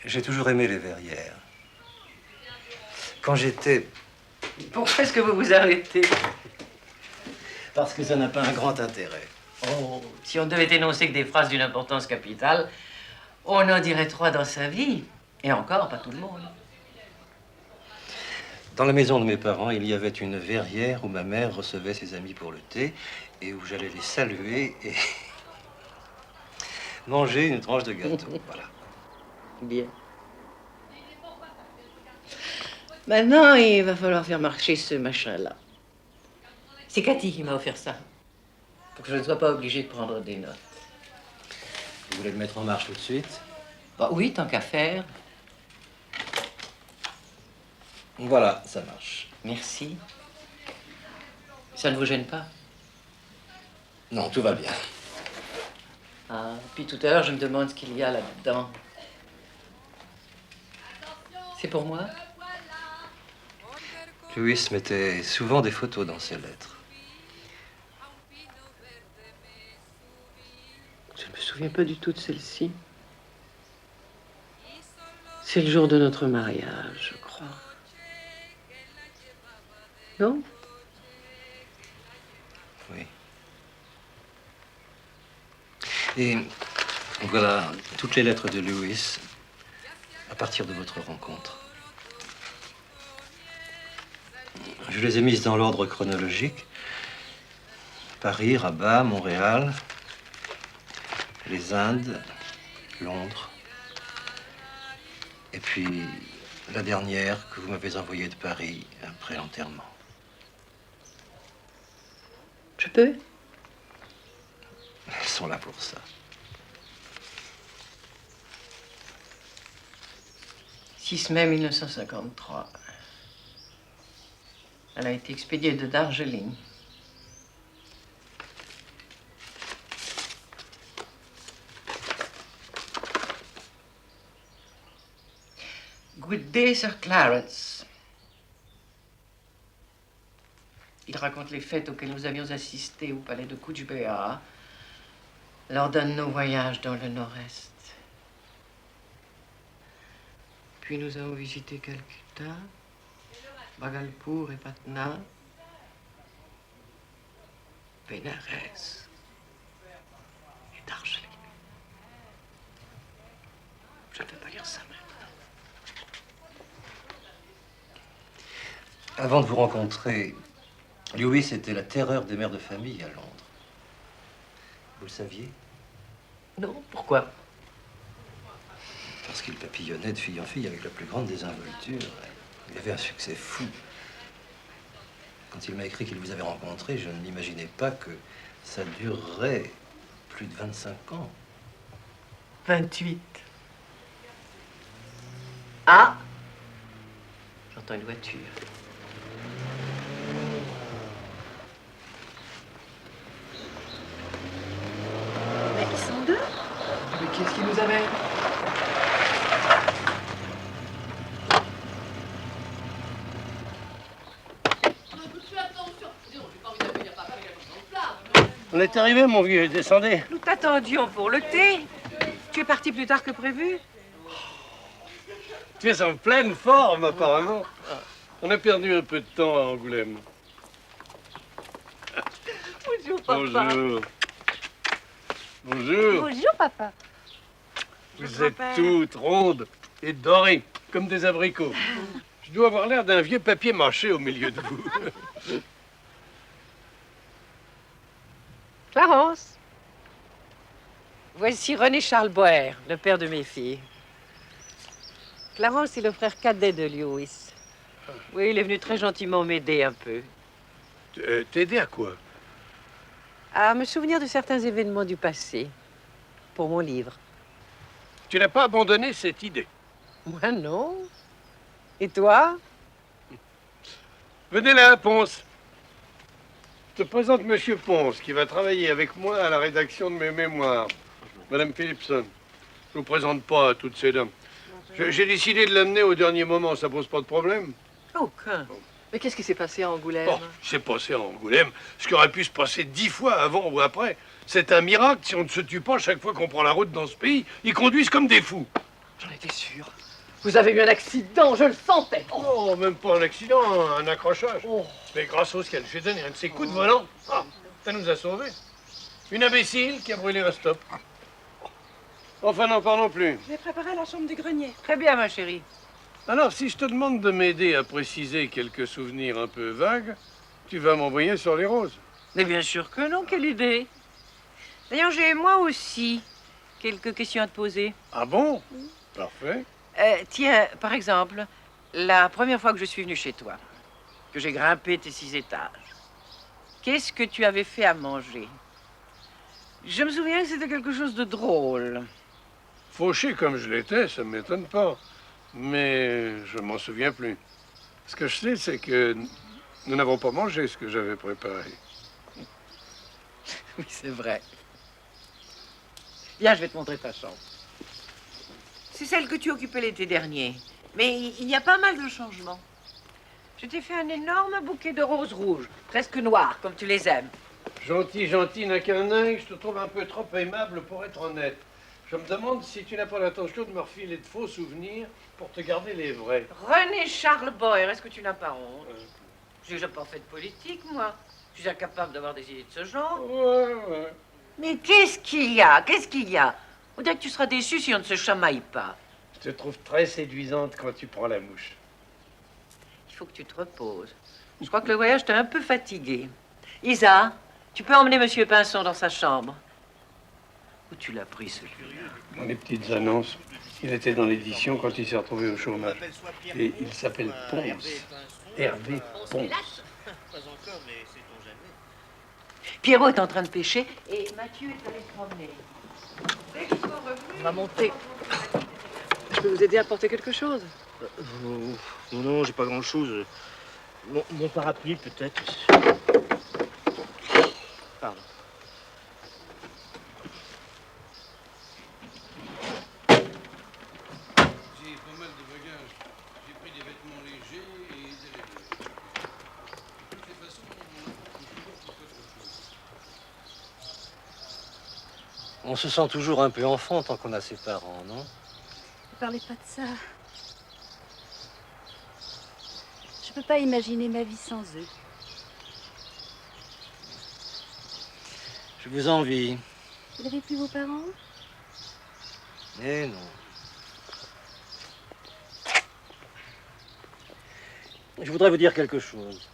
J'ai toujours aimé les verrières. Quand j'étais... Pourquoi est-ce que vous vous arrêtez? Parce que ça n'a pas un grand intérêt. Oh, si on devait énoncer que des phrases d'une importance capitale, on en dirait 3 dans sa vie. Et encore, pas tout le monde. Dans la maison de mes parents, il y avait une verrière où ma mère recevait ses amis pour le thé et où j'allais les saluer et manger une tranche de gâteau. Voilà. Bien. Maintenant, il va falloir faire marcher ce machin-là. C'est Cathy qui m'a offert ça. Pour que je ne sois pas obligée de prendre des notes. Vous voulez le mettre en marche tout de suite? Bah oui, tant qu'à faire. Voilà, ça marche. Merci. Ça ne vous gêne pas? Non, tout va bien. Ah, puis tout à l'heure, je me demande ce qu'il y a là-dedans. C'est pour moi? Louis mettait souvent des photos dans ses lettres. Je ne me souviens pas du tout de celle-ci. C'est le jour de notre mariage, je crois. Non? Oui. Et voilà toutes les lettres de Louis à partir de votre rencontre. Je les ai mises dans l'ordre chronologique. Paris, Rabat, Montréal, les Indes, Londres. Et puis la dernière que vous m'avez envoyée de Paris après l'enterrement. Je peux? Elles sont là pour ça. 6 mai 1953. Elle a été expédiée de Darjeeling. Good day, Sir Clarence. Il raconte les fêtes auxquelles nous avions assisté au palais de Coochbehar lors d'un de nos voyages dans le Nord-Est. Puis nous avons visité Calcutta. Bhagalpur et Patna, Bénarès et Darjeeling. Je ne vais pas lire ça maintenant. Avant de vous rencontrer, Lewis était la terreur des mères de famille à Londres. Vous le saviez? Non, pourquoi? Parce qu'il papillonnait de fille en fille avec la plus grande désinvolture. Il avait un succès fou. Quand il m'a écrit qu'il vous avait rencontré, je ne m'imaginais pas que ça durerait plus de 25 ans. 28. Ah! J'entends une voiture. Mais ils sont deux. Mais qu'est-ce qui nous amène? On est arrivé, mon vieux, descendez. Nous t'attendions pour le thé. Tu es parti plus tard que prévu. Tu es en pleine forme, apparemment. On a perdu un peu de temps à Angoulême. Bonjour, papa. Bonjour. Bonjour. Bonjour, papa. Vous êtes toutes rondes et dorées, comme des abricots. Je dois avoir l'air d'un vieux papier mâché au milieu de vous. Clarence, voici René Charles Boer, le père de mes filles. Clarence est le frère cadet de Lewis. Oui, il est venu très gentiment m'aider un peu. T'aider à quoi? À me souvenir de certains événements du passé, pour mon livre. Tu n'as pas abandonné cette idée? Moi, non. Et toi? Venez là, Ponce. Je te présente Monsieur Ponce, qui va travailler avec moi à la rédaction de mes mémoires. Madame Philipson. Je vous présente pas à toutes ces dames. J'ai décidé de l'amener au dernier moment, ça pose pas de problème? Aucun. Mais qu'est-ce qui s'est passé à Angoulême? Bon, il s'est passé à Angoulême ce qui aurait pu se passer 10 fois avant ou après. C'est un miracle si on ne se tue pas chaque fois qu'on prend la route dans ce pays. Ils conduisent comme des fous. J'en étais sûr. Vous avez eu un accident, je le sentais. Oh, même pas un accident, un accrochage. Mais grâce au ciel, j'ai donné un de ces coups de volant. Ah, ça nous a sauvés. Une imbécile qui a brûlé un stop. Enfin, n'en parlons plus. J'ai préparé la chambre du grenier. Très bien, ma chérie. Alors, si je te demande de m'aider à préciser quelques souvenirs un peu vagues, tu vas m'envoyer sur les roses. Mais bien sûr que non, quelle idée. D'ailleurs, j'ai moi aussi quelques questions à te poser. Ah bon? Parfait. Tiens, par exemple, la première fois que je suis venue chez toi, que j'ai grimpé tes 6 étages, qu'est-ce que tu avais fait à manger? Je me souviens que c'était quelque chose de drôle. Fauché comme je l'étais, ça ne m'étonne pas. Mais je m'en souviens plus. Ce que je sais, c'est que nous n'avons pas mangé ce que j'avais préparé. Oui, c'est vrai. Viens, je vais te montrer ta chambre. C'est celle que tu occupais l'été dernier. Mais il y a pas mal de changements. Je t'ai fait un énorme bouquet de roses rouges, presque noires, comme tu les aimes. Gentil, gentil, n'a qu'un œil, je te trouve un peu trop aimable pour être honnête. Je me demande si tu n'as pas l'intention de me refiler de faux souvenirs pour te garder les vrais. René Charles Boer, est-ce que tu n'as pas honte? J'ai déjà pas fait de politique, moi. Je suis incapable d'avoir des idées de ce genre. Ouais. Mais qu'est-ce qu'il y a? Qu'est-ce qu'il y a? On dirait que tu seras déçu si on ne se chamaille pas. Je te trouve très séduisante quand tu prends la mouche. Il faut que tu te reposes. Je crois que le voyage t'a un peu fatigué. Isa, tu peux emmener Monsieur Pinson dans sa chambre. Où tu l'as pris, celui-là? Dans les petites annonces. Il était dans l'édition quand il s'est retrouvé au chômage. Et il s'appelle Ponce. Hervé Ponce. Pierrot est en train de pêcher et Mathieu est allé se promener. Dès qu'ils sont revenus... On va monter. Je peux vous aider à porter quelque chose? Non, j'ai pas grand-chose. Mon parapluie, peut-être. Pardon. J'ai pas mal de bagages. J'ai pris des vêtements légers et des éleveurs. De toutes les façons, on toujours pour autre chose. On se sent toujours un peu enfant tant qu'on a ses parents, non? Ne parlez pas de ça. Je peux pas imaginer ma vie sans eux. Je vous envie. Vous n'avez plus vos parents? Eh non. Je voudrais vous dire quelque chose.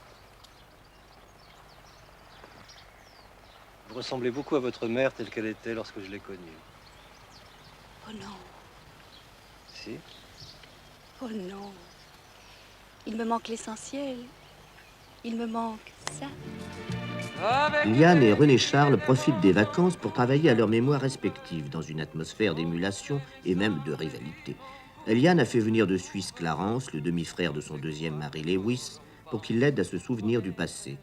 Vous ressemblez beaucoup à votre mère telle qu'elle était lorsque je l'ai connue. Oh non, Si? oh non. Il me manque l'essentiel. Il me manque ça. Liane et René Charles profitent des vacances pour travailler à leurs mémoires respectives dans une atmosphère d'émulation et même de rivalité. Liane a fait venir de Suisse Clarence, le demi-frère de son deuxième mari Lewis, pour qu'il l'aide à se souvenir du passé.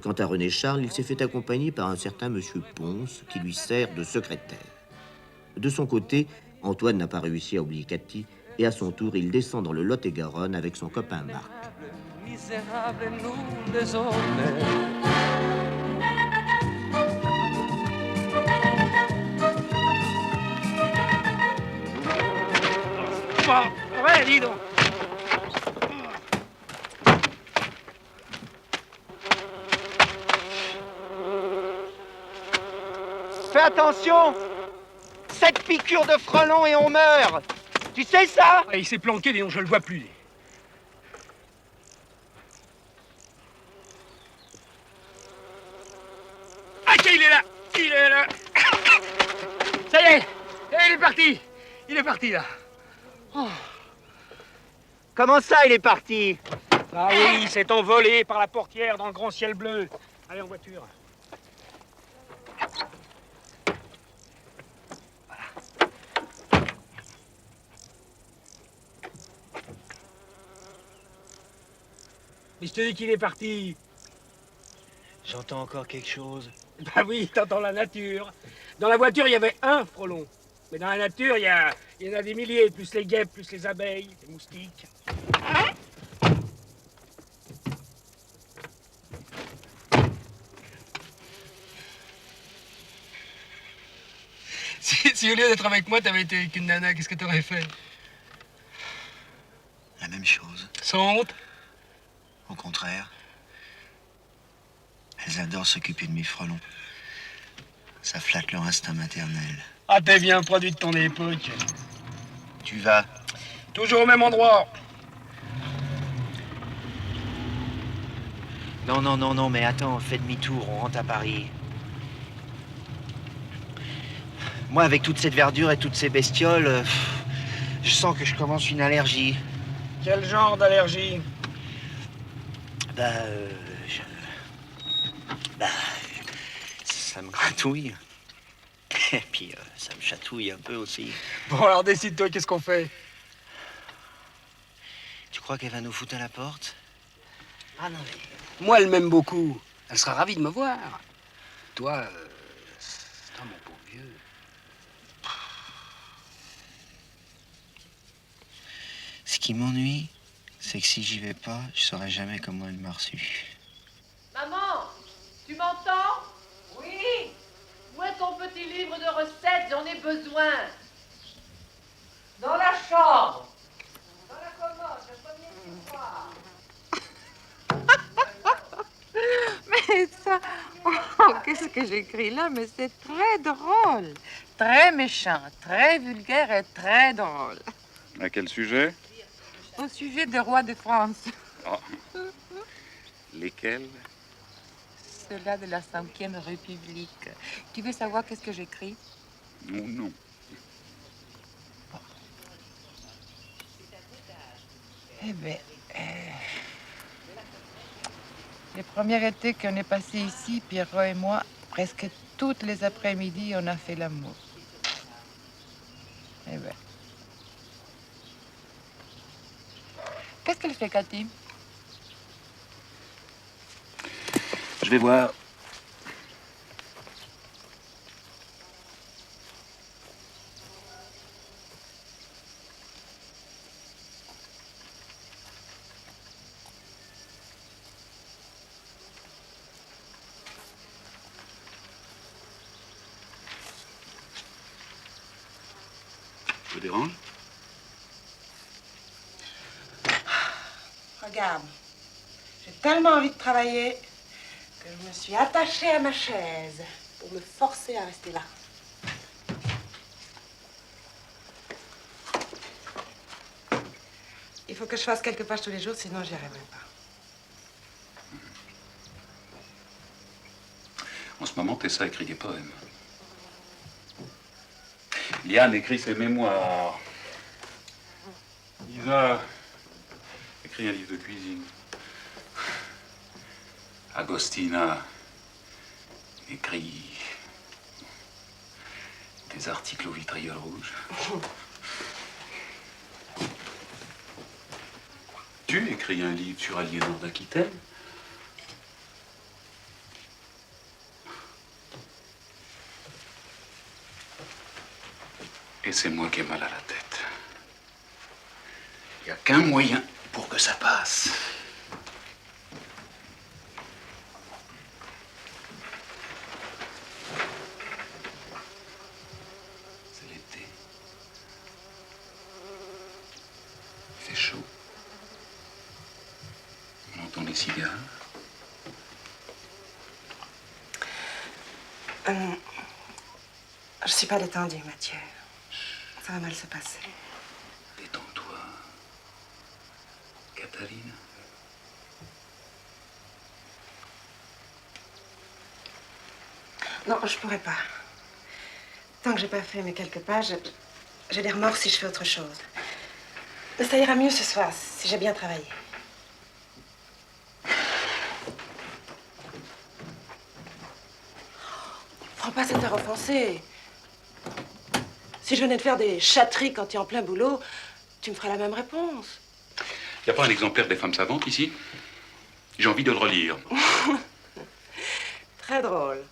Quant à René Charles, il s'est fait accompagner par un certain monsieur Ponce qui lui sert de secrétaire. De son côté, Antoine n'a pas réussi à oublier Cathy et à son tour, il descend dans le Lot-et-Garonne avec son copain Marc. Misérable nous les hommes. Bon, ouais, dis donc. Fais attention! 7 piqûres de frelons et on meurt! Tu sais ça? Ah, il s'est planqué, dis donc, je le vois plus. Ah, il est là! Il est là! Ça y est! Il est parti! Il est parti, là! Oh. Comment ça, il est parti? Ah oui, il s'est envolé par la portière dans le grand ciel bleu. Allez, en voiture. Mais je te dis qu'il est parti. J'entends encore quelque chose. Bah oui, t'entends la nature. Dans la voiture, il y avait un frelon. Mais dans la nature, il y en a des milliers, plus les guêpes, plus les abeilles, les moustiques. Si au lieu d'être avec moi, t'avais été avec une nana, qu'est-ce que t'aurais fait? La même chose. Sans honte? Au contraire. Elles adorent s'occuper de mes frelons. Ça flatte leur instinct maternel. Ah, t'es bien produit de ton époque. Tu vas. Toujours au même endroit. Non, non, non, non, mais attends, fais demi-tour, on rentre à Paris. Moi, avec toute cette verdure et toutes ces bestioles, je sens que je commence une allergie. Quel genre d'allergie? Ça me gratouille. Et puis, ça me chatouille un peu aussi. Bon, alors décide-toi, qu'est-ce qu'on fait? Tu crois qu'elle va nous foutre à la porte? Ah non, mais... Moi, elle m'aime beaucoup. Elle sera ravie de me voir. Toi, mon pauvre vieux. Ce qui m'ennuie, c'est que si j'y vais pas, je saurai jamais comment elle m'a reçu. Maman, tu m'entends? Oui. Où est ton petit livre de recettes? J'en ai besoin. Dans la chambre. Dans la commode, le premier tiroir. Mais ça, oh, qu'est-ce que j'écris là? Mais c'est très drôle. Très méchant, très vulgaire et très drôle. À quel sujet? Au sujet des rois de France. Ah. Lesquels? Ceux-là de la 5e République. Tu veux savoir qu'est-ce que j'écris? Non, non. Eh bien, le premier été qu'on est passé ici, Pierrot et moi, presque toutes les après-midi, on a fait l'amour. Eh bien. Qu'est-ce qu'elle fait, Cathy? Je vais voir. Je vous dérange? Regarde, J'ai tellement envie de travailler que je me suis attachée à ma chaise pour me forcer à rester là. Il faut que je fasse quelques pages tous les jours, sinon j'y arriverai pas. En ce moment, Tessa écrit des poèmes. Liane écrit ses mémoires. Isa écrit un livre de cuisine. Agostina écrit des articles au vitriol rouge. Tu écris un livre sur Aliénor d'Aquitaine. Et c'est moi qui ai mal à la tête. Il n'y a qu'un moyen pour que ça passe. C'est l'été. Il fait chaud. On entend les cigares. Je suis pas détendue, Mathieu. Ça va mal se passer. Détends-toi, Katharine. Non, je pourrais pas. Tant que j'ai pas fait mes quelques pages, j'ai des remords si je fais autre chose. Mais ça ira mieux ce soir, si j'ai bien travaillé. Prends pas cette heure offensée. Si je venais de faire des chatteries quand tu es en plein boulot, tu me ferais la même réponse. Il n'y a pas un exemplaire des femmes savantes ici? J'ai envie de le relire. Très drôle.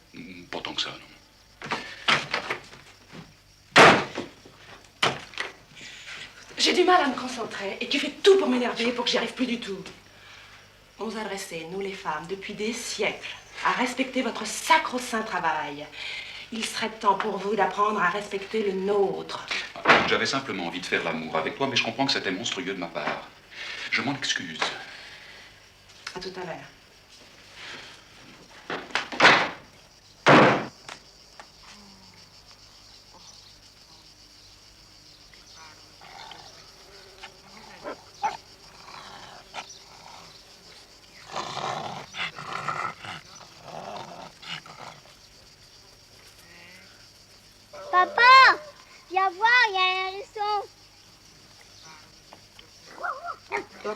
Pas tant que ça, non. J'ai du mal à me concentrer et tu fais tout pour m'énerver pour que j'y arrive plus du tout. On nous a dressé, nous les femmes, depuis des siècles, à respecter votre sacro-saint travail. Il serait temps pour vous d'apprendre à respecter le nôtre. J'avais simplement envie de faire l'amour avec toi, mais je comprends que c'était monstrueux de ma part. Je m'en excuse. À tout à l'heure. Papa, viens voir, il y a un hérisson. Bon.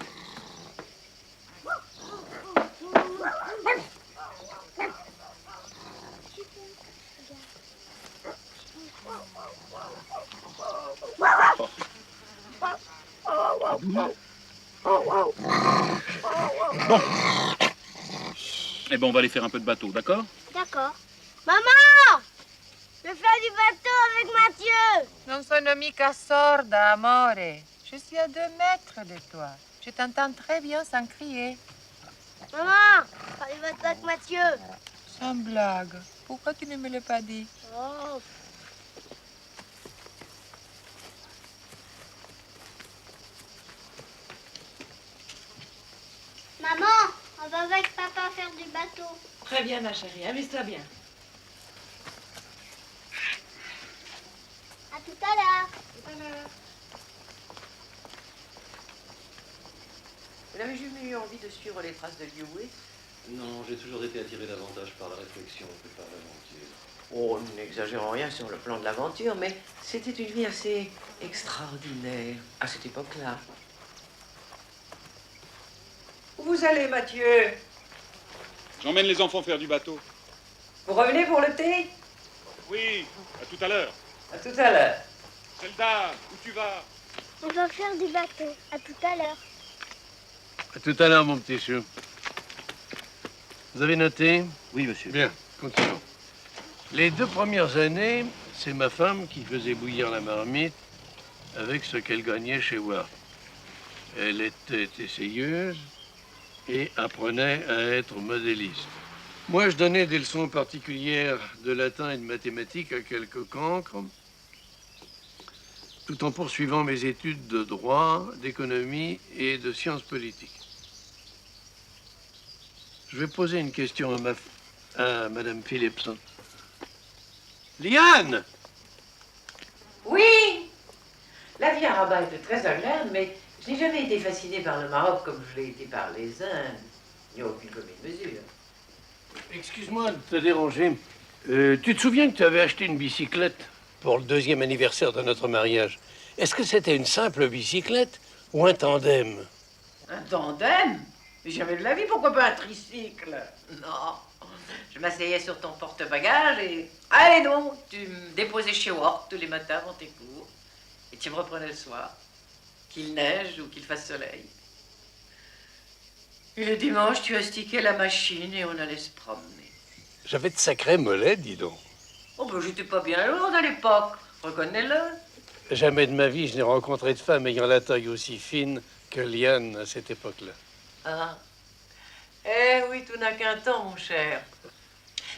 Eh ben, on va aller faire un peu de bateau, d'accord? D'accord. Maman! Je fais du bateau avec Mathieu. Non sono mica sorda, amore. Je suis à 2 mètres de toi. Je t'entends très bien sans crier. Maman, fais du bateau avec Mathieu. Sans blague. Pourquoi tu ne me l'as pas dit? Oh. Maman, on va avec papa faire du bateau. Très bien, ma chérie. Amuse-toi bien. À tout à l'heure. Tout à l'heure. Vous n'avez jamais eu envie de suivre les traces de Lewis? Non, j'ai toujours été attiré davantage par la réflexion que par l'aventure. Oh, n'exagérons rien sur le plan de l'aventure, mais c'était une vie assez extraordinaire à cette époque-là. Où vous allez, Mathieu? J'emmène les enfants faire du bateau. Vous revenez pour le thé? Oui, à tout à l'heure. À tout à l'heure. Zelda, où tu vas? On va faire du bateau. À tout à l'heure. À tout à l'heure, mon petit chou. Vous avez noté? Oui, monsieur. Bien, continuons. Les 2 premières années, c'est ma femme qui faisait bouillir la marmite avec ce qu'elle gagnait chez Ward. Elle était essayeuse et apprenait à être modéliste. Moi, je donnais des leçons particulières de latin et de mathématiques à quelques cancres, tout en poursuivant mes études de droit, d'économie et de sciences politiques. Je vais poser une question à Madame Philipson. Liane! Oui! La vie à Rabat était très agréable, mais je n'ai jamais été fascinée par le Maroc comme je l'ai été par les Indes. Il n'y a aucune commune mesure. Excuse-moi de te déranger. Tu te souviens que tu avais acheté une bicyclette pour le 2e anniversaire de notre mariage? Est-ce que c'était une simple bicyclette ou un tandem? Un tandem? Mais jamais de la vie, pourquoi pas un tricycle? Non. Je m'asseyais sur ton porte-bagages et... Allez donc, tu me déposais chez Ward tous les matins avant tes cours. Et tu me reprenais le soir, qu'il neige ou qu'il fasse soleil. Et le dimanche, tu astiquais la machine et on allait se promener. J'avais de sacrés mollets, dis donc. Oh, ben j'étais pas bien lourde à l'époque, reconnais-le. Jamais de ma vie, je n'ai rencontré de femme ayant la taille aussi fine que Liane à cette époque-là. Ah. Eh oui, tout n'a qu'un temps, mon cher.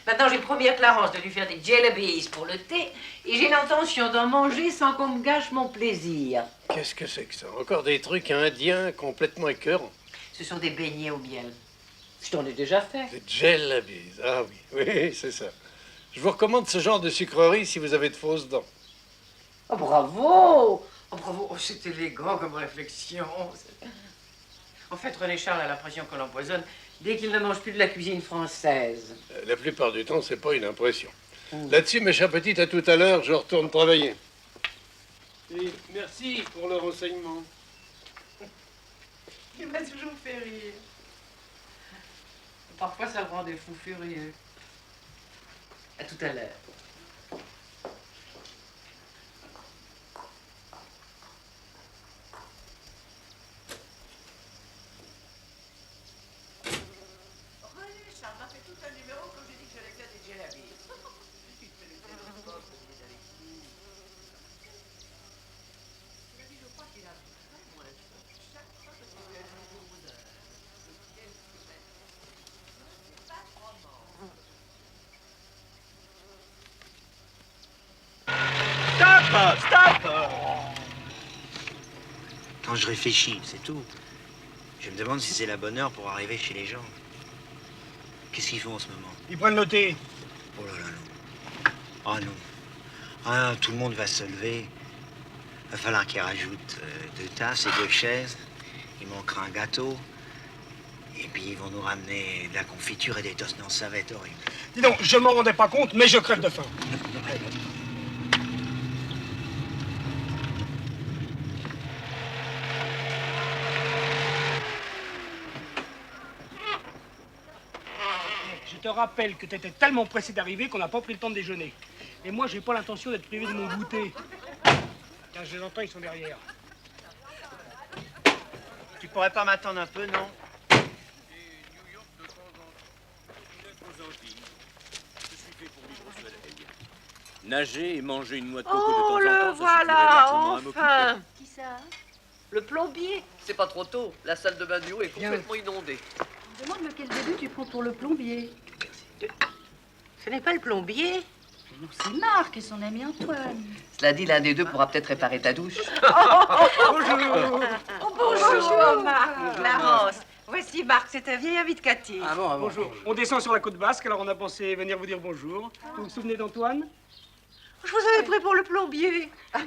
Maintenant, j'ai promis à Clarence de lui faire des jellies pour le thé et j'ai l'intention d'en manger sans qu'on me gâche mon plaisir. Qu'est-ce que c'est que ça? Encore des trucs indiens complètement écœurants. Ce sont des beignets au miel. Je t'en ai déjà fait. Des jellies, ah oui, oui, c'est ça. Je vous recommande ce genre de sucrerie si vous avez de fausses dents. Oh, bravo! Oh, bravo! Oh, c'est élégant comme réflexion. En fait, René Charles a l'impression qu'on l'empoisonne dès qu'il ne mange plus de la cuisine française. La plupart du temps, c'est pas une impression. Là-dessus, mes chers petites, à tout à l'heure, je retourne travailler. Et merci pour le renseignement. Il m'a toujours fait rire. Parfois, ça le rend des fous furieux. À tout à l'heure. Stop! Quand je réfléchis, c'est tout. Je me demande si c'est la bonne heure pour arriver chez les gens. Qu'est-ce qu'ils font en ce moment? Ils prennent le thé. Oh là là, non. Oh non. Ah, tout le monde va se lever. Va falloir qu'ils rajoutent 2 tasses et 2 chaises. Il manquera un gâteau. Et puis ils vont nous ramener de la confiture et des toasts. Non, ça va être horrible. Dis donc, je m'en rendais pas compte, mais je crève de faim. Je te rappelle que tu étais tellement pressé d'arriver qu'on n'a pas pris le temps de déjeuner. Et moi, j'ai pas l'intention d'être privé de mon goûter. Tiens, je les entends, ils sont derrière. Tu pourrais pas m'attendre un peu, non? Nager et manger une noix de coco de temps Oh, en temps, le ça voilà, suffirait largement à m'occuper. enfin! Qui ça? Le plombier. C'est pas trop tôt. La salle de bain du haut est complètement inondée. Je me demande lequel des deux tu prends pour le plombier. Ce n'est pas le plombier. Non, c'est Marc et son ami Antoine. Cela dit, l'un des deux pourra peut-être réparer ta douche. Bonjour. Oh, bonjour, Marc. Clarence. Voici Marc, c'est un vieil ami de Cathy. Ah bon, bonjour. On descend sur la côte basque, alors on a pensé venir vous dire bonjour. Vous vous souvenez d'Antoine? Je vous avais pris pour le plombier. On se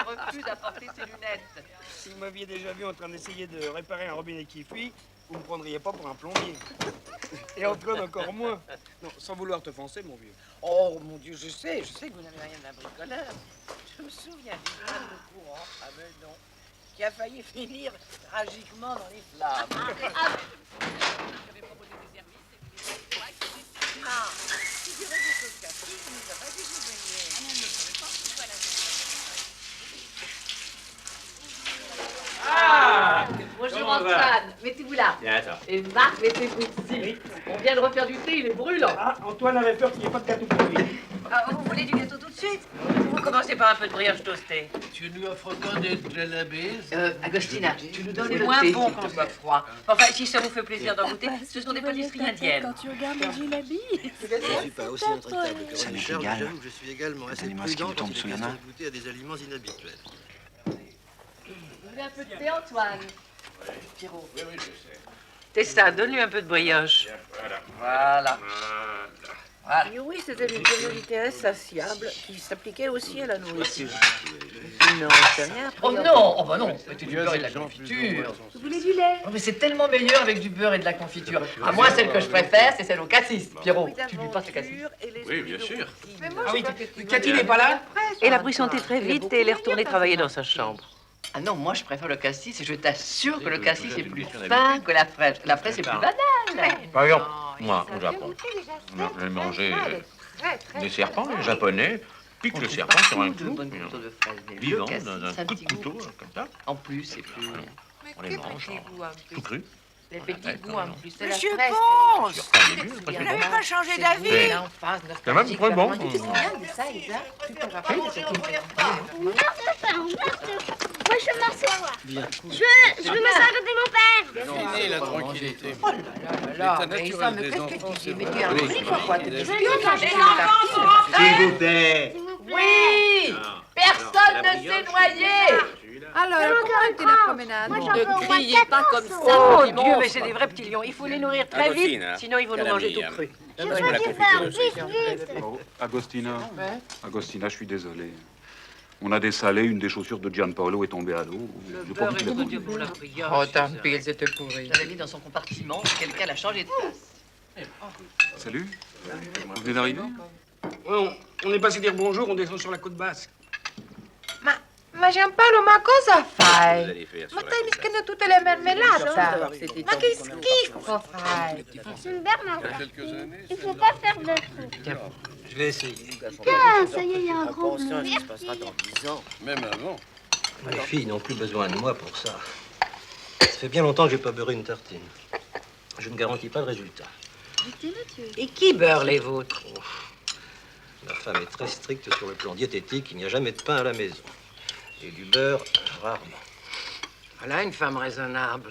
refuse à porter ses lunettes. Si vous m'aviez déjà vu en train d'essayer de réparer un robinet qui fuit, vous me prendriez pas pour un plombier. Et Antoine encore moins. Non, sans vouloir te foncer, mon vieux. Oh, mon Dieu, je sais que vous n'avez rien d'un bricoleur. Je me souviens du drame de courant à Meudon, qui a failli finir tragiquement dans les flammes. Figurez-vous que Cathy nous a pas dit vous Ah! Bonjour Antoine, mettez-vous là. Bien, attends. Et Marc, mettez-vous ici. On vient de refaire du thé, il est brûlant. Ah, Antoine avait peur qu'il n'y ait pas de gâteau pour lui. Ah, vous voulez du gâteau tout de suite? Vous commencez par un peu de brioche toastée. Tu lui offres pas des jellies? Agostina, tu nous donnes Oui, le moins thé, bon s'il te plaît. Froid. Enfin, si ça vous fait plaisir d'en goûter, ce sont des pâtisseries indiennes. Quand tu regardes les jalabis. Je ne suis pas aussi intraitable que Ça René m'est Charles, égal. j'avoue que je suis également assez Donnez-moi ce qui prudent me quand tombe il est sous la question main. de goûter à des aliments inhabituels. Vous voulez un peu de thé, Antoine? Pierrot. Oui, je sais. Tessa, donne-lui un peu de brioche. Voilà. Oui, c'était une curiosité insatiable qui s'appliquait aussi à la nourriture. Non, c'est rien. Oh non, oh bah non, mettez du beurre et de la confiture. Vous voulez du lait? Oh, mais c'est tellement meilleur avec du beurre et de la confiture. À moi, celle que je préfère, c'est celle au cassis. Pierrot, tu lui passes le cassis? Oui, bien sûr. Ah oui, Cathy n'est pas là? Elle a pris son thé très vite et elle est retournée travailler dans sa chambre. Ah non, moi je préfère le cassis et je t'assure que le cassis est plus fin que la fraise. La fraise est plus banale. Par exemple, moi, au Japon, j'ai mangé des serpents, les Japonais piquent le serpent sur un clou, vivant, dans un coup de couteau, comme ça. En plus, c'est plus... On les mange tout cru. Les petits goûts en plus. C'est la Monsieur fraise. Ponce, vous n'avez pas changé d'avis? C'est quand même très bon. C'est bien de ça, Isa. Tu peux rappeler de ce qu'il fait. Moi, je veux m'asseoir. Je veux m'asseoir de mon père. Fini la tranquillité. Oh là là, mais Isa, mais qu'est-ce que tu dis? Mais tu es un petit pourquoi tu es S'il vous plaît. Oui! Personne ne s'est noyé! Alors, comment était la promenade? Ne criez pas comme ça, Oh petit Dieu, monstre. mais c'est des vrais petits lions. Il faut les nourrir très vite, sinon ils vont nous manger tout cru. Je veux du beurre, vite. Oh, Agostina, Agostina, je suis désolé. On a des salés, une des chaussures de Gianpaolo est tombée à l'eau. Le beurre est trop dur pour la brioche. Oh, tant pis, ils étaient pourris. Je l'avais mis dans son compartiment, quelqu'un l'a changé de place. Salut, vous venez d'arriver? On est passé dire bonjour, on descend sur la côte basque. Ma Giampaolo, ma cosa fai? allez faire Ma stai mischiando tutte le marmellate? Ma che schifo fai? C'est une Bernard. Il faut pas faire de trucs. Je vais essayer. Tiens, ça y est, il y a un grand bleu. Ça se passera dans 10 ans. Même avant. Les filles n'ont plus besoin de moi pour ça. Ça fait bien longtemps que j'ai pas beurré une tartine. Je ne garantis pas le résultat. Et qui beurre les vôtres? Ma femme est très stricte sur le plan diététique. Il n'y a jamais de pain à la maison. Et du beurre, rarement. Voilà une femme raisonnable.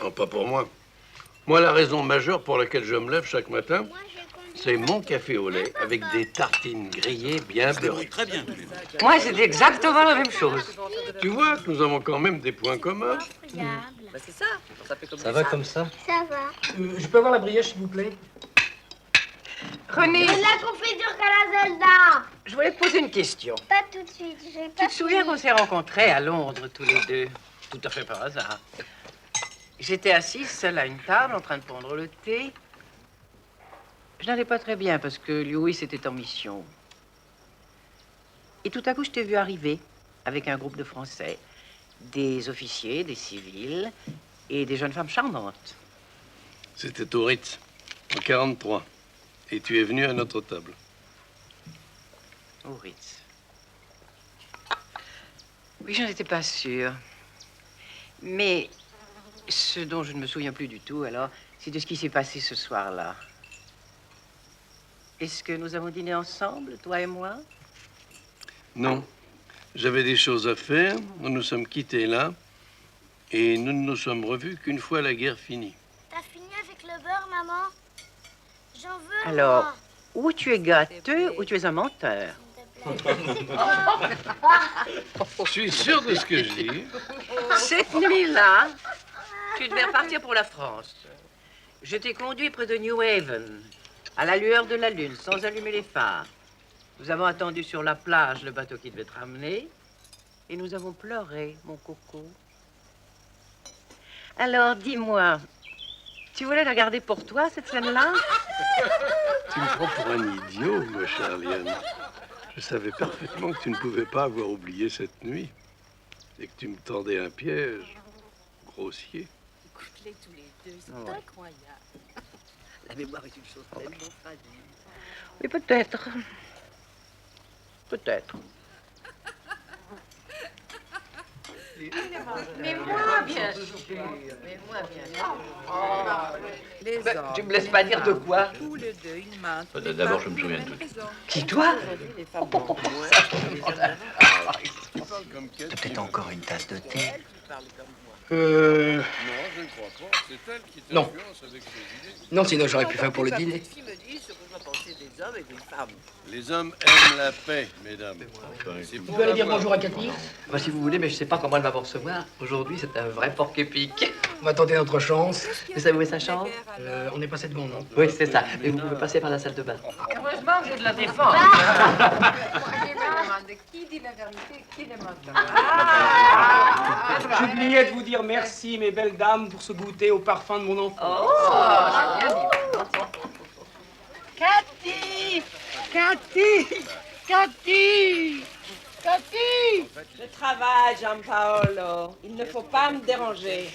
Oh, pas pour moi. Moi, la raison majeure pour laquelle je me lève chaque matin, c'est mon café au lait avec des tartines grillées bien beurrées. Très bien. Moi, c'est exactement la même chose. Tu vois, nous avons quand même des points communs. C'est ça. Ça fait comme Ça va comme ça? Ça va. Je peux avoir la brioche, s'il vous plaît? René, De la confiture qu'à la Zelda. je voulais te poser une question. Pas tout de suite, j'ai pas Tu te souviens fini. qu'on s'est rencontrés à Londres, tous les deux? Tout à fait par hasard. J'étais assise seule à une table en train de prendre le thé. Je n'allais pas très bien parce que Lewis était en mission. Et tout à coup, je t'ai vu arriver avec un groupe de Français, des officiers, des civils et des jeunes femmes charmantes. C'était au Ritz, en 43. Et tu es venu à notre table. Au Ritz. Oui, j'en étais pas sûre. Mais ce dont je ne me souviens plus du tout, alors, c'est de ce qui s'est passé ce soir-là. Est-ce que nous avons dîné ensemble, toi et moi? Non. J'avais des choses à faire. Nous nous sommes quittés là. Et nous ne nous sommes revus qu'une fois la guerre finie. T'as fini avec le beurre, maman? J'en veux. Alors, moi. ou tu es gâteux, ou tu es un menteur. Je suis sûr de ce que je dis. Cette nuit-là, tu devais repartir pour la France. Je t'ai conduit près de New Haven, à la lueur de la lune, sans allumer les phares. Nous avons attendu sur la plage le bateau qui devait te ramener, et nous avons pleuré, mon coco. Alors, dis-moi, tu voulais la garder pour toi, cette scène-là? Tu me prends pour un idiot, ma chère Liane. Je savais parfaitement que tu ne pouvais pas avoir oublié cette nuit. Et que tu me tendais un piège grossier. Écoute-les tous les deux, c'est Ouais. incroyable. La mémoire est une chose tellement fragile. Oui, peut-être. Peut-être. Mais moi, bien sûr. Mais moi, bien sûr. Les Ben, hommes. tu me laisses pas dire de quoi? Tous les deux, une main. D'abord, je me souviens de tout. Qui, toi? T'as peut-être encore une tasse de thé? Non, je ne crois pas. C'est elle qui Non. t'influence avec ses idées. Non, sinon j'aurais pu faire pour le dîner. Qui me dit ce que je dois penser des hommes et qu'une femme. Les hommes aiment la paix, mesdames. Vous pouvez aller dire bonjour à Cathy? Bah, si vous voulez, mais je sais pas comment elle va vous recevoir. Aujourd'hui, c'est un vrai porc-épic. On va tenter notre chance. Vous savez où est sa chambre? On est passé devant, non? Oui, c'est ça. Et vous pouvez passer par la salle de bain. Heureusement que j'ai de la défense. Qui dit la vérité, qui ne ment J'oubliais de vous dire merci, mes belles dames, pour ce goûter au parfum de mon enfant. Cathy! Cathy! Cathy! Cathy! Je travaille, Giampaolo. Il ne faut pas me déranger.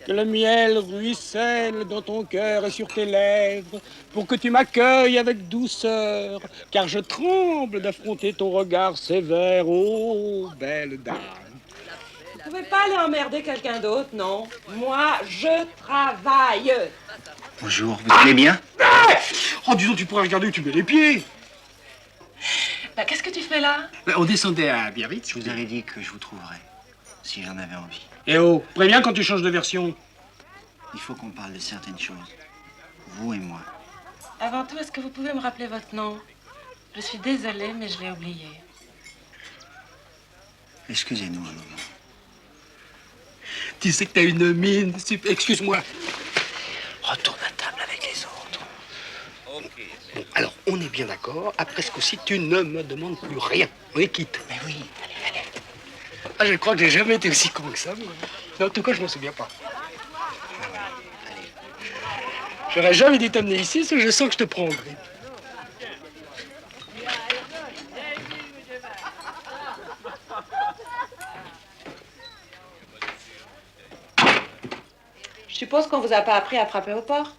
Que le miel ruisselle dans ton cœur et sur tes lèvres, pour que tu m'accueilles avec douceur, car je tremble d'affronter ton regard sévère, ô belle dame. Vous pouvez pas aller emmerder quelqu'un d'autre, non? Moi, je travaille. Bonjour, vous allez bien? Oh, disons, tu pourrais regarder où tu mets les pieds. Bah, qu'est-ce que tu fais là? On descendait à Biarritz. Je vous avais dit que je vous trouverais, si j'en avais envie. Eh oh, préviens quand tu changes de version. Il faut qu'on parle de certaines choses, vous et moi. Avant tout, est-ce que vous pouvez me rappeler votre nom? Je suis désolée, mais je l'ai oublié. Excusez-nous un moment. Tu sais que t'as une mine super... Excuse-moi. Retourne à table avec les autres. Bon, alors, on est bien d'accord. Après ce coup-ci, tu ne me demandes plus rien. On est quitte. Mais oui, allez. Ah, je crois que j'ai jamais été aussi con que ça, moi. Mais en tout cas, je m'en souviens pas. J'aurais jamais dû t'amener ici, parce que je sens que je te prendrai. Je suppose qu'on vous a pas appris à frapper aux portes.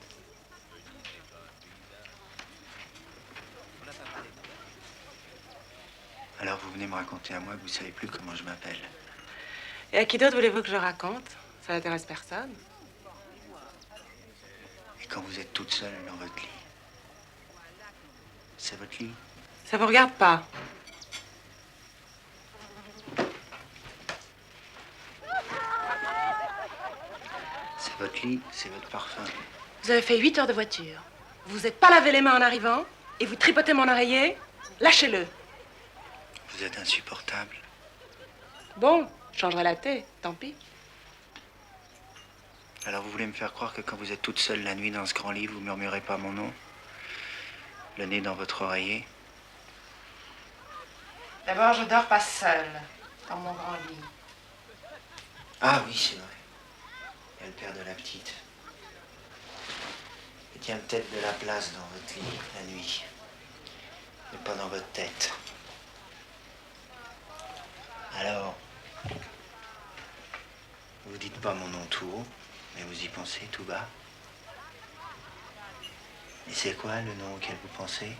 Alors vous venez me raconter à moi que vous savez plus comment je m'appelle. Et à qui d'autre voulez-vous que je raconte? Ça n'intéresse personne. Et quand vous êtes toute seule dans votre lit, c'est votre lit? Ça vous regarde pas. C'est votre lit, c'est votre parfum. Vous avez fait 8 heures de voiture. Vous vous êtes pas lavé les mains en arrivant et vous tripotez mon oreiller. Lâchez-le. Vous êtes insupportable. Bon, je changerai la thé, tant pis. Alors vous voulez me faire croire que quand vous êtes toute seule la nuit dans ce grand lit, vous murmurez pas mon nom? Le nez dans votre oreiller? D'abord, je dors pas seule dans mon grand lit. Ah oui, c'est vrai. Il y a le père de la petite. Il tient peut-être de la place dans votre lit la nuit, mais pas dans votre tête. Alors, vous dites pas mon nom tout haut, mais vous y pensez tout bas. Et c'est quoi le nom auquel vous pensez?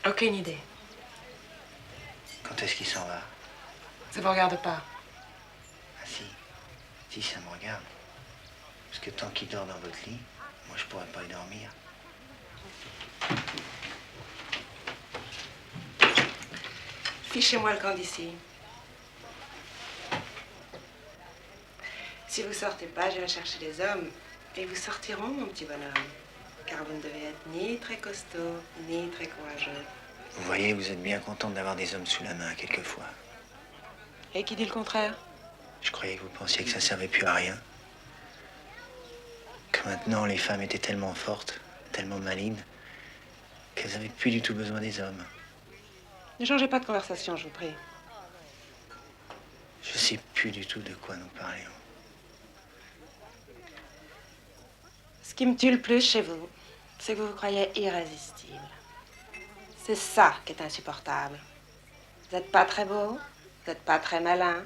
Aucune idée. Quand est-ce qu'il s'en va? Ça vous regarde pas. Ah si, si ça me regarde. Parce que tant qu'il dort dans votre lit, moi je pourrais pas y dormir. Fichez-moi le camp d'ici. Si vous sortez pas, j'irai chercher les hommes et vous sortiront, mon petit bonhomme. Car vous ne devez être ni très costaud, ni très courageux. Vous voyez, vous êtes bien contente d'avoir des hommes sous la main, quelquefois. Et qui dit le contraire? Je croyais que vous pensiez que ça servait plus à rien. Que maintenant, les femmes étaient tellement fortes, tellement malines, qu'elles avaient plus du tout besoin des hommes. Ne changez pas de conversation, je vous prie. Je sais plus du tout de quoi nous parlions. Ce qui me tue le plus chez vous, c'est que vous vous croyez irrésistible. C'est ça qui est insupportable. Vous n'êtes pas très beau, vous n'êtes pas très malin,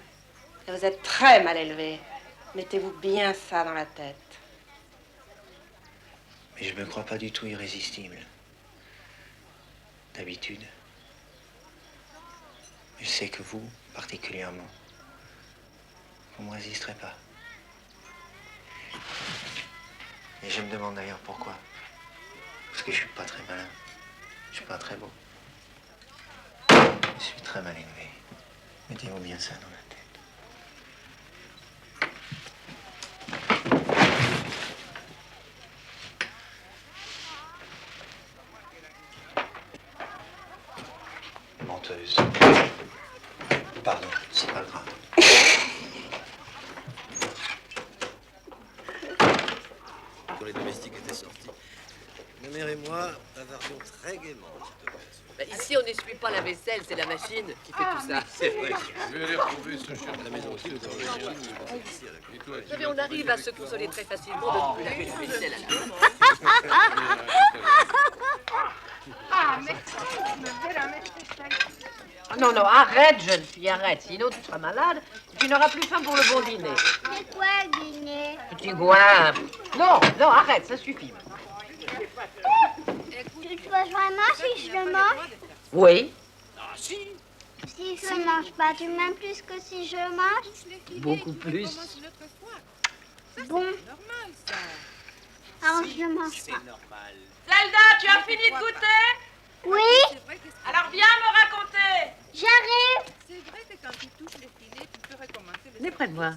et vous êtes très mal élevé. Mettez-vous bien ça dans la tête. Mais je me crois pas du tout irrésistible. D'habitude. Je sais que vous, particulièrement, vous ne me résisterez pas. Et je me demande d'ailleurs pourquoi. Parce que je suis pas très malin. Je suis pas très beau. Je suis très mal élevé. Mettez-vous bien ça dans la tête. quand les domestiques étaient sortis. Ma mère et moi bavardions très gaiement. Bah, ici, on n'essuie pas la vaisselle, c'est la machine qui fait tout ça. C'est vrai. Je vais aller retrouver ce chien À la maison aussi, nous avons une machine. Vous savez, on arrive à se consoler très facilement de ne plus laver la vaisselle à la main. Ah, mais tu me veramente Ah, non, non, arrête, jeune fille, arrête. Sinon, tu seras malade et tu n'auras plus faim pour le bon dîner. C'est quoi le dîner? Petit goin. Non, non, arrête, ça suffit. Tu le fais vraiment si je le mange? Oui, Si je le mange pas, tu m'aimes plus que si je le mange? beaucoup plus. Bon. Alors je le mange pas. Zelda, tu as fini de goûter? Oui, Alors viens me raconter. j'arrive. C'est vrai que quand tu touches le filet, tu peux recommencer le... Venez près de moi.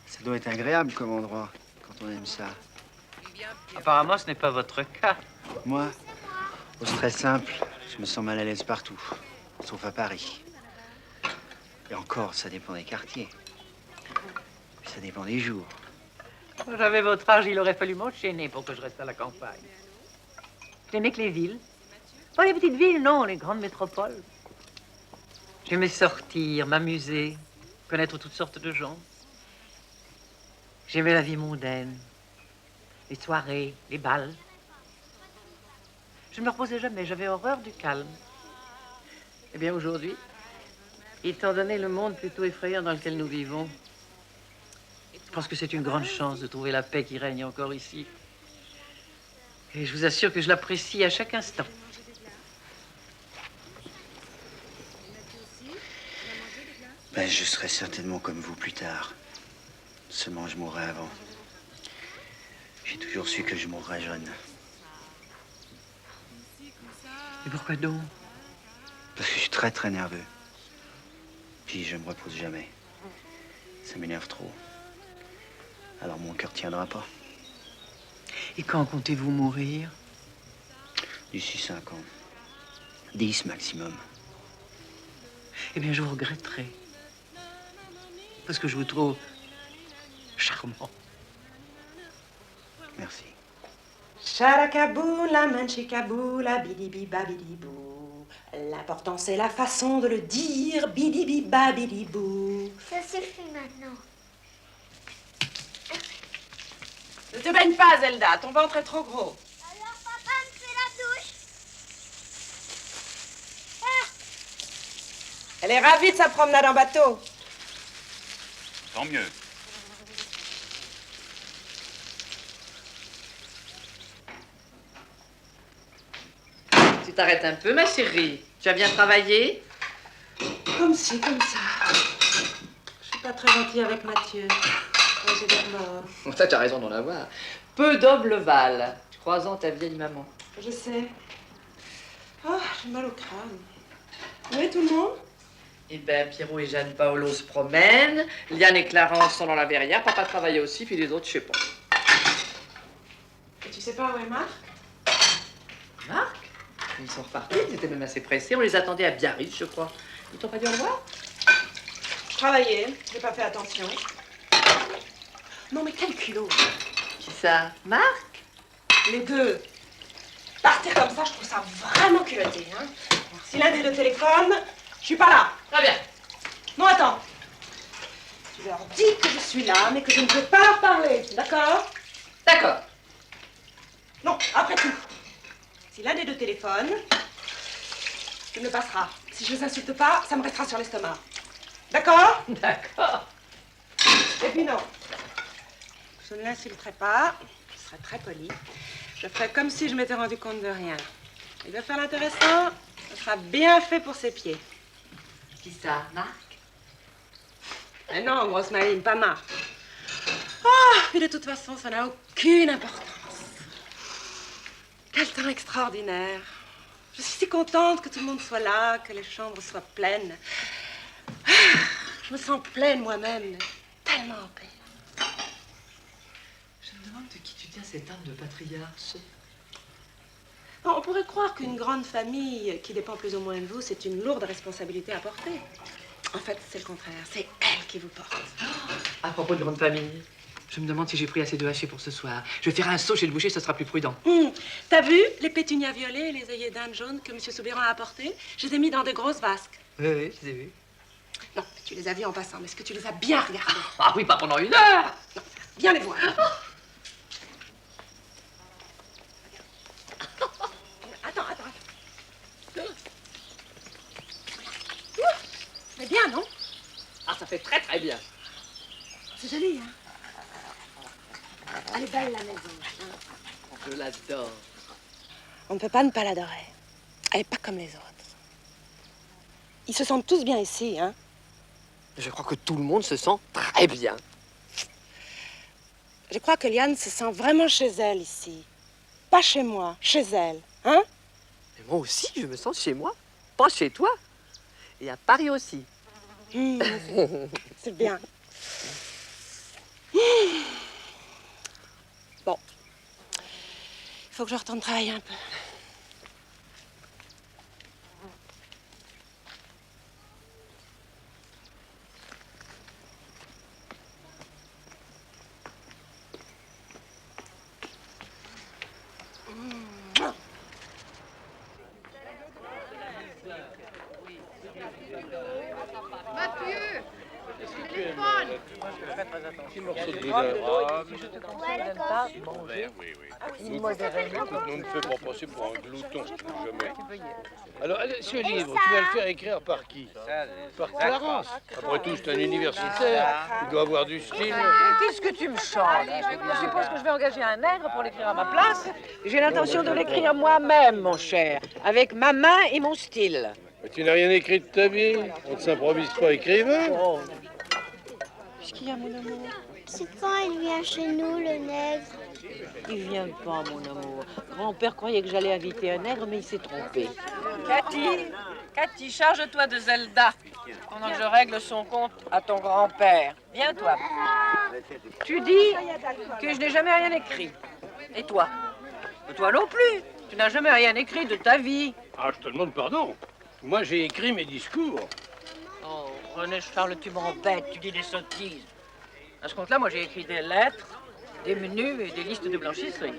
Ça doit être agréable comme endroit, quand on aime ça. Apparemment, ce n'est pas votre cas. Moi, au stress simple, je me sens mal à l'aise partout, sauf à Paris. Et encore, ça dépend des quartiers. Ça dépend des jours. Quand j'avais votre âge, il aurait fallu m'enchaîner pour que je reste à la campagne. J'aimais que les villes. Pas les petites villes, non, les grandes métropoles. J'aimais sortir, m'amuser, connaître toutes sortes de gens. J'aimais la vie mondaine, les soirées, les bals. Je ne me reposais jamais, j'avais horreur du calme. Eh bien, aujourd'hui, étant donné le monde plutôt effrayant dans lequel nous vivons, je pense que c'est une grande chance de trouver la paix qui règne encore ici. Et je vous assure que je l'apprécie à chaque instant. Ben, je serai certainement comme vous plus tard. Seulement, je mourrai avant. J'ai toujours su que je mourrais jeune. Et pourquoi donc? Parce que je suis très, très nerveux. Puis je me repose jamais. Ça m'énerve trop. Alors mon cœur tiendra pas. Et quand comptez-vous mourir? D'ici 5 ans. 10 maximum. Eh bien, je vous regretterai. Parce que je vous trouve charmant. Merci. Charakaboula, manchikaboula, bidibiba, bidibou. L'important c'est la façon de le dire, bidibiba, bidibou. Ça suffit maintenant. Ne te baigne pas, Zelda, ton ventre est trop gros. Alors papa me fait la douche. Elle est ravie de sa promenade en bateau. Tant mieux. Tu t'arrêtes un peu, ma chérie. Tu as bien travaillé? Comme ci, comme ça. Je suis pas très gentille avec Mathieu. Ouais, j'ai l'air mort. Ça, tu as raison d'en avoir. Peu d'hommes valent, croisant ta vieille maman. Je sais. Oh, j'ai mal au crâne. Oui, tout le monde? Eh ben, Pierrot et Jeanne Paolo se promènent. Liane et Clarence sont dans la verrière. Papa travaille aussi, puis les autres, je sais pas. Et tu sais pas où est Marc? Marc? Ils sont repartis, ils étaient même assez pressés. On les attendait à Biarritz, je crois. Ils t'ont pas dit au revoir? Je travaillais, j'ai pas fait attention. Non, mais quel culot! Qui ça? Marc? Les deux. Partir comme ça, je trouve ça vraiment culotté, hein. Alors, si l'un des deux téléphone, je suis pas là. Très bien. Non, attends. Tu leur dis que je suis là, mais que je ne veux pas leur parler, d'accord? D'accord. Non, après tout. Si l'un des deux téléphone, tu me le passeras. Si je les insulte pas, ça me restera sur l'estomac. D'accord? D'accord. Et puis non. Je ne l'insulterai pas. Je serai très polie. Je ferai comme si je m'étais rendu compte de rien. Il va faire l'intéressant. Ce sera bien fait pour ses pieds. Qui ça? Marc? Mais non, grosse maline, pas Marc. Ah, puis de toute façon, ça n'a aucune importance. Quel temps extraordinaire. Je suis si contente que tout le monde soit là, que les chambres soient pleines. Ah, je me sens pleine moi-même, tellement en paix. Je me demande de qui tu tiens cette âme de patriarche. On pourrait croire qu'une grande famille qui dépend plus ou moins de vous, c'est une lourde responsabilité à porter. En fait, c'est le contraire. C'est elle qui vous porte. À propos de grande famille, je me demande si j'ai pris assez de hachis pour ce soir. Je vais faire un saut chez le boucher, ça sera plus prudent. T'as vu les pétunias violets et les œillets d'Inde jaune que M. Soubirant a apportés? Je les ai mis dans des grosses vasques. Oui, je les ai vus. Non, tu les as vus en passant, mais est-ce que tu les as bien regardés? Ah oui, pas pendant 1 heure. Non, viens les voir. Attends. C'est bien, non? Ah, ça fait très très bien. C'est joli, hein? Elle est belle, la maison. Hein? Je l'adore. On ne peut pas ne pas l'adorer. Elle n'est pas comme les autres. Ils se sentent tous bien ici, hein? Je crois que tout le monde se sent très bien. Je crois que Liane se sent vraiment chez elle ici. Pas chez moi, chez elle, hein? Et moi aussi, je me sens chez moi, pas chez toi. Et à Paris aussi. C'est bien. Bon. Il faut que je retourne travailler un peu. Mathieu, Petit morceau de boudin. Nous ne fait pas passer pour un glouton, jamais. Alors, allez, ce livre, tu vas le faire écrire par qui? Par Clarence. Après tout, c'est un universitaire. Il doit avoir du style. Qu'est-ce que tu me chantes? Je suppose que je vais engager un nègre pour l'écrire à ma place. J'ai l'intention de l'écrire moi-même, mon cher, avec ma main et mon style. Mais tu n'as rien écrit de ta vie. On ne s'improvise pas écrivain. Qu'est-ce qu'il y a, mon amour? C'est quand il vient chez nous, le nègre? Il vient pas, mon amour. Grand-père croyait que j'allais inviter un nègre, mais il s'est trompé. Cathy, charge-toi de Zelda, pendant que je règle son compte à ton grand-père. Viens, toi. Tu dis que je n'ai jamais rien écrit. Et toi? Toi non plus. Tu n'as jamais rien écrit de ta vie. Ah, je te demande pardon. Moi, j'ai écrit mes discours. Oh, René Charles, tu m'embêtes, tu dis des sottises. À ce compte-là, moi, j'ai écrit des lettres, des menus et des listes de blanchisserie.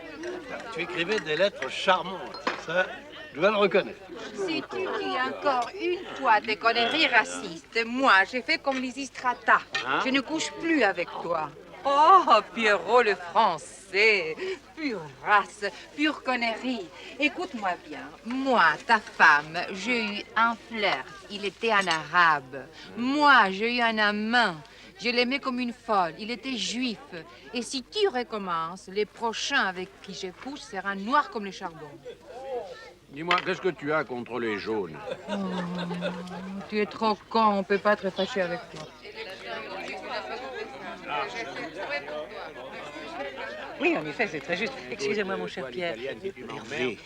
Tu écrivais des lettres charmantes. Ça, je dois le reconnaître. Si tu dis encore une fois des conneries racistes, moi, j'ai fait comme les Istrata. Je ne couche plus avec toi. Oh, Pierrot le français, pure race, pure connerie. Écoute-moi bien, moi, ta femme, j'ai eu un flirt, il était un arabe. Moi, j'ai eu un amant, je l'aimais comme une folle, il était juif. Et si tu recommences, les prochains avec qui je couche seront noirs comme le charbon. Dis-moi, qu'est-ce que tu as contre les jaunes? Oh, tu es trop con, on peut pas être fâché avec toi. Oui, en effet, c'est très juste. Excusez-moi, mon cher Pierre. Hervé.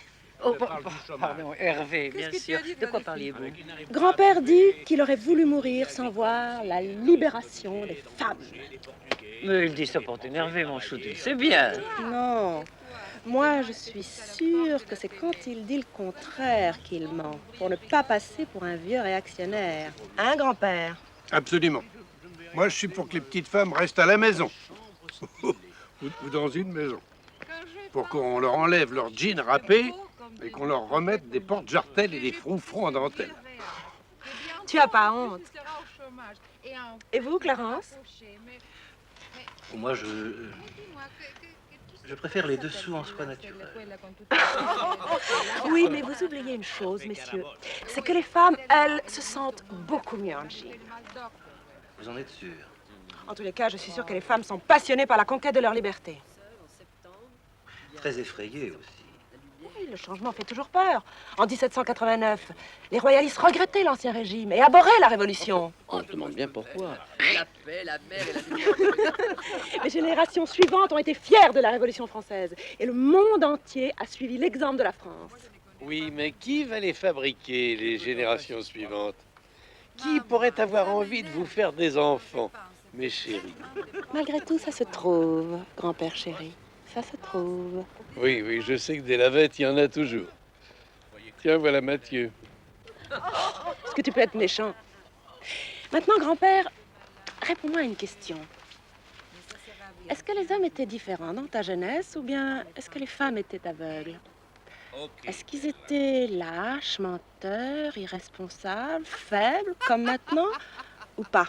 Oh, pardon, Hervé, bien sûr. De quoi parliez-vous? Grand-père dit qu'il aurait voulu mourir sans voir la libération des femmes. Mais il dit ça pour t'énerver, mon chou, tu le sais bien. Non. Moi, je suis sûre que c'est quand il dit le contraire qu'il ment, pour ne pas passer pour un vieux réactionnaire. Hein, grand-père? Absolument. Moi, je suis pour que les petites femmes restent à la maison. ou dans une maison. Pour qu'on leur enlève leur jeans râpés et qu'on leur remette des porte-jartelles et des froufrous en dentelle. Tu as pas honte. Et vous, Clarence? Moi, je préfère les dessous en soie naturelle. Oui, mais vous oubliez une chose, messieurs. C'est que les femmes, elles, se sentent beaucoup mieux en jean. Vous en êtes sûr? En tous les cas, je suis sûre que les femmes sont passionnées par la conquête de leur liberté. Très effrayé aussi. Oui, le changement fait toujours peur. En 1789, les royalistes regrettaient l'Ancien Régime et abhorraient la Révolution. On se demande bien pourquoi. La paix, la mer et la liberté. Les générations suivantes ont été fières de la Révolution française et le monde entier a suivi l'exemple de la France. Oui, mais qui va les fabriquer, les générations suivantes? Qui pourrait avoir envie de vous faire des enfants, mes chéris? Malgré tout, ça se trouve, grand-père chéri. Ça se trouve. Oui, oui, je sais que des lavettes, il y en a toujours. Tiens, voilà Mathieu. Est-ce que tu peux être méchant? Maintenant, grand-père, réponds-moi à une question. Est-ce que les hommes étaient différents dans ta jeunesse ou bien est-ce que les femmes étaient aveugles? Est-ce qu'ils étaient lâches, menteurs, irresponsables, faibles, comme maintenant, ou pas?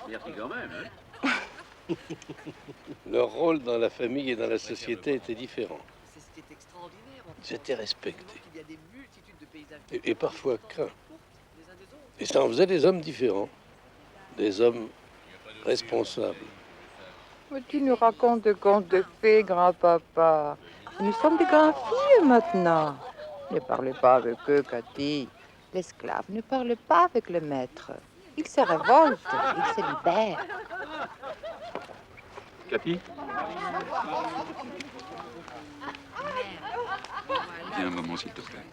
Merci quand même, hein? Leur rôle dans la famille et dans la société était différent. Ils étaient respectés. Et parfois craints. Et ça en faisait des hommes différents. Des hommes responsables. Mais tu nous racontes des contes de fées, grand-papa. Nous sommes des grandes filles maintenant. Ne parlez pas avec eux, Cathy. L'esclave ne parle pas avec le maître. Il se révolte, il se libère. Cathy? Viens un moment, s'il te plaît.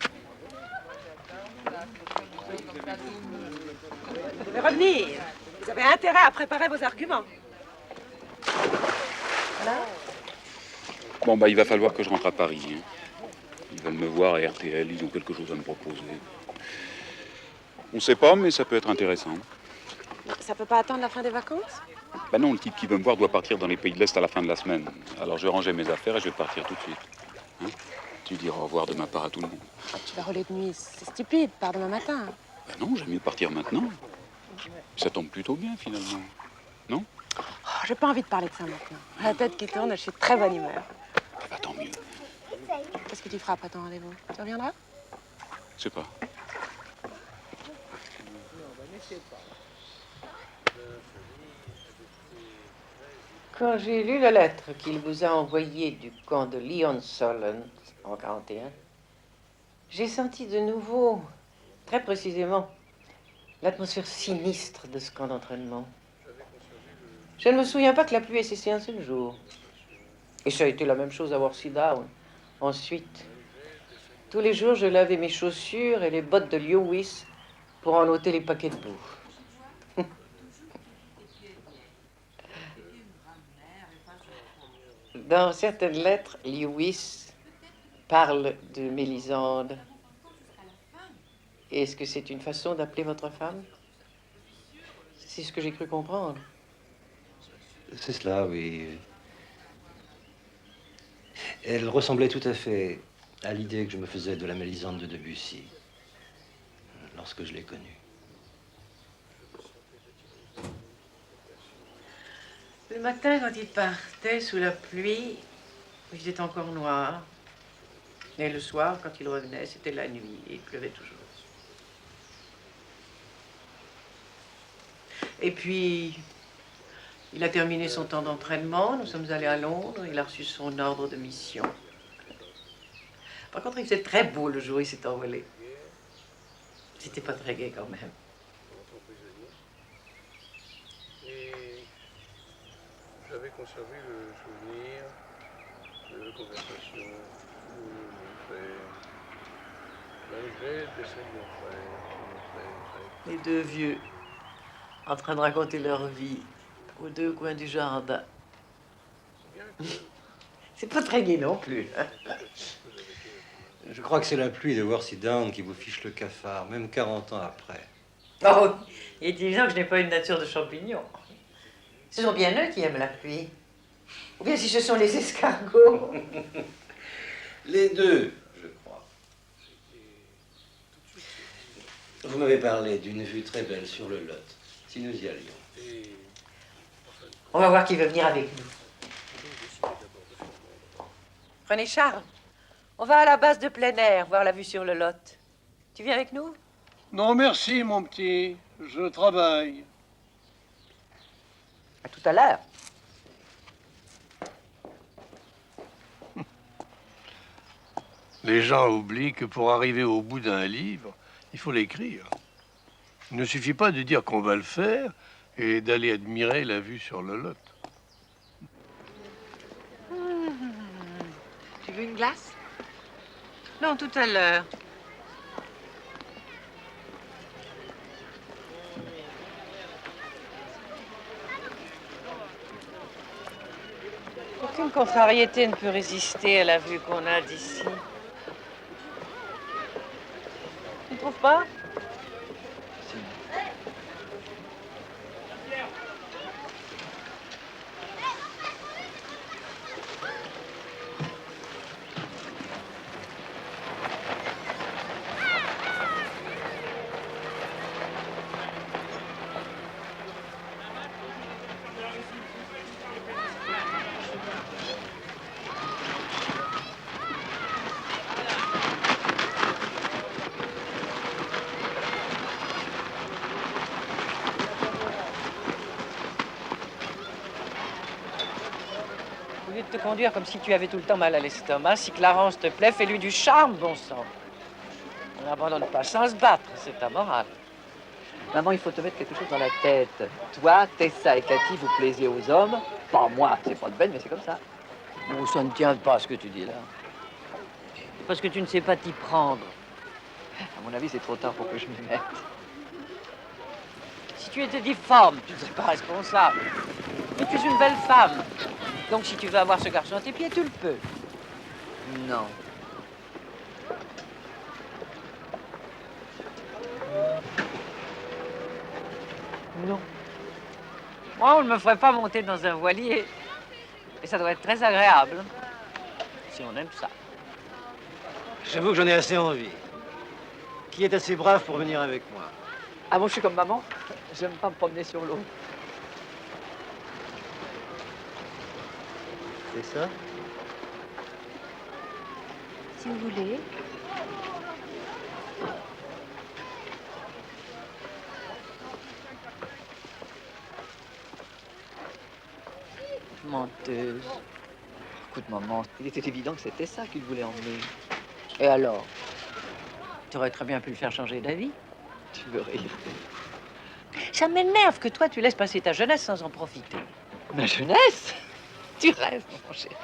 Vous devez revenir. Vous avez intérêt à préparer vos arguments. Voilà. Bon, bah, il va falloir que je rentre à Paris. Hein. Ils veulent me voir à RTL, ils ont quelque chose à me proposer. On sait pas, mais ça peut être intéressant. Ça peut pas attendre la fin des vacances? Bah non, le type qui veut me voir doit partir dans les pays de l'Est à la fin de la semaine. Alors je vais ranger mes affaires et je vais partir tout de suite. Hein? Tu diras au revoir de ma part à tout le monde. Ah, tu vas rouler de nuit, c'est stupide, pars demain matin. Bah non, j'aime mieux partir maintenant. Ça tombe plutôt bien, finalement. Non? Oh, j'ai pas envie de parler de ça maintenant. La tête qui tourne, je suis de très bonne humeur. Bah tant mieux. Qu'est-ce que tu feras après ton rendez-vous? Tu reviendras? Je sais pas. Quand j'ai lu la lettre qu'il vous a envoyée du camp de Lyon-Solent en 41, j'ai senti de nouveau, très précisément, l'atmosphère sinistre de ce camp d'entraînement. Je ne me souviens pas que la pluie ait cessé un seul jour. Et ça a été la même chose à Worsley-Down. Ensuite, tous les jours, je lavais mes chaussures et les bottes de Lewis pour en ôter les paquets de boue. Dans certaines lettres, Lewis parle de Mélisande. Est-ce que c'est une façon d'appeler votre femme? C'est ce que j'ai cru comprendre. C'est cela, oui. Elle ressemblait tout à fait à l'idée que je me faisais de la Mélisande de Debussy, lorsque je l'ai connue. Le matin, quand il partait sous la pluie, il faisait encore noir. Et le soir, quand il revenait, c'était la nuit et il pleuvait toujours. Et puis, il a terminé son temps d'entraînement. Nous sommes allés à Londres. Il a reçu son ordre de mission. Par contre, il faisait très beau le jour où il s'est envolé. C'était pas très gai quand même. J'avais conservé le souvenir de la conversation malgré le décès de mon frère. Les deux vieux, en train de raconter leur vie, aux deux coins du jardin. C'est pas très gai non plus. Je crois que c'est la pluie de Worsley-Down qui vous fiche le cafard, même 40 ans après. Oh, il est évident que je n'ai pas une nature de champignon. Ce sont bien eux qui aiment la pluie. Ou bien si ce sont les escargots. Les deux, je crois. Vous m'avez parlé d'une vue très belle sur le Lot, si nous y allions. On va voir qui veut venir avec nous. René Charles, on va à la base de plein air, voir la vue sur le Lot. Tu viens avec nous? Non, merci, mon petit. Je travaille. À tout à l'heure. Les gens oublient que pour arriver au bout d'un livre, il faut l'écrire. Il ne suffit pas de dire qu'on va le faire et d'aller admirer la vue sur le Lot. Tu veux une glace? Non, tout à l'heure. Aucune contrariété ne peut résister à la vue qu'on a d'ici. Tu ne trouves pas? te conduire comme si tu avais tout le temps mal à l'estomac. Si Clarence te plaît, fais-lui du charme, bon sang. On n'abandonne pas sans se battre, c'est ta morale. Maman, il faut te mettre quelque chose dans la tête. Toi, Tessa et Cathy, vous plaisez aux hommes. Pas moi, c'est pas de peine, mais c'est comme ça. Bon, ça ne tient pas ce que tu dis là. Parce que tu ne sais pas t'y prendre. À mon avis, c'est trop tard pour que je m'y mette. Si tu étais difforme, tu ne serais pas responsable. Mais tu es une belle femme. Donc si tu veux avoir ce garçon à tes pieds, tu le peux. Non. Non. Moi, on ne me ferait pas monter dans un voilier. Et ça doit être très agréable. Si on aime ça. J'avoue que j'en ai assez envie. Qui est assez brave pour venir avec moi? Ah bon, je suis comme maman. J'aime pas me promener sur l'eau. C'est ça? Si vous voulez. Menteuse. Écoute, maman, il était évident que c'était ça qu'il voulait emmener. Et alors? Tu aurais très bien pu le faire changer d'avis. Tu veux rire? Ça m'énerve que toi, tu laisses passer ta jeunesse sans en profiter. Ma jeunesse? Tu rêves, mon chéri.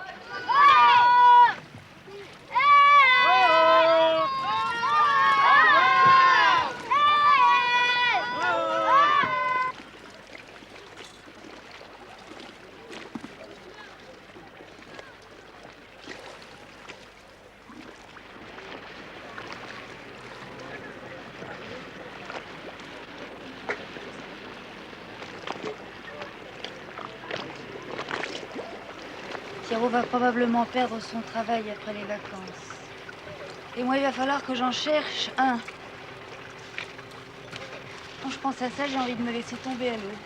Pierrot va probablement perdre son travail après les vacances. Et moi, il va falloir que j'en cherche un. Quand je pense à ça, j'ai envie de me laisser tomber à l'eau.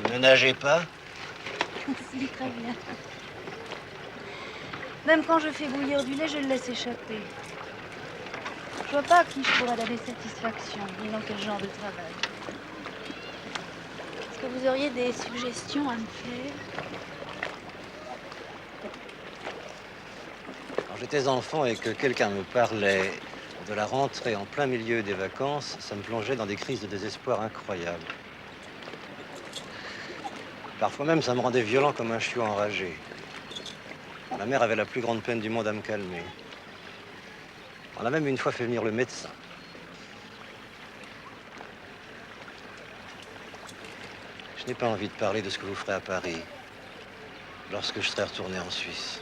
Vous ne nagez pas? Si, très bien. Même quand je fais bouillir du lait, je le laisse échapper. Je vois pas à qui je pourrais donner satisfaction, ni dans quel genre de travail. Est-ce que vous auriez des suggestions à me faire? Quand j'étais enfant et que quelqu'un me parlait de la rentrée en plein milieu des vacances, ça me plongeait dans des crises de désespoir incroyables. Parfois même, ça me rendait violent comme un chiot enragé. Ma mère avait la plus grande peine du monde à me calmer. On a même une fois fait venir le médecin. Je n'ai pas envie de parler de ce que vous ferez à Paris, lorsque je serai retourné en Suisse.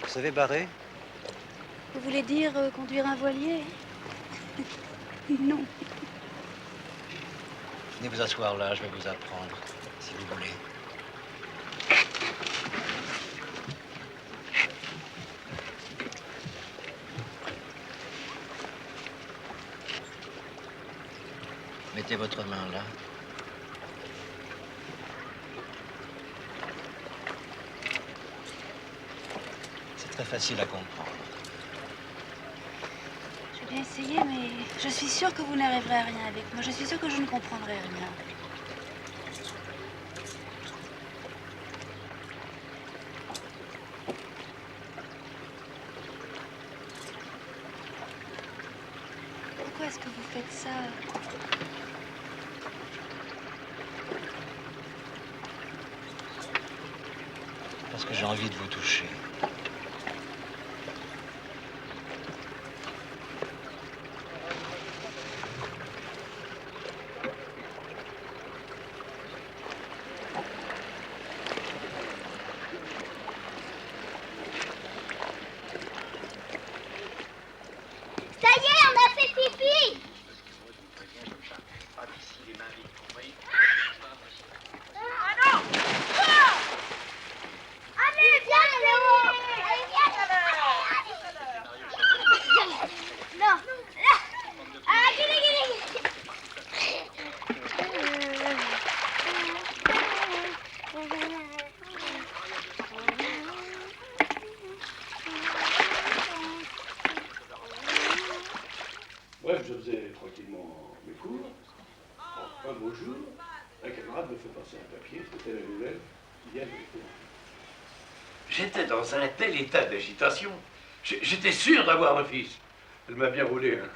Vous savez barrer? Vous voulez dire conduire un voilier? Non. Venez vous asseoir là, je vais vous apprendre, si vous voulez. Mettez votre main là. C'est très facile à comprendre. J'ai bien essayé, mais je suis sûre que vous n'arriverez à rien avec moi. Je suis sûre que je ne comprendrai rien. Pourquoi est-ce que vous faites ça? Parce que j'ai envie de vous toucher. Ça y est, on a fait pipi. Ah non! Allez, viens, Léo! Allez, viens! Non. Ah, Bref, je faisais tranquillement mes cours. Un beau jour, un camarade me fait passer un papier, c'était la nouvelle. J'étais dans un tel état d'agitation. J'étais sûr d'avoir un fils. Elle m'a bien roulé. Hein.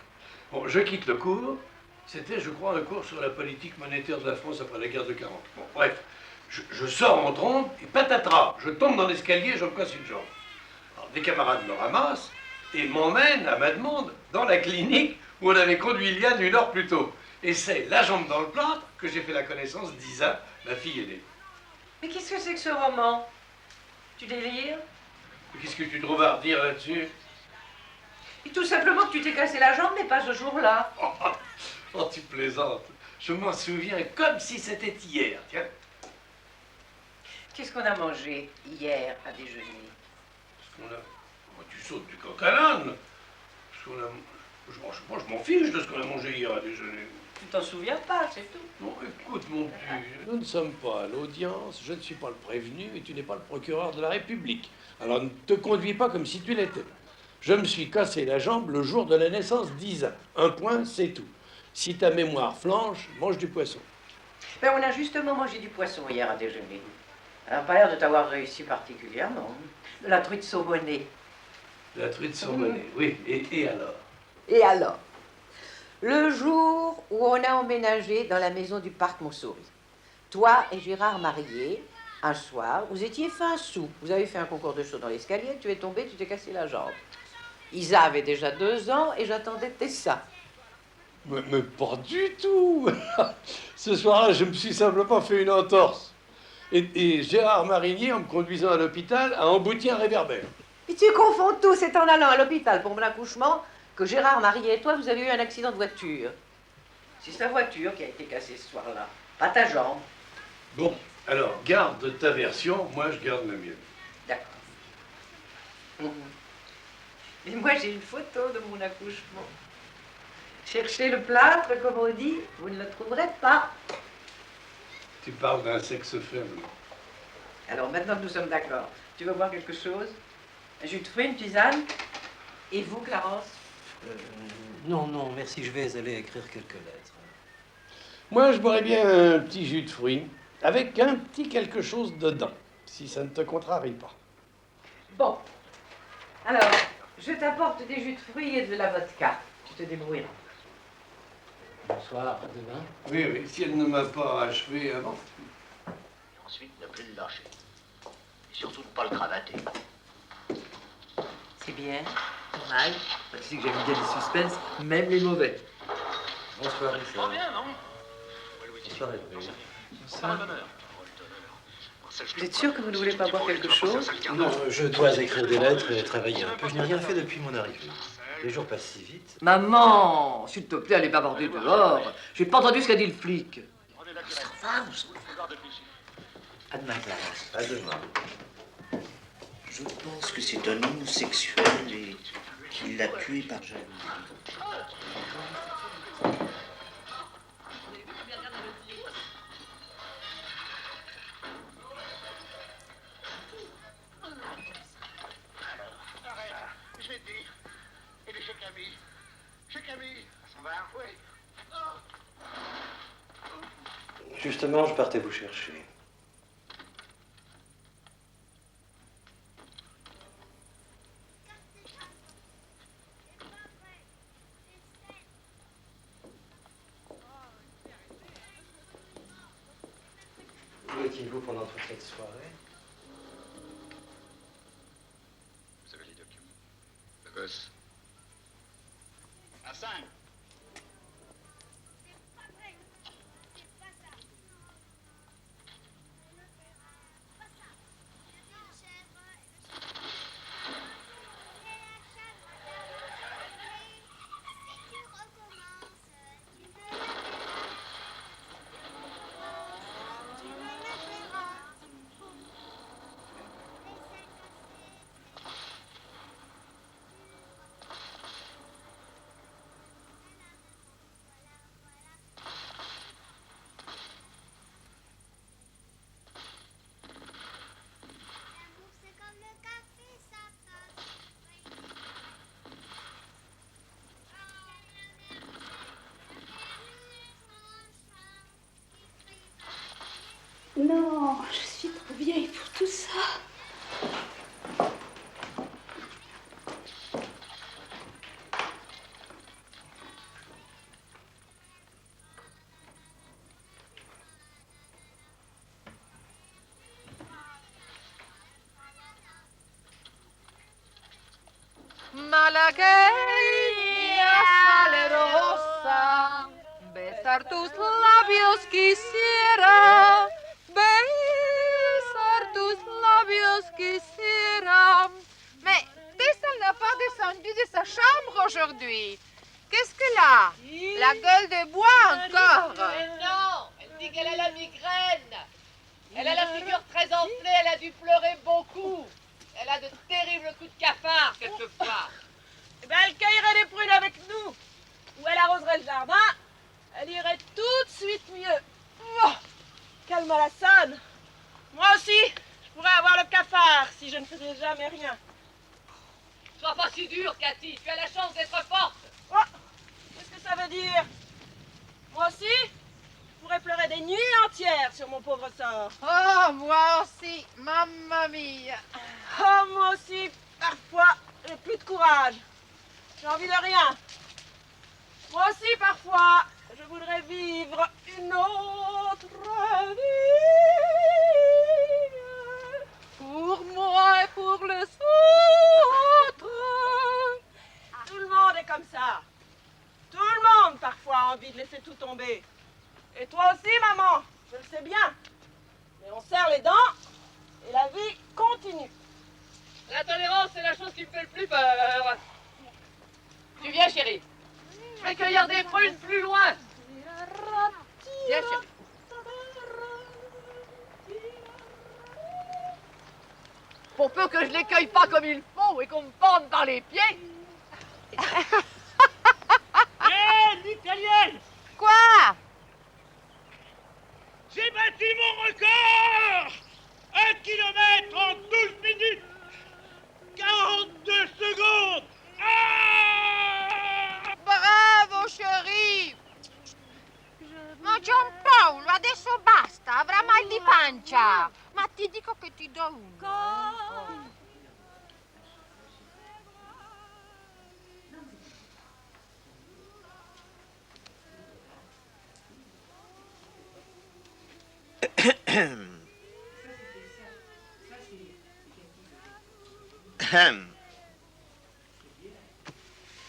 Bon, je quitte le cours. C'était, je crois, un cours sur la politique monétaire de la France après la guerre de 40. Bon, bref, je sors en trompe et patatras, je tombe dans l'escalier, je me casse une jambe. Alors, des camarades me ramassent et m'emmènent, à ma demande, dans la clinique où on avait conduit Liane 1 heure plus tôt. Et c'est la jambe dans le plâtre que j'ai fait la connaissance d'Isa, ma fille aînée. Mais qu'est-ce que c'est que ce roman? Tu délires? Qu'est-ce que tu trouves à redire là-dessus? Et tout simplement que tu t'es cassé la jambe, mais pas ce jour-là. Oh, tu plaisantes. Je m'en souviens comme si c'était hier, tiens. Qu'est-ce qu'on a mangé hier à déjeuner? Oh, tu sautes du coq à l'âne. Je m'en fiche de ce qu'on a mangé hier à déjeuner. Tu t'en souviens pas, c'est tout. Non, écoute, mon petit, nous ne sommes pas à l'audience, je ne suis pas le prévenu et tu n'es pas le procureur de la République. Alors ne te conduis pas comme si tu l'étais. Je me suis cassé la jambe le jour de la naissance d'Isa. Un point, c'est tout. Si ta mémoire flanche, mange du poisson. Ben, on a justement mangé du poisson hier à déjeuner. Alors, pas l'air de t'avoir réussi particulièrement. De la truite saumonnée. La truite saumonnée, oui. Et alors? Et alors? Le jour où on a emménagé dans la maison du parc Montsouris, toi et Gérard mariés, un soir, vous étiez fin sous. Vous avez fait un concours de saut dans l'escalier, tu es tombé, tu t'es cassé la jambe. Isa avait déjà 2 ans et j'attendais Tessa. Mais pas du tout. Ce soir-là, je me suis simplement fait une entorse. Et Gérard Marinier, en me conduisant à l'hôpital, a embouti un réverbère. Et tu confonds tout, c'est en allant à l'hôpital pour mon accouchement que Gérard Marié et toi, vous avez eu un accident de voiture. C'est sa voiture qui a été cassée ce soir-là, pas ta jambe. Bon, alors, garde ta version, moi je garde la mienne. D'accord. Et moi, j'ai une photo de mon accouchement. Cherchez le plâtre, comme on dit, vous ne le trouverez pas. Tu parles d'un sexe faible. Alors, maintenant que nous sommes d'accord, tu veux boire quelque chose? Un jus de fruits, une tisane? Et vous, Clarence? Non, non, merci, je vais aller écrire quelques lettres. Moi, je boirais bien un petit jus de fruits, avec un petit quelque chose dedans, si ça ne te contrarie pas. Bon. Alors, je t'apporte des jus de fruits et de la vodka. Tu te débrouilleras. Bonsoir, à demain. Oui, oui, si elle ne m'a pas achevé avant. Et ensuite, ne plus le lâcher. Et surtout ne pas le cravater. C'est bien. Pas mal. Tu sais que j'aime bien les suspens, même les mauvais. Bonsoir, Richard. bien, non? Bonsoir, Edwige. Bonsoir. Vous êtes sûr que vous ne voulez pas boire quelque chose? Non, je dois écrire des lettres et travailler un peu. Je n'ai rien fait depuis mon arrivée. Les jours passent si vite. Maman, s'il te plaît, allez bavarder dehors. J'ai pas entendu ce qu'a dit le flic. À demain, Clarence. À demain. Je pense que c'est un homosexuel et qu'il l'a tué par jalousie. Justement, je partais vous chercher. Où étiez-vous pendant toute cette soirée? Vous avez les documents. Le gosse. À 5. Non, je suis trop vieille pour tout ça. Malagueña salerosa, besar tus labios quisiera, besar tus labios quisiera. Mais Tessa n'a pas descendu de sa chambre aujourd'hui. Qu'est-ce qu'elle a? La gueule de bois encore. Mais non, elle dit qu'elle a la migraine. Elle a la figure très enflée, elle a dû pleurer beaucoup. Elle a de terribles coups de cafard, quelquefois. Eh ben, elle cueillerait des prunes avec nous. Ou elle arroserait le jardin. Elle irait tout de suite mieux. Oh, calme la sonne. Moi aussi, je pourrais avoir le cafard si je ne faisais jamais rien. Sois pas si dure, Cathy. Tu as la chance d'être forte. Oh, qu'est-ce que ça veut dire? Moi aussi, je pourrais pleurer des nuits entières sur mon pauvre sort. Oh, moi aussi, mamma mia. Oh, moi aussi, parfois, j'ai plus de courage. J'ai envie de rien. Moi aussi, parfois, je voudrais vivre une autre vie. Pour moi et pour les autres. Tout le monde est comme ça. Tout le monde, parfois, a envie de laisser tout tomber. Et toi aussi, maman, je le sais bien. Mais on serre les dents et la vie continue. La tolérance, c'est la chose qui me fait le plus peur. Tu viens, chérie. Je vais cueillir des prunes plus loin. Viens, chérie. Pour peu que je les cueille pas comme il faut et qu'on me pende dans les pieds. Hé, l'italienne! Quoi? J'ai battu mon record! 1 kilomètre en 12 minutes! 42 secondes! Ah! Bravo, chérie! Ma Giampaolo, adesso basta, avrà mal di pancia. Ma ti dico che ti do uno.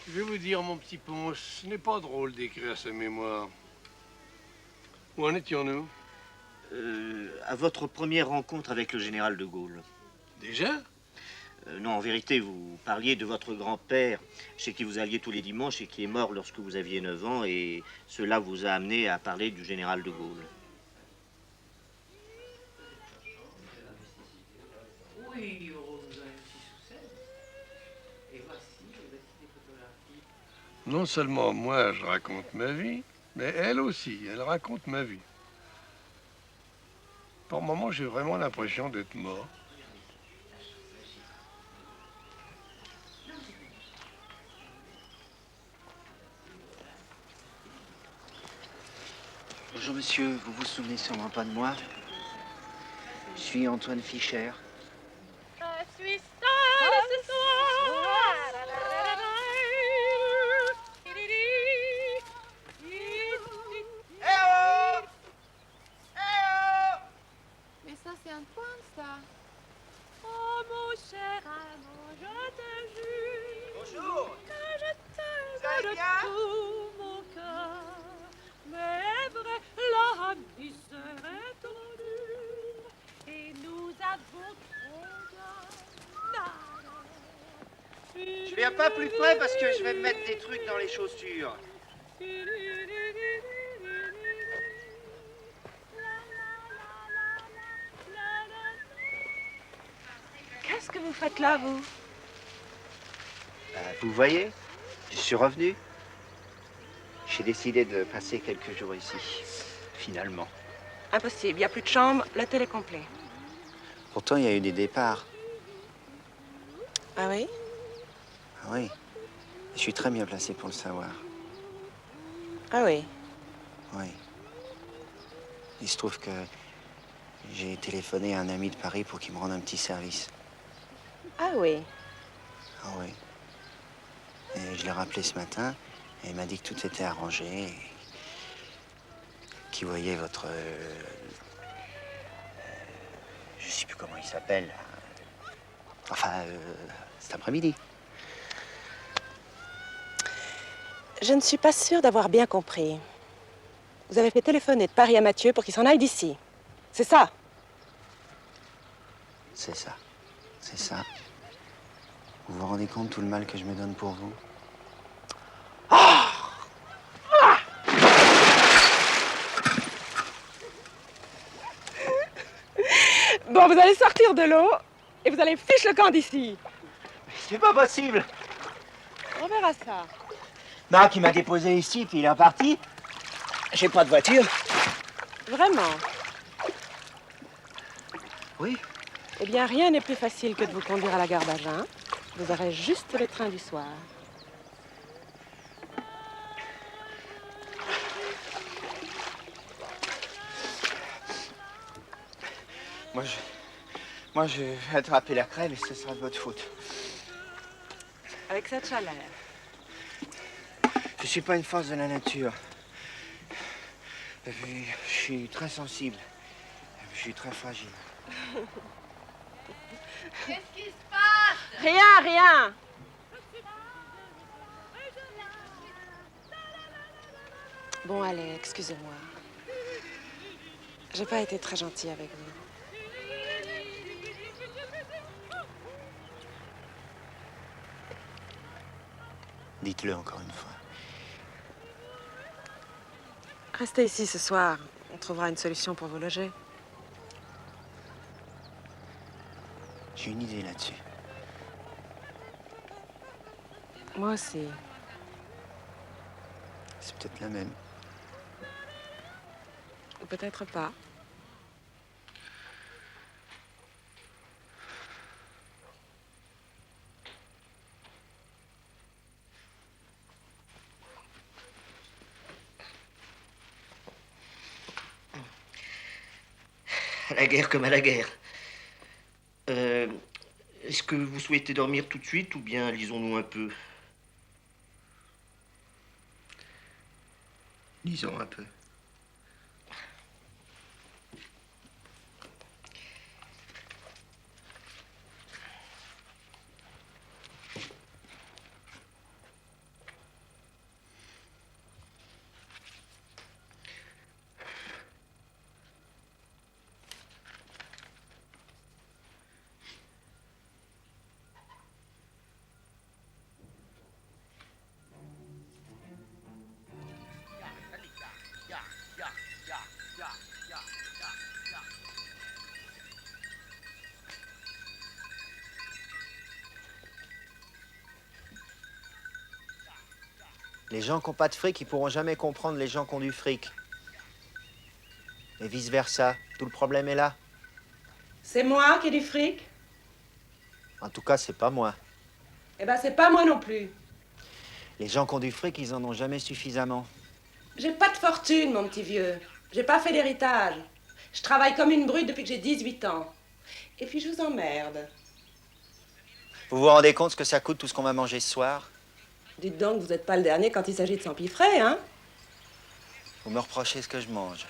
Je vais vous dire, mon petit Ponce, ce n'est pas drôle d'écrire sa mémoire. Où en étions-nous? À votre première rencontre avec le général de Gaulle. Déjà? Non, en vérité, vous parliez de votre grand-père, chez qui vous alliez tous les dimanches et qui est mort lorsque vous aviez 9 ans, et cela vous a amené à parler du général de Gaulle. Oui, nous avons 6 ou 7. Et voici des photographies. Non seulement moi, je raconte ma vie, mais elle aussi, elle raconte ma vie. Par moments, j'ai vraiment l'impression d'être mort. Bonjour monsieur, vous vous souvenez sûrement pas de moi? Je suis Antoine Fischer. Je suis seule ce soir. Mais ça, c'est Antoine, ça. Oh mon cher amant, je te jure. Bonjour. Que je t'aime de tout mon cœur. Mais vrai, la vie serait trop dure. Et nous avons trop Je viens pas plus près parce que je vais me mettre des trucs dans les chaussures. Qu'est-ce que vous faites là, vous? Vous voyez, je suis revenu. J'ai décidé de passer quelques jours ici, finalement. Impossible, il n'y a plus de chambre, l'hôtel est complet. Pourtant, il y a eu des départs. Ah oui? Ah oui, je suis très bien placé pour le savoir. Ah oui? Oui. Il se trouve que J'ai téléphoné à un ami de Paris pour qu'il me rende un petit service. Ah oui. Ah oui. Et je l'ai rappelé ce matin et il m'a dit que tout était arrangé. Et qu'il voyait votre... je sais plus comment il s'appelle. Enfin, cet après-midi. Je ne suis pas sûre d'avoir bien compris. Vous avez fait téléphoner de Paris à Mathieu pour qu'il s'en aille d'ici. C'est ça? C'est ça. C'est ça. Vous vous rendez compte tout le mal que je me donne pour vous? Bon, vous allez sortir de l'eau et vous allez fiche le camp d'ici. C'est pas possible. On verra ça. Marc, il m'a déposé ici, puis il est reparti. J'ai pas de voiture. Vraiment? Oui. Eh bien, rien n'est plus facile que de vous conduire à la gare d'Agen. Vous aurez juste le train du soir. Moi, je vais attraper la crève et ce sera de votre faute. Avec cette chaleur. Je suis pas une force de la nature. Et puis, je suis très sensible. Et puis, je suis très fragile. Qu'est-ce qui se passe? Rien, rien. Bon, allez, excusez-moi. J'ai pas été très gentille avec vous. Dites-le encore une fois. Restez ici ce soir. On trouvera une solution pour vous loger. J'ai une idée là-dessus. Moi aussi. C'est peut-être la même. Ou peut-être pas. À la guerre comme à la guerre. Est-ce que vous souhaitez dormir tout de suite ou bien lisons-nous un peu? Lisons un peu. Les gens qui n'ont pas de fric, ils pourront jamais comprendre les gens qui ont du fric. Et vice-versa. Tout le problème est là. C'est moi qui ai du fric? En tout cas, c'est pas moi. Eh ben, c'est pas moi non plus. Les gens qui ont du fric, ils en ont jamais suffisamment. J'ai pas de fortune, mon petit vieux. J'ai pas fait d'héritage. Je travaille comme une brute depuis que j'ai 18 ans. Et puis je vous emmerde. Vous vous rendez compte ce que ça coûte tout ce qu'on va manger ce soir? Dites donc, vous n'êtes pas le dernier quand il s'agit de s'empiffrer, hein? Vous me reprochez ce que je mange.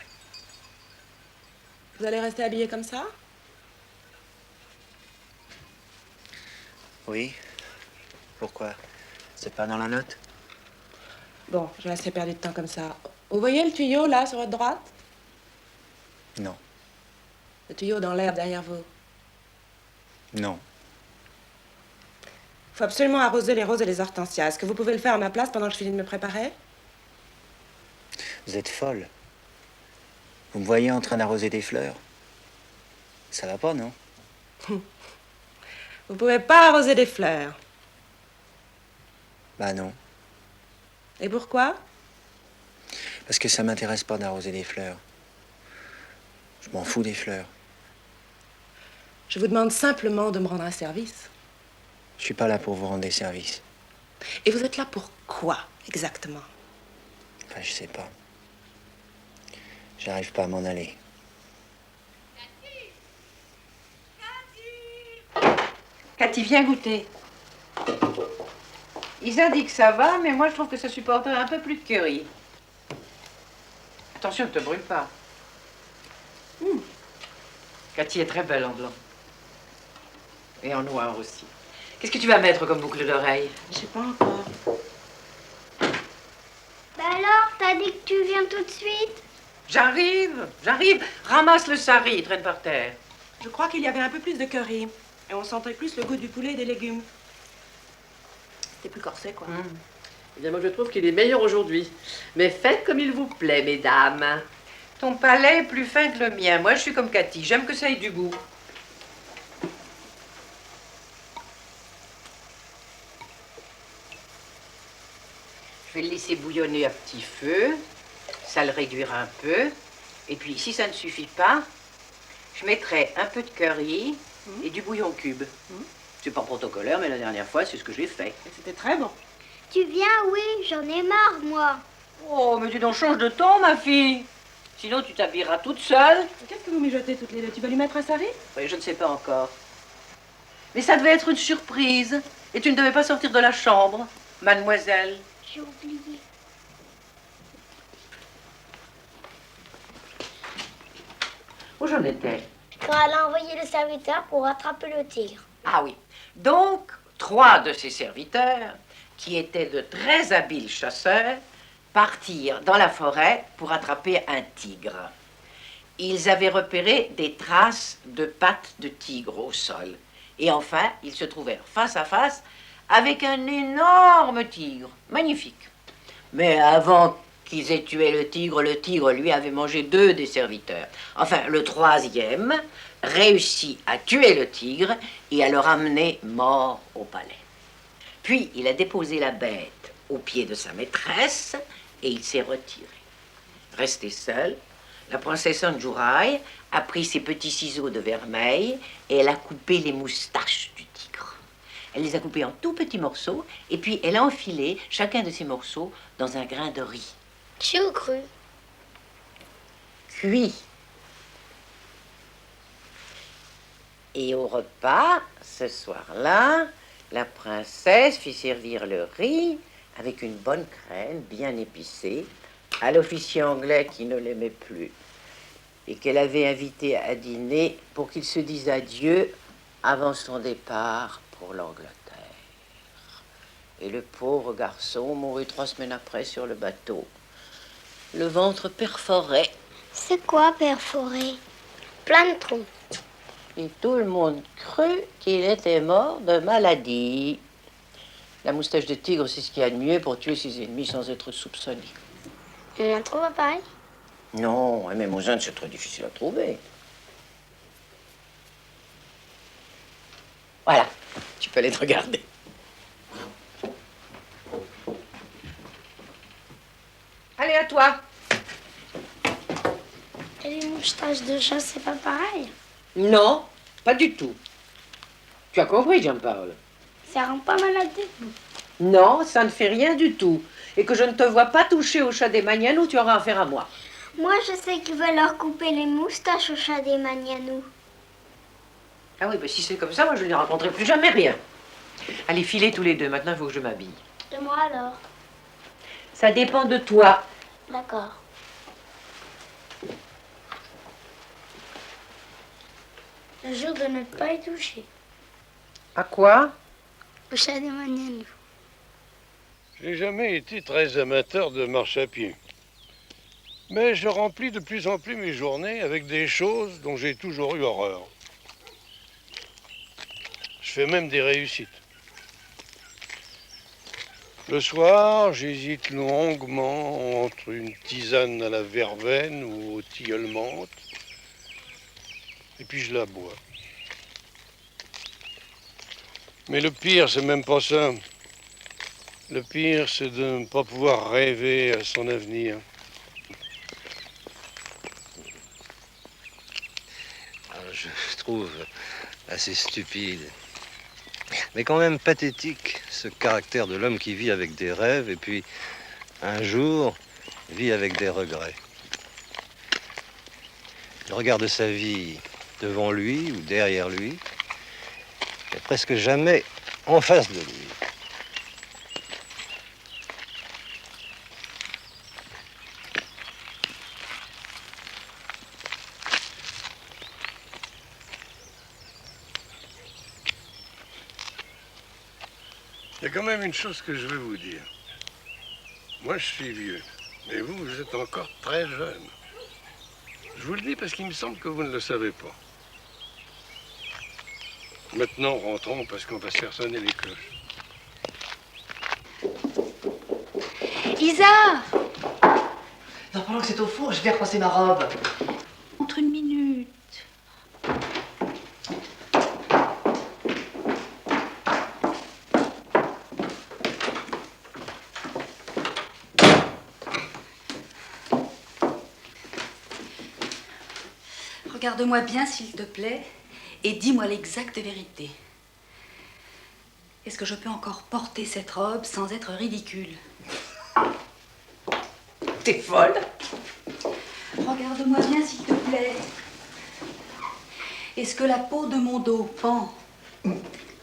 Vous allez rester habillé comme ça? Oui. Pourquoi? C'est pas dans la note? Bon, j'ai assez perdu de temps comme ça. Vous voyez le tuyau, là, sur votre droite? Non. Le tuyau dans l'herbe derrière vous. Non. Il faut absolument arroser les roses et les hortensias. Est-ce que vous pouvez le faire à ma place pendant que je finis de me préparer? Vous êtes folle. Vous me voyez en train d'arroser des fleurs? Ça va pas, non? Vous pouvez pas arroser des fleurs. Bah non. Et pourquoi? Parce que ça m'intéresse pas d'arroser des fleurs. Je m'en fous des fleurs. Je vous demande simplement de me rendre un service. Je suis pas là pour vous rendre des services. Et vous êtes là pour quoi, exactement? Enfin, je sais pas. J'arrive pas à m'en aller. Cathy, viens goûter. Isa dit que ça va, mais moi je trouve que ça supporterait un peu plus de curry. Attention, ne te brûle pas. Cathy est très belle en blanc. Et en noir aussi. Qu'est-ce que tu vas mettre comme boucle d'oreille? Je sais pas encore. Bah alors, t'as dit que tu viens tout de suite? J'arrive. Ramasse le sari, il traîne par terre. Je crois qu'il y avait un peu plus de curry. Et on sentait plus le goût du poulet et des légumes. C'était plus corsé, quoi. Eh bien, moi, je trouve qu'il est meilleur aujourd'hui. Mais faites comme il vous plaît, mesdames. Ton palais est plus fin que le mien. Moi, je suis comme Cathy. J'aime que ça ait du goût. Je vais le laisser bouillonner à petit feu. Ça le réduira un peu. Et puis, si ça ne suffit pas, je mettrai un peu de curry et du bouillon cube. C'est pas protocolaire, mais la dernière fois, c'est ce que j'ai fait. C'était très bon. Tu viens, oui, j'en ai marre, moi. Oh, mais tu t'en changes de temps, ma fille. Sinon, tu t'habilleras toute seule. Qu'est-ce que vous mijotez toutes les deux? Tu vas lui mettre un sari? Oui, je ne sais pas encore. Mais ça devait être une surprise. Et tu ne devais pas sortir de la chambre, mademoiselle. J'ai oublié. Où j'en étais? Quand elle a envoyé le serviteur pour attraper le tigre. Ah oui. Donc, 3 de ses serviteurs, qui étaient de très habiles chasseurs, partirent dans la forêt pour attraper un tigre. Ils avaient repéré des traces de pattes de tigre au sol. Et enfin, ils se trouvèrent face à face avec un énorme tigre, magnifique. Mais avant qu'ils aient tué le tigre, lui, avait mangé 2 des serviteurs. Enfin, le 3e réussit à tuer le tigre et à le ramener mort au palais. Puis, il a déposé la bête aux pieds de sa maîtresse et il s'est retiré. Restée seule, la princesse Anjourai a pris ses petits ciseaux de vermeil et elle a coupé les moustaches du tigre. Elle les a coupés en tout petits morceaux et puis elle a enfilé chacun de ces morceaux dans un grain de riz. J'ai cru. Cuit. Et au repas, ce soir-là, la princesse fit servir le riz avec une bonne crème bien épicée à l'officier anglais qui ne l'aimait plus et qu'elle avait invité à dîner pour qu'il se dise adieu avant son départ pour l'Angleterre. Et le pauvre garçon mourut 3 semaines après sur le bateau. Le ventre perforé. C'est quoi perforer? Plein de trous. Et tout le monde crut qu'il était mort de maladie. La moustache de tigre, c'est ce qu'il y a de mieux pour tuer ses ennemis sans être soupçonné. On en trouve pareil? Non, et même aux Indes, c'est très difficile à trouver. Voilà, tu peux aller te regarder. Allez, à toi. Et les moustaches de chat, c'est pas pareil? Non, pas du tout. Tu as compris, Jean-Paul? Ça rend pas malade? Non, ça ne fait rien du tout. Et que je ne te vois pas toucher au chat des Magnanou, tu auras affaire à moi. Moi, je sais qu'il va leur couper les moustaches au chat des Magnanou. Ah oui, bah si c'est comme ça, moi je ne les raconterai plus jamais rien. Allez, filez tous les deux, maintenant il faut que je m'habille. Et moi alors? Ça dépend de toi. D'accord. Je jure de ne pas y toucher. À quoi? Au chat des Magnanou. J'ai jamais été très amateur de marche à pied. Mais je remplis de plus en plus mes journées avec des choses dont j'ai toujours eu horreur. Je fais même des réussites. Le soir, j'hésite longuement entre une tisane à la verveine ou au tilleul menthe. Et puis je la bois. Mais le pire, c'est même pas ça. Le pire, c'est de ne pas pouvoir rêver à son avenir. Je trouve assez stupide, mais quand même pathétique, ce caractère de l'homme qui vit avec des rêves et puis, un jour, vit avec des regrets. Il regarde sa vie devant lui ou derrière lui, et presque jamais en face de lui. Il y a quand même une chose que je veux vous dire. Moi, je suis vieux, mais vous, vous êtes encore très jeune. Je vous le dis parce qu'il me semble que vous ne le savez pas. Maintenant, rentrons parce qu'on va se faire sonner les cloches. Isa! Non, pendant que c'est au four, je vais repasser ma robe. Entre une minute. Regarde-moi bien, s'il te plaît, et dis-moi l'exacte vérité. Est-ce que je peux encore porter cette robe sans être ridicule? T'es folle? Regarde-moi bien, s'il te plaît. Est-ce que la peau de mon dos pend?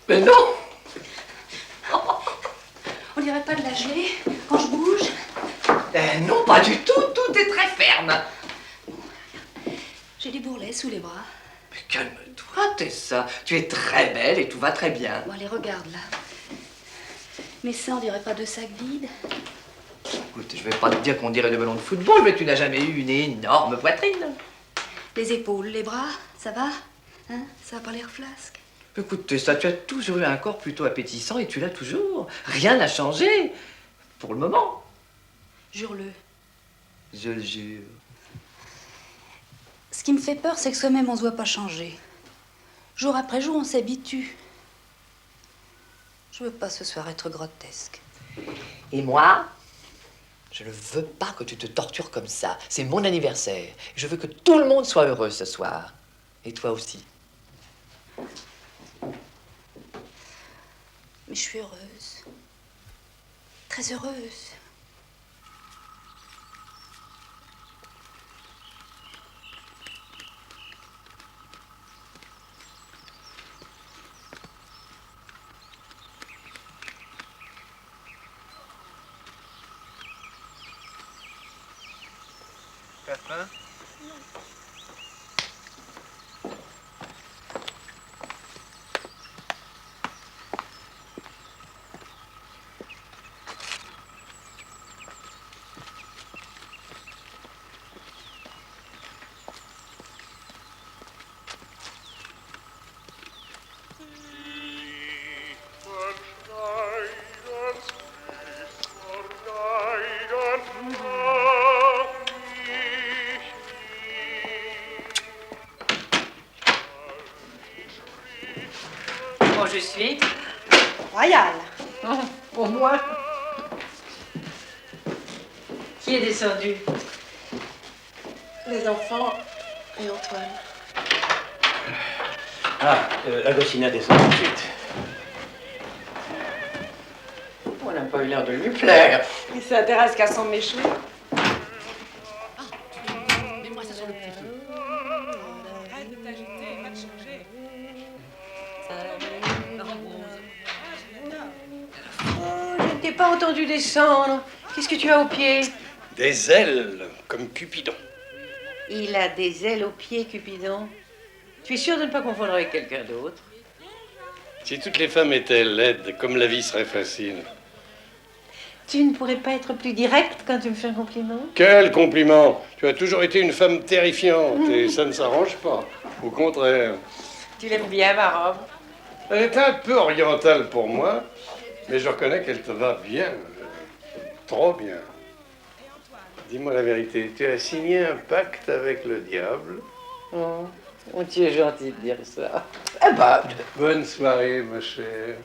Mais non! On dirait pas de la gelée quand je bouge? Non, pas du tout. Tout est très ferme. J'ai des bourrelets sous les bras. Mais calme-toi, Tessa. Tu es très belle et tout va très bien. Bon, allez, regarde là. Mes seins, on dirait pas de sacs vides? Écoute, je vais pas te dire qu'on dirait de ballons de football, mais tu n'as jamais eu une énorme poitrine. Les épaules, les bras, ça va? Hein? Ça va pas l'air flasque? Écoute, Tessa, tu as toujours eu un corps plutôt appétissant et tu l'as toujours. Rien n'a changé. Pour le moment. Jure-le. Je le jure. Ce qui me fait peur, c'est que soi-même, on se voit pas changer. Jour après jour, on s'habitue. Je veux pas ce soir être grotesque. Et moi, je ne veux pas que tu te tortures comme ça. C'est mon anniversaire. Je veux que tout le monde soit heureux ce soir. Et toi aussi. Mais je suis heureuse. Très heureuse. T'as faim? Comment je suis? Royal. Oh, pour moi. Qui est descendu? Les enfants et Antoine. Ah, Agostina descend tout de suite. On n'a pas eu l'air de lui plaire. Il s'intéresse qu'à son méchant. Mets-moi ça sur le petit feu. Arrête de t'agiter, va te changer. Oh, je ne t'ai pas entendu descendre. Qu'est-ce que tu as aux pieds? Des ailes, comme Cupidon. Il a des ailes aux pieds, Cupidon. Tu es sûr de ne pas confondre avec quelqu'un d'autre? Si toutes les femmes étaient laides, comme la vie serait facile. Tu ne pourrais pas être plus direct quand tu me fais un compliment? Quel compliment! Tu as toujours été une femme terrifiante et ça ne s'arrange pas. Au contraire. Tu l'aimes bien, ma robe? Elle est un peu orientale pour moi, mais je reconnais qu'elle te va bien. Trop bien. Dis-moi la vérité, tu as signé un pacte avec le diable? Oh, tu es gentil de dire ça. Eh ben, bonne soirée, ma chère.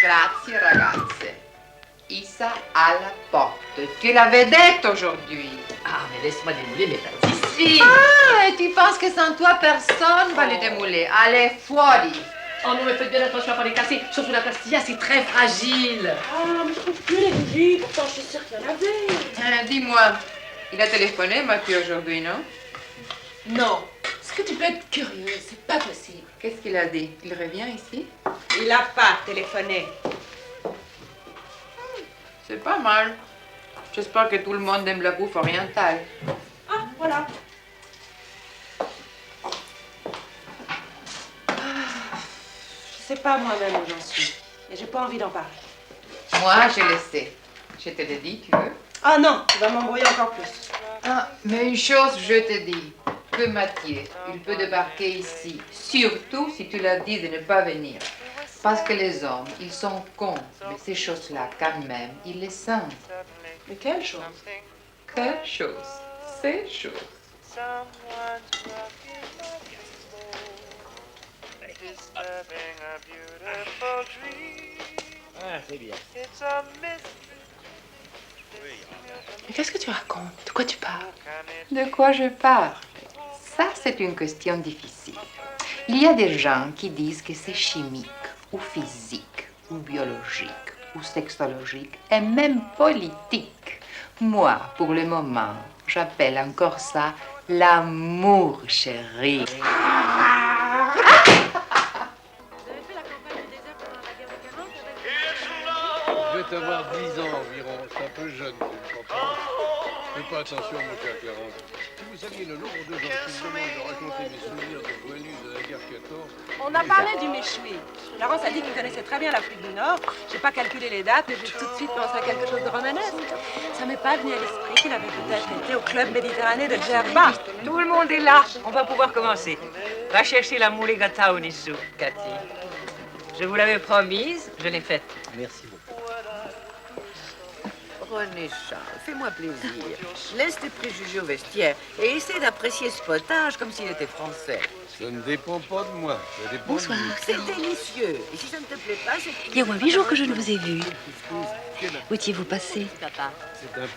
Grazie ragazze. Isa alla porte. Tu l'avais dette aujourd'hui. Ah, mais laisse-moi démouler mes pâtisseries. Ah, et tu penses que sans toi, personne va les démouler. Allez, fuori. Oh non, mais faites bien attention à pas les casser. Surtout la pastilla, c'est très fragile. Ah, mais je trouve plus les bougies. Pourtant, je suis sûre qu'il y en avait. Dis-moi, il a téléphoné, Mathieu, aujourd'hui, non? Non. Est-ce que tu peux être curieux? C'est pas possible. Qu'est-ce qu'il a dit? Il revient ici? Il n'a pas téléphoné. C'est pas mal. J'espère que tout le monde aime la bouffe orientale. Ah, voilà. Je sais pas moi-même où j'en suis. Et j'ai pas envie d'en parler. Moi, je le sais. Je te l'ai dit, tu veux? Ah non, tu vas m'embrouiller encore plus. Ah, mais une chose, je te dis. Que Mathieu, il peut débarquer ici. Surtout si tu l'as dit de ne pas venir. Parce que les hommes, ils sont cons. Mais ces choses-là, quand même, ils les sentent. Mais quelle chose? Quelle chose? Ces choses. Ah, c'est bien. Mais qu'est-ce que tu racontes? De quoi tu parles? De quoi je parle? Ça, c'est une question difficile. Il y a des gens qui disent que c'est chimique, ou physique, ou biologique, ou sexologique, et même politique. Moi, pour le moment, j'appelle encore ça l'amour, chérie. Je vais avoir 10 ans environ. Je suis un peu jeune, je comprends. Fais pas attention, mon cher Clarence. Si vous saviez le nombre de gens qui me demandent de raconter mes souvenirs de Joannus de la guerre 14... On a parlé du méchoui. Laurence a dit qu'il connaissait très bien l'Afrique du Nord. J'ai pas calculé les dates, mais j'ai tout de suite pensé à quelque chose de romanesque. Ça m'est pas venu à l'esprit qu'il avait peut-être été au club méditerranéen de Djerba. Tout le monde est là. On va pouvoir commencer. Va chercher la mouligata au Nissou, Cathy. Je vous l'avais promise, je l'ai faite. Merci beaucoup. René Charles, fais-moi plaisir. Laisse tes préjugés au vestiaire et essaie d'apprécier ce potage comme s'il était français. Ça ne dépend pas de moi. Ça dépend Bonsoir. de vous. C'est délicieux. Et si ça ne te plaît pas, c'est... Il y a au moins 8 jours que je ne vous ai vu. Où étiez-vous passé?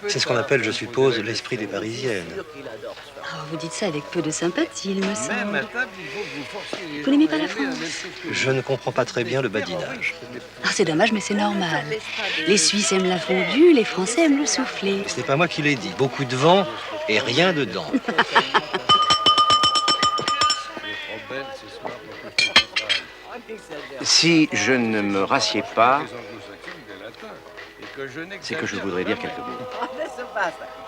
C'est ce qu'on appelle, je suppose, l'esprit des Parisiennes. Oh, vous dites ça avec peu de sympathie, il me Même semble. à table, il faut que vous forciez les Vous gens n'aimez à pas la aimer France? même chose. Je ne comprends pas très bien le badinage. Ah, c'est dommage, mais c'est normal. Les Suisses aiment la fondue, les Français aiment le soufflé. Ce n'est pas moi qui l'ai dit. Beaucoup de vent et rien dedans. Si je ne me rassieds pas, c'est que je voudrais dire quelques mots.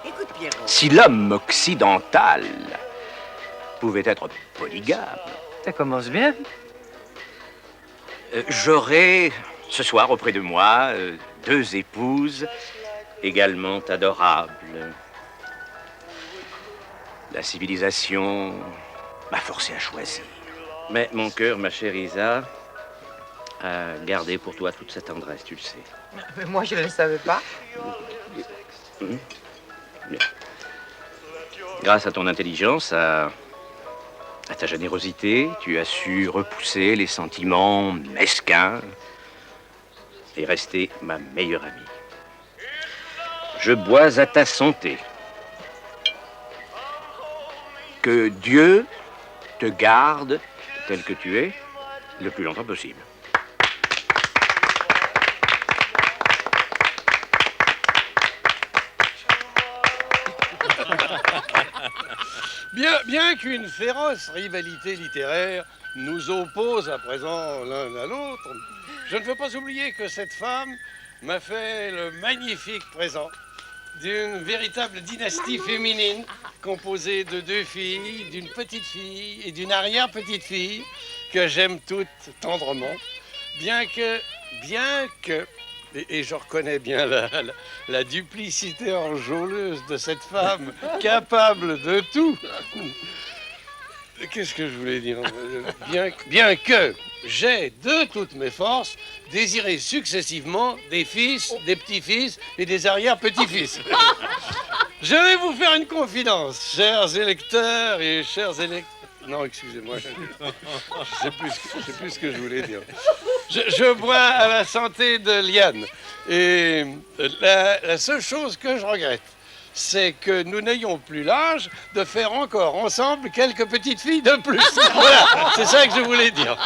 Écoute, Pierrot. Si l'homme occidental pouvait être polygame, Ça commence bien. j'aurais ce soir auprès de moi 2 épouses également adorables. La civilisation m'a forcé à choisir. Mais mon cœur, ma chère Isa, a gardé pour toi toute sa tendresse, tu le sais. Mais moi, je ne le savais pas. Bien. Grâce à ton intelligence, à ta générosité, tu as su repousser les sentiments mesquins et rester ma meilleure amie. Je bois à ta santé. Que Dieu te garde tel que tu es le plus longtemps possible. Bien qu'une féroce rivalité littéraire nous oppose à présent l'un à l'autre, je ne veux pas oublier que cette femme m'a fait le magnifique présent d'une véritable dynastie féminine composée de 2 filles, d'une petite fille et d'une arrière-petite-fille que j'aime toutes tendrement, bien que, et je reconnais bien la duplicité enjôleuse de cette femme, capable de tout. Qu'est-ce que je voulais dire? Bien que j'ai, de toutes mes forces, désiré successivement des fils, des petits-fils et des arrière-petits-fils. Je vais vous faire une confidence, chers électeurs et chers électeurs. Non, excusez-moi, je sais plus ce que je voulais dire. Je bois à la santé de Liane. Et la seule chose que je regrette, c'est que nous n'ayons plus l'âge de faire encore ensemble quelques petites filles de plus. Voilà, c'est ça que je voulais dire.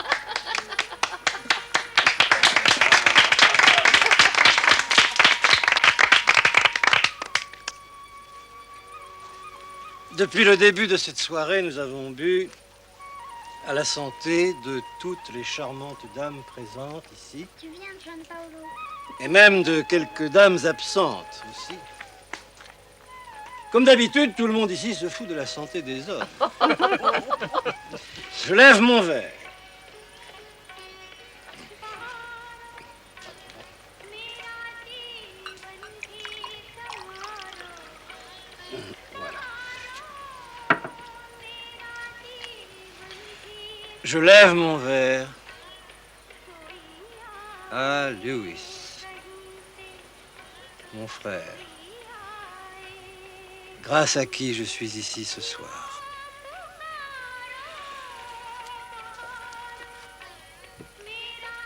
Depuis le début de cette soirée, nous avons bu à la santé de toutes les charmantes dames présentes ici. Tu viens de Gianpaolo. Et même de quelques dames absentes aussi. Comme d'habitude, tout le monde ici se fout de la santé des hommes. Je lève mon verre. Voilà. Je lève mon verre à Lewis, mon frère, grâce à qui je suis ici ce soir.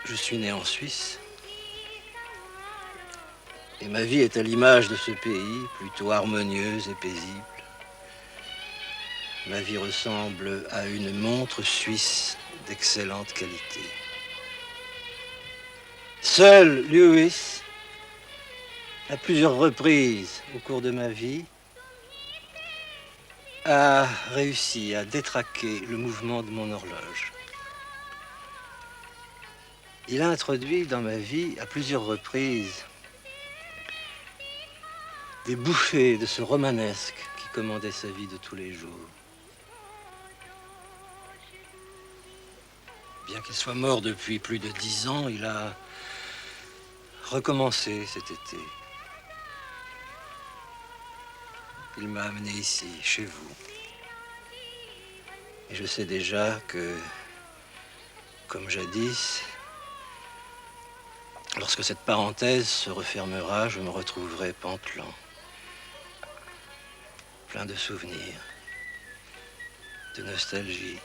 Je suis né en Suisse et ma vie est à l'image de ce pays, plutôt harmonieuse et paisible. Ma vie ressemble à une montre suisse d'excellente qualité. Seul Lewis, à plusieurs reprises au cours de ma vie, a réussi à détraquer le mouvement de mon horloge. Il a introduit dans ma vie, à plusieurs reprises, des bouffées de ce romanesque qui commandait sa vie de tous les jours. Bien qu'il soit mort depuis plus de 10 ans, il a recommencé cet été. Il m'a amené ici, chez vous. Et je sais déjà que, comme jadis, lorsque cette parenthèse se refermera, je me retrouverai pantelant, plein de souvenirs, de nostalgie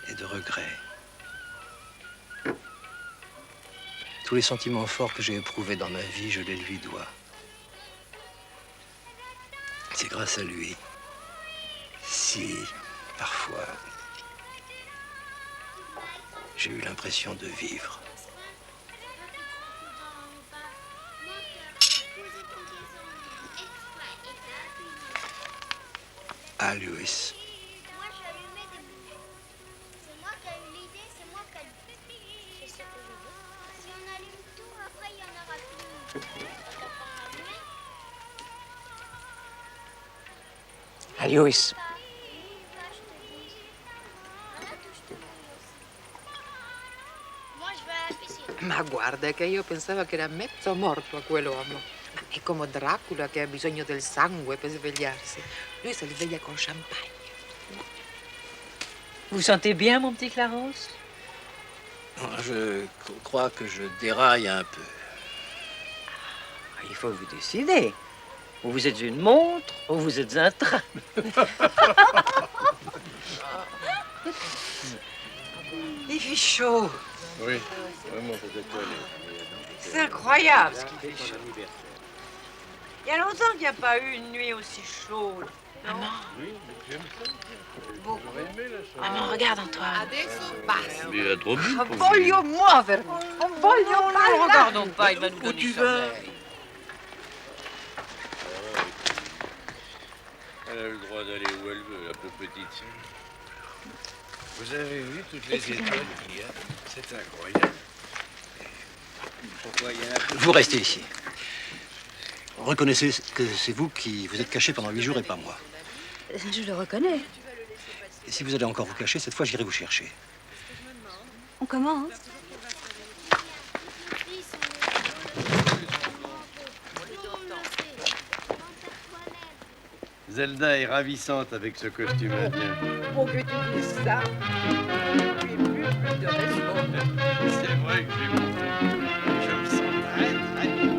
et de regrets. Tous les sentiments forts que j'ai éprouvés dans ma vie, je les lui dois. C'est grâce à lui si, parfois, j'ai eu l'impression de vivre. À Lewis. Moi, j'ai allumé des bougies. C'est moi qui ai eu l'idée, c'est moi qui ai c'est ce que je veux. Si on allume tout, après, il n'y en aura plus. A Lewis. Moi, je vais à la piscine. Ma guarda che io pensavo che era mezzo morto a quell'uomo. È come Dracula che ha bisogno del sangue per svegliarsi. Lui se sveglia con champagne. Vous sentez bien, mon petit Clarence? Je crois que je déraille un peu. Il faut vous décider. Ou vous êtes une montre, ou vous êtes un train. Il fait chaud. Oui, vraiment, faut déconner. C'est incroyable ce qu'il fait chaud. Il y a longtemps qu'il n'y a pas eu une nuit aussi chaude. Maman. Oui, j'aime ça. J'aurais aimé la chose. Maman, regarde Antoine. Mais il a trop bu. Ah, voglio muovermi. Voglio Non, ne le regardons pas, il va nous donner tu sommeil. Elle a le droit d'aller où elle veut, la peu petite. Vous avez vu toutes les étoiles qu'il y a? C'est incroyable. Pourquoi il y en a plus? Vous restez ici. Reconnaissez que c'est vous qui vous êtes caché pendant 8 jours et pas moi. Je le reconnais. Et si vous allez encore vous cacher, cette fois j'irai vous chercher. On commence. Zelda est ravissante avec ce costume indien. Pour que tu dises ça, tu es plus de raison. C'est vrai que j'ai compris. Je me sens très, très bien.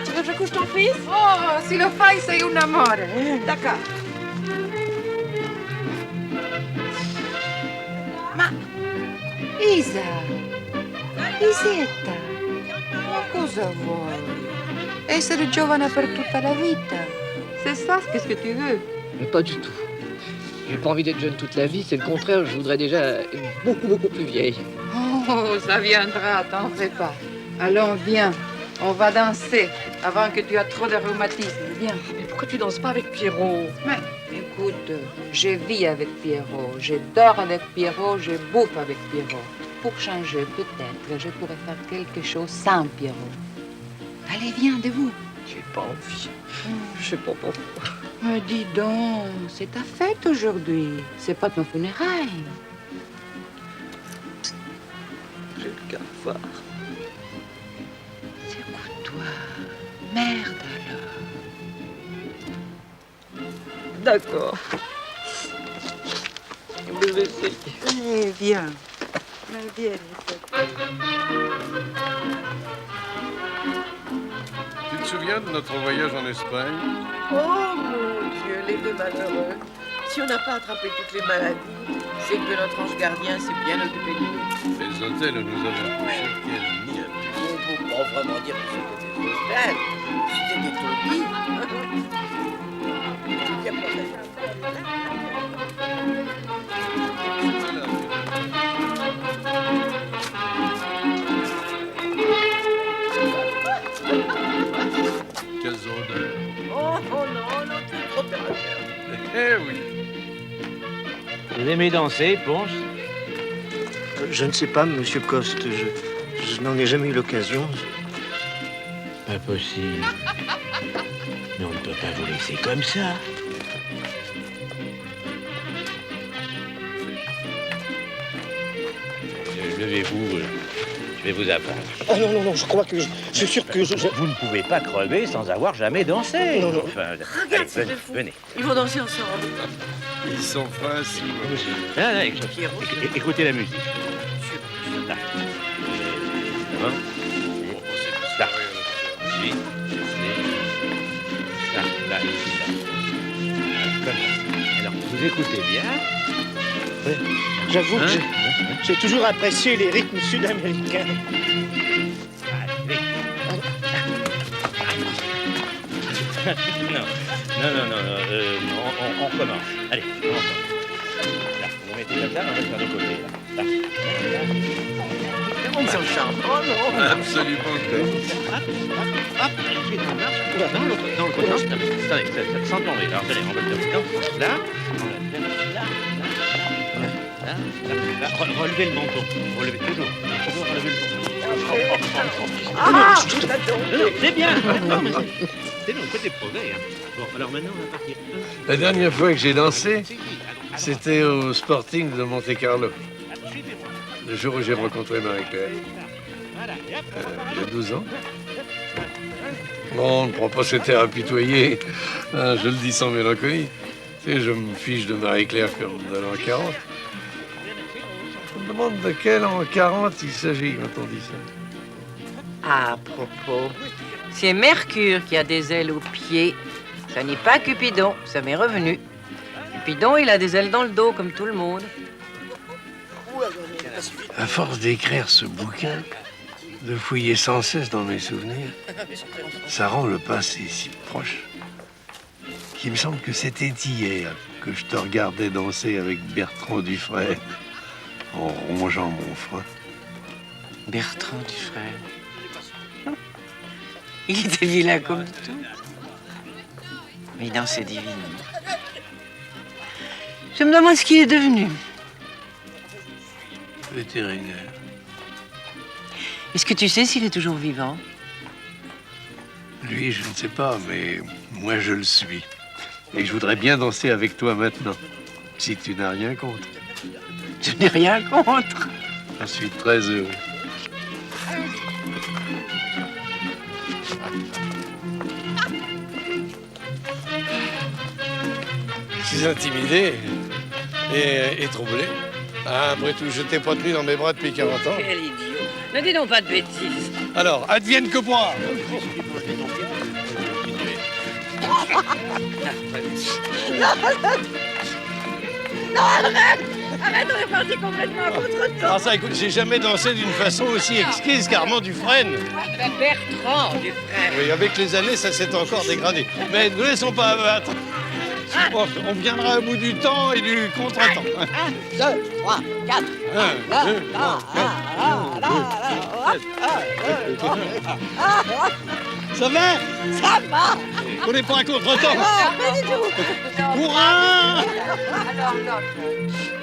Tu veux que je couche ton fils? Oh, si lo fai sei un amore. D'accord. Ma Isetta, ma cosa vuoi? Essere giovane per tutta la vita. C'est ça, qu'est-ce que tu veux? Mais pas du tout. J'ai pas envie d'être jeune toute la vie, c'est le contraire, je voudrais déjà être beaucoup plus vieille. Oh, ça viendra, t'en fais pas. Allons, viens, on va danser avant que tu aies trop de rhumatisme. Viens. Mais pourquoi tu danses pas avec Pierrot? Mais écoute, je vis avec Pierrot, je dors avec Pierrot, je bouffe avec Pierrot. Pour changer, peut-être, je pourrais faire quelque chose sans Pierrot. Allez, viens, debout. J'ai pas envie. Je sais pas pourquoi. Mais dis donc, c'est ta fête aujourd'hui. C'est pas ton funérailles. J'ai le cafard. Écoute-toi. Merde alors. D'accord. Je vais essayer. Allez, viens. Viens. Tu te souviens de notre voyage en Espagne? Oh mon Dieu, les deux malheureux. Si on n'a pas attrapé toutes les maladies, c'est que notre ange gardien s'est bien occupé de nous. Les hôtels où nous avons couché, quelle nuit. On ne peut pas vraiment dire que c'était des hôtels. C'était des taudis. Quelles odeurs. Oh non, c'est trop tard. Eh oui. Vous aimez danser, Ponce? Je ne sais pas, monsieur Coste. Je n'en ai jamais eu l'occasion. Pas possible. Mais on ne peut pas vous laisser comme ça. Levez-vous, je vais vous apprendre. Oh non, je crois que je suis sûr que je... Vous ne pouvez pas crever sans avoir jamais dansé. Non. Enfin, Regarde, c'est venez, fou. venez. Ils vont danser ensemble. Ils sont faciles. Écoutez la musique. Là. Hein? Là. Ensuite, là, ici, là. Comme ça. Alors, vous écoutez bien. J'avoue Hein? que j'ai toujours apprécié les rythmes sud-américains. Non, on recommence. Allez, on recommence. Là, vous mettez comme ça, on va faire de côté. Là. Ils sont charmants, non? Absolument. Hop, ensuite on marche dans le côté. Attendez, sans tomber. Alors, allez, on va le faire là. On va le faire là. Relevez le menton. Relevez toujours. Toujours relever le menton. C'est bien. C'est bon, côté progrès. Bon, alors maintenant, on va partir. La dernière fois que j'ai dansé, c'était au Sporting de Monte-Carlo. Le jour où j'ai rencontré Marie-Claire. Il y a 12 ans. Bon, le propos s'était apitoyé. Hein, je le dis sans mélancolie. Tu sais, je me fiche de Marie-Claire comme de l'an 40. Je me demande de quel an 40 il s'agit quand on dit ça. À propos, c'est Mercure qui a des ailes aux pieds. Ça n'est pas Cupidon, ça m'est revenu. Cupidon, il a des ailes dans le dos, comme tout le monde. À force d'écrire ce bouquin, de fouiller sans cesse dans mes souvenirs, ça rend le passé si proche qu'il me semble que c'était hier que je te regardais danser avec Bertrand Dufresne en rongeant mon frein. Bertrand Dufresne. Il était vilain comme tout. Mais il dansait divinement. Je me demande ce qu'il est devenu. Vétérinaire. Est-ce que tu sais s'il est toujours vivant? Lui, je ne sais pas, mais moi, je le suis. Et je voudrais bien danser avec toi maintenant, si tu n'as rien contre. Je n'ai rien contre. Je suis très heureux. Je suis intimidé et troublé. Ah, après tout, je t'ai pas tenu dans mes bras depuis 40 ans. Quel idiot. Ne dis donc pas de bêtises. Alors, advienne que pourra. Non, arrête! Arrête, on est parti complètement à contre-temps. Ah ça, écoute, j'ai jamais dansé d'une façon aussi exquise qu'Armand Dufresne. Bertrand Dufresne. Oui, avec les années, ça s'est encore dégradé. Mais ne laissons pas abattre. On viendra au bout du temps et du contre-temps. 1, 2, 3, 4. 1, 2, 3, 4. Ça va? Ça va! On n'est pas à contre-temps. Non, pas du tout. Hurrah! Alors, l'autre.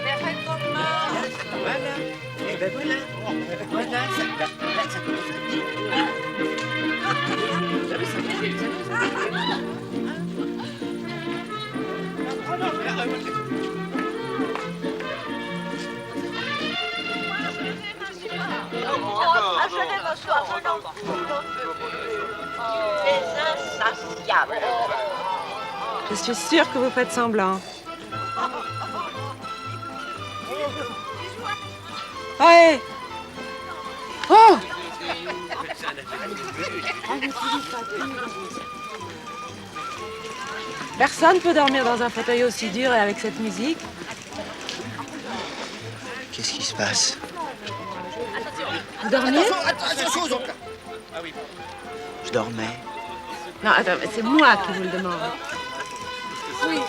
Mais recommence. Voilà. Et ben voilà. Voilà, ça commence à dire. Achevez vos soins, les insatiables. Je suis sûre que vous faites semblant. Ouais. Oh! Personne peut dormir dans un fauteuil aussi dur et avec cette musique. Qu'est-ce qui se passe? Vous dormiez? Attention aux ondes. Je dormais. Non, attends, c'est moi qui vous le demande. Oui,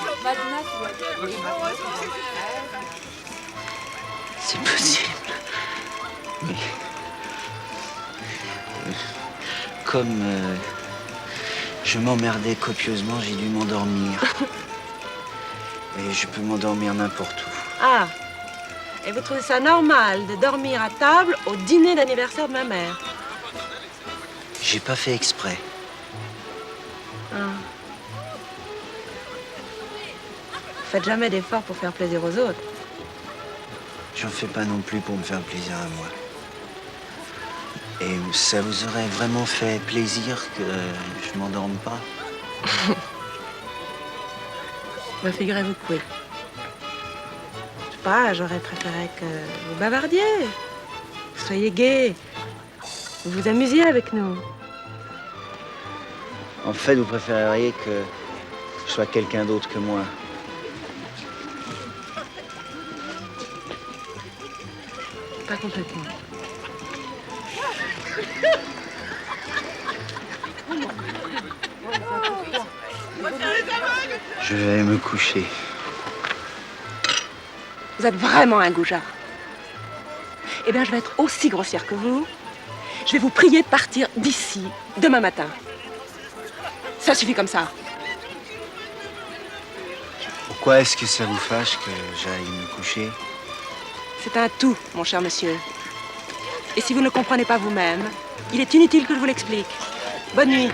C'est possible. Mais... Comme je m'emmerdais copieusement, j'ai dû m'endormir. Et je peux m'endormir n'importe où. Ah. Et vous trouvez ça normal de dormir à table au dîner d'anniversaire de ma mère? J'ai pas fait exprès. Ah. Faites jamais d'efforts pour faire plaisir aux autres. J'en fais pas non plus pour me faire plaisir à moi. Et ça vous aurait vraiment fait plaisir que je m'endorme pas? Bah, figurez-vous que oui. Je sais pas, j'aurais préféré que vous bavardiez. Vous soyez gais. Vous vous amusiez avec nous. En fait, vous préféreriez que je sois quelqu'un d'autre que moi. Pas complètement. Je vais me coucher. Vous êtes vraiment un goujat. Eh bien, je vais être aussi grossière que vous. Je vais vous prier de partir d'ici demain matin. Ça suffit comme ça. Pourquoi est-ce que ça vous fâche que j'aille me coucher? C'est un tout, mon cher monsieur. Et si vous ne le comprenez pas vous-même, il est inutile que je vous l'explique. Bonne nuit.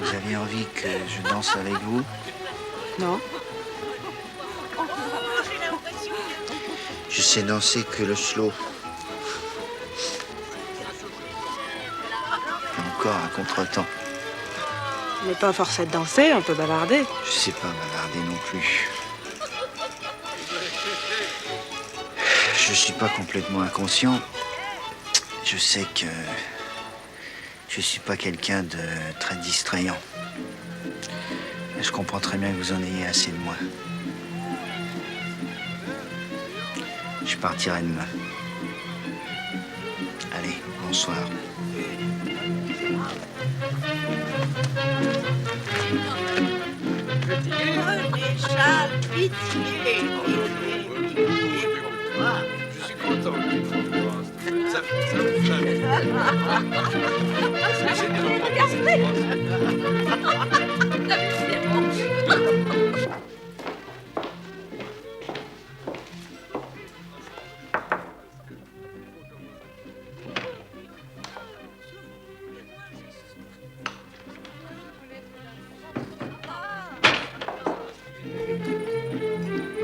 Vous avez envie que je danse avec vous? Non. Je sais danser que le slow. Et encore un contretemps. On n'est pas forcé de danser, on peut bavarder. Je sais pas bavarder non plus. Je suis pas complètement inconscient. Je sais que je suis pas quelqu'un de très distrayant. Je comprends très bien que vous en ayez assez de moi. Je partirai demain. Allez, bonsoir. René Charles, pitié. Je suis content que tu trouves moi. Ça me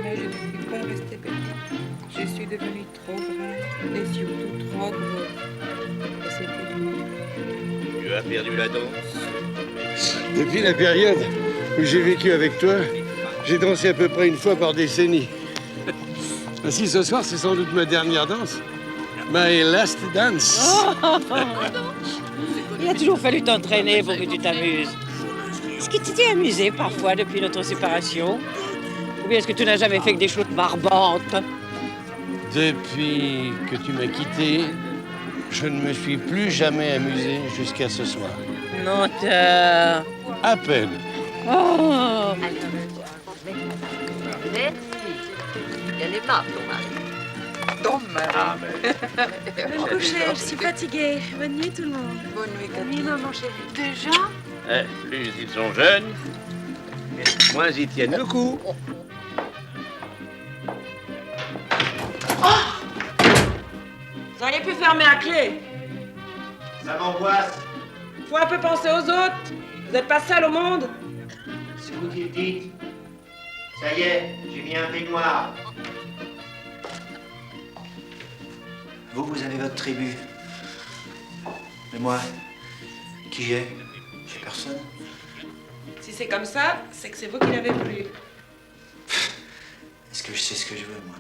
Mais je ne suis pas restée petite. Je suis devenue trop grande et surtout trop grosse. Et c'était dur. Tu as perdu la danse. Depuis la période où j'ai vécu avec toi, j'ai dansé à peu près une fois par décennie. Ainsi, ce soir, c'est sans doute ma dernière danse. My last dance. Il a toujours fallu t'entraîner pour que tu t'amuses. Est-ce que tu t'es amusé parfois depuis notre séparation? Ou bien est-ce que tu n'as jamais fait que des choses marbantes? Depuis que tu m'as quitté, je ne me suis plus jamais amusé jusqu'à ce soir. Menteur. À peine. Oh. Merci. Elle est marre, ton mari. Ton mari. Je vais me coucher, je suis fatiguée. Bonne nuit tout le monde. Bonne nuit, Bonne nuit, maman chérie. Déjà? Plus ils sont jeunes, moins ils tiennent le coup. Vous auriez pu fermer à clé. Ça m'angoisse. Faut un peu penser aux autres. Vous n'êtes pas seul au monde. C'est vous qui le dites. Ça y est, j'ai mis un peignoir. Vous avez votre tribu. Mais moi, qui j'ai? J'ai personne. Si c'est comme ça, c'est que c'est vous qui l'avez plus. Est-ce que je sais ce que je veux, moi?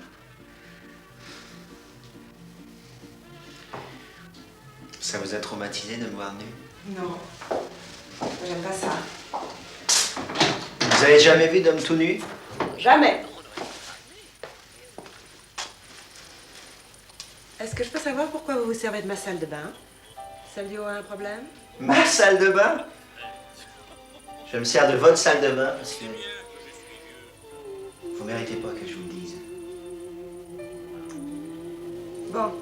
Ça vous a traumatisé de me voir nu? Non. J'aime pas ça. Vous avez jamais vu d'homme tout nu? Jamais. Est-ce que je peux savoir pourquoi vous vous servez de ma salle de bain? Salio a un problème? Ma salle de bain? Je me sers de votre salle de bain parce que vous méritez pas que je vous le dise. Bon.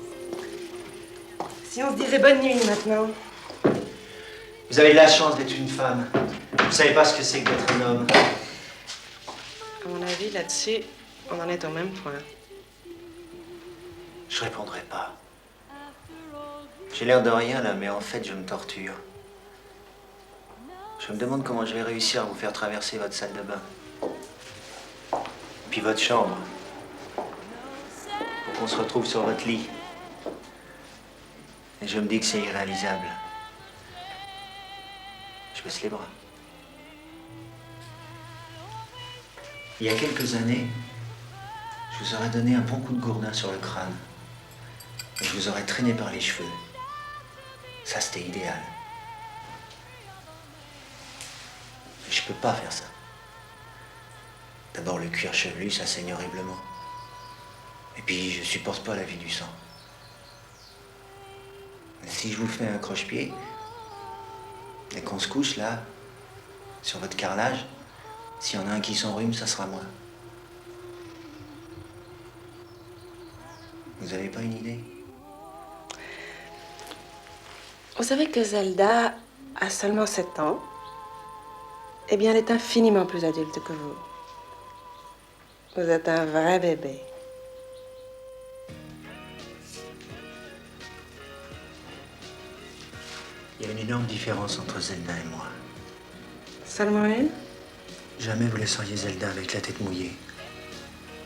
Si on se disait bonne nuit maintenant. Vous avez de la chance d'être une femme. Vous savez pas ce que c'est que d'être un homme. À mon avis, là-dessus, on en est au même point. Je répondrai pas. J'ai l'air de rien là, mais en fait, je me torture. Je me demande comment je vais réussir à vous faire traverser votre salle de bain. Puis votre chambre. Pour qu'on se retrouve sur votre lit. Et je me dis que c'est irréalisable. Je baisse les bras. Il y a quelques années, je vous aurais donné un bon coup de gourdin sur le crâne. Et je vous aurais traîné par les cheveux. Ça, c'était idéal. Mais je peux pas faire ça. D'abord, le cuir chevelu, ça saigne horriblement. Et puis, je supporte pas la vue du sang. Mais si je vous fais un croche-pied, et qu'on se couche là, sur votre carrelage, s'il y en a un qui s'enrhume, ça sera moi. Vous avez pas une idée? Vous savez que Zelda a seulement 7 ans? Eh bien, elle est infiniment plus adulte que vous. Vous êtes un vrai bébé. Il y a une énorme différence entre Zelda et moi. Seulement une? Jamais vous laisseriez Zelda avec la tête mouillée.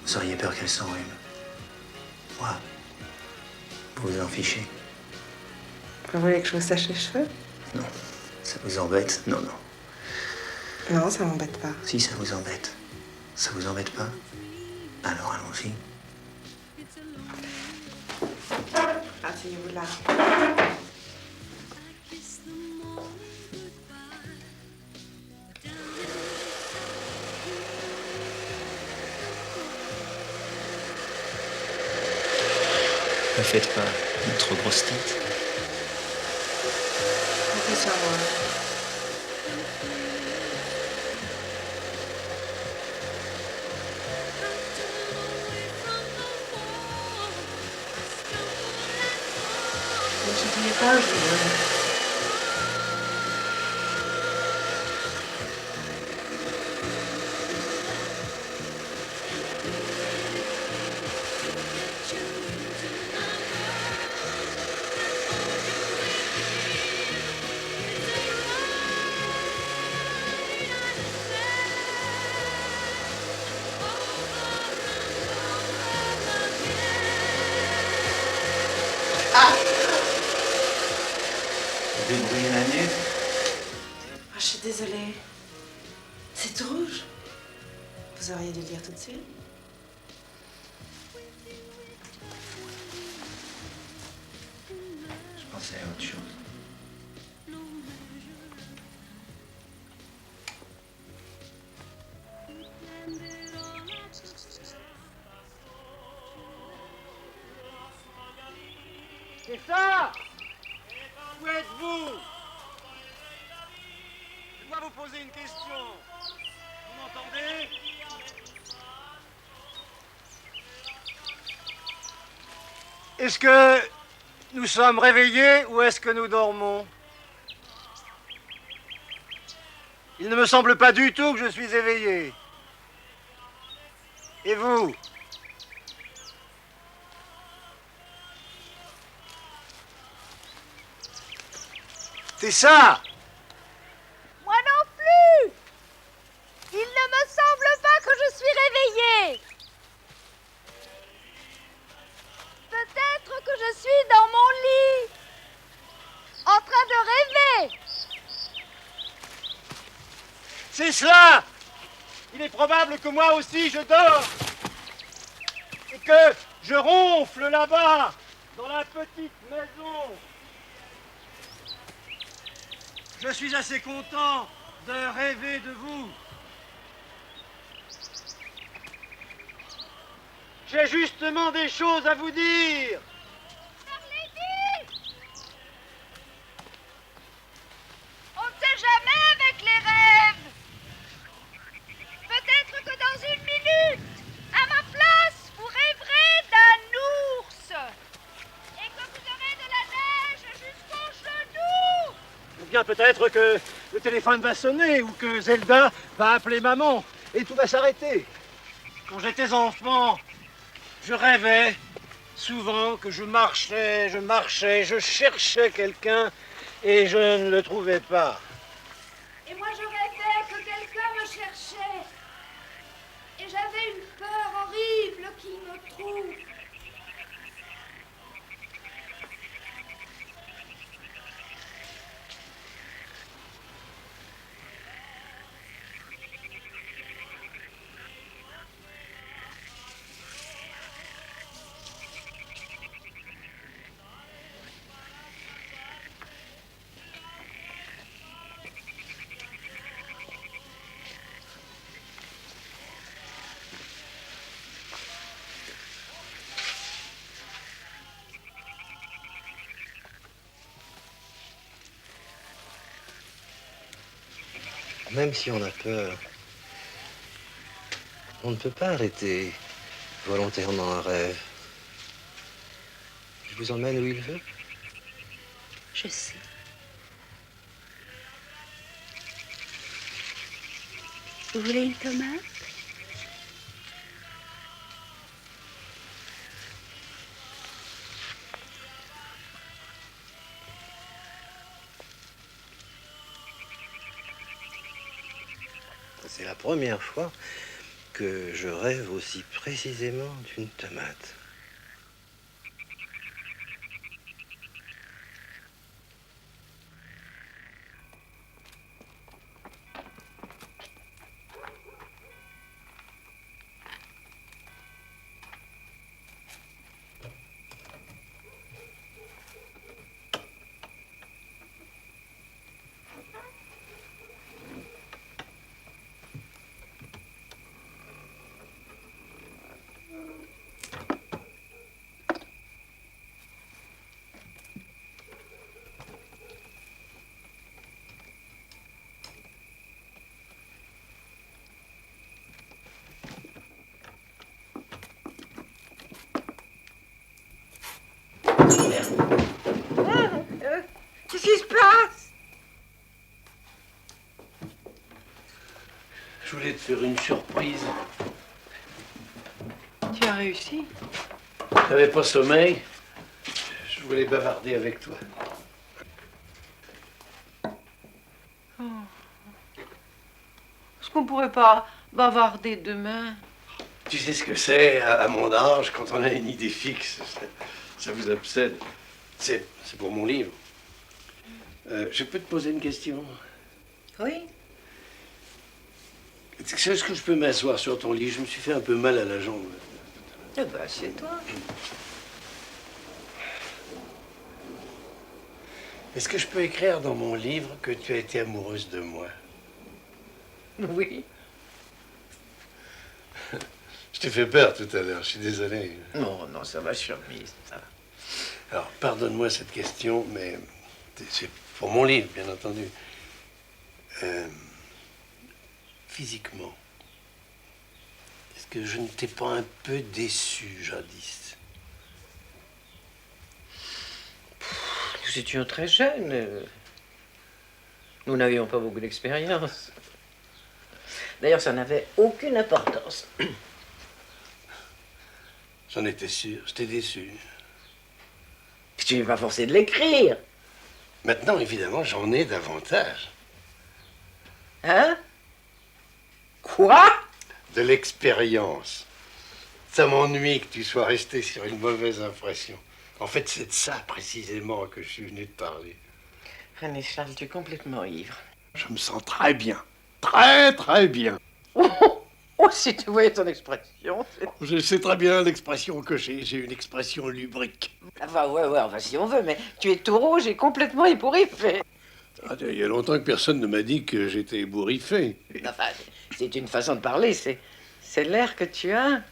Vous auriez peur qu'elle s'enrhume. Moi, vous vous en fichez. Vous voulez que je vous sèche les cheveux? Non. Ça vous embête? Non, non. Non, ça m'embête pas. Si, ça vous embête. Ça vous embête pas? Alors, allons-y. Asseyez-vous là. Ne faites pas une trop grosse tête. Comptez sur moi. Ne chutez pas, je vous... Débrouiller la nuit. Ah, je suis désolée. tout rouge. Vous auriez dû le dire tout de suite. Je pensais à autre chose. C'est ça! Où êtes-vous? Je dois vous poser une question. Vous m'entendez? Est-ce que nous sommes réveillés ou est-ce que nous dormons? Il ne me semble pas du tout que je suis éveillé. Et vous? C'est ça! Moi non plus! Il ne me semble pas que je suis réveillée. Peut-être que je suis dans mon lit, en train de rêver. C'est cela! Il est probable que moi aussi je dors et que je ronfle là-bas, dans la petite maison. Je suis assez content de rêver de vous. J'ai justement des choses à vous dire. On ne sait jamais avec les rêves. Peut-être que dans une minute, à ma place, vous rêverez d'un ours. Et que vous aurez de la neige jusqu'aux genoux. Ou bien peut-être que le téléphone va sonner ou que Zelda va appeler maman et tout va s'arrêter. Quand j'étais enfant, je rêvais souvent que je marchais, je cherchais quelqu'un et je ne le trouvais pas. Et moi, je rêvais que quelqu'un me cherchait. Et j'avais une peur horrible qu'il me trouve. Même si on a peur, on ne peut pas arrêter volontairement un rêve. Je vous emmène où il veut. Je sais. Vous voulez une tomate? C'est la première fois que je rêve aussi précisément d'une tomate. Qu'est-ce qui se passe? Je voulais te faire une surprise. Tu as réussi? T'avais pas sommeil? Je voulais bavarder avec toi. Oh. Est-ce qu'on pourrait pas bavarder demain? Tu sais ce que c'est, à mon âge, quand on a une idée fixe, ça vous obsède. C'est pour mon livre. Je peux te poser une question? Oui. Est-ce que je peux m'asseoir sur ton lit? Je me suis fait un peu mal à la jambe. Eh ben, assieds-toi. Est-ce que je peux écrire dans mon livre que tu as été amoureuse de moi? Oui. Je t'ai fait peur tout à l'heure, je suis désolé. Non, non, ça va, chemise, ça. Alors, pardonne-moi cette question, mais c'est pour mon livre, bien entendu. Physiquement, est-ce que je ne t'ai pas un peu déçu jadis? Nous étions très jeunes. Nous n'avions pas beaucoup d'expérience. D'ailleurs, ça n'avait aucune importance. J'en étais sûr, je t'ai déçu. Tu n'es pas forcé de l'écrire. Maintenant, évidemment, j'en ai davantage. Hein? Quoi? De l'expérience. Ça m'ennuie que tu sois resté sur une mauvaise impression. En fait, c'est de ça précisément que je suis venu te parler. René Charles, tu es complètement ivre. Je me sens très bien. Très, très bien. Oh, si tu voyais ton expression. Je sais très bien l'expression que j'ai. J'ai une expression lubrique. Enfin, ouais, enfin, si on veut, mais tu es tout rouge et complètement ébouriffé. Ah, il y a longtemps que personne ne m'a dit que j'étais ébouriffé. Enfin, c'est une façon de parler, c'est l'air que tu as.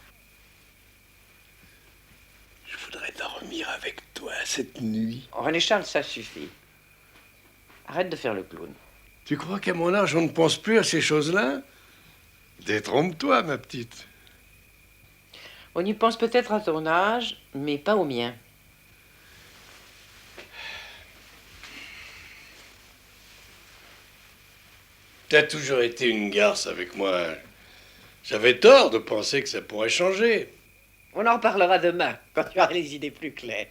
Je voudrais dormir avec toi cette nuit. René Charles, ça suffit. Arrête de faire le clown. Tu crois qu'à mon âge, on ne pense plus à ces choses-là? Détrompe-toi, ma petite. On y pense peut-être à ton âge, mais pas au mien. T'as toujours été une garce avec moi. J'avais tort de penser que ça pourrait changer. On en reparlera demain, quand tu auras les idées plus claires.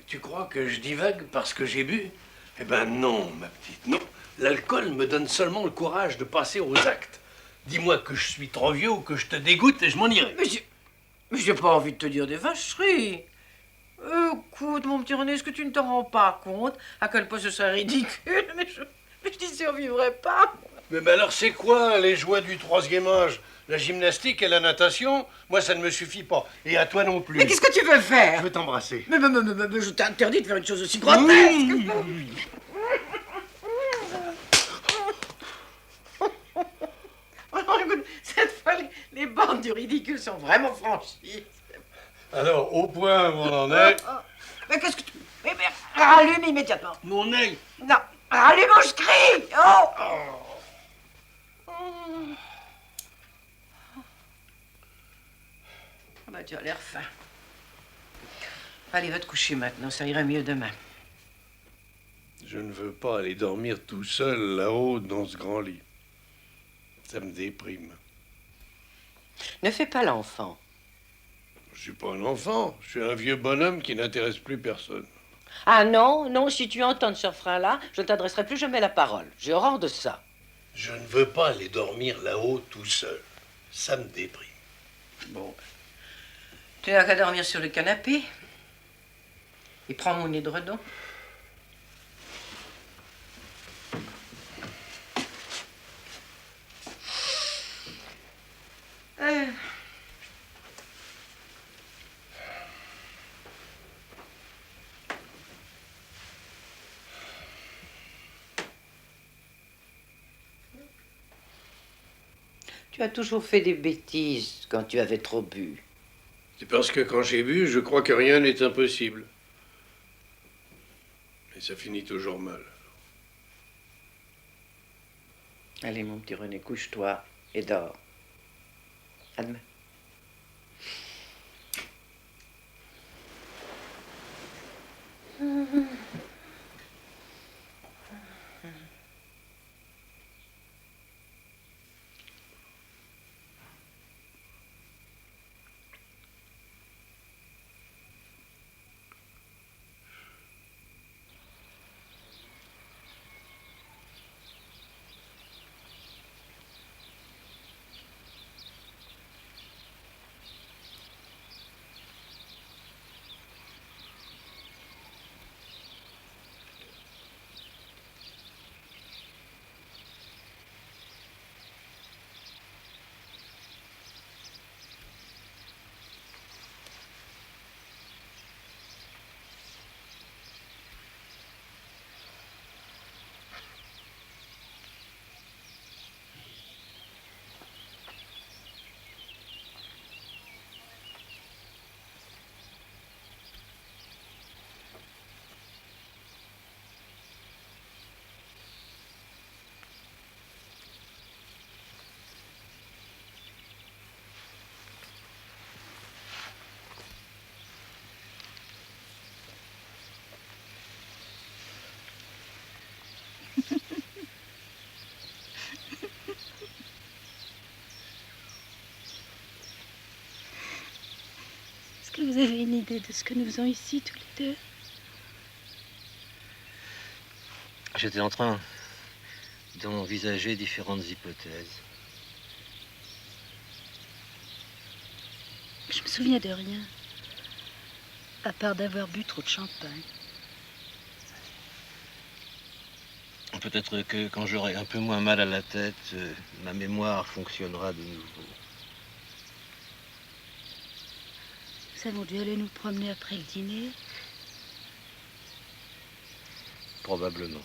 Tu crois que je divague parce que j'ai bu? Eh ben non, ma petite, non. L'alcool me donne seulement le courage de passer aux actes. Dis-moi que je suis trop vieux ou que je te dégoûte et je m'en irai. Mais j'ai pas envie de te dire des vacheries. Écoute, mon petit René, est-ce que tu ne te rends pas compte à quel point ce serait ridicule? Mais je n'y survivrai pas. Mais alors c'est quoi les joies du troisième âge? La gymnastique et la natation? Moi, ça ne me suffit pas. Et à toi non plus. Mais qu'est-ce que tu veux faire? Je veux t'embrasser. Mais je t'interdis de faire une chose aussi grotesque. Alors, écoute, cette fois, les bornes du ridicule sont vraiment franchies. Alors, au point où on en est... Mais qu'est-ce que tu... Mais rallume immédiatement. Mon œil. Non, rallume ou je crie. Oh. Ah bah, tu as l'air faim. Allez, va te coucher maintenant, ça ira mieux demain. Je ne veux pas aller dormir tout seul là-haut dans ce grand lit. Ça me déprime. Ne fais pas l'enfant. Je suis pas un enfant. Je suis un vieux bonhomme qui n'intéresse plus personne. Ah non, non, si tu entends ce refrain-là, je ne t'adresserai plus jamais la parole. J'ai horreur de ça. Je ne veux pas aller dormir là-haut tout seul. Ça me déprime. Bon. Tu n'as qu'à dormir sur le canapé. Et prends mon édredon. Tu as toujours fait des bêtises quand tu avais trop bu. C'est parce que quand j'ai bu, je crois que rien n'est impossible. Et ça finit toujours mal. Allez, mon petit René, couche-toi et dors. À demain. Vous avez une idée de ce que nous faisons ici, tous les deux? J'étais en train d'envisager différentes hypothèses. Je me souviens de rien, à part d'avoir bu trop de champagne. Peut-être que quand j'aurai un peu moins mal à la tête, ma mémoire fonctionnera de nouveau. Nous avons dû aller nous promener après le dîner. Probablement.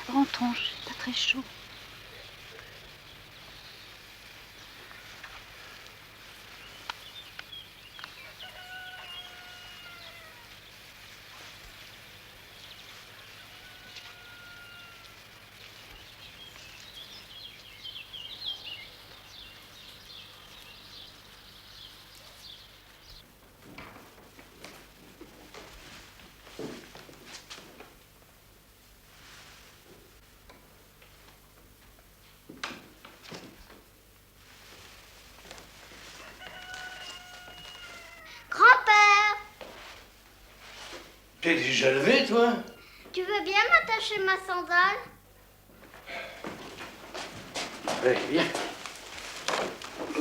Rentrons, c'est pas très chaud. Grand-père, T'es déjà levé, toi? tu veux bien m'attacher ma sandale? Allez, viens.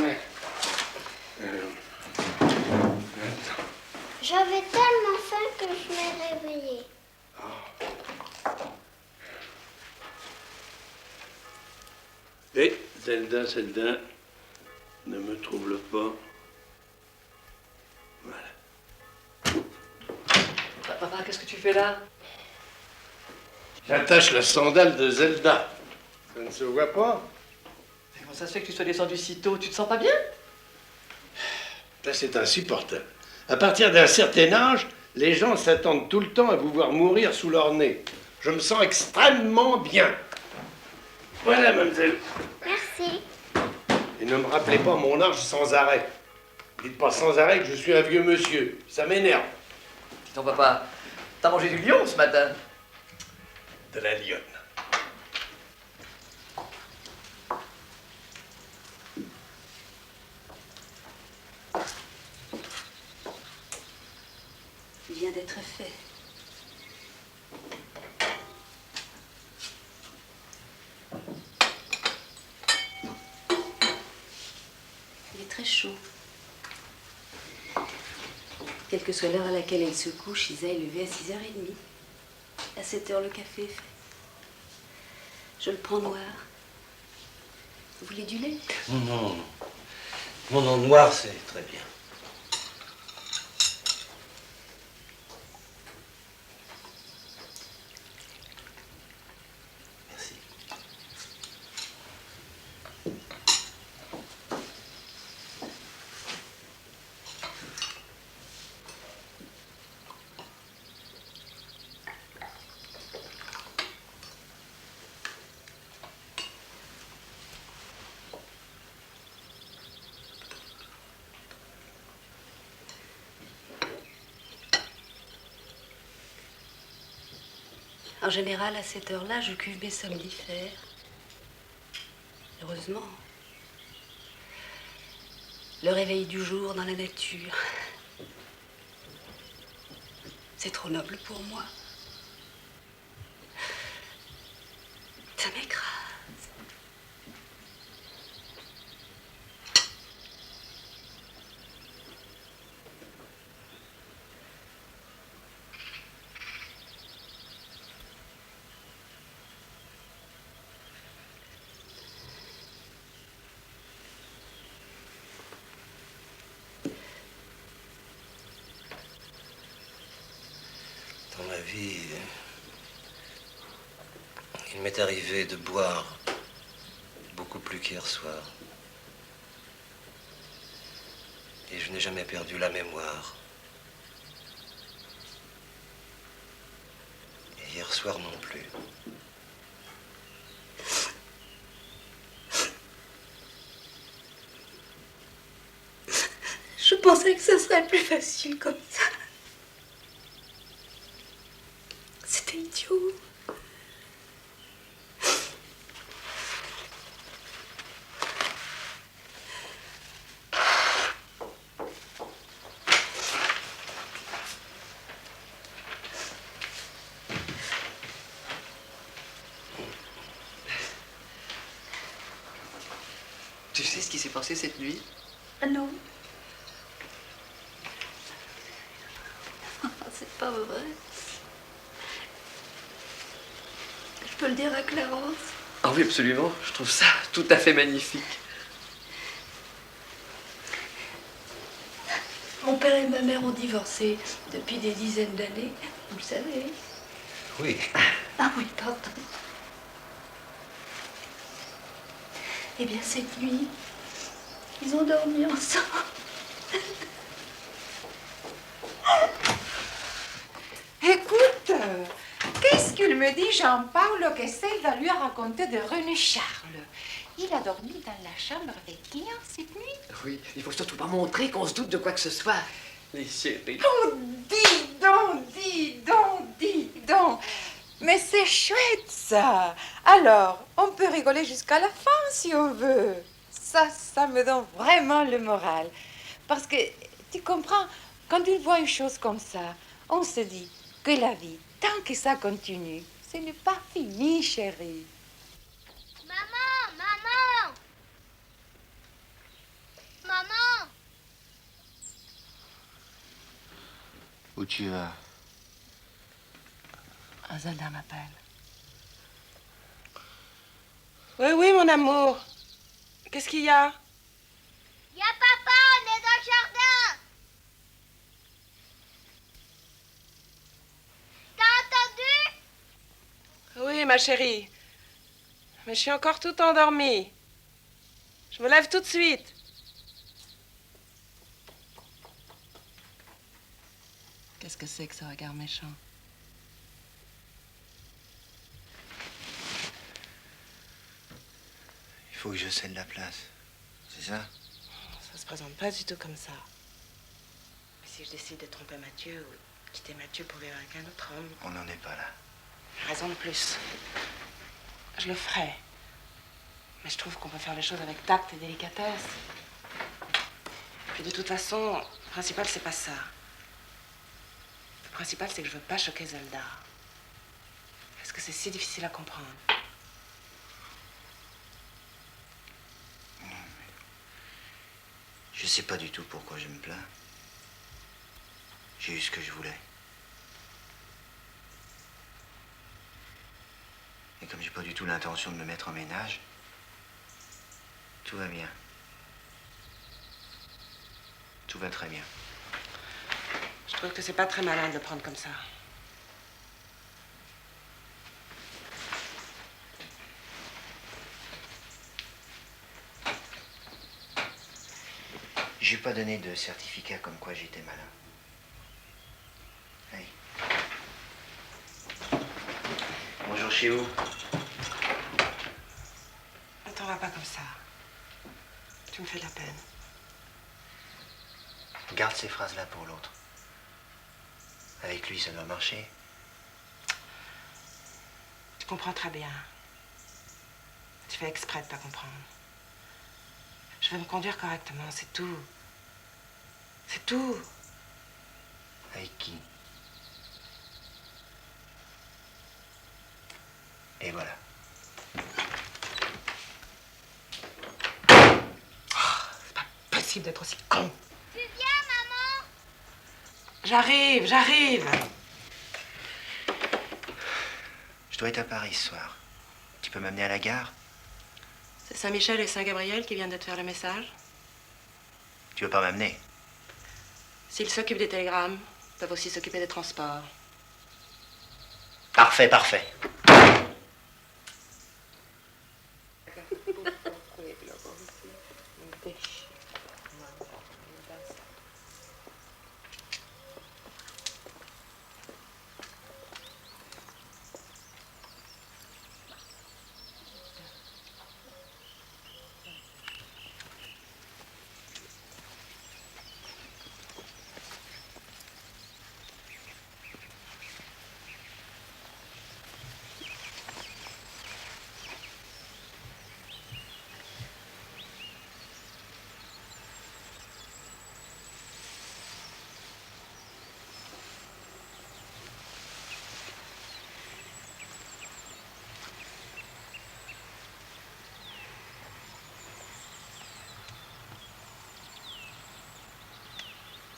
Ouais. J'avais tellement faim que je m'ai réveillée. Et Zelda, Zelda, ne me trouble pas. Papa, qu'est-ce que tu fais là? J'attache la sandale de Zelda. Ça ne se voit pas? Comment ça se fait que tu sois descendu si tôt? Tu te sens pas bien? Là, c'est insupportable. À partir d'un certain âge, les gens s'attendent tout le temps à vous voir mourir sous leur nez. Je me sens extrêmement bien. Voilà, mademoiselle. Merci. Et ne me rappelez pas mon âge sans arrêt. Dites pas sans arrêt que je suis un vieux monsieur. Ça m'énerve. Dis donc, papa, t'as mangé du lion ce matin? De la lionne. Il vient d'être fait. Il est très chaud. Quelle que soit l'heure à laquelle elle se couche, Isa est levée à 6h30. À 7h, le café est fait. Je le prends noir. Vous voulez du lait? Non, non, non. Non, non, noir, c'est très bien. Merci. En général, à cette heure-là, je cuve mes somnifères. Heureusement. Le réveil du jour dans la nature. C'est trop noble pour moi. Ça m'écrase. Dans ma vie, il m'est arrivé de boire beaucoup plus qu'hier soir. Et je n'ai jamais perdu la mémoire. Et hier soir non plus. Je pensais que ce serait plus facile comme ça. C'était idiot. Tu sais ce qui s'est passé cette nuit? Ah non. C'est pas vrai. Je peux le dire à Clarence. Ah oui, absolument. Je trouve ça tout à fait magnifique. Mon père et ma mère ont divorcé depuis des dizaines d'années, vous le savez. Oui. Ah oui, pardon. Eh bien, cette nuit, ils ont dormi ensemble. Écoute, qu'est-ce qu'il me dit, Jean-Paul, que Zelda lui a raconté de René Charles? Il a dormi dans la chambre avec qui cette nuit? Oui, il faut surtout pas montrer qu'on se doute de quoi que ce soit. Les chéris. Oh, dis donc, dis donc, dis donc. Mais c'est chouette, ça. Alors, on peut rigoler jusqu'à la fin, si on veut. Ça me donne vraiment le moral. Parce que, tu comprends, quand on voit une chose comme ça, on se dit que la vie, tant que ça continue, ce n'est pas fini, chérie. Maman, maman, maman. Où tu vas? Zelda m'appelle. Oui, oui, mon amour. Qu'est-ce qu'il y a? Y a papa, on est dans le jardin. T'as entendu? Oui, ma chérie. Mais je suis encore tout endormie. Je me lève tout de suite. Qu'est-ce que c'est que ce regard méchant? Il faut que je cède la place. C'est ça? Ça se présente pas du tout comme ça. Mais si je décide de tromper Mathieu ou de quitter Mathieu pour vivre avec un autre homme... On n'en est pas là. Raison de plus. Je le ferai. Mais je trouve qu'on peut faire les choses avec tact et délicatesse. Puis de toute façon, le principal, c'est pas ça. Le principal, c'est que je veux pas choquer Zelda. Parce que c'est si difficile à comprendre. Je sais pas du tout pourquoi je me plains. J'ai eu ce que je voulais. Et comme j'ai pas du tout l'intention de me mettre en ménage, tout va bien. Tout va très bien. Je trouve que c'est pas très malin de le prendre comme ça. J'ai pas donné de certificat comme quoi j'étais malin. Hey. Bonjour chez vous. Ne t'en va pas comme ça. Tu me fais de la peine. Garde ces phrases-là pour l'autre. Avec lui, ça doit marcher. Tu comprends très bien. Tu fais exprès de pas comprendre. Je vais me conduire correctement, c'est tout. C'est tout. Avec qui? Et voilà. C'est pas possible d'être aussi con. Tu viens, maman? J'arrive, j'arrive. Je dois être à Paris ce soir. Tu peux m'amener à la gare? C'est Saint-Michel et Saint-Gabriel qui viennent de te faire le message. Tu veux pas m'amener? S'ils s'occupent des télégrammes, ils peuvent aussi s'occuper des transports. Parfait, parfait.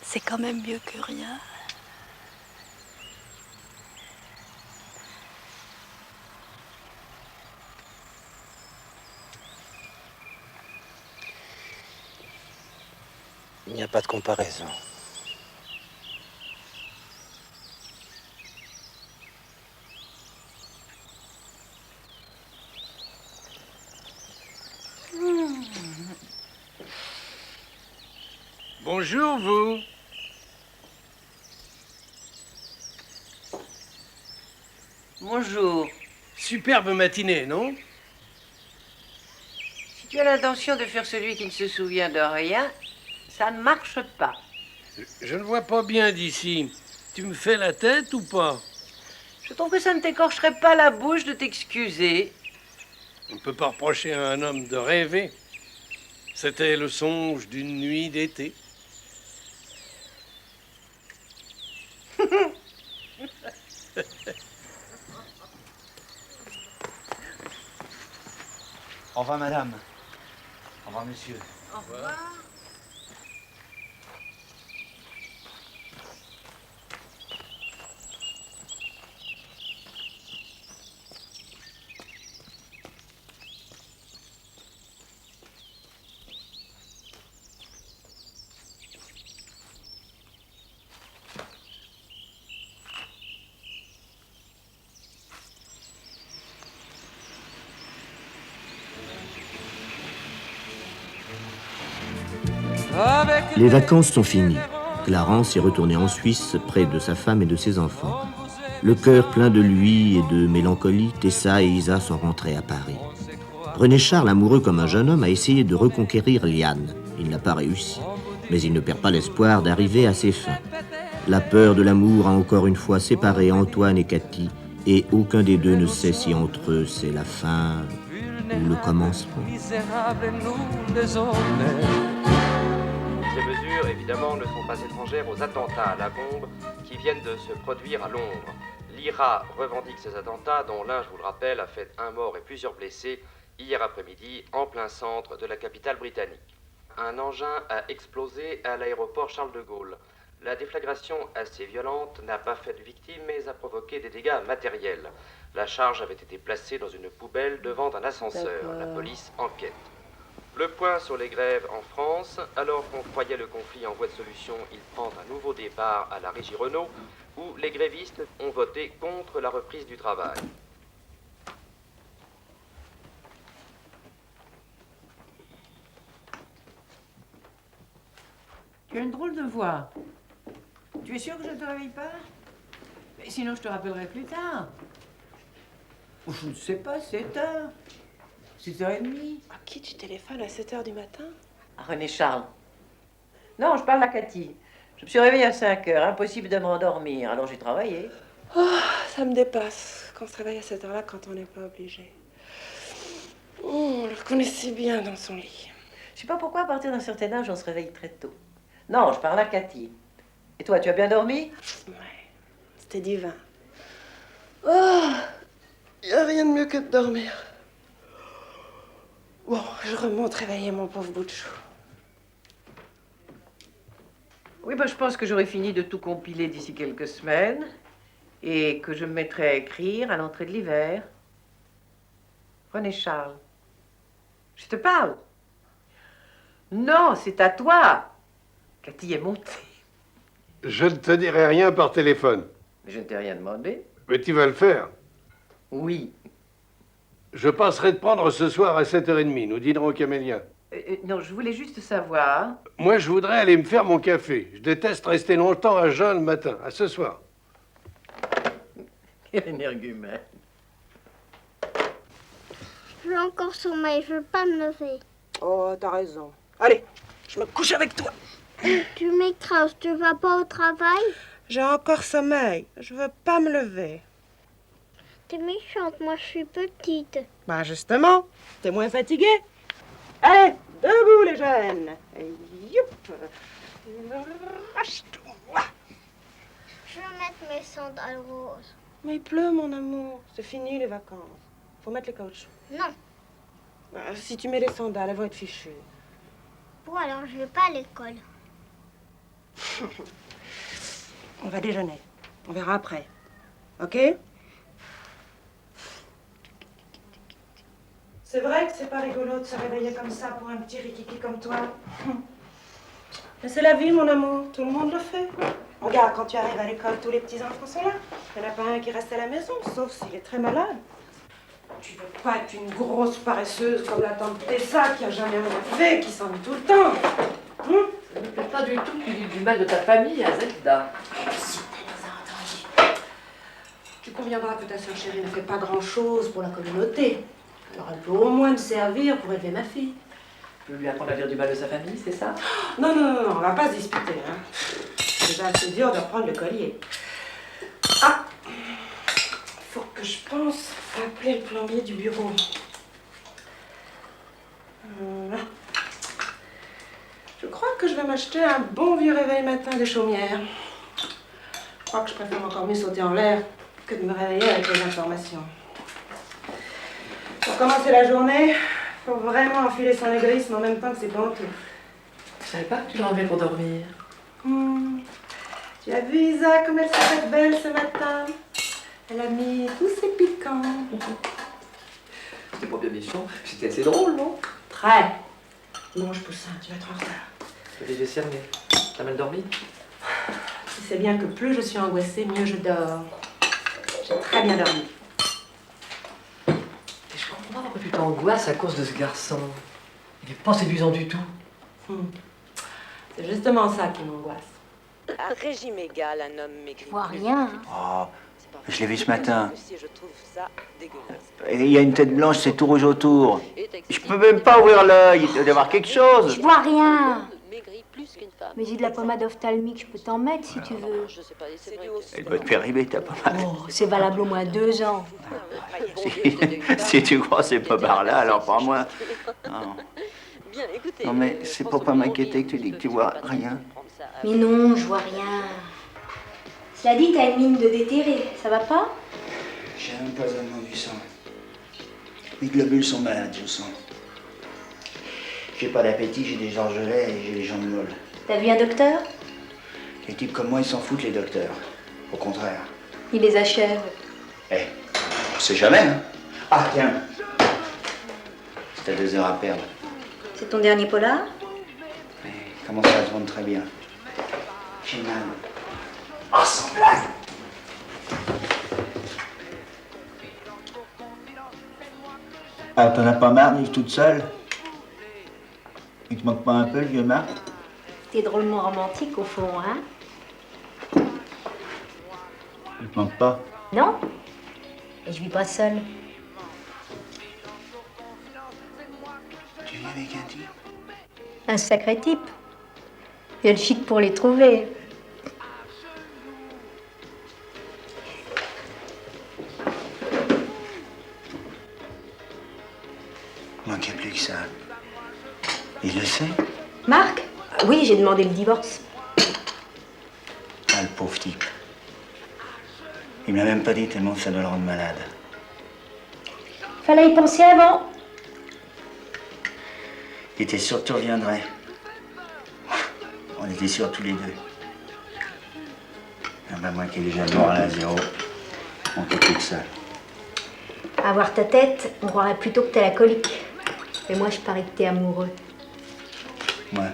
c'est quand même mieux que rien. Il n'y a pas de comparaison. Bonjour, vous. Bonjour. Superbe matinée, non? Si tu as l'intention de faire celui qui ne se souvient de rien, ça ne marche pas. Je ne vois pas bien d'ici. Tu me fais la tête ou pas? Je trouve que ça ne t'écorcherait pas la bouche de t'excuser. On ne peut pas reprocher à un homme de rêver. C'était le songe d'une nuit d'été. Au revoir, madame. Au revoir, monsieur. Au revoir. Les vacances sont finies. Clarence est retourné en Suisse près de sa femme et de ses enfants. Le cœur plein de lui et de mélancolie, Tessa et Isa sont rentrés à Paris. René Charles, amoureux comme un jeune homme, a essayé de reconquérir Liane. Il n'a pas réussi, mais il ne perd pas l'espoir d'arriver à ses fins. La peur de l'amour a encore une fois séparé Antoine et Cathy, et aucun des deux ne sait si entre eux c'est la fin ou le commencement. Ces mesures, évidemment, ne sont pas étrangères aux attentats à la bombe qui viennent de se produire à Londres. L'IRA revendique ces attentats, dont l'un, je vous le rappelle, a fait un mort et plusieurs blessés hier après-midi en plein centre de la capitale britannique. Un engin a explosé à l'aéroport Charles de Gaulle. La déflagration, assez violente, n'a pas fait de victimes, mais a provoqué des dégâts matériels. La charge avait été placée dans une poubelle devant un ascenseur. La police enquête. Le point sur les grèves en France. Alors qu'on croyait le conflit en voie de solution, il prend un nouveau départ à la Régie Renault, où les grévistes ont voté contre la reprise du travail. Tu as une drôle de voix. Tu es sûr que je ne te réveille pas? Mais sinon, je te rappellerai plus tard. Je ne sais pas, 7 heures. 6h30. À qui tu téléphones à 7 h du matin? À René Charles. Non, je parle à Cathy. Je me suis réveillée à 5 heures. Impossible de m'endormir. Alors j'ai travaillé. Oh, ça me dépasse qu'on se réveille à cette heure-là quand on n'est pas obligé. Oh, on le connaissait bien dans son lit. Je sais pas pourquoi, à partir d'un certain âge, on se réveille très tôt. Non, je parle à Cathy. Et toi, tu as bien dormi? Ouais, c'était divin. Oh, il n'y a rien de mieux que de dormir. Bon, je remonte réveiller mon pauvre bout de chou. Oui, ben, je pense que j'aurai fini de tout compiler d'ici quelques semaines et que je me mettrai à écrire à l'entrée de l'hiver. René Charles, je te parle. Non, c'est à toi. Cathy est montée. Je ne te dirai rien par téléphone. Mais je ne t'ai rien demandé. Mais tu vas le faire. Oui. Je passerai te prendre ce soir à 7h30. Nous dînerons au Camélia. Non, je voulais juste savoir. Moi, je voudrais aller me faire mon café. Je déteste rester longtemps à jeun le matin. À ce soir. Quel énergumène. J'ai encore sommeil, je veux pas me lever. Oh, t'as raison. Allez, je me couche avec toi. Tu m'écrases, tu vas pas au travail? J'ai encore sommeil. Je veux pas me lever. T'es méchante, moi je suis petite. Bah justement, t'es moins fatigué. Allez, debout les jeunes. Youp. Lâche-toi. Je vais mettre mes sandales roses. Mais il pleut, mon amour. C'est fini les vacances. Faut mettre les caoutchoucs. Non. Bah, si tu mets les sandales, elles vont être fichues. Bon, alors je vais pas à l'école. On va déjeuner. On verra après. Ok? C'est vrai que c'est pas rigolo de se réveiller comme ça pour un petit rikiki comme toi. Mais c'est la vie, mon amour. Tout le monde le fait. Regarde, quand tu arrives à l'école, tous les petits enfants sont là. Il n'y en a pas un qui reste à la maison, sauf s'il est très malade. Tu veux pas être une grosse paresseuse comme la tante Tessa qui a jamais rien fait, qui s'ennuie tout le temps. Ça ne me plaît pas du tout que tu dises du mal de ta famille à Zelda. Tu conviendras que ta sœur chérie ne fait pas grand-chose pour la communauté. Alors elle peut au moins me servir pour élever ma fille. Tu veux lui apprendre à dire du mal de sa famille, c'est ça? Non, non, non, non, on va pas se disputer. Hein. C'est déjà assez dur de reprendre le collier. Ah! Faut que je pense à appeler le plombier du bureau. Voilà. Je crois que je vais m'acheter un bon vieux réveil matin des chaumières. Je crois que je préfère encore mieux sauter en l'air que de me réveiller avec les informations. Pour commencer la journée, faut vraiment enfiler son égoïsme en même temps que ses pantoufles. Je savais pas que tu l'enlevais pour dormir. Tu as vu Isa comme elle s'est faite belle ce matin? Elle a mis tous ses piquants. C'était pas bien méchant, c'était assez drôle, non? Très. Mange poussin, tu vas être en retard. Les yeux fermés. T'as mal dormi? Tu sais bien que plus je suis angoissée, mieux je dors. J'ai très bien dormi. Et je comprends pas pourquoi tu t'angoisses à cause de ce garçon. Il est pas séduisant du tout. C'est justement ça qui m'angoisse. À régime égal, un homme maigri. Je vois rien. Oh, je l'ai vu ce matin. Je trouve ça dégueulasse. Et il y a une tête blanche, c'est tout rouge autour. Je peux même pas ouvrir l'œil, il doit y avoir quelque chose. Je vois rien. Mais j'ai de la pommade ophtalmique, je peux t'en mettre si tu veux. Elle doit te faire rimer, ta pommade. Oh, c'est valable au moins 2 ans. Si tu crois c'est pas par là, alors par moi. Non, non mais c'est pour pas m'inquiéter que tu dis que tu vois rien. Mais non, je vois rien. Cela dit, t'as une mine de déterré, ça va pas? J'ai un empoisonnement du sang. Les globules sont malades, je sens. J'ai pas d'appétit, j'ai des orgelets et j'ai les jambes molles. T'as vu un docteur? Les types comme moi, ils s'en foutent, les docteurs. Au contraire. Il les achève. Eh, on sait jamais, hein. Ah, tiens. T'as 2 heures à perdre. C'est ton dernier polar? Comment ça se vend très bien. J'ai mal. Ah, sans blague. Ah, t'en as pas marre de vivre toute seule? Il te manque pas un peu, le vieux Marc? T'es drôlement romantique au fond, hein? Il te manque pas? Non? Et je vis pas seule. Tu vis avec un type? Un sacré type. Il y a le chic pour les trouver. Il manquait plus que ça. Il le sait? Marc? Oui, j'ai demandé le divorce. Ah, le pauvre type. Il me l'a même pas dit tellement ça doit le rendre malade. Fallait y penser avant. Il était sûr que tu reviendrais. On était sûrs tous les deux. Ah bah moi qui ai déjà le moral à 0, on peut plus que ça. À voir ta tête, on croirait plutôt que t'as la colique. Mais moi, je parie que t'es amoureux. Moi,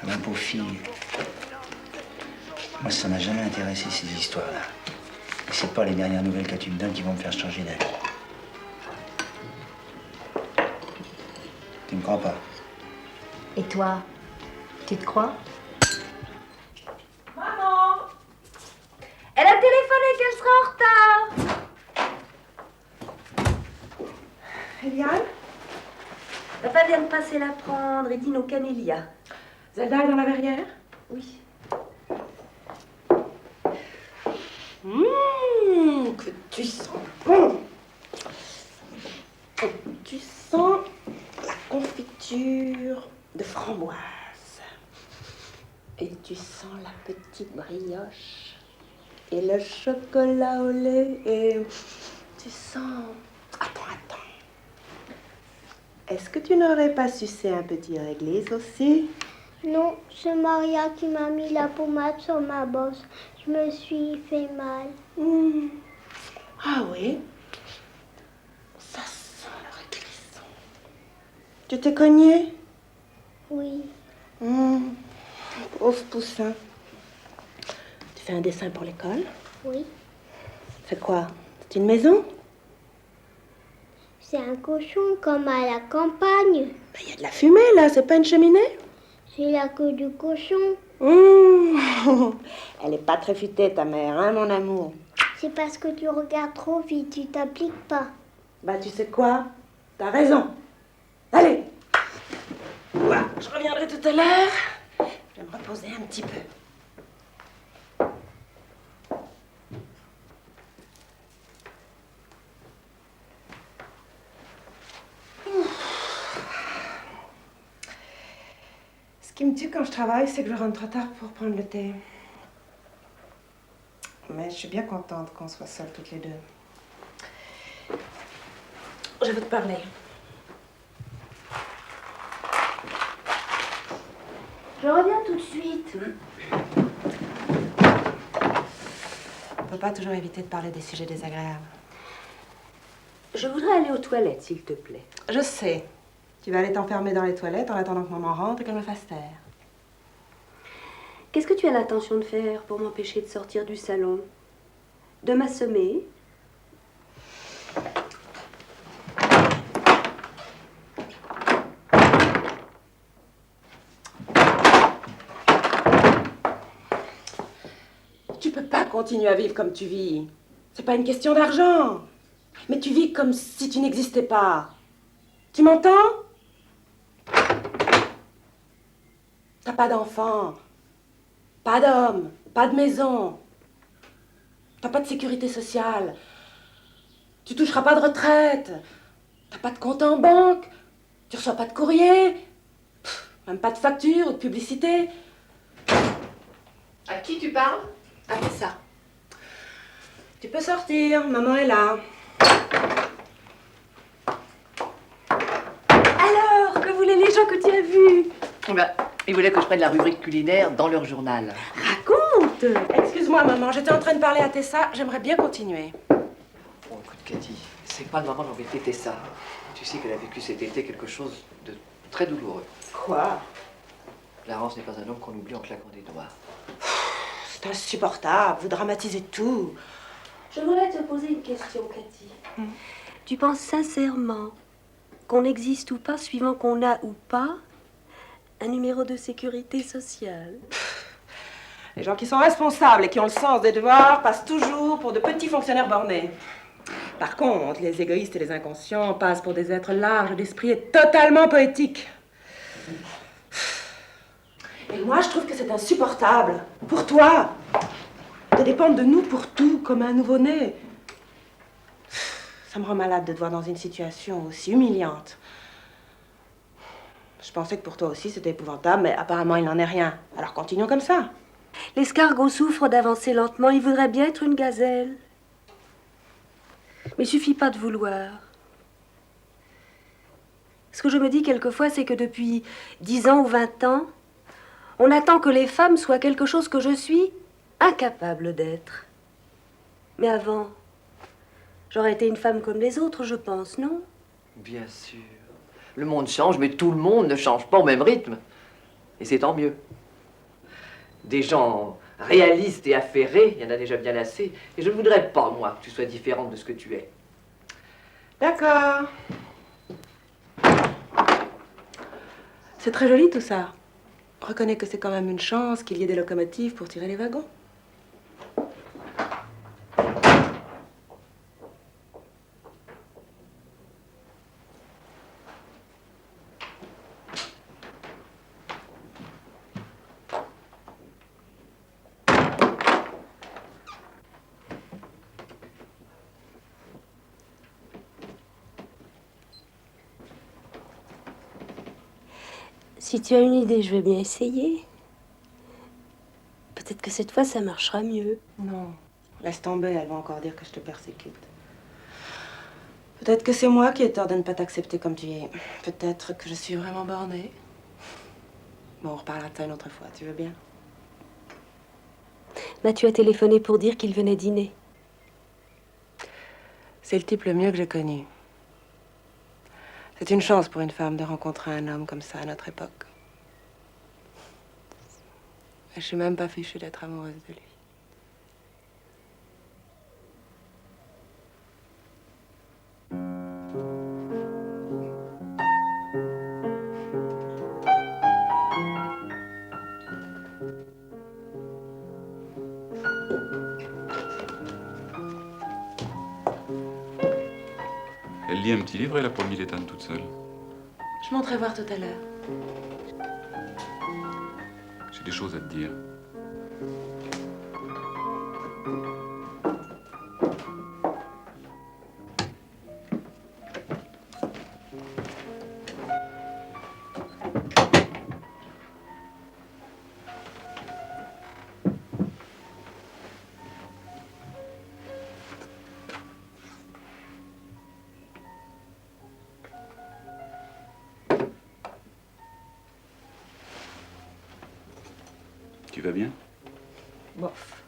ma pauvre fille. Moi, ça m'a jamais intéressé, ces histoires-là. Et c'est pas les dernières nouvelles que tu me donnes qui vont me faire changer d'avis. Tu me crois pas? Et toi, tu te crois? Maman! Elle a téléphoné qu'elle sera en retard. Eliane? Papa vient de passer la prendre et dîne au Camélia. Zelda est dans la verrière? Oui. Que tu sens bon! Tu sens la confiture de framboise. Et tu sens la petite brioche. Et le chocolat au lait. Et tu sens... Attends. Est-ce que tu n'aurais pas sucé un petit réglisse aussi? Non, c'est Maria qui m'a mis la pommade sur ma bosse. Je me suis fait mal. Ah oui? Ça sent la réclusion. Tu t'es cogné? Oui. Pauvre poussin. Tu fais un dessin pour l'école? Oui. C'est quoi? C'est une maison? C'est un cochon comme à la campagne. Il y a de la fumée là, c'est pas une cheminée? C'est la queue du cochon. Elle est pas très futée ta mère, hein mon amour? C'est parce que tu regardes trop vite, tu t'appliques pas. Bah tu sais quoi? T'as raison. Allez. Voilà, je reviendrai tout à l'heure. Je vais me reposer un petit peu. Ce qui me tue quand je travaille, c'est que je rentre trop tard pour prendre le thé. Mais je suis bien contente qu'on soit seules toutes les deux. Je veux te parler. Je reviens tout de suite. On peut pas toujours éviter de parler des sujets désagréables. Je voudrais aller aux toilettes, s'il te plaît. Je sais. Tu vas aller t'enfermer dans les toilettes en attendant que maman rentre et qu'elle me fasse taire. Qu'est-ce que tu as l'intention de faire pour m'empêcher de sortir du salon? De m'assommer? Tu peux pas continuer à vivre comme tu vis. C'est pas une question d'argent. Mais tu vis comme si tu n'existais pas. Tu m'entends? T'as pas d'enfant, pas d'homme, pas de maison. T'as pas de sécurité sociale. Tu toucheras pas de retraite. T'as pas de compte en banque. Tu reçois pas de courrier. Même pas de facture ou de publicité. À qui tu parles? Ah, c'est ça. Tu peux sortir, maman est là. Alors, que voulaient les gens que tu as vus? Ils voulaient que je prenne la rubrique culinaire dans leur journal. Raconte! Excuse-moi, maman, j'étais en train de parler à Tessa. J'aimerais bien continuer. Bon, écoute, Cathy, c'est pas le moment d'embêter Tessa. Tu sais qu'elle a vécu cet été quelque chose de très douloureux. Quoi? Clarence n'est pas un homme qu'on oublie en claquant des doigts. C'est insupportable, vous dramatisez tout. Je voudrais te poser une question, Cathy. Tu penses sincèrement qu'on existe ou pas, suivant qu'on a ou pas un numéro de sécurité sociale? Les gens qui sont responsables et qui ont le sens des devoirs passent toujours pour de petits fonctionnaires bornés. Par contre, les égoïstes et les inconscients passent pour des êtres larges d'esprit et totalement poétiques. Et moi, je trouve que c'est insupportable, pour toi, de dépendre de nous pour tout, comme un nouveau-né. Ça me rend malade de te voir dans une situation aussi humiliante. Je pensais que pour toi aussi, c'était épouvantable, mais apparemment, il n'en est rien. Alors continuons comme ça. L'escargot souffre d'avancer lentement, il voudrait bien être une gazelle. Mais il suffit pas de vouloir. Ce que je me dis quelquefois, c'est que depuis 10 ans ou 20 ans, on attend que les femmes soient quelque chose que je suis incapable d'être. Mais avant, j'aurais été une femme comme les autres, je pense, non? Bien sûr. Le monde change, mais tout le monde ne change pas au même rythme. Et c'est tant mieux. Des gens réalistes et affairés, il y en a déjà bien assez. Et je ne voudrais pas, moi, que tu sois différente de ce que tu es. D'accord. C'est très joli tout ça. Reconnais que c'est quand même une chance qu'il y ait des locomotives pour tirer les wagons. Si tu as une idée, je vais bien essayer. Peut-être que cette fois, ça marchera mieux. Non, laisse tomber, elle va encore dire que je te persécute. Peut-être que c'est moi qui ai tort de ne pas t'accepter comme tu es. Peut-être que je suis vraiment bornée. Bon, on reparlera de ça une autre fois, tu veux bien? Mathieu a téléphoné pour dire qu'il venait dîner. C'est le type le mieux que j'ai connu. C'est une chance pour une femme de rencontrer un homme comme ça à notre époque. Et je suis même pas fichue d'être amoureuse de lui. Elle lit un petit livre et elle a promis l'éteindre toute seule. Je monterai voir tout à l'heure. J'ai des choses à te dire. Tu vas bien? Bof.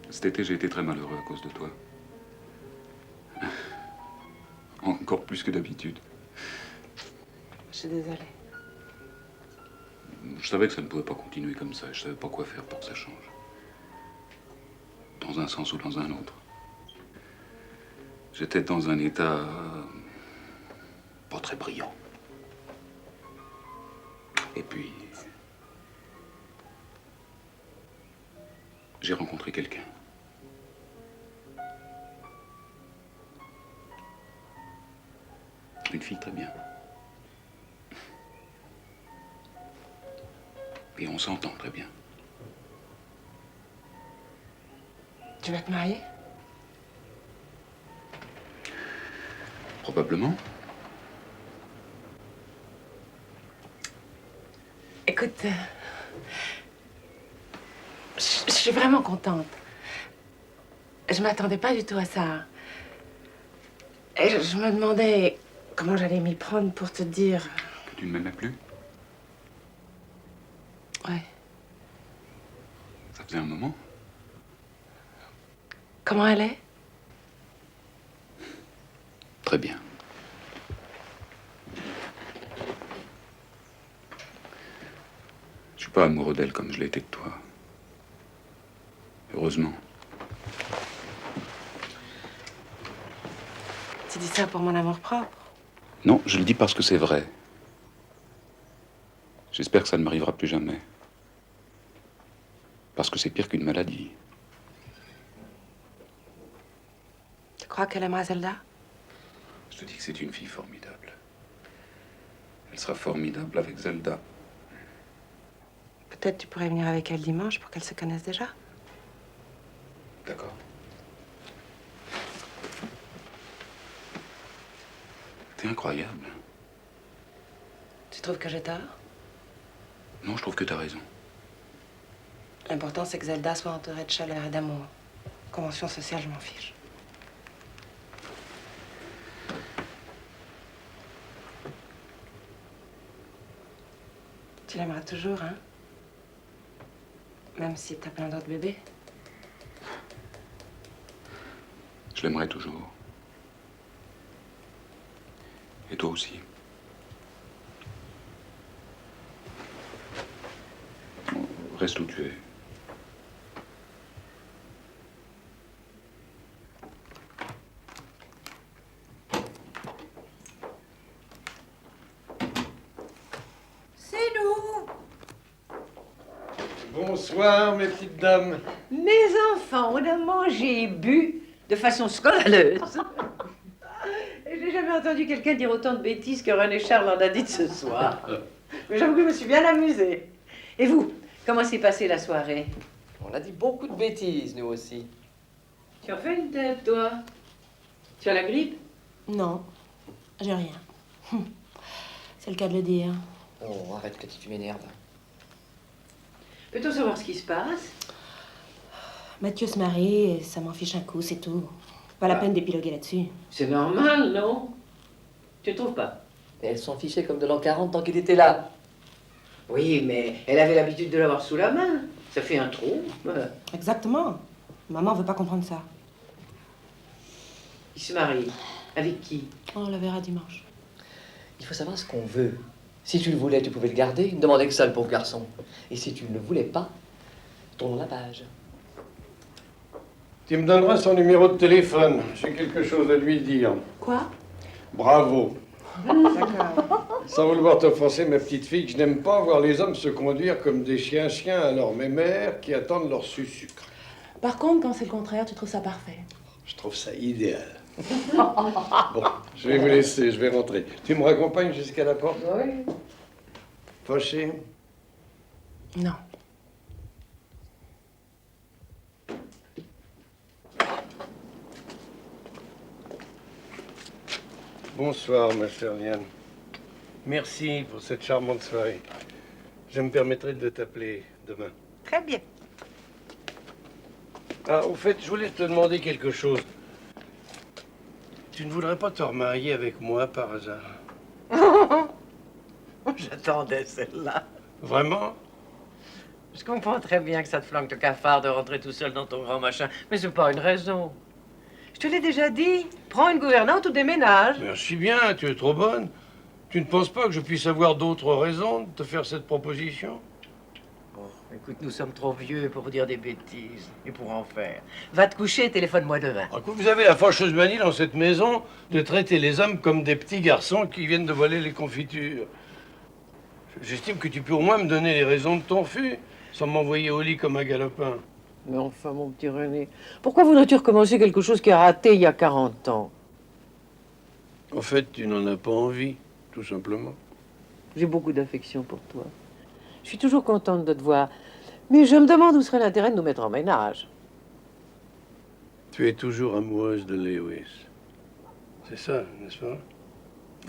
Cet été, j'ai été très malheureux à cause de toi. Encore plus que d'habitude. Je suis désolée. Je savais que ça ne pouvait pas continuer comme ça. Je savais pas quoi faire pour que ça change. Dans un sens ou dans un autre. J'étais dans un état pas très brillant. Et puis, j'ai rencontré quelqu'un. Une fille très bien. Et on s'entend très bien. Tu vas te marier? Probablement. Écoute, je suis vraiment contente. Je m'attendais pas du tout à ça. Et je me demandais comment j'allais m'y prendre pour te dire... Que tu ne m'aimais plus? Ouais. Ça faisait un moment. Comment elle est? Très bien. Je suis pas amoureux d'elle comme je l'ai été de toi. Heureusement. Tu dis ça pour mon amour propre? Non, je le dis parce que c'est vrai. J'espère que ça ne m'arrivera plus jamais. Parce que c'est pire qu'une maladie. Tu crois qu'elle aimera Zelda? Je te dis que c'est une fille formidable. Elle sera formidable avec Zelda. Peut-être tu pourrais venir avec elle dimanche pour qu'elle se connaisse déjà. D'accord. T'es incroyable. Tu trouves que j'ai tort? Non, je trouve que t'as raison. L'important, c'est que Zelda soit entourée de chaleur et d'amour. Convention sociale, je m'en fiche. Tu l'aimeras toujours, hein? Même si t'as plein d'autres bébés. Je l'aimerai toujours. Et toi aussi. Reste où tu es. C'est nous. Bonsoir, mes petites dames. Mes enfants, on a mangé et bu de façon scandaleuse. Et j'ai jamais entendu quelqu'un dire autant de bêtises que René Charles en a dit ce soir. Mais j'avoue que je me suis bien amusée. Et vous, comment s'est passée la soirée? On a dit beaucoup de bêtises, nous aussi. Tu en fais une tête, toi? Tu as la grippe? Non, j'ai rien. C'est le cas de le dire. Oh, arrête, Cathy, tu m'énerves. Peut-on savoir ce qui se passe? Mathieu se marie et ça m'en fiche un coup, c'est tout. Pas la peine d'épiloguer là-dessus. C'est normal, non? Tu ne trouves pas? Et elle s'en fichait comme de l'an 40 tant qu'il était là. Oui, mais elle avait l'habitude de l'avoir sous la main. Ça fait un trou. Exactement. Maman veut pas comprendre ça. Il se marie. Avec qui? On le verra dimanche. Il faut savoir ce qu'on veut. Si tu le voulais, tu pouvais le garder. Ne demandait que ça, le pauvre garçon. Et si tu ne le voulais pas, tournons la page. Tu me donneras son numéro de téléphone. J'ai quelque chose à lui dire. Quoi? Bravo. D'accord. Sans vouloir t'offenser, ma petite fille, je n'aime pas voir les hommes se conduire comme des chiens à leur mémère qui attendent leur sucre. Par contre, quand c'est le contraire, tu trouves ça parfait. Je trouve ça idéal. Bon, je vais vous laisser, je vais rentrer. Tu me raccompagnes jusqu'à la porte? Oui. Fâché? Non. Bonsoir, ma chère Liane. Merci pour cette charmante soirée. Je me permettrai de t'appeler demain. Très bien. Ah, au fait, je voulais te demander quelque chose. Tu ne voudrais pas te remarier avec moi par hasard? J'attendais celle-là. Vraiment? Je comprends très bien que ça te flanque le cafard de rentrer tout seul dans ton grand machin, mais c'est pas une raison. Je te l'ai déjà dit. Prends une gouvernante ou déménage. Merci bien, tu es trop bonne. Tu ne penses pas que je puisse avoir d'autres raisons de te faire cette proposition? Écoute, nous sommes trop vieux pour dire des bêtises et pour en faire. Va te coucher et téléphone-moi demain. Vous avez la fâcheuse manie dans cette maison de traiter les hommes comme des petits garçons qui viennent de voler les confitures. J'estime que tu peux au moins me donner les raisons de ton fût, sans m'envoyer au lit comme un galopin. Mais enfin, mon petit René, pourquoi voudrais-tu recommencer quelque chose qui a raté il y a 40 ans? En fait, tu n'en as pas envie, tout simplement. J'ai beaucoup d'affection pour toi. Je suis toujours contente de te voir. Mais je me demande où serait l'intérêt de nous mettre en ménage. Tu es toujours amoureuse de Lewis. C'est ça, n'est-ce pas?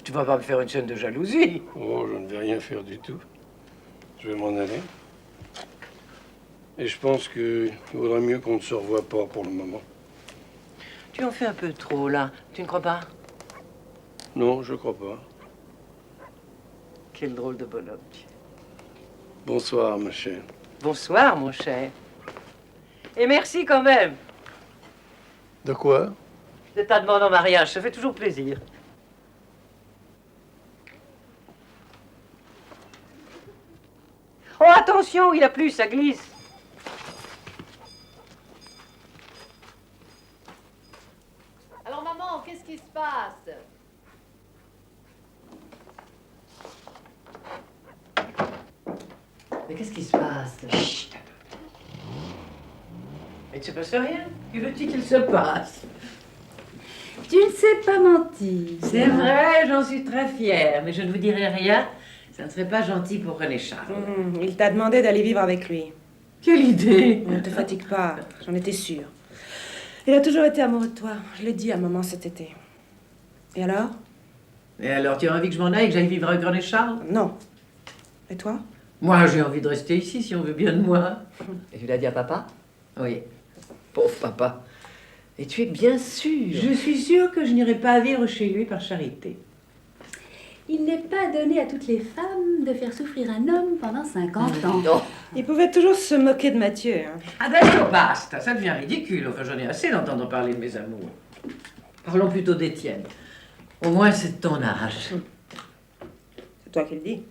Tu vas pas me faire une scène de jalousie. Oh, je ne vais rien faire du tout. Je vais m'en aller. Et je pense qu'il vaudrait mieux qu'on ne se revoie pas pour le moment. Tu en fais un peu trop, là. Tu ne crois pas? Non, je crois pas. Quel drôle de bonhomme tu es. Bonsoir, ma chère. Bonsoir, mon cher. Et merci quand même De quoi? de ta demande en mariage. Ça fait toujours plaisir. Oh, attention, il a plu, ça glisse. Alors maman, qu'est-ce qui se passe? Mais qu'est-ce qui se passe? Chut. Il ne se passe rien. Que veux-tu qu'il se passe? Tu ne sais pas mentir. C'est vrai, j'en suis très fière, mais je ne vous dirai rien. Ça ne serait pas gentil pour René Charles. Il t'a demandé d'aller vivre avec lui. Quelle idée! Ne te fatigue pas, j'en étais sûre. Il a toujours été amoureux de toi. Je l'ai dit à maman cet été. Et alors? Et alors, tu as envie que je m'en aille, que j'aille vivre avec René Charles? Non. Et toi? Moi, j'ai envie de rester ici, si on veut bien de moi. Et tu l'as dit à papa? Oui. Pauvre papa. Et tu es bien sûre? Je suis sûre que je n'irai pas vivre chez lui par charité. Il n'est pas donné à toutes les femmes de faire souffrir un homme pendant 50 ans. Il pouvait toujours se moquer de Mathieu. Hein. Adesso basta, ça devient ridicule. Enfin, j'en ai assez d'entendre parler de mes amours. Parlons plutôt d'Étienne. Au moins, c'est de ton âge. C'est toi qui le dis.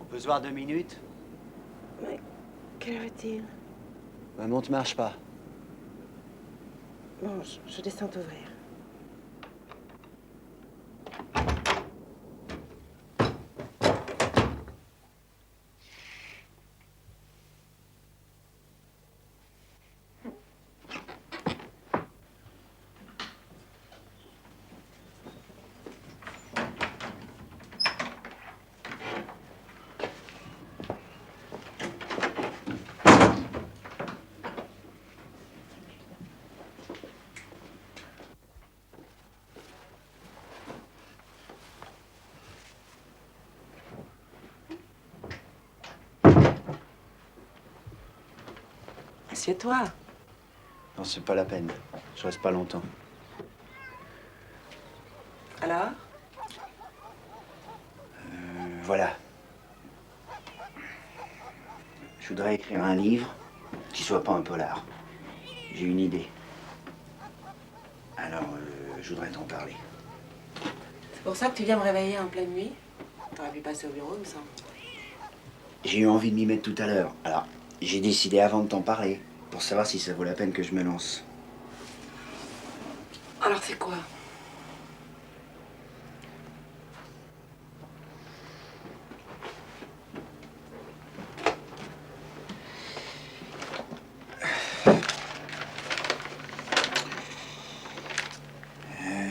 On peut se voir 2 minutes? Mais quelle heure est-il? Ma montre marche pas. Bon, je descends t'ouvrir. chez toi. Non, c'est pas la peine. Je reste pas longtemps. Alors? Voilà. Je voudrais écrire un livre qui soit pas un polar. J'ai une idée. Alors, je voudrais t'en parler. C'est pour ça que tu viens me réveiller en pleine nuit? T'aurais pu passer au bureau, il me semble. J'ai eu envie de m'y mettre tout à l'heure. Alors, j'ai décidé avant de t'en parler, pour savoir si ça vaut la peine que je me lance. Alors c'est quoi?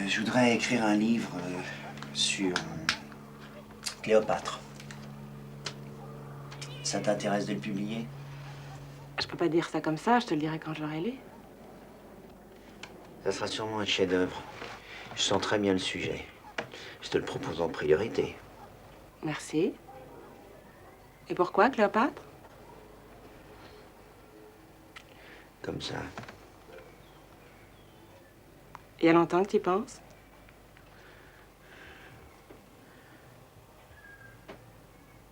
Je voudrais écrire un livre sur Cléopâtre. Ça t'intéresse de le publier? Je peux pas dire ça comme ça, je te le dirai quand je l'aurai lu. Ça sera sûrement un chef-d'œuvre. Je sens très bien le sujet. Je te le propose en priorité. Merci. Et pourquoi, Cléopâtre? Comme ça. Il y a longtemps que tu y penses?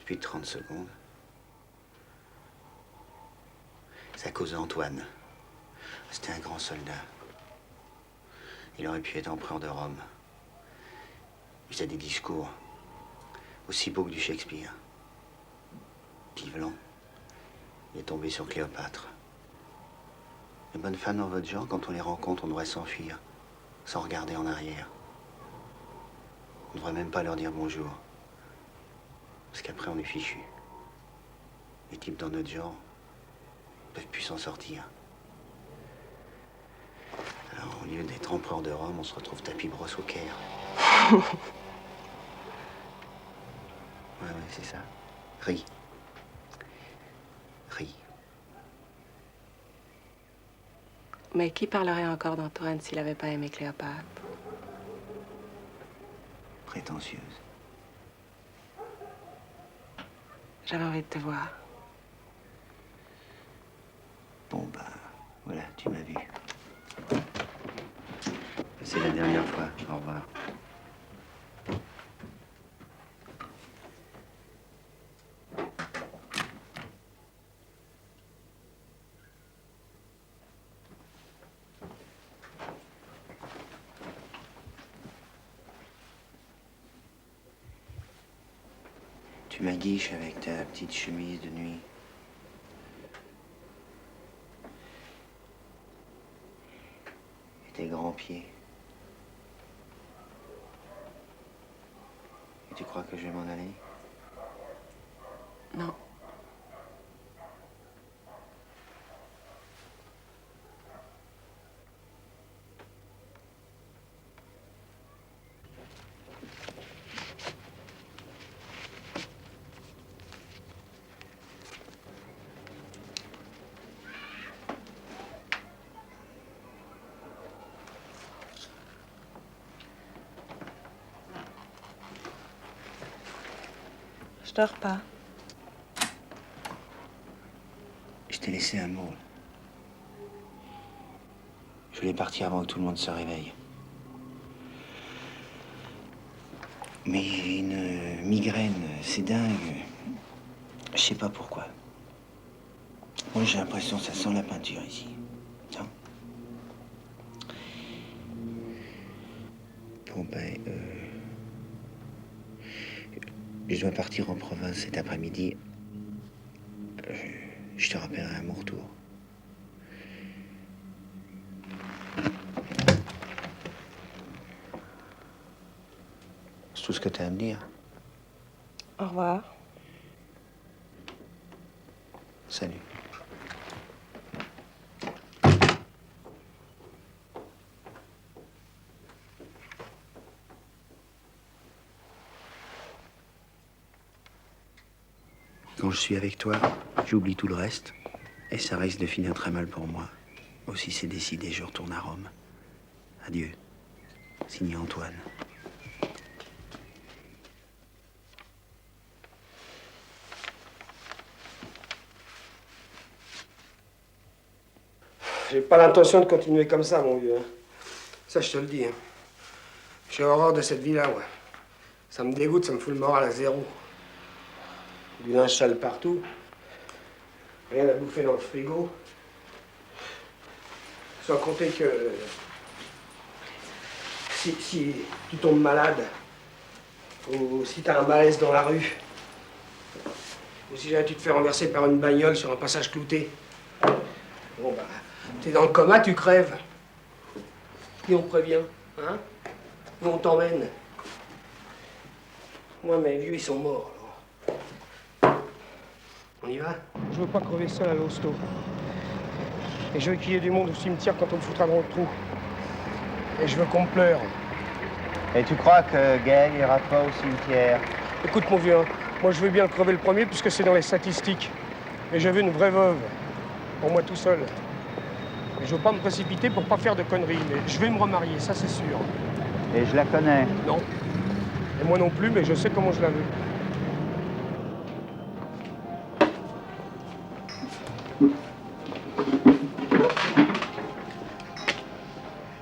Depuis 30 secondes. C'est à cause d'Antoine. C'était un grand soldat. Il aurait pu être empereur de Rome. Il faisait des discours aussi beaux que du Shakespeare. Pivelant. Il est tombé sur Cléopâtre. Les bonnes femmes dans votre genre, quand on les rencontre, on devrait s'enfuir, sans regarder en arrière. On ne devrait même pas leur dire bonjour. Parce qu'après, on est fichu. Les types dans notre genre ne peuvent plus s'en sortir. Alors, au lieu d'être empereur de Rome, on se retrouve tapis brosse au Caire. Ouais, c'est ça. Ris. Ris. Mais qui parlerait encore d'Antoine s'il n'avait pas aimé Cléopâtre? Prétentieuse. J'avais envie de te voir. Bon, bah, voilà, tu m'as vu. C'est la dernière fois. Au revoir. Tu m'aguiches avec ta petite chemise de nuit. Et tes grands pieds. Et tu crois que je vais m'en aller? Non. Je dors pas. Je t'ai laissé un mot. Je voulais partir avant que tout le monde se réveille. Mais j'ai une migraine, c'est dingue. Je sais pas pourquoi. Moi, j'ai l'impression que ça sent la peinture ici. Tiens. Bon, ben, je dois partir en province cet après-midi. Je te rappellerai à mon retour. C'est tout ce que tu as à me dire. Au revoir. Salut. Quand je suis avec toi, j'oublie tout le reste. Et ça risque de finir très mal pour moi. Aussi, c'est décidé, je retourne à Rome. Adieu. Signé Antoine. J'ai pas l'intention de continuer comme ça, mon vieux. Ça, je te le dis. Hein. J'ai horreur de cette vie-là, ouais. Ça me dégoûte, ça me fout le moral à zéro. Du linge sale partout. Rien à bouffer dans le frigo. Sans compter que... Si tu tombes malade, ou si t'as un malaise dans la rue, ou si jamais tu te fais renverser par une bagnole sur un passage clouté, bon bah, t'es dans le coma, tu crèves. Qui on prévient, hein? Où on t'emmène? Moi, mes vieux, ils sont morts, alors. On y va? Je veux pas crever seul à l'hosto. Et je veux qu'il y ait du monde au cimetière quand on me foutra dans le trou. Et je veux qu'on me pleure. Et tu crois que Gaël ira pas au cimetière? Écoute, mon vieux, hein, moi, je veux bien le crever le premier puisque c'est dans les statistiques. Mais je veux une vraie veuve. Pour moi tout seul. Et je veux pas me précipiter pour pas faire de conneries. Mais je vais me remarier, ça, c'est sûr. Et je la connais. Non. Et moi non plus, mais je sais comment je la veux.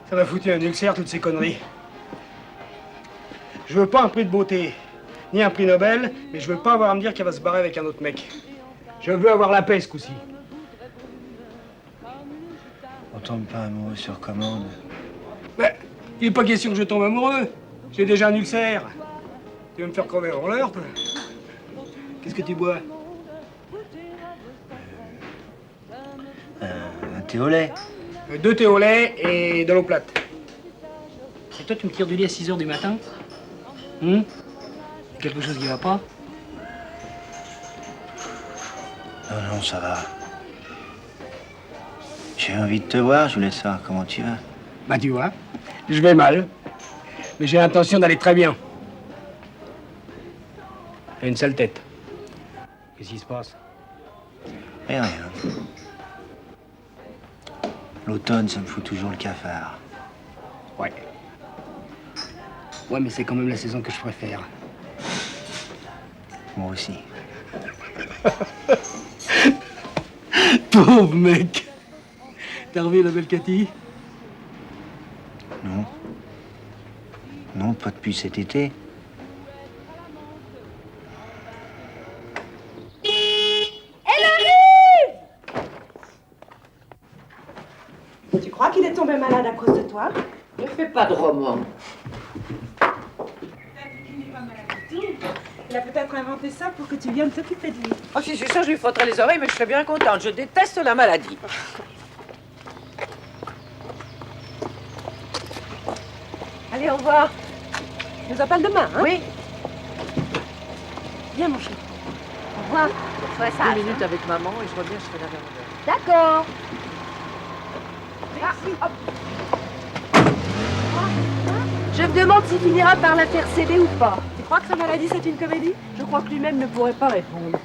Ça m'a foutu un ulcère, toutes ces conneries. Je veux pas un prix de beauté, ni un prix Nobel, mais je veux pas avoir à me dire qu'elle va se barrer avec un autre mec. Je veux avoir la paix, ce coup-ci. On tombe pas amoureux sur commande. Mais il n'est pas question que je tombe amoureux. J'ai déjà un ulcère. Tu veux me faire crever en l'heure, toi? Qu'est-ce que tu bois? Un thé au lait. 2 thés au lait et de l'eau plate. Et toi, tu me tires du lit à 6 h du matin? Quelque chose qui va pas? Non, ça va. J'ai envie de te voir, je voulais savoir comment tu vas. Bah, tu vois, je vais mal. Mais j'ai l'intention d'aller très bien. J'ai une sale tête. Qu'est-ce qui se passe? Rien. L'automne, ça me fout toujours le cafard. Ouais. Ouais, mais c'est quand même la saison que je préfère. Moi aussi. Pauvre mec. T'as revu la belle Cathy? Non. Non, pas depuis cet été. Elle arrive! Tu crois qu'il est tombé malade à cause de toi? Ne fais pas de roman. Il a peut-être inventé ça pour que tu viennes t'occuper de lui. Oh, si c'est ça, je lui frotterai les oreilles, mais je serais bien contente. Je déteste la maladie. Allez, au revoir. Je nous appelle demain, hein? Oui. Viens, mon chéri. Au revoir. Sois 2 sage. minutes avec maman et je reviens, je fais la verre. D'accord. Je me demande s'il finira par la faire céder ou pas. Tu crois que sa maladie, c'est une comédie? Je crois que lui-même ne pourrait pas répondre.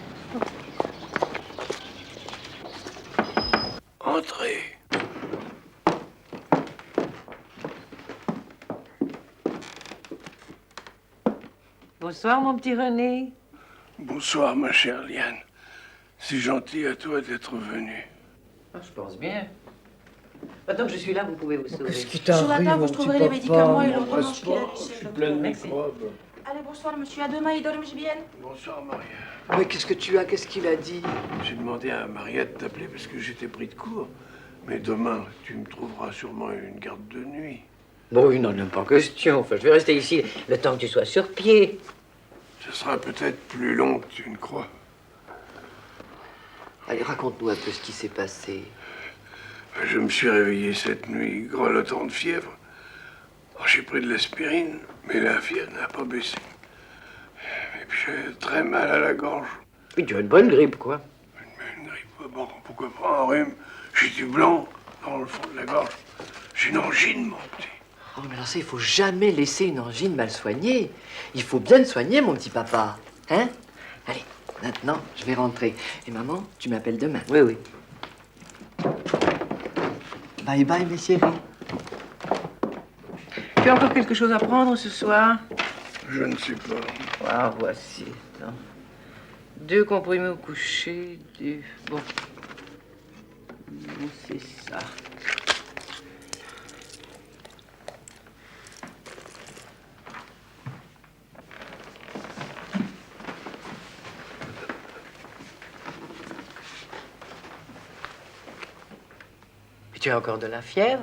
Entrez. Bonsoir, mon petit René. Bonsoir, ma chère Liane. C'est gentil à toi d'être venue. Ah, je pense bien. Maintenant que je suis là, vous pouvez vous sauver. Qu'est-ce qui Sur la table, vous trouverez les médicaments et l'ordonnance qu'il a Je laissée. suis plein de Merci. microbes. Allez, bonsoir, monsieur. À demain, il dorme bien. Bonsoir, Maria. Mais qu'est-ce que tu as? Qu'est-ce qu'il a dit? J'ai demandé à Maria de t'appeler parce que j'étais pris de court. Mais demain, tu me trouveras sûrement une garde de nuit. Bon, il n'en est pas question. Enfin, je vais rester ici le temps que tu sois sur pied. Ce sera peut-être plus long que tu ne crois. Allez, raconte-nous un peu ce qui s'est passé. Je me suis réveillé cette nuit, grelottant de fièvre. Oh, j'ai pris de l'aspirine, mais la fièvre n'a pas baissé. Et puis j'ai très mal à la gorge. Puis tu as une bonne grippe, quoi. Une grippe, bon, pourquoi pas un rhume? J'ai du blanc dans le fond de la gorge. J'ai une angine, mon petit. Oh, mais alors ça, il faut jamais laisser une angine mal soignée. Il faut bien le soigner, mon petit papa. Hein? Allez, maintenant, je vais rentrer. Et maman, tu m'appelles demain. Oui, oui. Bye bye, mes chéris. Tu as encore quelque chose à prendre ce soir? Je ne sais pas. Ah, voici. Non. 2 comprimés au coucher, Bon, c'est ça. Et tu as encore de la fièvre?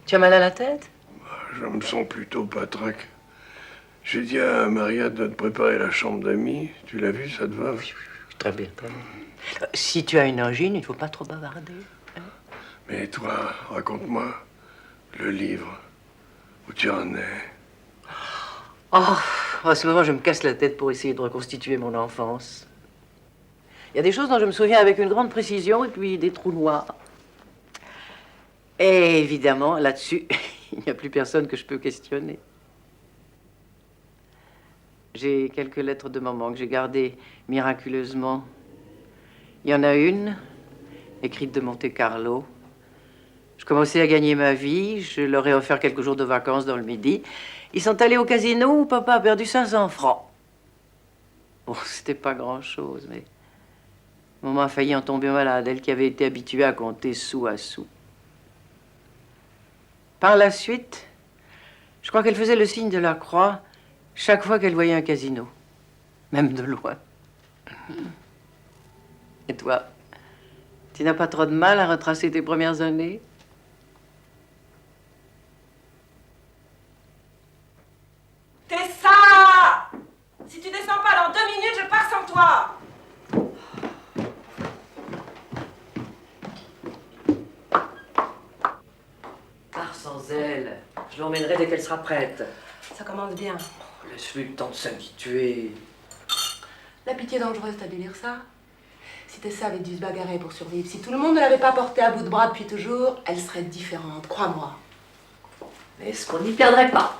Tu as mal à la tête? Je me sens plutôt patraque. J'ai dit à Maria de te préparer la chambre d'amis. Tu l'as vu, ça te va? Très bien, très bien. Si tu as une angine, il ne faut pas trop bavarder. Mais toi, raconte-moi le livre où tu en es. Oh, en ce moment, je me casse la tête pour essayer de reconstituer mon enfance. Il y a des choses dont je me souviens avec une grande précision et puis des trous noirs. Et évidemment, là-dessus, il n'y a plus personne que je peux questionner. J'ai quelques lettres de maman que j'ai gardées miraculeusement. Il y en a une, écrite de Monte-Carlo. Je commençais à gagner ma vie, je leur ai offert quelques jours de vacances dans le Midi. Ils sont allés au casino où papa a perdu 500 francs. Bon, c'était pas grand-chose, mais maman a failli en tomber malade, elle qui avait été habituée à compter sou à sou. Par la suite, je crois qu'elle faisait le signe de la croix chaque fois qu'elle voyait un casino, même de loin. Et toi, tu n'as pas trop de mal à retracer tes premières années? Tessa! Si tu descends pas dans 2 minutes, je pars sans toi! Pars sans elle. Je l'emmènerai dès qu'elle sera prête. Ça commence bien. Laisse-lui le temps de s'habituer. La pitié dangereuse, t'as dû lire ça? Si Tessa avait dû se bagarrer pour survivre, si tout le monde ne l'avait pas portée à bout de bras depuis toujours, elle serait différente, crois-moi. Mais est-ce qu'on n'y perdrait pas?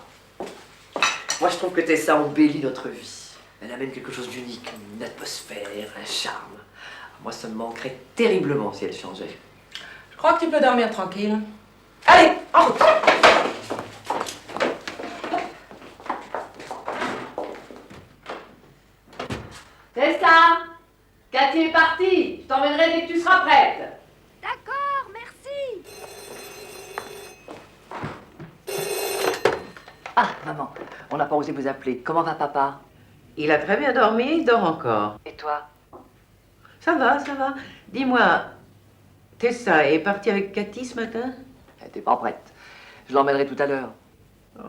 Moi, je trouve que Tessa embellit notre vie. Elle amène quelque chose d'unique, une atmosphère, un charme. Moi, ça me manquerait terriblement si elle changeait. Je crois que tu peux dormir tranquille. Allez, en route! Tessa! Cathy est partie. Je t'emmènerai dès que tu seras prête. D'accord, merci. Ah, maman, on n'a pas osé vous appeler. Comment va papa? Il a très bien dormi, il dort encore. Et toi? Ça va, ça va. Dis-moi, Tessa est partie avec Cathy ce matin? Elle n'était pas prête. Je l'emmènerai tout à l'heure. Oh,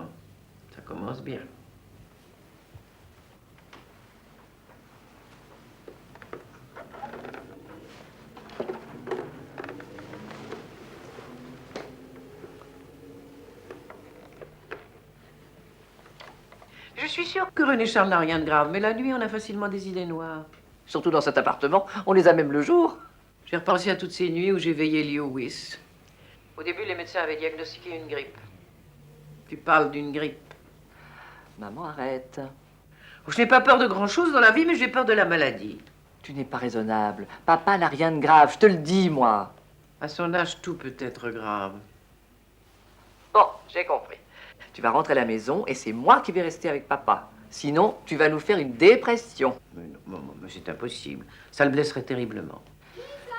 ça commence bien. Je suis sûre que René Charles n'a rien de grave, mais la nuit, on a facilement des idées noires. Surtout dans cet appartement, on les a même le jour. J'ai repensé à toutes ces nuits où j'ai veillé Lewis. Au début, les médecins avaient diagnostiqué une grippe. Tu parles d'une grippe. Maman, arrête. Je n'ai pas peur de grand-chose dans la vie, mais j'ai peur de la maladie. Tu n'es pas raisonnable. Papa n'a rien de grave, je te le dis, moi. À son âge, tout peut être grave. Bon, j'ai compris. Tu vas rentrer à la maison et c'est moi qui vais rester avec papa. Sinon, tu vas nous faire une dépression. Mais non, maman, mais c'est impossible. Ça le blesserait terriblement.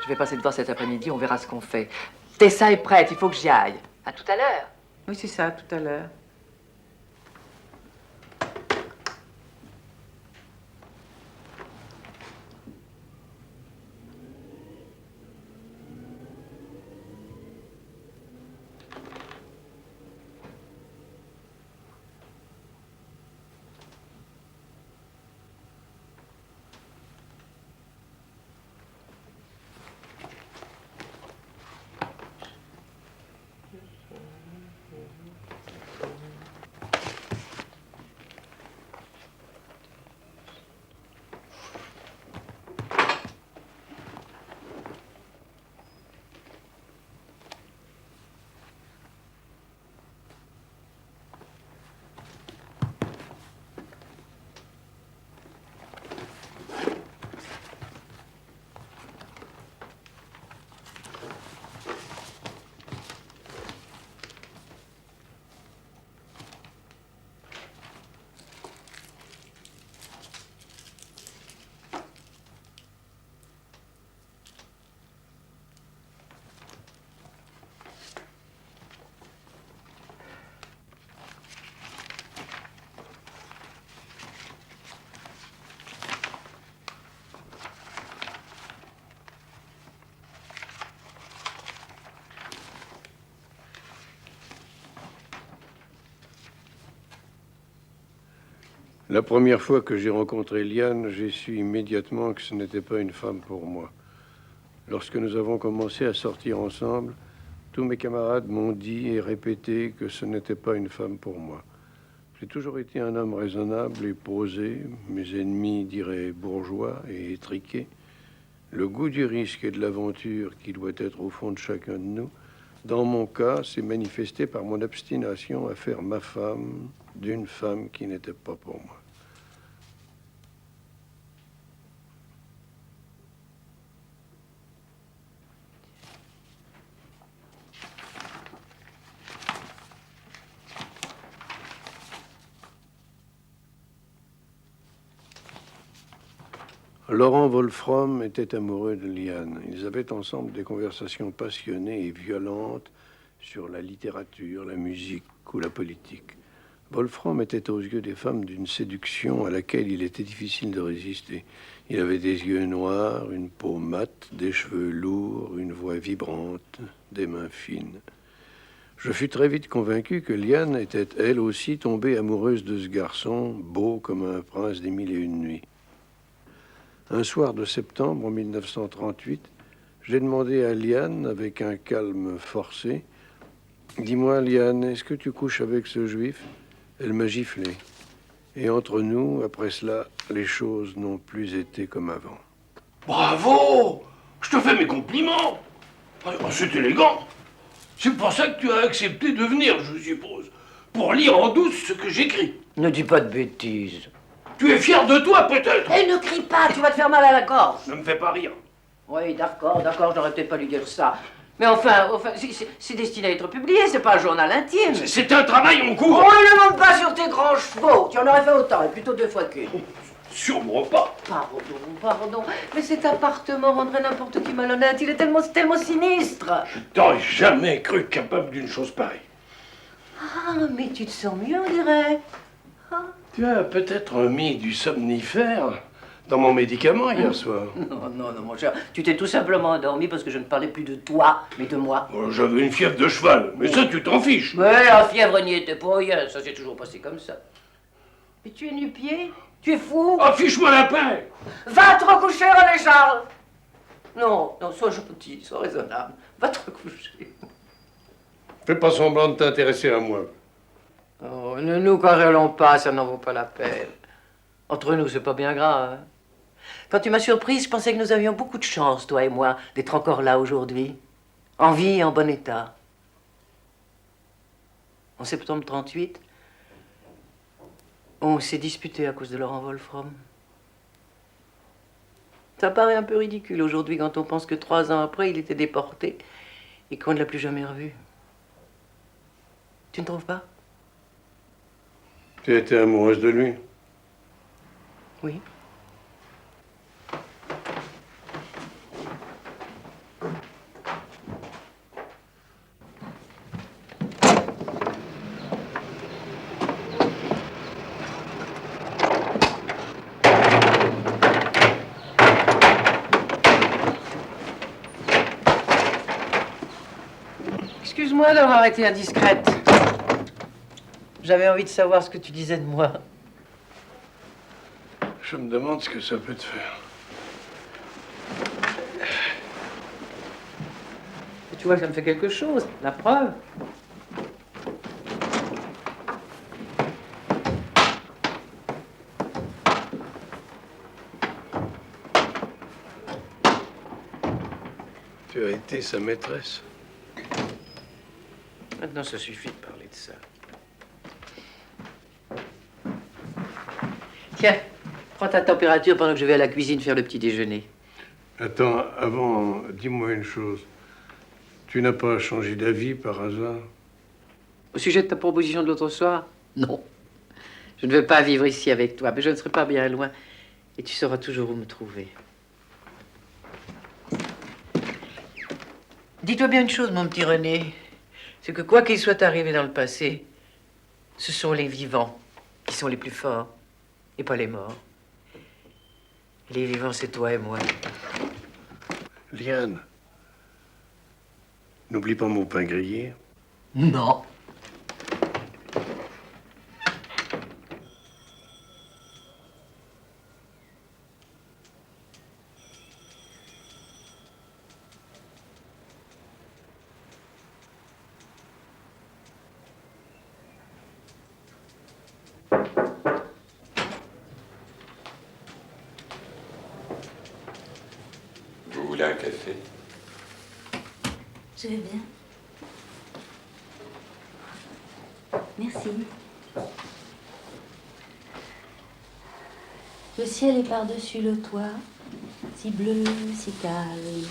Je vais passer te voir cet après-midi, on verra ce qu'on fait. Tessa est prête, il faut que j'y aille. À tout à l'heure. Oui, c'est ça, tout à l'heure. La première fois que j'ai rencontré Liane, j'ai su immédiatement que ce n'était pas une femme pour moi. Lorsque nous avons commencé à sortir ensemble, tous mes camarades m'ont dit et répété que ce n'était pas une femme pour moi. J'ai toujours été un homme raisonnable et posé, mes ennemis diraient bourgeois et étriqué. Le goût du risque et de l'aventure qui doit être au fond de chacun de nous, dans mon cas, s'est manifesté par mon obstination à faire ma femme d'une femme qui n'était pas pour moi. Laurent Wolfram était amoureux de Liane. Ils avaient ensemble des conversations passionnées et violentes sur la littérature, la musique ou la politique. Wolfram était aux yeux des femmes d'une séduction à laquelle il était difficile de résister. Il avait des yeux noirs, une peau mate, des cheveux lourds, une voix vibrante, des mains fines. Je fus très vite convaincu que Liane était elle aussi tombée amoureuse de ce garçon, beau comme un prince des mille et une nuits. Un soir de septembre 1938, j'ai demandé à Liane, avec un calme forcé, « Dis-moi, Liane, est-ce que tu couches avec ce juif ?» Elle m'a giflé. Et entre nous, après cela, les choses n'ont plus été comme avant. Bravo! Je te fais mes compliments. C'est élégant. C'est pour ça que tu as accepté de venir, je suppose. Pour lire en douce ce que j'écris. Ne dis pas de bêtises. Tu es fier de toi, peut-être? Et ne crie pas, tu vas te faire mal à la gorge. Ne me fais pas rire. Oui, d'accord, je n'aurais peut-être pas lui dire ça. Mais enfin, c'est destiné à être publié, c'est pas un journal intime. C'est un travail en cours. Oh, ne monte pas sur tes grands chevaux. Tu en aurais fait autant, et plutôt 2 fois qu'une. Sûrement pas. Pardon. Mais cet appartement rendrait n'importe qui malhonnête. Il est tellement sinistre. Je t'aurais jamais cru capable d'une chose pareille. Ah, mais tu te sens mieux, on dirait. Tu as peut-être mis du somnifère dans mon médicament hier soir. Non, mon cher. Tu t'es tout simplement endormi parce que je ne parlais plus de toi, mais de moi. J'avais une fièvre de cheval, mais ça, tu t'en fiches. Mais la fièvre n'y était pas rien. Ça s'est toujours passé comme ça. Mais tu es nu-pied? Tu es fou? Affiche-moi la paix. Va te recoucher, René Charles. Non, sois gentil, sois raisonnable. Va te recoucher. Fais pas semblant de t'intéresser à moi. Oh, ne nous querellons pas, ça n'en vaut pas la peine. Entre nous, c'est pas bien grave. Hein? Quand tu m'as surprise, je pensais que nous avions beaucoup de chance, toi et moi, d'être encore là aujourd'hui. En vie et en bon état. En septembre 38, on s'est disputé à cause de Laurent Wolfram. Ça paraît un peu ridicule aujourd'hui quand on pense que 3 ans après, il était déporté et qu'on ne l'a plus jamais revu. Tu ne trouves pas? Tu étais amoureuse de lui? Oui. Excuse-moi d'avoir été indiscrète. J'avais envie de savoir ce que tu disais de moi. Je me demande ce que ça peut te faire. Et tu vois, ça me fait quelque chose, la preuve. Tu as été sa maîtresse. Maintenant, ça suffit de parler de ça. Tiens, prends ta température pendant que je vais à la cuisine faire le petit déjeuner. Attends, avant, dis-moi une chose. Tu n'as pas changé d'avis par hasard? Au sujet de ta proposition de l'autre soir? Non. Je ne veux pas vivre ici avec toi, mais je ne serai pas bien loin. Et tu sauras toujours où me trouver. Dis-toi bien une chose, mon petit René. C'est que quoi qu'il soit arrivé dans le passé, ce sont les vivants qui sont les plus forts, et pas les morts. Les vivants, c'est toi et moi. Liane, n'oublie pas mon pain grillé. Non. Je vais bien. Merci. Le ciel est par-dessus le toit, si bleu, si calme.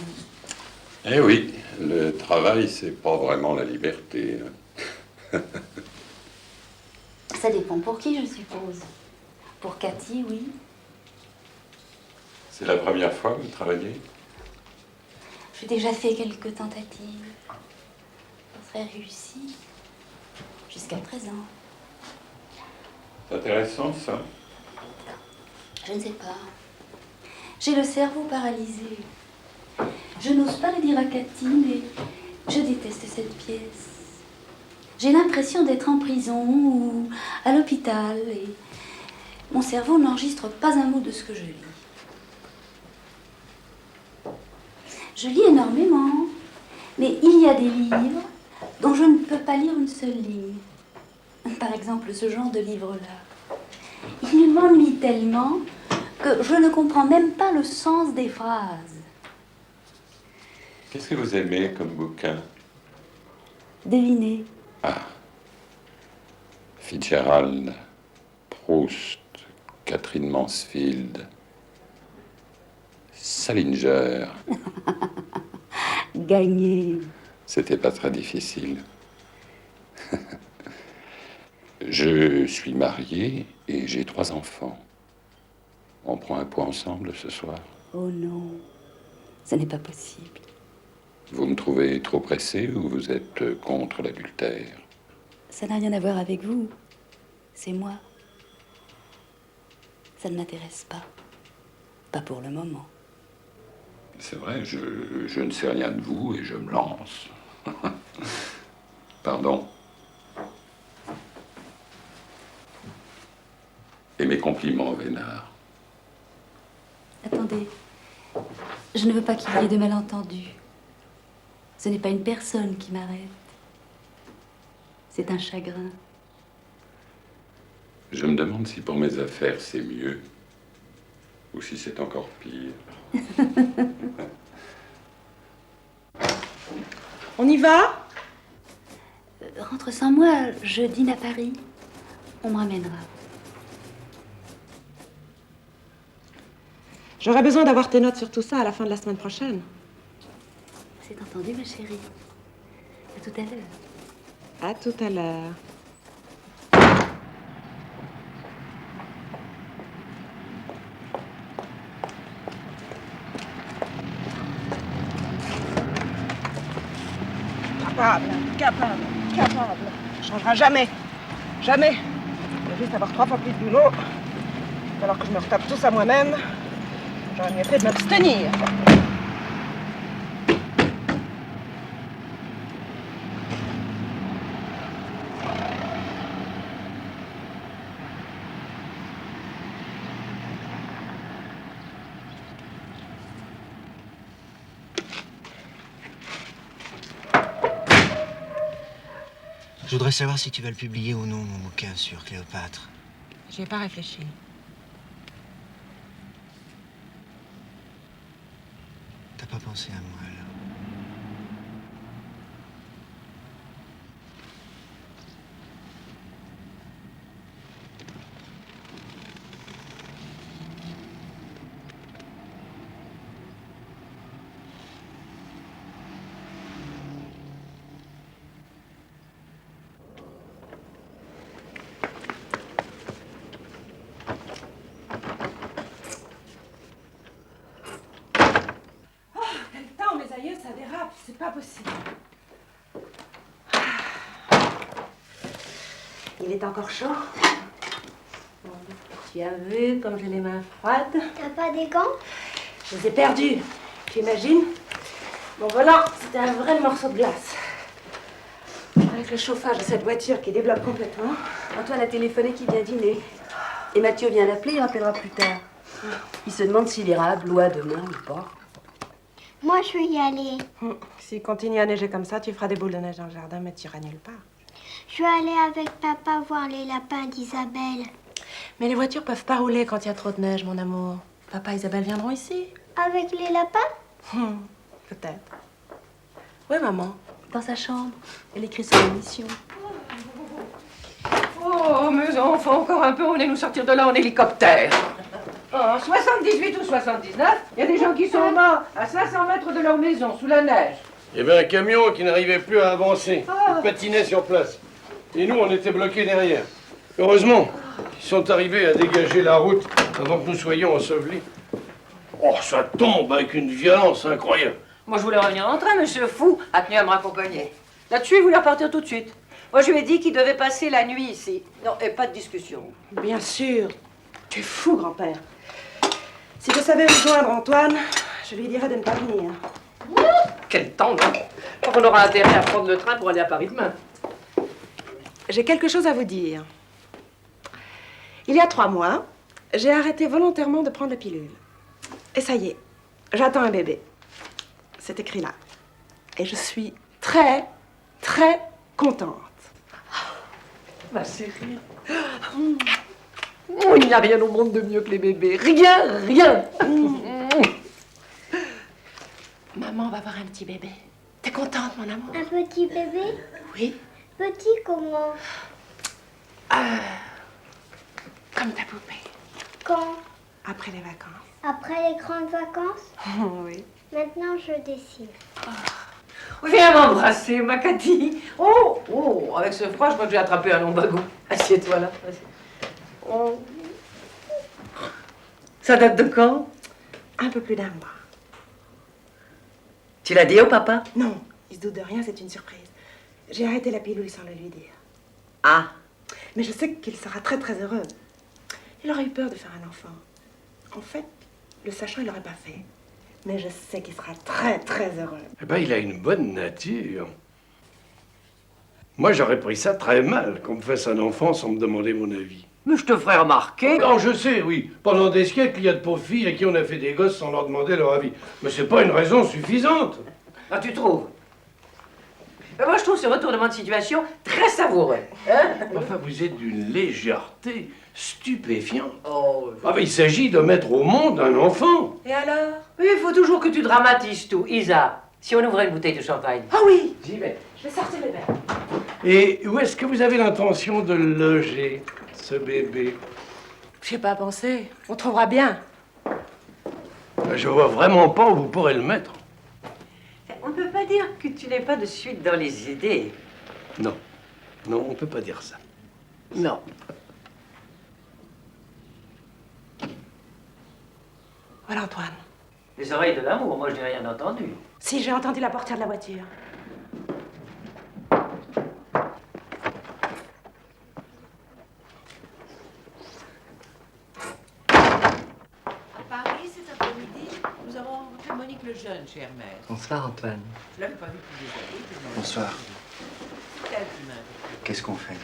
Eh oui, le travail, c'est pas vraiment la liberté. Ça dépend pour qui, je suppose. Pour Cathy, oui. C'est la première fois que vous travaillez? J'ai déjà fait quelques tentatives. Ça serait réussi. Jusqu'à présent. C'est intéressant, ça. Je ne sais pas. J'ai le cerveau paralysé. Je n'ose pas le dire à Cathy, mais je déteste cette pièce. J'ai l'impression d'être en prison ou à l'hôpital et mon cerveau n'enregistre pas un mot de ce que je lis. Je lis énormément, mais il y a des livres dont je ne peux pas lire une seule ligne. Par exemple, ce genre de livre-là. Il m'ennuie tellement que je ne comprends même pas le sens des phrases. Qu'est-ce que vous aimez comme bouquin? Devinez. Ah. Fitzgerald, Proust, Catherine Mansfield, Salinger. Gagné. C'était pas très difficile. Je suis marié et j'ai 3 enfants. On prend un pot ensemble ce soir. Oh non, ce n'est pas possible. Vous me trouvez trop pressé ou vous êtes contre l'adultère? Ça n'a rien à voir avec vous. C'est moi. Ça ne m'intéresse pas. Pas pour le moment. C'est vrai, je ne sais rien de vous et je me lance. Pardon. Et mes compliments, Vénard. Attendez. Je ne veux pas qu'il y ait de malentendus. Ce n'est pas une personne qui m'arrête. C'est un chagrin. Je me demande si pour mes affaires c'est mieux ou si c'est encore pire. On y va? Rentre sans moi, je dîne à Paris. On me ramènera. J'aurais besoin d'avoir tes notes sur tout ça à la fin de la semaine prochaine. C'est entendu, ma chérie. À tout à l'heure. À tout à l'heure. Capable. Ça changera jamais. Jamais. Je vais juste avoir 3 fois plus de boulot. Alors que je me retape tout ça moi-même. J'aurais mieux fait de m'abstenir. Je voudrais savoir si tu vas le publier ou non, mon bouquin sur Cléopâtre. J'y ai pas réfléchi. T'as pas pensé à moi, alors? Ça dérape, c'est pas possible. Il est encore chaud. Bon, tu as vu comme j'ai les mains froides. T'as pas des gants? Je les ai perdus. Tu imagines? Bon voilà, c'était un vrai morceau de glace. Avec le chauffage de cette voiture qui débloque complètement. Antoine a téléphoné qu'il vient dîner. Et Mathieu vient l'appeler, il rappellera plus tard. Il se demande s'il ira à Blois demain ou pas. Moi, je veux y aller. S'il continue à neiger comme ça, tu feras des boules de neige dans le jardin, mais tu iras nulle part. Je veux aller avec papa voir les lapins d'Isabelle. Mais les voitures peuvent pas rouler quand il y a trop de neige, mon amour. Papa et Isabelle viendront ici. Avec les lapins? Peut-être. Oui, maman. Dans sa chambre. Elle écrit son émission. Oh, mes enfants, encore un peu, on allait nous sortir de là en hélicoptère. En 78 ou 79, il y a des gens qui sont morts à 500 mètres de leur maison, sous la neige. Il y avait un camion qui n'arrivait plus à avancer. Il patinait sur place. Et nous, on était bloqués derrière. Heureusement, ils sont arrivés à dégager la route avant que nous soyons ensevelis. Oh, ça tombe avec une violence incroyable. Moi, je voulais revenir en train, mais ce fou a tenu à me raccompagner. Là-dessus, il voulait repartir tout de suite. Moi, je lui ai dit qu'il devait passer la nuit ici. Non, et pas de discussion. Bien sûr. Tu es fou, grand-père. Si je savais rejoindre Antoine, je lui dirais de ne pas venir. Quel temps, non? On aura intérêt à prendre le train pour aller à Paris demain. J'ai quelque chose à vous dire. Il y a 3 mois, j'ai arrêté volontairement de prendre la pilule. Et ça y est, j'attends un bébé. C'est écrit là. Et je suis très, très contente. Ma chérie. Oh, il n'y a rien au monde de mieux que les bébés. Rien, rien. Maman va avoir un petit bébé. T'es contente, mon amour? Un petit bébé? Oui. Petit comment? Comme ta poupée. Quand? Après les vacances. Après les grandes vacances? Oui. Maintenant, je décide. Viens m'embrasser, ma Cathy. Oh, oh, avec ce froid, je crois que j'ai attrapé un lumbago. Assieds-toi là. Oh. Ça date de quand? Un peu plus d'1 mois. Tu l'as dit au papa? Non, il se doute de rien, c'est une surprise. J'ai arrêté la pilule sans le lui dire. Ah. Mais je sais qu'il sera très très heureux. Il aurait eu peur de faire un enfant. En fait, le sachant, il l'aurait pas fait. Mais je sais qu'il sera très très heureux. Eh ben, il a une bonne nature. Moi, j'aurais pris ça très mal qu'on me fasse un enfant sans me demander mon avis. Mais je te ferai remarquer. Non, je sais, oui. Pendant des siècles, il y a de pauvres filles à qui on a fait des gosses sans leur demander leur avis. Mais c'est pas une raison suffisante. Ah, tu trouves? Mais moi, je trouve ce retournement de situation très savoureux. Hein? Enfin, vous êtes d'une légèreté stupéfiante. Oh, Ah, mais il s'agit de mettre au monde un enfant. Et alors? Oui, il faut toujours que tu dramatises tout. Isa, si on ouvrait une bouteille de champagne. Ah oui. J'y vais. Je vais sortir le verre. Et où est-ce que vous avez l'intention de le loger, ce bébé? J'ai pas pensé. On trouvera bien. Je vois vraiment pas où vous pourrez le mettre. On ne peut pas dire que tu n'es pas de suite dans les idées. Non. Non, on peut pas dire ça. Non. Voilà, Antoine. Les oreilles de l'amour, moi je n'ai rien entendu. Si, j'ai entendu la portière de la voiture. À Paris, cet après-midi, nous avons rencontré Monique Lejeune chez Hermès. Bonsoir, Antoine. Je l'avais pas vue depuis des années. Bonsoir. C'est elle qui m'a invité. Qu'est-ce qu'on fait?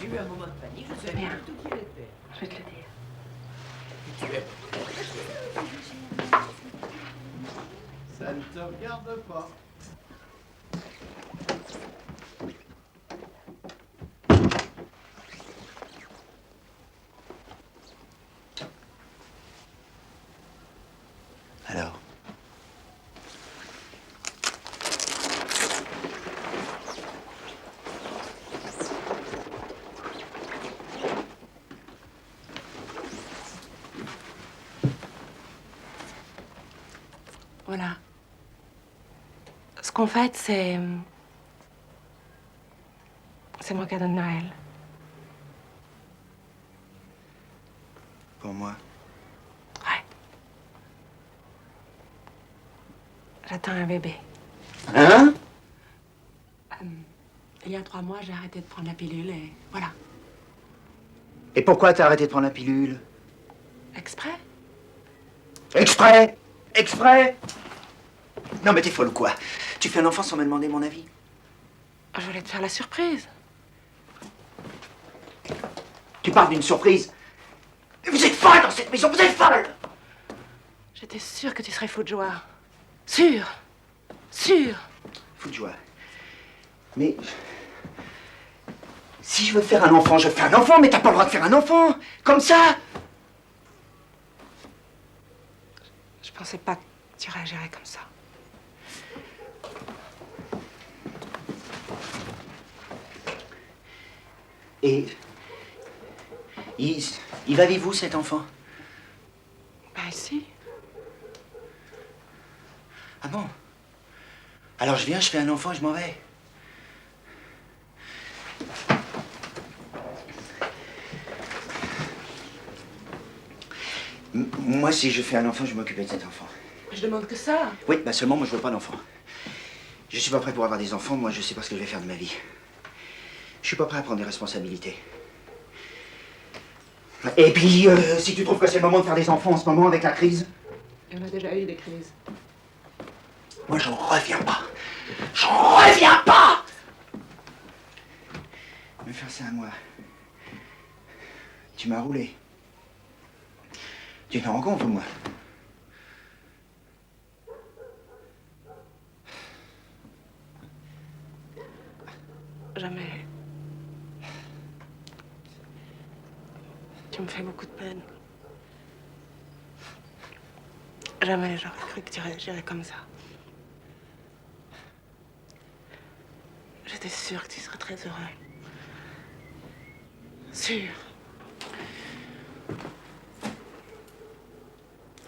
J'ai eu un moment de panique, je savais pas du tout qui elle était. Je vais te le dire. Tu es... Ça ne te regarde pas. Alors? Voilà. Ce qu'on fête, c'est mon cadeau de Noël. Pour moi? J'attends un bébé. Hein? Il y a 3 mois, j'ai arrêté de prendre la pilule et voilà. Et pourquoi t'as arrêté de prendre la pilule? Exprès? Exprès? Exprès? Non mais t'es folle ou quoi? Tu fais un enfant sans me demander mon avis? Je voulais te faire la surprise. Tu parles d'une surprise? Vous êtes folle dans cette maison, vous êtes folle! J'étais sûre que tu serais fou de joie. Sûre. Sûre. Fou de joie. Mais... si je veux faire un enfant, je fais un enfant, mais t'as pas le droit de faire un enfant! Comme ça! Je pensais pas que tu réagirais comme ça. Et... Il va avec vous, cet enfant? Bah, si. Ah bon? Alors je viens, je fais un enfant et je m'en vais. Moi, si je fais un enfant, je vais m'occuper de cet enfant. Je demande que ça. Oui, bah seulement, moi, je veux pas d'enfant. Je suis pas prêt pour avoir des enfants, moi, je sais pas ce que je vais faire de ma vie. Je suis pas prêt à prendre des responsabilités. Et puis, si tu trouves que c'est le moment de faire des enfants en ce moment avec la crise... Il y en a déjà eu des crises. Moi, j'en reviens pas. J'en reviens pas! Me faire ça à moi. Tu m'as roulé. Tu t'en rends compte, moi? Jamais. Tu me fais beaucoup de peine. Jamais j'aurais cru que tu réagirais comme ça. J'étais sûre que tu serais très heureux. Sûre.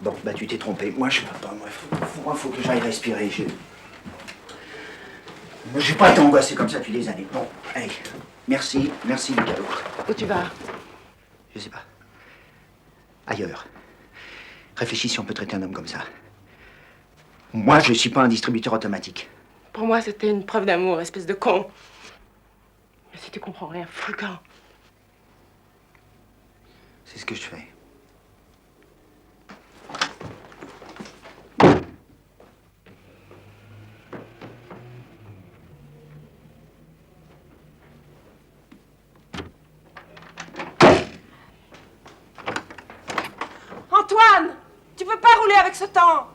Bon, bah tu t'es trompé. Moi, je peux pas. Moi, faut que j'aille respirer. Moi, j'ai pas été angoissé comme ça depuis des années. Bon, allez. Merci du cadeau. Où tu vas? Je sais pas. Ailleurs. Réfléchis si on peut traiter un homme comme ça. Moi, je suis pas un distributeur automatique. Pour moi, c'était une preuve d'amour, espèce de con. Mais si tu comprends rien, fous le camp. C'est ce que je fais. Antoine, tu peux pas rouler avec ce temps.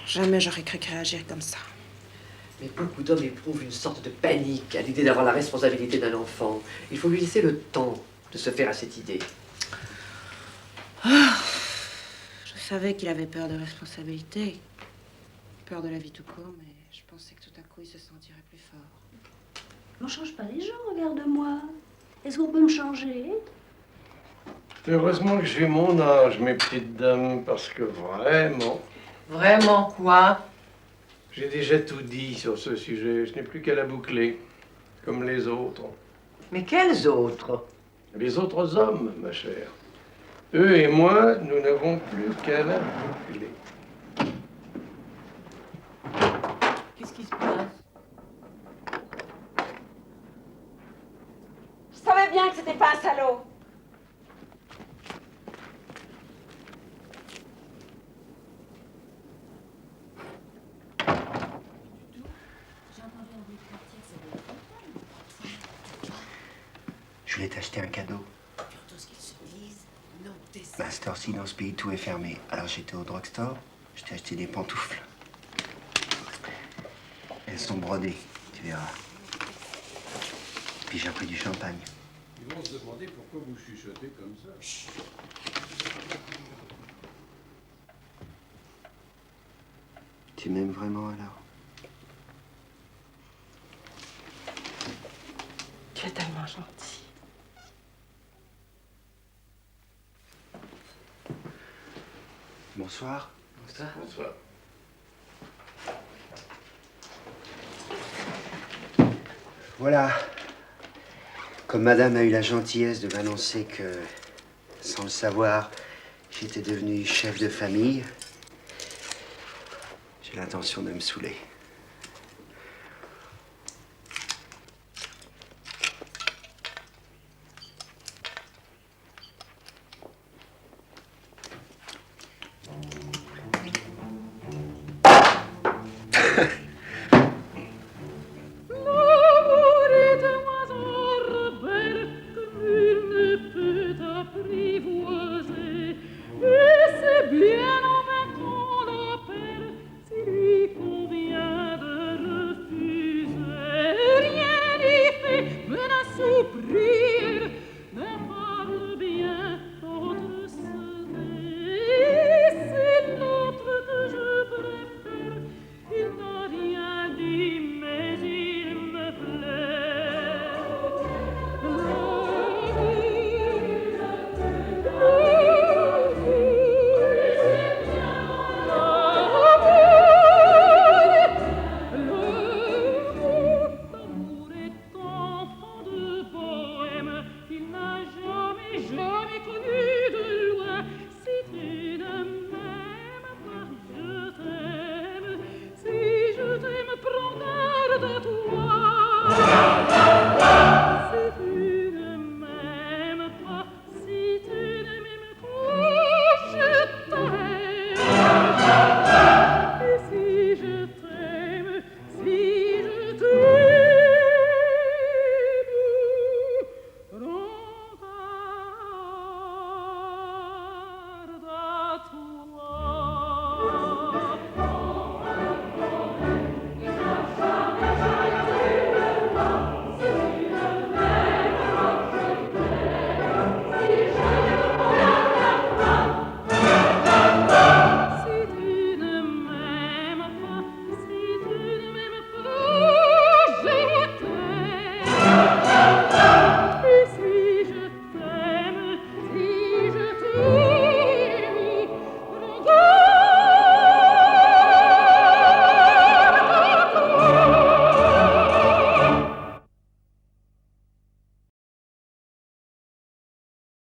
Jamais j'aurais cru réagir comme ça. Mais beaucoup d'hommes éprouvent une sorte de panique à l'idée d'avoir la responsabilité d'un enfant. Il faut lui laisser le temps de se faire à cette idée. Je savais qu'il avait peur de responsabilité. Peur de la vie tout court, mais je pensais que tout à coup il se sentirait plus fort. On change pas les gens, regarde-moi. Est-ce qu'on peut me changer? Heureusement que j'ai mon âge, mes petites dames, parce que vraiment... Vraiment quoi? J'ai déjà tout dit sur ce sujet. Je n'ai plus qu'à la boucler, comme les autres. Mais quels autres? Les autres hommes, ma chère. Eux et moi, nous n'avons plus qu'à la boucler. Qu'est-ce qui se passe? Je savais bien que c'était pas un salaud. Je voulais t'acheter un cadeau. Mais à cette heure-ci, dans ce pays, tout est fermé. Alors j'étais au drugstore, je t'ai acheté des pantoufles. Elles sont brodées, tu verras. Puis j'ai pris du champagne. Ils vont se demander pourquoi vous chuchotez comme ça. Tu m'aimes vraiment alors? Tu es tellement gentil. Bonsoir. Bonsoir. Bonsoir. Voilà. Comme madame a eu la gentillesse de m'annoncer que, sans le savoir, j'étais devenu chef de famille, j'ai l'intention de me saouler.